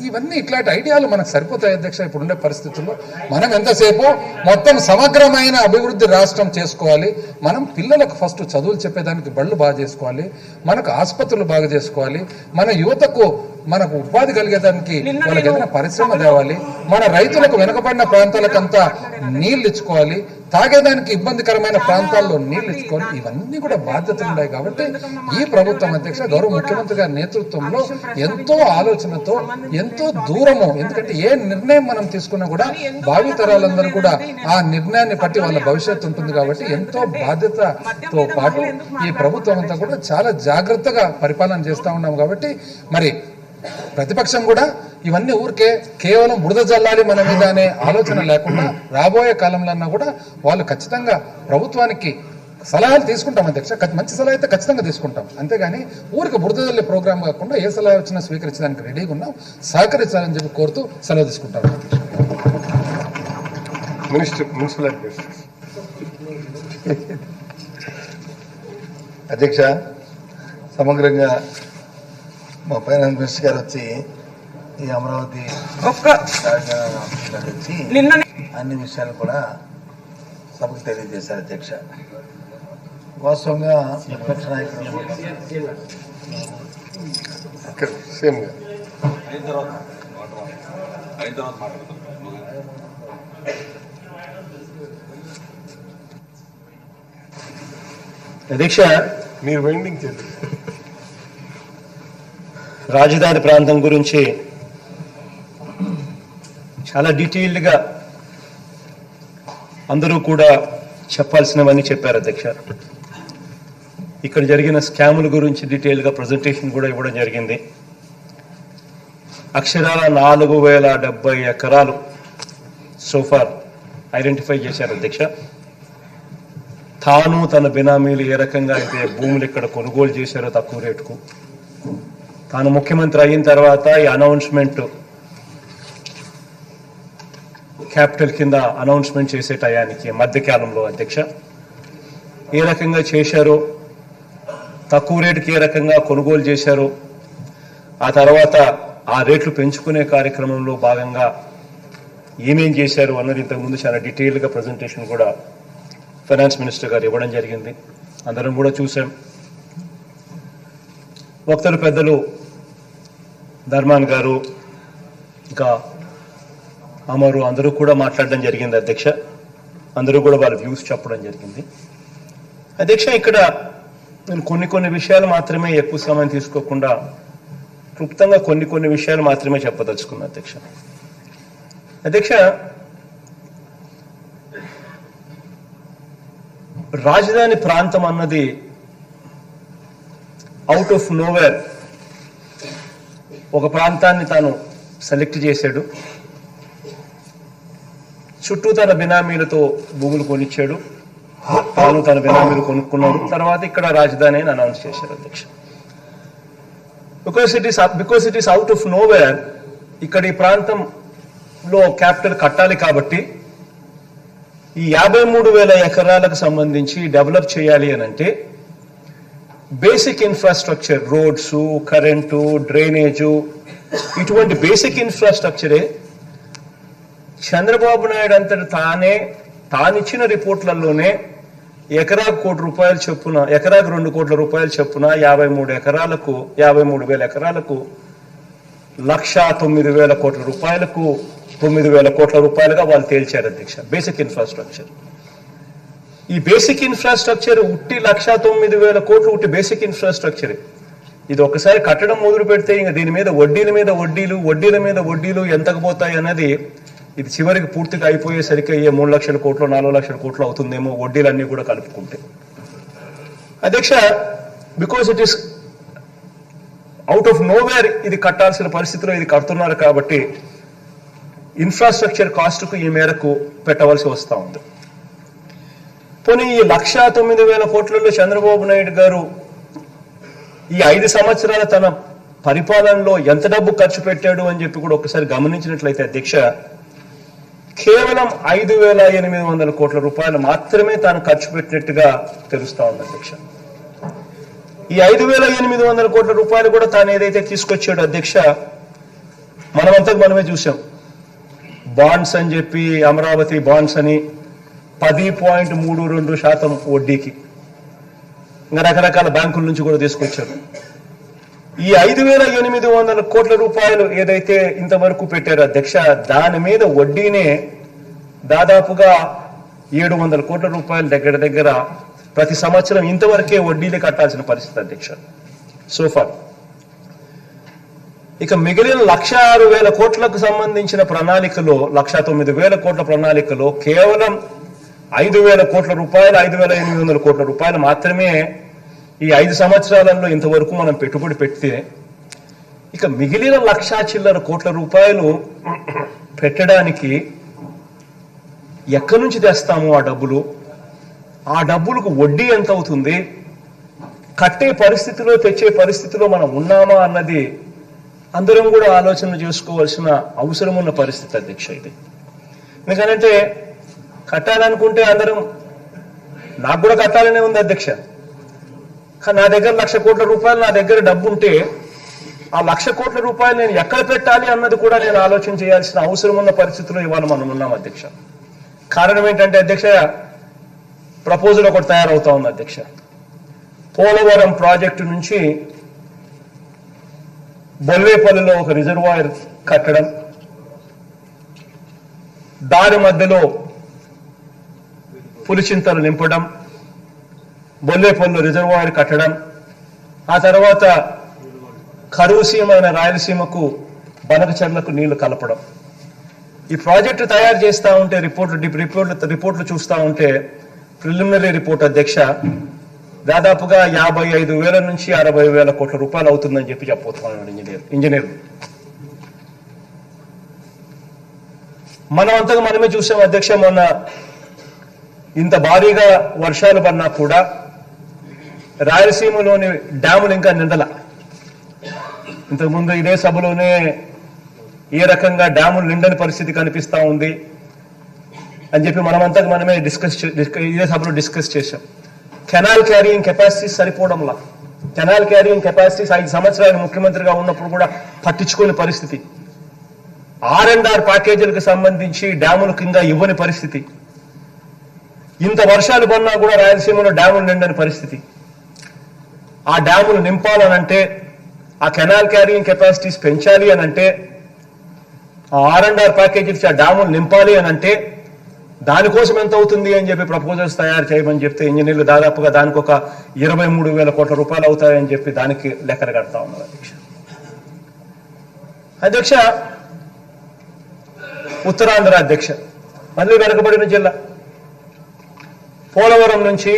ఇవన్నీ ఇట్లాంటి ఐడియాలు మనకు సరిపోతాయి అధ్యక్ష. ఇప్పుడుండే పరిస్థితుల్లో మనం ఎంతసేపు మొత్తం సమగ్రమైన అభివృద్ధి రాష్ట్రం చేసుకోవాలి. మనం పిల్లలకు ఫస్ట్ చదువులు చెప్పేదానికి బళ్ళు బాగా చేసుకోవాలి, మనకు ఆసుపత్రులు బాగా చేసుకోవాలి, మన యువతకు మనకు ఉపాధి కలిగేదానికి వాళ్ళకి ఏదైనా పరిశ్రమ తేవాలి, మన రైతులకు వెనుకబడిన ప్రాంతాలకంతా నీళ్లు ఇచ్చుకోవాలి, తాగేదానికి ఇబ్బందికరమైన ప్రాంతాల్లో నీళ్లు ఇచ్చుకోవాలి. ఇవన్నీ కూడా బాధ్యతలు ఉన్నాయి. కాబట్టి ఈ ప్రభుత్వం అధ్యక్ష గౌరవ ముఖ్యమంత్రి గారి నేతృత్వంలో ఎంతో ఆలోచనతో ఎంతో దూరము, ఎందుకంటే ఏ నిర్ణయం మనం తీసుకున్నా కూడా భావితరాలందరూ కూడా ఆ నిర్ణయాన్ని బట్టి వాళ్ళ భవిష్యత్తు ఉంటుంది. కాబట్టి ఎంతో బాధ్యతతో పాటు ఈ ప్రభుత్వం అంతా కూడా చాలా జాగ్రత్తగా పరిపాలన చేస్తూ ఉన్నాం. కాబట్టి మరి ప్రతిపక్షం కూడా ఇవన్నీ ఊరికే కేవలం బురద జల్లాలి మన మీద అనే ఆలోచన లేకుండా రాబోయే కాలంలో కూడా వాళ్ళు ఖచ్చితంగా ప్రభుత్వానికి సలహాలు తీసుకుంటాం అధ్యక్ష, మంచి సలహా అయితే ఖచ్చితంగా తీసుకుంటాం. అంతేగాని ఊరికి బురదల్లే ప్రోగ్రామ్ కాకుండా ఏ సలహా వచ్చినా స్వీకరించడానికి రెడీగా ఉన్నాం, సహకరించాలని చెప్పి కోరుతూ సెలవు తీసుకుంటాం. మున్సిపల్ అడ్మినిస్ట్రేషన్ అధ్యక్ష, సమగ్రంగా మా ఫైనాన్స్ మినిస్టర్ గారు వచ్చి ఈ అమరావతి వచ్చి అన్ని విషయాలు కూడా సభకు తెలియజేశారు. అధ్యక్ష, వాస్తవంగా ప్రతిపక్ష నాయకులు అధ్యక్ష, మీరు వెండింగ్ చేయండి. రాజధాని ప్రాంతం గురించి చాలా డీటెయిల్డ్గా అందరూ కూడా చెప్పాల్సినవన్నీ చెప్పారు. అధ్యక్ష, ఇక్కడ జరిగిన స్కాముల గురించి డీటెయిల్గా ప్రజెంటేషన్ కూడా ఇవ్వడం జరిగింది. అక్షరాల 4070 ఎకరాలు సోఫార్ ఐడెంటిఫై చేశారు. అధ్యక్ష, తాను తన బినామీలు ఏ రకంగా అయితే భూములు ఇక్కడ కొనుగోలు చేశారో తక్కువ రేటుకు, తాను ముఖ్యమంత్రి అయిన తర్వాత ఈ అనౌన్స్మెంట్ క్యాపిటల్ కింద అనౌన్స్మెంట్ చేసే టయానికి మధ్యకాలంలో అధ్యక్ష ఏ రకంగా చేశారో, తక్కువ రేటుకి ఏ రకంగా కొనుగోలు చేశారో, ఆ తర్వాత ఆ రేట్లు పెంచుకునే కార్యక్రమంలో భాగంగా ఏమేం చేశారు అన్నది ఇంతకుముందు చాలా డీటెయిల్గా ప్రజెంటేషన్ కూడా ఫైనాన్స్ మినిస్టర్ గారు ఇవ్వడం జరిగింది. అందరం కూడా చూసాం. వక్తలు పెద్దలు ధర్మాన్ గారు ఇంకా అమరు అందరూ కూడా మాట్లాడడం జరిగింది. అధ్యక్ష, అందరూ కూడా వాళ్ళ వ్యూస్ చెప్పడం జరిగింది. అధ్యక్ష, ఇక్కడ నేను కొన్ని విషయాలు మాత్రమే ఎక్కువ సమయం తీసుకోకుండా క్లుప్తంగా కొన్ని విషయాలు మాత్రమే చెప్పదలుచుకున్నా. అధ్యక్ష, రాజధాని ప్రాంతం అన్నది అవుట్ ఆఫ్ నోవేర్ ఒక ప్రాంతాన్ని తాను సెలెక్ట్ చేశాడు, చుట్టూ తన బినామీలతో భూములు కొనిచ్చాడు, తాను తన బినామీలు కొనుక్కున్నాడు, తర్వాత ఇక్కడ రాజధాని అని అనౌన్స్ చేశారు. అధ్యక్ష, because it is out of nowhere, ఇక్కడ ఈ ప్రాంతంలో క్యాపిటల్ కట్టాలి కాబట్టి ఈ 53,000 ఎకరాలకు సంబంధించి డెవలప్ చేయాలి అని అంటే basic infrastructure, roads, current, drainage, ఇటువంటి బేసిక్ ఇన్ఫ్రాస్ట్రక్చరే చంద్రబాబు నాయుడు అంతటి తానిచ్చిన రిపోర్ట్లలోనే ఎకరాకు ₹1,00,00,000 చొప్పున, ఎకరాకు ₹2 కోట్ల చొప్పున 53,000 ఎకరాలకు ₹1,09,000 కోట్లకు 9,000 కోట్ల రూపాయలుగా వాళ్ళు తేల్చారు. అధ్యక్ష, బేసిక్ ఇన్ఫ్రాస్ట్రక్చర్. ఈ బేసిక్ ఇన్ఫ్రాస్ట్రక్చర్ ఉట్టి 1,09,000 కోట్లు ఉట్టి బేసిక్ ఇన్ఫ్రాస్ట్రక్చర్. ఇది ఒకసారి కట్టడం మొదలు పెడితే ఇంకా దీని మీద వడ్డీల మీద వడ్డీలు ఎంతకు పోతాయి అన్నది ఇది చివరికి పూర్తిగా అయిపోయేసరికి అయ్యే 3 లక్షల కోట్లు 4 లక్షల కోట్లు అవుతుందేమో వడ్డీలన్నీ కూడా కలుపుకుంటే. అధ్యక్ష, because it is out of nowhere ఇది కట్టాల్సిన పరిస్థితిలో ఇది కడుతున్నారు కాబట్టి ఇన్ఫ్రాస్ట్రక్చర్ కాస్ట్కు ఈ మేరకు పెట్టవలసి వస్తూ ఉంది. పోనీ ఈ 1,09,000 కోట్లలో చంద్రబాబు నాయుడు గారు ఈ 5 సంవత్సరాల తన పరిపాలనలో ఎంత డబ్బు ఖర్చు పెట్టాడు అని చెప్పి కూడా ఒకసారి గమనించినట్లయితే అధ్యక్ష, కేవలం 5,800 కోట్ల రూపాయలు మాత్రమే తాను ఖర్చు పెట్టినట్టుగా తెలుస్తా ఉంది. అధ్యక్ష, ఈ 5,800 కోట్ల రూపాయలు కూడా తాను ఏదైతే తీసుకొచ్చాడో అధ్యక్ష, మనమే చూసాం. బాండ్స్ అని చెప్పి, అమరావతి బాండ్స్ అని 10.32% వడ్డీకి ఇంకా రకరకాల బ్యాంకుల నుంచి కూడా తీసుకొచ్చారు. ఈ 5,800 కోట్ల రూపాయలు ఏదైతే ఇంతవరకు పెట్టారో అధ్యక్ష, దాని మీద వడ్డీనే దాదాపుగా 700 కోట్ల రూపాయలు దగ్గర ప్రతి సంవత్సరం ఇంతవరకే వడ్డీలే కట్టాల్సిన పరిస్థితి అధ్యక్ష సోఫార్. ఇక మిగిలిన 106,000 కోట్లకు సంబంధించిన ప్రణాళికలో 109,000 కోట్ల ప్రణాళికలో కేవలం 5,000 కోట్ల రూపాయలు 5,800 కోట్ల రూపాయలు మాత్రమే ఈ 5 సంవత్సరాలలో ఇంతవరకు మనం పెట్టుబడి పెడితే ఇక మిగిలిన 1,00,000 చిల్లర కోట్ల రూపాయలు పెట్టడానికి ఎక్కడి నుంచి తెస్తాము ఆ డబ్బులు, ఆ డబ్బులకు వడ్డీ ఎంత అవుతుంది, కట్టే పరిస్థితిలో తెచ్చే పరిస్థితిలో మనం ఉన్నామా అన్నది అందరం కూడా ఆలోచన చేసుకోవాల్సిన అవసరం ఉన్న పరిస్థితి అధ్యక్ష ఇది. ఎందుకంటే కట్టాలనుకుంటే అందరం, నాకు కూడా కట్టాలనే ఉంది అధ్యక్ష, కానీ నా దగ్గర 1,00,000 కోట్ల రూపాయలు నా దగ్గర డబ్బు ఉంటే ఆ 1,00,000 కోట్ల రూపాయలు నేను ఎక్కడ పెట్టాలి అన్నది కూడా నేను ఆలోచన చేయాల్సిన అవసరం ఉన్న పరిస్థితిలో ఇవాళ మనం ఉన్నాం అధ్యక్ష. కారణం ఏంటంటే అధ్యక్ష, ప్రపోజల్ ఒకటి తయారవుతా ఉంది అధ్యక్ష. పోలవరం ప్రాజెక్టు నుంచి బొల్లేపల్లిలో ఒక రిజర్వాయర్ కట్టడం, దారి మధ్యలో పులిచింతలు నింపడం, బొల్లేపల్లిలో రిజర్వాయర్ కట్టడం, ఆ తర్వాత కరువు సీమైన రాయలసీమకు బనకచెర్లకు నీళ్లు కలపడం. ఈ ప్రాజెక్టు తయారు చేస్తూ ఉంటే రిపోర్ట్లు చూస్తూ ఉంటే ప్రిలిమినరీ రిపోర్ట్ అధ్యక్ష దాదాపుగా 55,000 నుంచి 60,000 కోట్ల రూపాయలు అవుతుందని చెప్పి చెప్పబోతున్నాడు ఇంజనీర్. మనం అంతగా మనమే చూసాం అధ్యక్ష, మొన్న ఇంత భారీగా వర్షాలు పడినా కూడా రాయలసీమలోని డ్యాములు ఇంకా నిండల. ఇంతకుముందు ఇదే సభలోనే ఏ రకంగా డ్యాములు నిండని పరిస్థితి కనిపిస్తా ఉంది అని చెప్పి మనమంతా మనమే ఇదే సభలో డిస్కస్ చేశాం. కెనాల్ క్యారియింగ్ కెపాసిటీస్ సరిపోవడంలా, కెనాల్ క్యారియింగ్ కెపాసిటీస్ 5 సంవత్సరాలు ముఖ్యమంత్రిగా ఉన్నప్పుడు కూడా పట్టించుకునే పరిస్థితి, R&R ప్యాకేజీలకు సంబంధించి డ్యాముల కింద ఇవ్వని పరిస్థితి, ఇంత వర్షాలు పడినా కూడా రాయలసీమలో డ్యాములు నిండని పరిస్థితి. ఆ డ్యాములు నింపాలనంటే, ఆ కెనాల్ క్యారియింగ్ కెపాసిటీస్ పెంచాలి అనంటే, ఆ R&R ప్యాకేజీలు ఆ డ్యాములు నింపాలి అనంటే దానికోసం ఎంత అవుతుంది అని చెప్పి ప్రపోజల్స్ తయారు చేయమని చెప్తే ఇంజనీర్లు దాదాపుగా దానికి ఒక 23,000 కోట్ల రూపాయలు అవుతాయని చెప్పి దానికి లెక్కలు కడతా ఉన్నారు అధ్యక్ష. అధ్యక్ష, ఉత్తరాంధ్ర అధ్యక్ష మళ్ళీ వెనకబడిన జిల్లా. పోలవరం నుంచి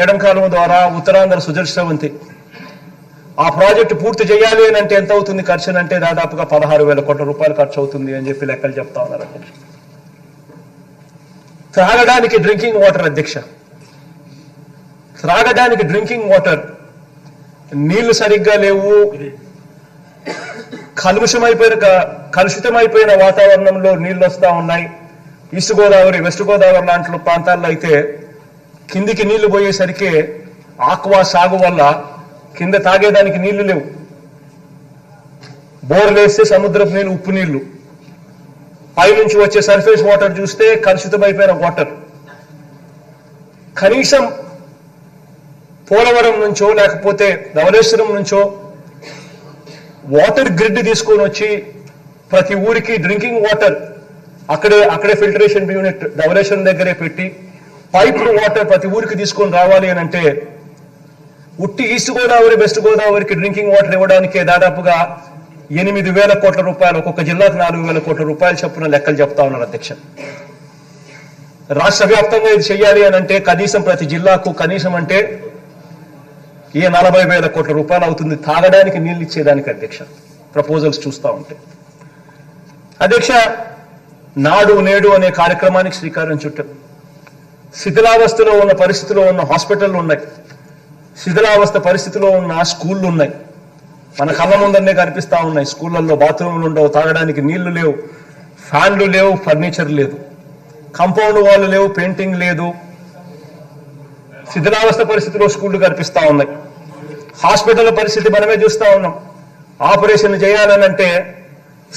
ఎడంకాలం ద్వారా ఉత్తరాంధ్ర సుజర్శ్రవంతి ఆ ప్రాజెక్టు పూర్తి చేయాలి అని అంటే ఎంత అవుతుంది ఖర్చు అంటే దాదాపుగా 16,000 కోట్ల రూపాయలు ఖర్చు అవుతుంది అని చెప్పి లెక్కలు చెప్తా ఉన్నారు అధ్యక్ష. త్రాగడానికి డ్రింకింగ్ వాటర్ అధ్యక్ష, త్రాగడానికి డ్రింకింగ్ వాటర్ నీళ్లు సరిగ్గా లేవు, కలుషితమైపోయిన వాతావరణంలో నీళ్లు వస్తూ ఉన్నాయి. ఈస్ట్ గోదావరి, వెస్ట్ గోదావరి లాంటి ప్రాంతాల్లో అయితే కిందికి నీళ్లు పోయేసరికి ఆక్వా సాగు వల్ల కింద తాగేదానికి నీళ్లు లేవు. బోర్లు వేస్తే సముద్రపు నీళ్లు, ఉప్పు నీళ్లు, పైనుంచి వచ్చే సర్ఫేస్ వాటర్ చూస్తే కలుషితమైపోయిన వాటర్. కనీసం పోలవరం నుంచో లేకపోతే ధవళేశ్వరం నుంచో వాటర్ గ్రిడ్ తీసుకొని వచ్చి ప్రతి ఊరికి డ్రింకింగ్ వాటర్ అక్కడే ఫిల్టరేషన్ యూనిట్ ధవళేశ్వరం దగ్గరే పెట్టి పైప్డ్ వాటర్ ప్రతి ఊరికి తీసుకొని రావాలి అని అంటే ఉట్టి ఈస్ట్ గోదావరి, వెస్ట్ గోదావరికి డ్రింకింగ్ వాటర్ ఇవ్వడానికే దాదాపుగా 8,000 కోట్ల రూపాయలు, ఒక్కొక్క జిల్లాకు 4,000 కోట్ల రూపాయలు చొప్పున లెక్కలు చెప్తా ఉన్నారు అధ్యక్ష. రాష్ట్ర వ్యాప్తంగా ఇది చేయాలి అని అంటే కనీసం ప్రతి జిల్లాకు కనీసం అంటే 40,000 కోట్ల రూపాయలు అవుతుంది తాగడానికి నీళ్ళు ఇచ్చేదానికి అధ్యక్ష, ప్రపోజల్స్ చూస్తూ ఉంటే. అధ్యక్ష, నాడు నేడు అనే కార్యక్రమానికి శ్రీకారం చుట్టాం. శిథిలావస్థలో ఉన్న పరిస్థితిలో ఉన్న హాస్పిటళ్ళు ఉన్నాయి, శిథిలావస్థ పరిస్థితిలో ఉన్న స్కూళ్ళు ఉన్నాయి, మన కళ్ళ ముందరనే కనిపిస్తా ఉన్నాయి. స్కూళ్ళల్లో బాత్రూమ్లు ఉండవు, తాగడానికి నీళ్లు లేవు, ఫ్యాన్లు లేవు, ఫర్నిచర్ లేదు, కాంపౌండ్ వాళ్ళు లేవు, పెయింటింగ్ లేదు, శిథిలావస్థ పరిస్థితిలో స్కూళ్లు కనిపిస్తా ఉన్నాయి. హాస్పిటల్ పరిస్థితి మనమే చూస్తా ఉన్నాం. ఆపరేషన్ చేయాలనంటే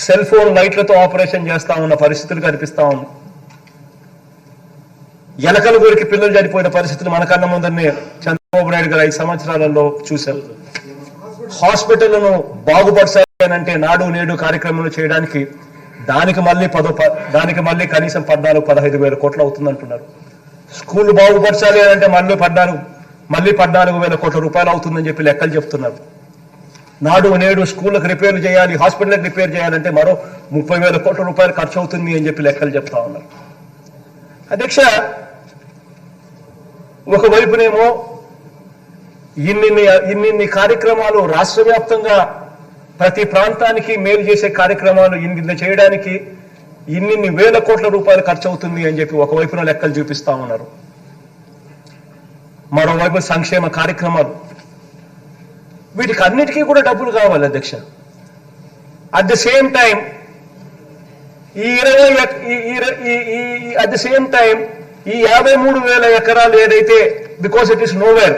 సెల్ ఫోన్ లైట్లతో ఆపరేషన్ చేస్తా ఉన్న పరిస్థితులు కనిపిస్తా ఉన్నాయి. ఎలకల గురికి పిల్లలు చనిపోయిన పరిస్థితులు మన కళ్ళ ముందరనే చంద్రబాబు నాయుడు గారు 5 సంవత్సరాలలో చూశారు. హాస్పిటళ్లను బాగుపరచాలి అంటే నాడు నేడు కార్యక్రమాలు చేయడానికి దానికి మళ్ళీ కనీసం 14-15,000 కోట్లు అవుతుందంటున్నారు. స్కూళ్లు బాగుపరచాలి అంటే మళ్ళీ 14,000 కోట్ల రూపాయలు అవుతుందని చెప్పి లెక్కలు చెప్తున్నారు. నాడు నేడు స్కూళ్ళకు రిపేర్లు చేయాలి, హాస్పిటల్కి రిపేర్ చేయాలంటే మరో 30,000 కోట్ల రూపాయలు ఖర్చు అవుతుంది అని చెప్పి లెక్కలు చెప్తా ఉన్నారు. అధ్యక్ష, ఒకవైపునేమో ఇన్ని కార్యక్రమాలు రాష్ట్ర వ్యాప్తంగా ప్రతి ప్రాంతానికి మేలు చేసే కార్యక్రమాలు ఇన్ని చేయడానికి ఇన్ని వేల కోట్ల రూపాయలు ఖర్చు అవుతుంది అని చెప్పి ఒకవైపున లెక్కలు చూపిస్తా ఉన్నారు. మరోవైపు సంక్షేమ కార్యక్రమాలు, వీటికి అన్నిటికీ కూడా డబ్బులు కావాలి అధ్యక్ష. అట్ ద సేమ్ టైం ఈ 53,000 ఎకరాలు ఏదైతే, బికాస్ ఇట్ ఈస్ నోవేర్,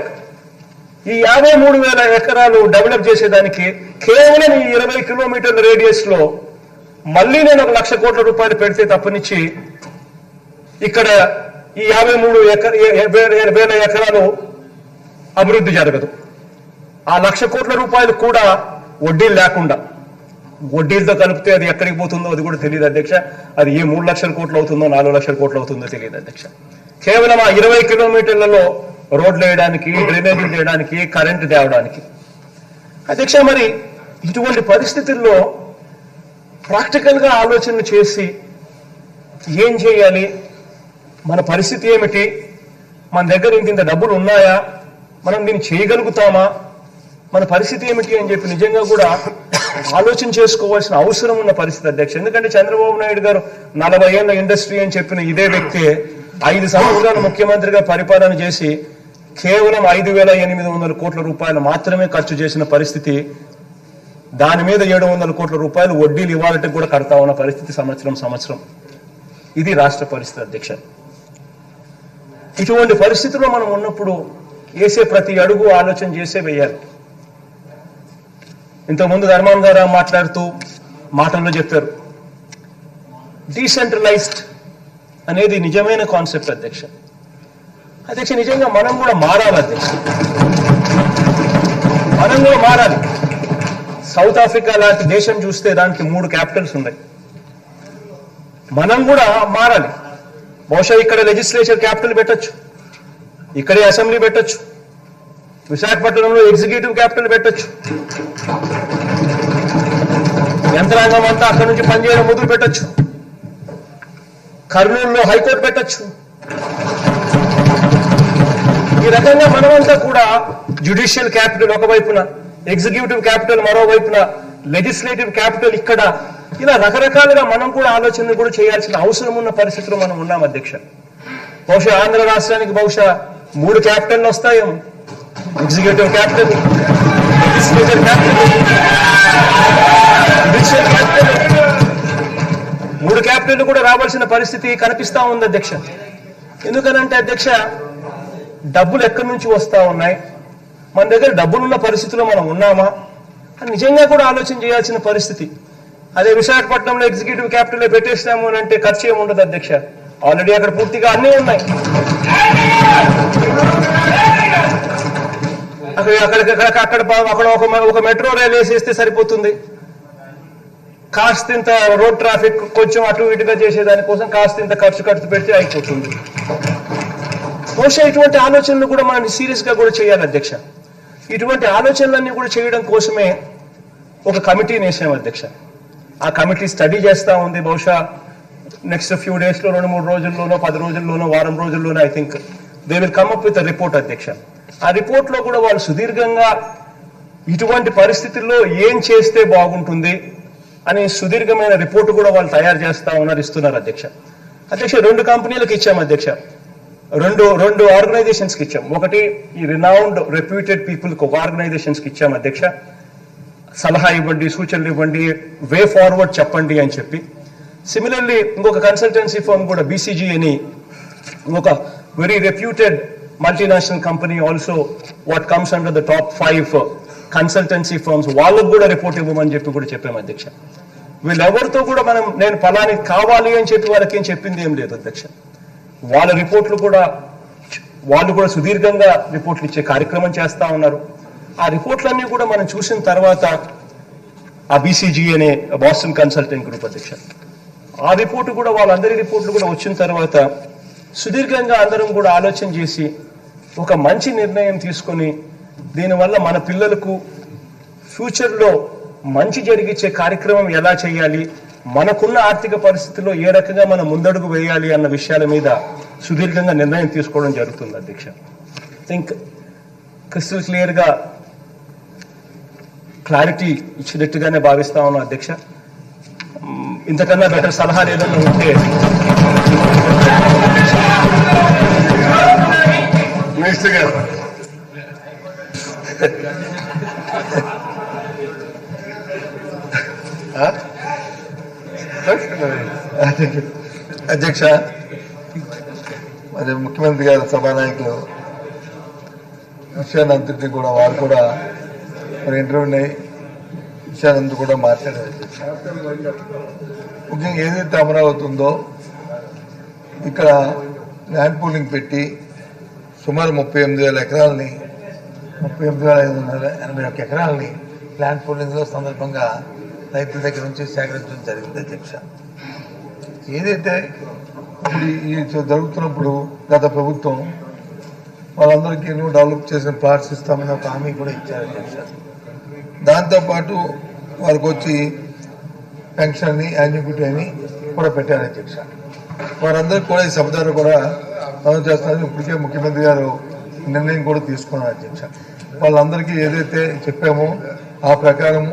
ఈ 53,000 ఎకరాలు డెవలప్ చేసేదానికి కేవలం ఈ 20 కిలోమీటర్ల రేడియస్ లో మళ్ళీ నేను 1,00,000 కోట్ల రూపాయలు పెడితే తప్పనిచ్చి ఇక్కడ ఈ 53,000 ఎకరాలు అభివృద్ధి జరగదు. ఆ 1,00,000 కోట్ల రూపాయలు కూడా వడ్డీలు లేకుండా, వడ్డీలతో కలిపితే అది ఎక్కడికి పోతుందో అది కూడా తెలియదు అధ్యక్ష. అది ఏ 3 లక్షల కోట్లు అవుతుందో 4 లక్షల కోట్లు అవుతుందో తెలియదు అధ్యక్ష. కేవలం ఆ 20 కిలోమీటర్లలో రోడ్లు వేయడానికి, డ్రైనేజీలు చేయడానికి, కరెంటు తేవడానికి. అధ్యక్ష, మరి ఇటువంటి పరిస్థితుల్లో ప్రాక్టికల్ గా ఆలోచన చేసి ఏం చేయాలి, మన పరిస్థితి ఏమిటి, మన దగ్గర ఇంత డబ్బులు ఉన్నాయా, మనం దీన్ని చేయగలుగుతామా, మన పరిస్థితి ఏమిటి అని చెప్పి నిజంగా కూడా ఆలోచన చేసుకోవాల్సిన అవసరం ఉన్న పరిస్థితి అధ్యక్ష. ఎందుకంటే చంద్రబాబు నాయుడు గారు 40 ఏళ్ల ఇండస్ట్రీ అని చెప్పిన ఇదే వ్యక్తి 5 సంవత్సరాలు ముఖ్యమంత్రిగా పరిపాలన చేసి కేవలం 5,800 కోట్ల రూపాయలు మాత్రమే ఖర్చు చేసిన పరిస్థితి. దాని మీద 700 కోట్ల రూపాయలు వడ్డీలు ఇవ్వాలంటే కూడా కడతా ఉన్న పరిస్థితి సంవత్సరం. ఇది రాష్ట్ర పరిస్థితి అధ్యక్ష. ఇటువంటి పరిస్థితుల్లో మనం ఉన్నప్పుడు వేసే ప్రతి అడుగు ఆలోచన చేసే వేయాలి. ఇంతకుముందు ధర్మాన గారు మాట్లాడుతూ మాటల్లో చెప్పారు, డీసెంట్రలైజ్డ్ అనేది నిజమైన కాన్సెప్ట్ అధ్యక్ష. నిజంగా మనం కూడా మారాలి అధ్యక్ష, మనం కూడా మారాలి. సౌత్ ఆఫ్రికా లాంటి దేశం చూస్తే దానికి 3 క్యాపిటల్స్ ఉన్నాయి. మనం కూడా మారాలి. బహుశా ఇక్కడ లెజిస్లేచర్ క్యాపిటల్ పెట్టచ్చు, ఇక్కడే అసెంబ్లీ పెట్టచ్చు, విశాఖపట్నంలో ఎగ్జిక్యూటివ్ క్యాపిటల్ పెట్టచ్చు, యంత్రాంగం అంతా అక్కడి నుంచి పనిచేయడం మొదలు పెట్టచ్చు, కర్నూలులో హైకోర్టు పెట్టచ్చు. ఈ రకంగా మనమంతా కూడా జ్యుడిషియల్ క్యాపిటల్ ఒకవైపున, ఎగ్జిక్యూటివ్ క్యాపిటల్ మరోవైపున, లెజిస్లేటివ్ క్యాపిటల్ ఇక్కడ, ఇలా రకరకాలుగా మనం కూడా ఆలోచనలు కూడా చేయాల్సిన అవసరం ఉన్న పరిస్థితుల్లో మనం ఉన్నాం అధ్యక్ష. బహుశా ఆంధ్ర రాష్ట్రానికి బహుశా 3 క్యాపిటల్లు వస్తాయేమో, executive capital, legislative capital, judicial capital, 3 capital కూడా రావాల్సిన పరిస్థితి కనిపిస్తా ఉంది అధ్యక్ష. ఎందుకనంటే అధ్యక్ష, డబ్బులు ఎక్కడి నుంచి వస్తా ఉన్నాయి, మన దగ్గర డబ్బులున్న పరిస్థితిలో మనం ఉన్నామా అని నిజంగా కూడా ఆలోచన చేయాల్సిన పరిస్థితి. అదే విశాఖపట్నంలో ఎగ్జిక్యూటివ్ క్యాపిటల్ పెట్టేస్తాము అని అంటే ఖర్చు ఏమి ఉండదు అధ్యక్ష. ఆల్రెడీ అక్కడ పూర్తిగా అన్నీ ఉన్నాయి. అక్కడ ఒక మెట్రో రైలు వేసేస్తే సరిపోతుంది. కాస్తింత రోడ్ ట్రాఫిక్ కొంచెం అటు ఇటుగా చేసేదానికోసం కాస్తింత ఖర్చు పెడితే అయిపోతుంది. బహుశా ఇటువంటి ఆలోచనలు కూడా మనం సీరియస్ గా కూడా చేయాలి అధ్యక్ష. ఇటువంటి ఆలోచనలన్నీ కూడా చేయడం కోసమే ఒక కమిటీని వేసాం అధ్యక్ష. ఆ కమిటీ స్టడీ చేస్తా ఉంది. బహుశా నెక్స్ట్ ఫ్యూ డేస్ లో 2-3 రోజుల్లోనో 10 రోజుల్లోనో వారం రోజుల్లోనో I think they will come up with report అధ్యక్ష. ఆ రిపోర్ట్ లో కూడా వాళ్ళు సుదీర్ఘంగా ఇటువంటి పరిస్థితుల్లో ఏం చేస్తే బాగుంటుంది అని సుదీర్ఘమైన రిపోర్ట్ కూడా వాళ్ళు తయారు చేస్తా ఉన్నారు, ఇస్తున్నారు అధ్యక్ష. 2 కంపెనీలకు ఇచ్చాం అధ్యక్ష, రెండు ఆర్గనైజేషన్స్ కి ఇచ్చాం. ఒకటి ఈ రినౌండ్ రెప్యూటెడ్ పీపుల్ కి ఒక ఆర్గనైజేషన్స్ కి ఇచ్చాం అధ్యక్ష. సలహా ఇవ్వండి, సూచనలు ఇవ్వండి, వే ఫార్వర్డ్ చెప్పండి అని చెప్పి. సిమిలర్లీ ఇంకొక కన్సల్టెన్సీ ఫర్మ్ కూడా బీసీజీ అని ఒక very reputed multinational company, also what comes under the top 5 consultancy firms, వాళ్ళకు కూడా రిపోర్ట్ ఇవ్వమని చెప్పి కూడా చెప్పాము అధ్యక్ష. వీళ్ళెవరితో కూడా నేను ఫలానికి కావాలి అని చెప్పి వాళ్ళకి ఏం చెప్పింది ఏం లేదు అధ్యక్ష. వాళ్ళ రిపోర్ట్లు కూడా వాళ్ళు కూడా సుదీర్ఘంగా రిపోర్ట్లు ఇచ్చే కార్యక్రమం చేస్తా ఉన్నారు. ఆ రిపోర్ట్లన్నీ కూడా మనం చూసిన తర్వాత ఆ బీసీజీ అనే బాస్టన్ కన్సల్టెంట్ గ్రూప్ అధ్యక్ష, ఆ రిపోర్టు కూడా వాళ్ళందరి రిపోర్ట్లు కూడా వచ్చిన తర్వాత సుదీర్ఘంగా అందరం కూడా ఆలోచన చేసి ఒక మంచి నిర్ణయం తీసుకొని దీనివల్ల మన పిల్లలకు ఫ్యూచర్లో మంచి జరిగించే కార్యక్రమం ఎలా చేయాలి, మనకున్న ఆర్థిక పరిస్థితుల్లో ఏ రకంగా మనం ముందడుగు వేయాలి అన్న విషయాల మీద సుదీర్ఘంగా నిర్ణయం తీసుకోవడం జరుగుతుంది అధ్యక్ష. థింక్ క్రిస్టల్ క్లియర్ గా క్లారిటీ ఇచ్చినట్టుగానే భావిస్తా ఉన్నాం అధ్యక్ష. ఇంతకన్నా బెటర్ సలహాలు ఏదైనా ఉంటే మినిస్టర్ గారు అధ్యక్ష, మరి ముఖ్యమంత్రి గారు సభానాయకులు విషయాన్నంతటినీ కూడా వారు కూడా మరి ఇంటర్వ్యూని విషయాలంతా కూడా మాట్లాడారు. ముఖ్యంగా ఏదైతే అమరావతి ఉందో ఇక్కడ ల్యాండ్ పూలింగ్ పెట్టి సుమారు 38,000 ఎకరాలని 38,581 ఎకరాలని ల్యాండ్ పూలింగ్లో సందర్భంగా రైతుల దగ్గర నుంచి సేకరించడం జరిగింది అధ్యక్ష. ఏదైతే ఇప్పుడు ఈ జరుగుతున్నప్పుడు గత ప్రభుత్వం వాళ్ళందరికీ డెవలప్ చేసిన ప్లాట్స్ ఇస్తామని ఒక హామీ కూడా ఇచ్చారు అధ్యక్ష. దాంతోపాటు వారికి వచ్చి పెన్షన్ని యాన్యుటీ అని కూడా పెట్టారు అధ్యక్ష. వారందరికీ కూడా ఈ సభ ద్వారా కూడా అమలు చేస్తున్నారు. ఇప్పటికే ముఖ్యమంత్రి గారు నిర్ణయం కూడా తీసుకున్నారు అధ్యక్ష. వాళ్ళందరికీ ఏదైతే చెప్పామో ఆ ప్రకారం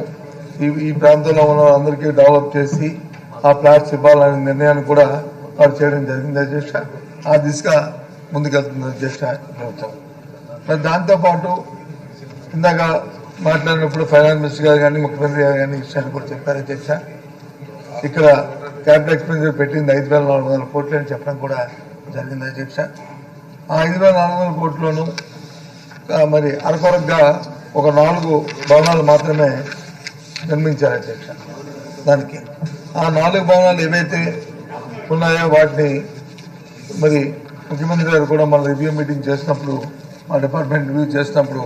ఈ ప్రాంతంలో ఉన్న వాళ్ళందరికీ డెవలప్ చేసి ఆ ప్లాట్స్ ఇవ్వాలనే నిర్ణయాన్ని కూడా వారు చేయడం జరిగింది అధ్యక్ష. ఆ దిశగా ముందుకెళ్తుంది అధ్యక్ష ప్రభుత్వం. మరి దాంతోపాటు ఇందాక మాట్లాడినప్పుడు ఫైనాన్స్ మినిస్టర్ గారు కానీ ముఖ్యమంత్రి గారు కానీ విషయాన్ని కూడా చెప్పారు అధ్యక్ష. ఇక్కడ క్యాపిటల్ ఎక్స్పెండిచర్ పెట్టింది 5,400 కోట్లు అని చెప్పడం కూడా జరిగింది అధ్యక్ష. ఆ 5,400 కోట్లను మరి అరకొరగా ఒక 4 భవనాలు మాత్రమే నిర్మించారు అధ్యక్ష. దానికి ఆ 4 భవనాలు ఏవైతే ఉన్నాయో వాటిని మరి ముఖ్యమంత్రి గారు కూడా మన రివ్యూ మీటింగ్ చేసినప్పుడు మా డిపార్ట్మెంట్ రివ్యూ చేసినప్పుడు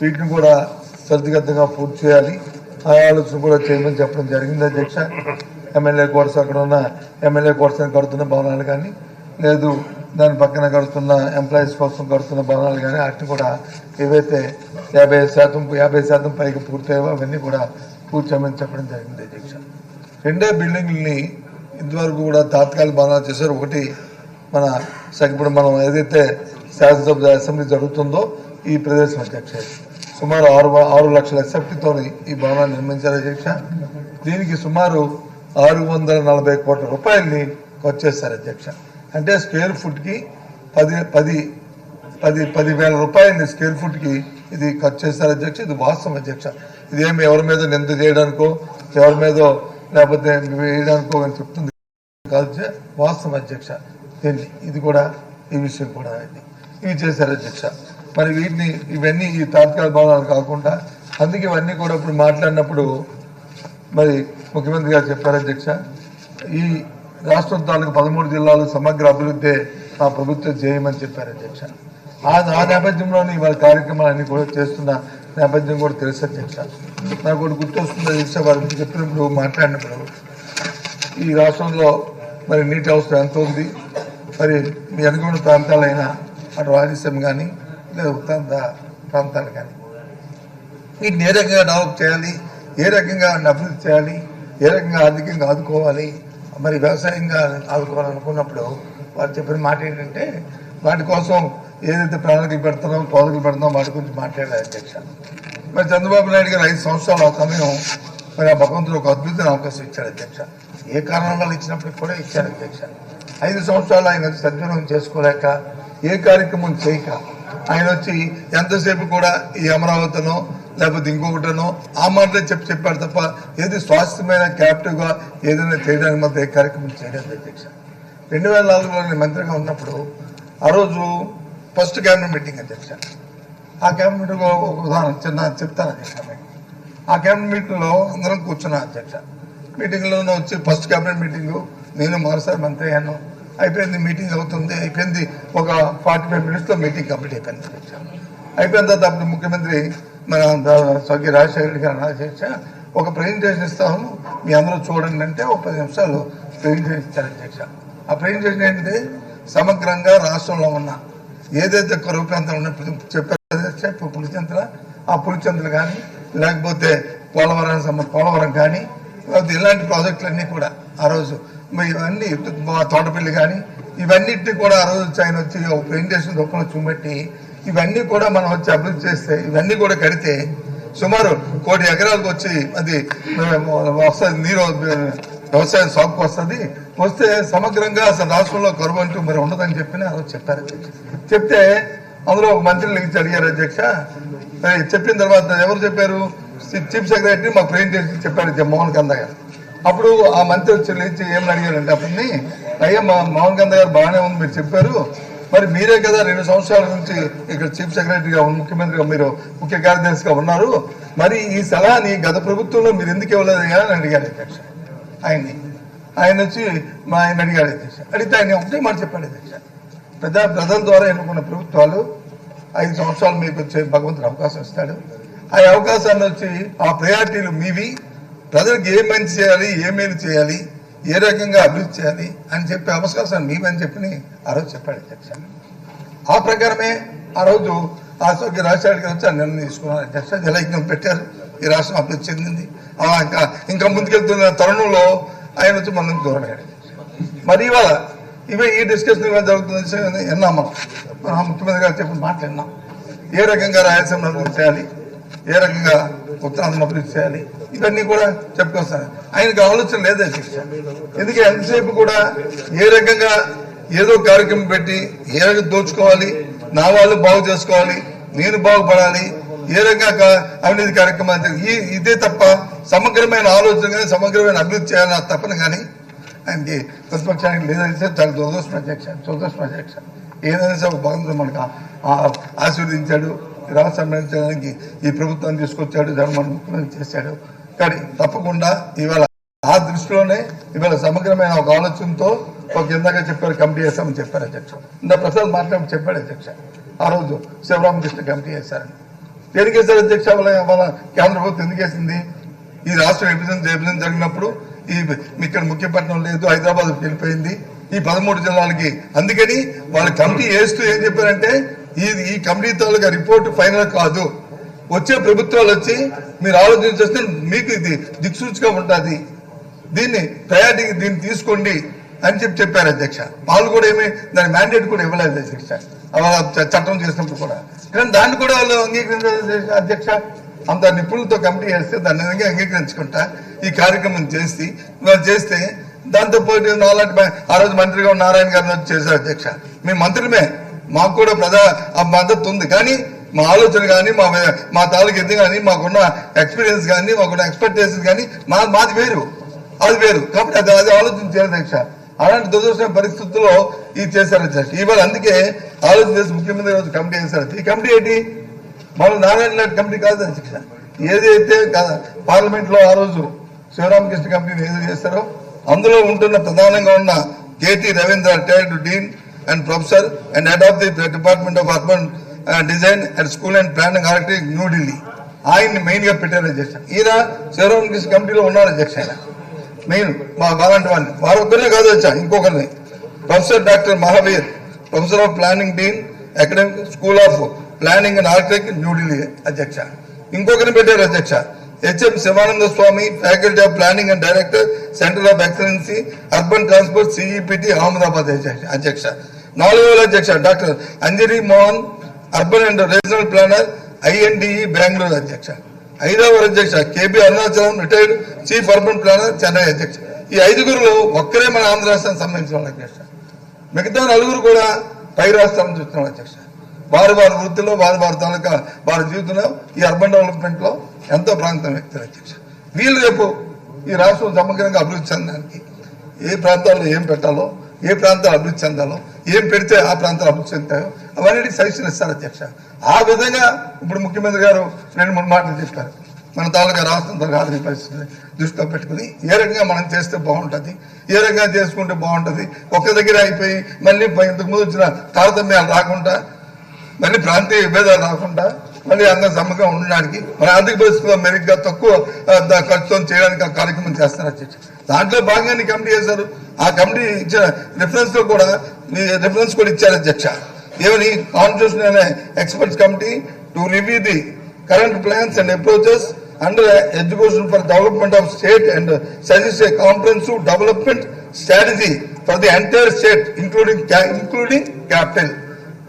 వీటిని కూడా త్వరితగతంగా పూర్తి చేయాలి, ఆ ఆలోచన కూడా చేయమని చెప్పడం జరిగింది అధ్యక్ష. ఎమ్మెల్యే క్వార్టర్స్ అక్కడ ఉన్న ఎమ్మెల్యే క్వార్టర్స్ కడుతున్న భవనాలు కానీ లేదు దాని పక్కన కడుతున్న ఎంప్లాయీస్ కోసం కడుతున్న భవనాలు కానీ వాటిని కూడా ఏవైతే 50% పైకి పూర్తయ్యావో అవన్నీ కూడా పూర్తి చేయమని చెప్పడం జరిగింది అధ్యక్ష. 2 బిల్డింగ్లని ఇంతవరకు కూడా తాత్కాలిక భవనాలు చేశారు. ఒకటి మన ఇప్పుడు మనం ఏదైతే శాసనసభ అసెంబ్లీ జరుగుతుందో ఈ ప్రదేశం అధ్యక్ష సుమారు 6 లక్షల ఎస్ఎఫ్టీతో ఈ భవనాన్ని నిర్మించారు అధ్యక్ష. దీనికి సుమారు 640 కోట్ల రూపాయలని ఖర్చు చేశారు అధ్యక్ష. అంటే స్క్వేర్ ఫుట్కి 10,000 రూపాయలని స్క్వేర్ ఫుట్కి ఇది ఖర్చు చేశారు అధ్యక్ష. ఇది వాస్తవం అధ్యక్ష. ఇదేమి ఎవరి మీద నింద చేయడానికో ఎవరి మీదో లేకపోతే వేయడానికో అని చెప్తుంది కాదు, వాస్తవం అధ్యక్ష. ఇది కూడా ఈ విషయం కూడా ఇవి చేశారు అధ్యక్ష. మరి ఇవన్నీ ఈ తాత్కాలిక భవనాలు కాకుండా అందుకే ఇవన్నీ కూడా ఇప్పుడు మాట్లాడినప్పుడు మరి ముఖ్యమంత్రి గారు చెప్పారు అధ్యక్ష, ఈ రాష్ట్రం తాలూకు 13 జిల్లాలు సమగ్ర అభివృద్ధి ఆ ప్రభుత్వం చేయమని చెప్పారు అధ్యక్ష. ఆ నేపథ్యంలోని వాళ్ళ కార్యక్రమాలన్నీ కూడా చేస్తున్న నేపథ్యం కూడా తెలుసు అధ్యక్ష. నాకు కూడా గుర్తొస్తుంది అధ్యక్ష, వారు చెప్పినప్పుడు మాట్లాడినప్పుడు ఈ రాష్ట్రంలో మరి నీటి అవసరం ఎంత ఉంది, మరి మీ అనుకున్న ప్రాంతాలైనా అటు రాయలసీమ కానీ లేదా ఉత్తరాంధ్ర ప్రాంతాలు కానీ వీటిని ఏ రకంగా డెవలప్ చేయాలి, ఏ రకంగా అభివృద్ధి చేయాలి, ఏ రకంగా ఆర్థికంగా ఆదుకోవాలి, మరి వ్యవసాయంగా ఆదుకోవాలనుకున్నప్పుడు వారు చెప్పిన మాట ఏంటంటే వాటి కోసం ఏదైతే ప్రణాళికలు పెడుతున్నాం పౌరులు పెడుతున్నాం వాటి గురించి మాట్లాడారు అధ్యక్ష. మరి చంద్రబాబు నాయుడు గారు 5 సంవత్సరాల సమయం మరి ఆ భగవంతుడు ఒక అద్భుతమైన అవకాశం ఇచ్చాడు అధ్యక్ష. ఏ కారణం వల్ల ఇచ్చినప్పటికి కూడా ఇచ్చారు అధ్యక్ష. 5 సంవత్సరాలు ఆయన సద్వినియోగం చేసుకోలేక ఏ కార్యక్రమం చేయక ఆయన వచ్చి ఎంతసేపు కూడా ఈ అమరావతినో లేకపోతే ఇంకొకటనో ఆ మాటలే చెప్పాడు తప్ప ఏది స్వాస్థ్యమైన క్యాప్టివ్గా ఏదైనా చేయడానికి మాత్రం ఏ కార్యక్రమం చేయలేదు అధ్యక్ష. 2004లో నేను మంత్రిగా ఉన్నప్పుడు ఆ రోజు ఫస్ట్ క్యాబినెట్ మీటింగ్ అధ్యక్ష. ఆ క్యాబినెట్ మీటింగ్లో ఒక ఉదాహరణ చెప్తాను అధ్యక్ష. ఆ క్యాబినెట్ మీటింగ్లో అందరం కూర్చున్నా అధ్యక్ష. మీటింగ్లోనే వచ్చి ఫస్ట్ క్యాబినెట్ మీటింగు నేను మరోసారి మంత్రి అయ్యాను. అయిపోయింది, మీటింగ్ అవుతుంది, అయిపోయింది. ఒక 45 మినిట్స్లో మీటింగ్ కంప్లీట్ అయిపోయింది అధ్యక్ష. అయిపోయిన తర్వాత అప్పుడు ముఖ్యమంత్రి మన స్వర్గీయ రాజశేఖర రెడ్డి గారు అధ్యక్ష ఒక ప్రెజెంటేషన్ ఇస్తాము మీ అందరూ చూడండి అంటే ఒక 10 నిమిషాలు ప్రెజెంటేషన్ ఇచ్చారు అధ్యక్ష. ఆ ప్రెజెంటేషన్ ఏంటిది, సమగ్రంగా రాష్ట్రంలో ఉన్న ఏదైతే కరువు ప్రాంతం ఉన్నప్పుడు చెప్పారు పులిచెంతలు కానీ లేకపోతే పోలవరం కానీ లేకపోతే ఇలాంటి ప్రాజెక్టులన్నీ కూడా ఆ రోజు ఇవన్నీ తోటపల్లి కానీ ఇవన్నిటిని కూడా ఆ రోజు ఆయన వచ్చి ఒక ప్రెజెంటేషన్ రూపంలో చూపెట్టి ఇవన్నీ కూడా మనం వచ్చి అభివృద్ధి చేస్తే ఇవన్నీ కూడా కడితే సుమారు 1 కోటి ఎకరాలకు వచ్చి అది వస్తుంది, నీరు వ్యవసాయం సాగుకు వస్తే సమగ్రంగా అసలు రాష్ట్రంలో కరువు అంటూ మరి ఉండదని చెప్పి ఆ రోజు చెప్పారు. చెప్తే అందులో ఒక మంత్రి లేచి అడిగారు అధ్యక్ష. చెప్పిన తర్వాత ఎవరు చెప్పారు? చీఫ్ సెక్రటరీ మాకు ప్రెజెంటేషన్ చెప్పారు మోహన్ కంద గారు. అప్పుడు ఆ మంత్రి వచ్చి లేచి ఏమని అడిగారంటే అప్పటిని, అయ్యా మోహన్ కంద గారు బాగానే ఉంది మీరు చెప్పారు, మరి మీరే కదా 2 సంవత్సరాల నుంచి ఇక్కడ చీఫ్ సెక్రటరీగా ముఖ్యమంత్రిగా మీరు ముఖ్య కార్యదర్శిగా ఉన్నారు, మరి ఈ సలహాని గత ప్రభుత్వంలో మీరు ఎందుకు ఇవ్వలేదయ్యా అని అడిగారు అధ్యక్ష ఆయన్ని. ఆయన వచ్చి ఆయన అడిగాడు అధ్యక్ష. అడిగితే ఆయన ఒకటే మాట చెప్పాడు అధ్యక్ష, ప్రజల ద్వారా ఎన్నుకున్న ప్రభుత్వాలు 5 సంవత్సరాలు మీకు వచ్చే భగవంతుడు అవకాశం ఇస్తాడు, ఆ అవకాశాన్ని వచ్చి ఆ ప్రయారిటీలు మీవి, ప్రజలకు ఏ మంచి చేయాలి, ఏ మేలు చేయాలి, ఏ రకంగా అభివృద్ధి చేయాలి అని చెప్పే అవకాశాన్ని మీవని చెప్పి ఆ రోజు చెప్పాడు అధ్యక్ష. ఆ ప్రకారమే ఆ రోజు ఆరోగ్య రాష్ట్రానికి వచ్చి ఆ నిర్ణయం తీసుకున్నారు అధ్యక్ష. జలయజ్ఞం పెట్టారు, ఈ రాష్ట్రం అభివృద్ధి చెందింది. ఇంకా ముందుకెళ్తున్న తరుణంలో ఆయన వచ్చి మనం దూరం అయ్యాడు. మరి ఇవాళ ఈ డిస్కషన్ ఇవాళ జరుగుతుంది విన్నాం మనం ముఖ్యమంత్రి గారు చెప్పిన మాటలు విన్నాం. ఏ రకంగా రాయలసీమ అభివృద్ధి చేయాలి, ఏ రకంగా ఉత్తరాంధ్ర అభివృద్ధి చేయాలి, ఇవన్నీ కూడా చెప్పుకొస్తాను. ఆయనకు ఆలోచన లేదు అధ్యక్ష. ఎందుకంటే ఎంతసేపు కూడా ఏ రకంగా ఏదో కార్యక్రమం పెట్టి ఏ రకంగా దోచుకోవాలి, నా వాళ్ళు బాగు చేసుకోవాలి, నేను బాగుపడాలి, ఏ రకంగా అవినీతి కార్యక్రమాలు ఇదే తప్ప సమగ్రమైన ఆలోచన కానీ సమగ్రమైన అభివృద్ధి చేయాలని తప్పన కానీ ఆయనకి ప్రతిపక్షానికి లేదైతే చాలా దురదృష్టం అధ్యక్ష. ఏదైనా సరే భగవంతుడు మనకు ఆశీర్వదించాడు, రాష్ట్రం నడిచడానికి ఈ ప్రభుత్వాన్ని తీసుకొచ్చాడు, జగన్మోహన్ ముఖ్యమంత్రి చేశాడు. కానీ తప్పకుండా ఇవాళ ఆ దృష్టిలోనే ఇవాళ సమగ్రమైన ఒక ఆలోచనతో ఒక ఇందాక చెప్పారు కమిటీ చేస్తామని చెప్పారు అధ్యక్ష. ఇందా ప్రసాద్ మాట్లాడి చెప్పాడు అధ్యక్ష. ఆ రోజు శివరామకృష్ణ కమిటీ చేశారని. దేనికి వేశారు అధ్యక్ష? వాళ్ళ కేంద్ర ప్రభుత్వం ఎందుకు వేసింది? ఈ రాష్ట్రం విభజన జరిగినప్పుడు ఇక్కడ ముఖ్యపట్నం లేదు, హైదరాబాద్ వెళ్ళిపోయింది, ఈ 13 జిల్లాలకి. అందుకని వాళ్ళ కమిటీ వేస్తూ ఏం చెప్పారంటే ఈ కమిటీ తాలూకా రిపోర్ట్ ఫైనల్ కాదు, వచ్చే ప్రభుత్వాలు వచ్చి మీరు ఆలోచన చేస్తే మీకు ఇది దిక్సూచిగా ఉంటుంది, దీన్ని ప్రయారిటీ దీన్ని తీసుకోండి అని చెప్పారు అధ్యక్ష. వాళ్ళు కూడా దాని మ్యాండేట్ కూడా ఇవ్వలేదు అధ్యక్ష, చట్టం చేసినప్పుడు కూడా. కానీ దాన్ని కూడా వాళ్ళు అంగీకరించారు అధ్యక్ష. అంత నిపుణులతో కమిటీ చేస్తే దాన్ని అంగీకరించుకుంటా ఈ కార్యక్రమం చేస్తే దాంతో పోటీ నాలాంటి ఆ రోజు మంత్రిగా నారాయణ గారిని వచ్చి చేశారు అధ్యక్ష. మేము మంత్రులమే, మాకు కూడా మద్దతు ఉంది, కానీ మా ఆలోచన కానీ మా తాలూకు ఎద్దు కానీ మాకున్న ఎక్స్పీరియన్స్ కానీ మాకున్న ఎక్స్పెక్టేషన్స్ కానీ మాది వేరు, అది వేరు. కాబట్టి అది ఆలోచన చేయాలి అధ్యక్ష. అలాంటి దురదృష్టమైన పరిస్థితుల్లో ఇది చేశారు అధ్యక్ష. ఇవాళ అందుకే ఆలోచన చేసి ముఖ్యమంత్రి రోజు కమిటీ చేశారు. ఈ కమిటీ ఏంటి? మనం నారాయణ కమిటీ కాదు అధ్యక్ష. ఏదైతే పార్లమెంట్ లో ఆ రోజు శివరామకృష్ణ కమిటీని ఏదైతే చేస్తారో అందులో ఉంటున్న ప్రధానంగా ఉన్న KT Ravindra retired dean and professor and head of the department of urban design and school and planning RT New Delhi, ఆయన్ని మెయిన్ గా పెట్టారు అధ్యక్ష. ఈయన శివరామకృష్ణ కమిటీలో ఉన్నారు అధ్యక్ష. ఆయన మెయిన్ మా అలాంటి వాళ్ళని వారు ఒక్కరే కాదు అధ్యక్ష, ఇంకొకరిని professor doctor Mahavir, professor of planning dean academic school of planning and architect New Delhi అధ్యక్ష. ఇంకొకరిని పెట్టారు అధ్యక్ష, HM Sivananda Swamy, faculty of planning and director centre of excellency urban transport CEPT Ahmedabad అధ్యక్ష. 4వ అధ్యక్ష doctor Anjali Mohan, urban and regional planner INDE Bengaluru అధ్యక్ష. 5వ అధ్యక్ష KB Arunachalam, retired chief urban planner Chennai అధ్యక్ష. ఈ 5గురులో ఒక్కరే మన ఆంధ్ర రాష్ట్రానికి సంబంధించిన వాళ్ళు అధ్యక్ష. మిగతా 4 కూడా పై రాష్ట్రాల నుంచి వచ్చిన అధ్యక్ష. వారి వృత్తిలో వారి తాలూకా వారి జీవితంలో ఈ అర్బన్ డెవలప్మెంట్ లో ఎంతో ప్రాంతం వ్యక్తులు అధ్యక్ష. వీళ్ళు రేపు ఈ రాష్ట్రం సమగ్రంగా అభివృద్ధి చెందడానికి ఏ ప్రాంతాల్లో ఏం పెట్టాలో, ఏ ప్రాంతాలు అభివృద్ధి చెందాలో, ఏం పెడితే ఆ ప్రాంతాలు అభివృద్ధి చెందుతాయో అవన్నీ సజెషన్ ఇస్తారు అధ్యక్ష. ఆ విధంగా ఇప్పుడు ముఖ్యమంత్రి గారు 2-3 మాటలు చెప్పారు. మన తాలూకా రాష్ట్రం తాలూకా ఆర్థిక పరిస్థితిని దృష్టిలో పెట్టుకుని ఏ రకంగా మనం చేస్తే బాగుంటుంది, ఏ రకంగా చేసుకుంటే బాగుంటుంది, ఒక్క దగ్గర అయిపోయి మళ్ళీ ఇంతకుముందు వచ్చిన తారతమ్యాలు రాకుండా, మళ్ళీ ప్రాంతీయ విభేదాలు రాకుండా, మళ్ళీ అందరూ సమ్మగా ఉండడానికి మన ఆర్థిక పరిస్థితుల్లో మెరుగ్గా తక్కువ ఖర్చుతో చేయడానికి ఆ కార్యక్రమం చేస్తారు అధ్యక్ష. దాంట్లో భాగంగా కమిటీ చేశారు. ఆ కమిటీ ఇచ్చిన రిఫరెన్స్ లో కూడా రిఫరెన్స్ కూడా ఇచ్చారు అధ్యక్ష. ఏమని? Constitutional experts committee to review the current plans and approaches under education for development of state and suggest A comprehensive development strategy for the entire state including capital.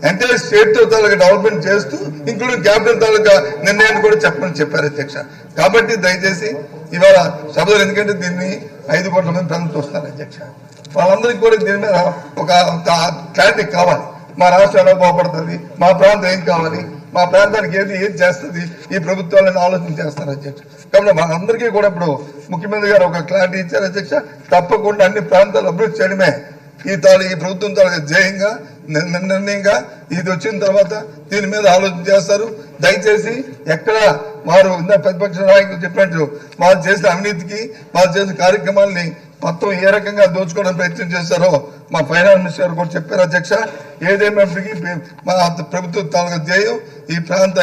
Entire state తో తాలూకా డెవలప్మెంట్ చేస్తూ ఇంక్లూడింగ్ క్యాపిటల్ తాలూకా నిర్ణయాన్ని కూడా చెప్పారు అధ్యక్ష. కాబట్టి దయచేసి ఇవాళ సభలో, ఎందుకంటే దీన్ని 5 కోట్ల మంది ప్రజలు చూస్తున్నారు అధ్యక్ష, వాళ్ళందరికీ కూడా దీని మీద ఒక క్లారిటీ కావాలి. మా రాష్ట్రం ఎలా బాగుపడుతుంది, మా ప్రాంతం ఏం కావాలి, మా ప్రాంతానికి ఏం చేస్తుంది ఈ ప్రభుత్వాలను ఆలోచన చేస్తారు అధ్యక్ష. కాబట్టి మా అందరికీ కూడా ఇప్పుడు ముఖ్యమంత్రి గారు ఒక క్లారిటీ ఇచ్చారు అధ్యక్ష. తప్పకుండా అన్ని ప్రాంతాలు అభివృద్ధి చేయడమే ఈ ప్రభుత్వం తాలూకా ధ్యేయంగా నిర్ణయంగా ఇది వచ్చిన తర్వాత దీని మీద ఆలోచన చేస్తారు. దయచేసి ఎక్కడ వారు ఇందా ప్రతిపక్ష నాయకులు చెప్పినట్టు వారు చేసిన అవినీతికి వారు చేసిన కార్యక్రమాలని మొత్తం ఏ రకంగా దోచుకోవడానికి ప్రయత్నం చేశారో మా ఫైనాన్స్ మినిస్టర్ గారు కూడా చెప్పారు అధ్యక్ష. ఏదేమైనప్పటికీ మా ప్రభుత్వం తాలూకా ధ్యేయం ఈ ప్రాంత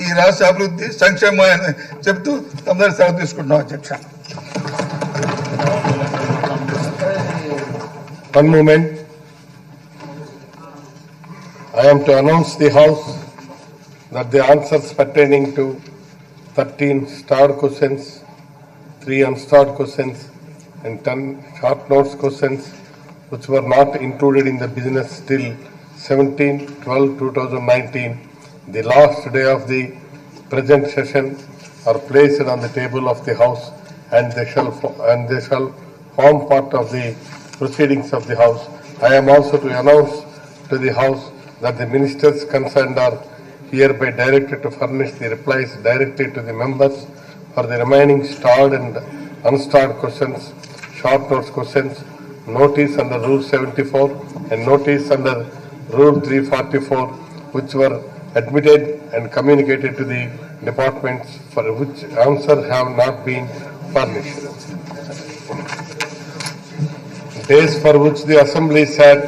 ఈ రాష్ట్ర అభివృద్ధి సంక్షేమం అని చెప్తూ తొందరగా సెలవు తీసుకుంటున్నాం అధ్యక్ష. One moment. I am to announce the House that the answers pertaining to 13 starred questions, 3 unstarred questions and 10 short notes questions which were not included in the business till 17/12/2019, the last day of the present session, are placed on the table of the House and they shall form part of the proceedings of the House. I am also to announce to the House that the ministers concerned are hereby directed to furnish the replies directly to the members for the remaining starred and unstarred questions, short notes questions, notice under Rule 74 and notice under Rule 344, which were admitted and communicated to the departments for which answers have not been furnished. Days for which the Assembly sat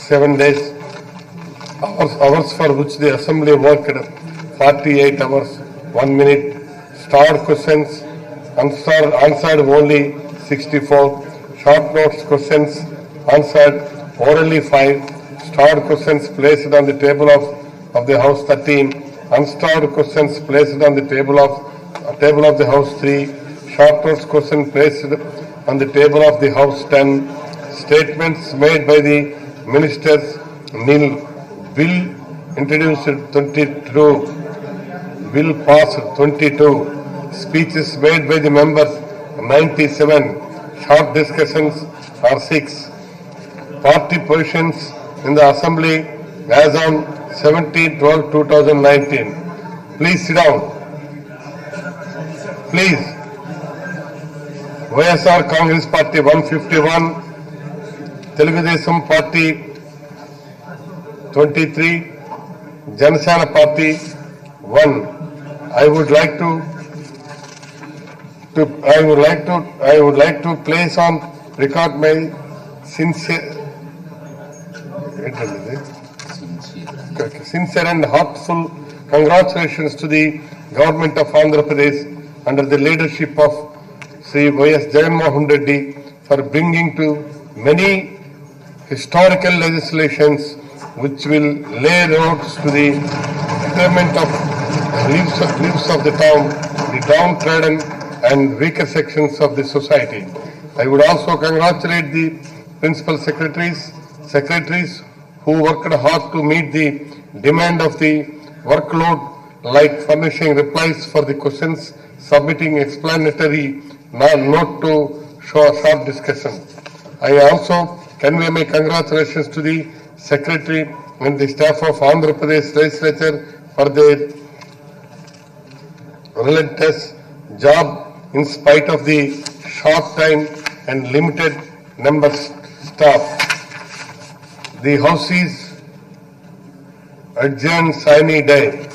7 days, hours for which the Assembly worked 48 hours, 1 minute, starred questions answered only 64, short notes questions answered orally 5, starred questions placed on the table of the House 13, unstarred questions placed on the table of the House 3, short notes question placed on the table of the House 10, statements made by the ministers nil, bill introduced 22, bill passed 22, speeches made by the members 97, short discussions are 6, party positions in the Assembly as on 17/12/2019. Please sit down. Please. YSR Congress Party 151, Telugudesam Party 23, Janasena Party 1. I would like to place on record my sincere and heartful congratulations to the government of Andhra Pradesh under the leadership of Sri Y.S. Jagan for bringing to many historical legislations which will lay roads to the betterment of lives of the town, the downtrodden and weaker sections of the society. I would also congratulate the principal secretaries who worked hard to meet the demand of the workload, like furnishing replies for the questions, submitting explanatory note to show a short discussion. I also convey my congratulations to the Secretary and the staff of Andhra Pradesh Legislature for their relentless job in spite of the short time and limited number staff. The House is adjourned sine die.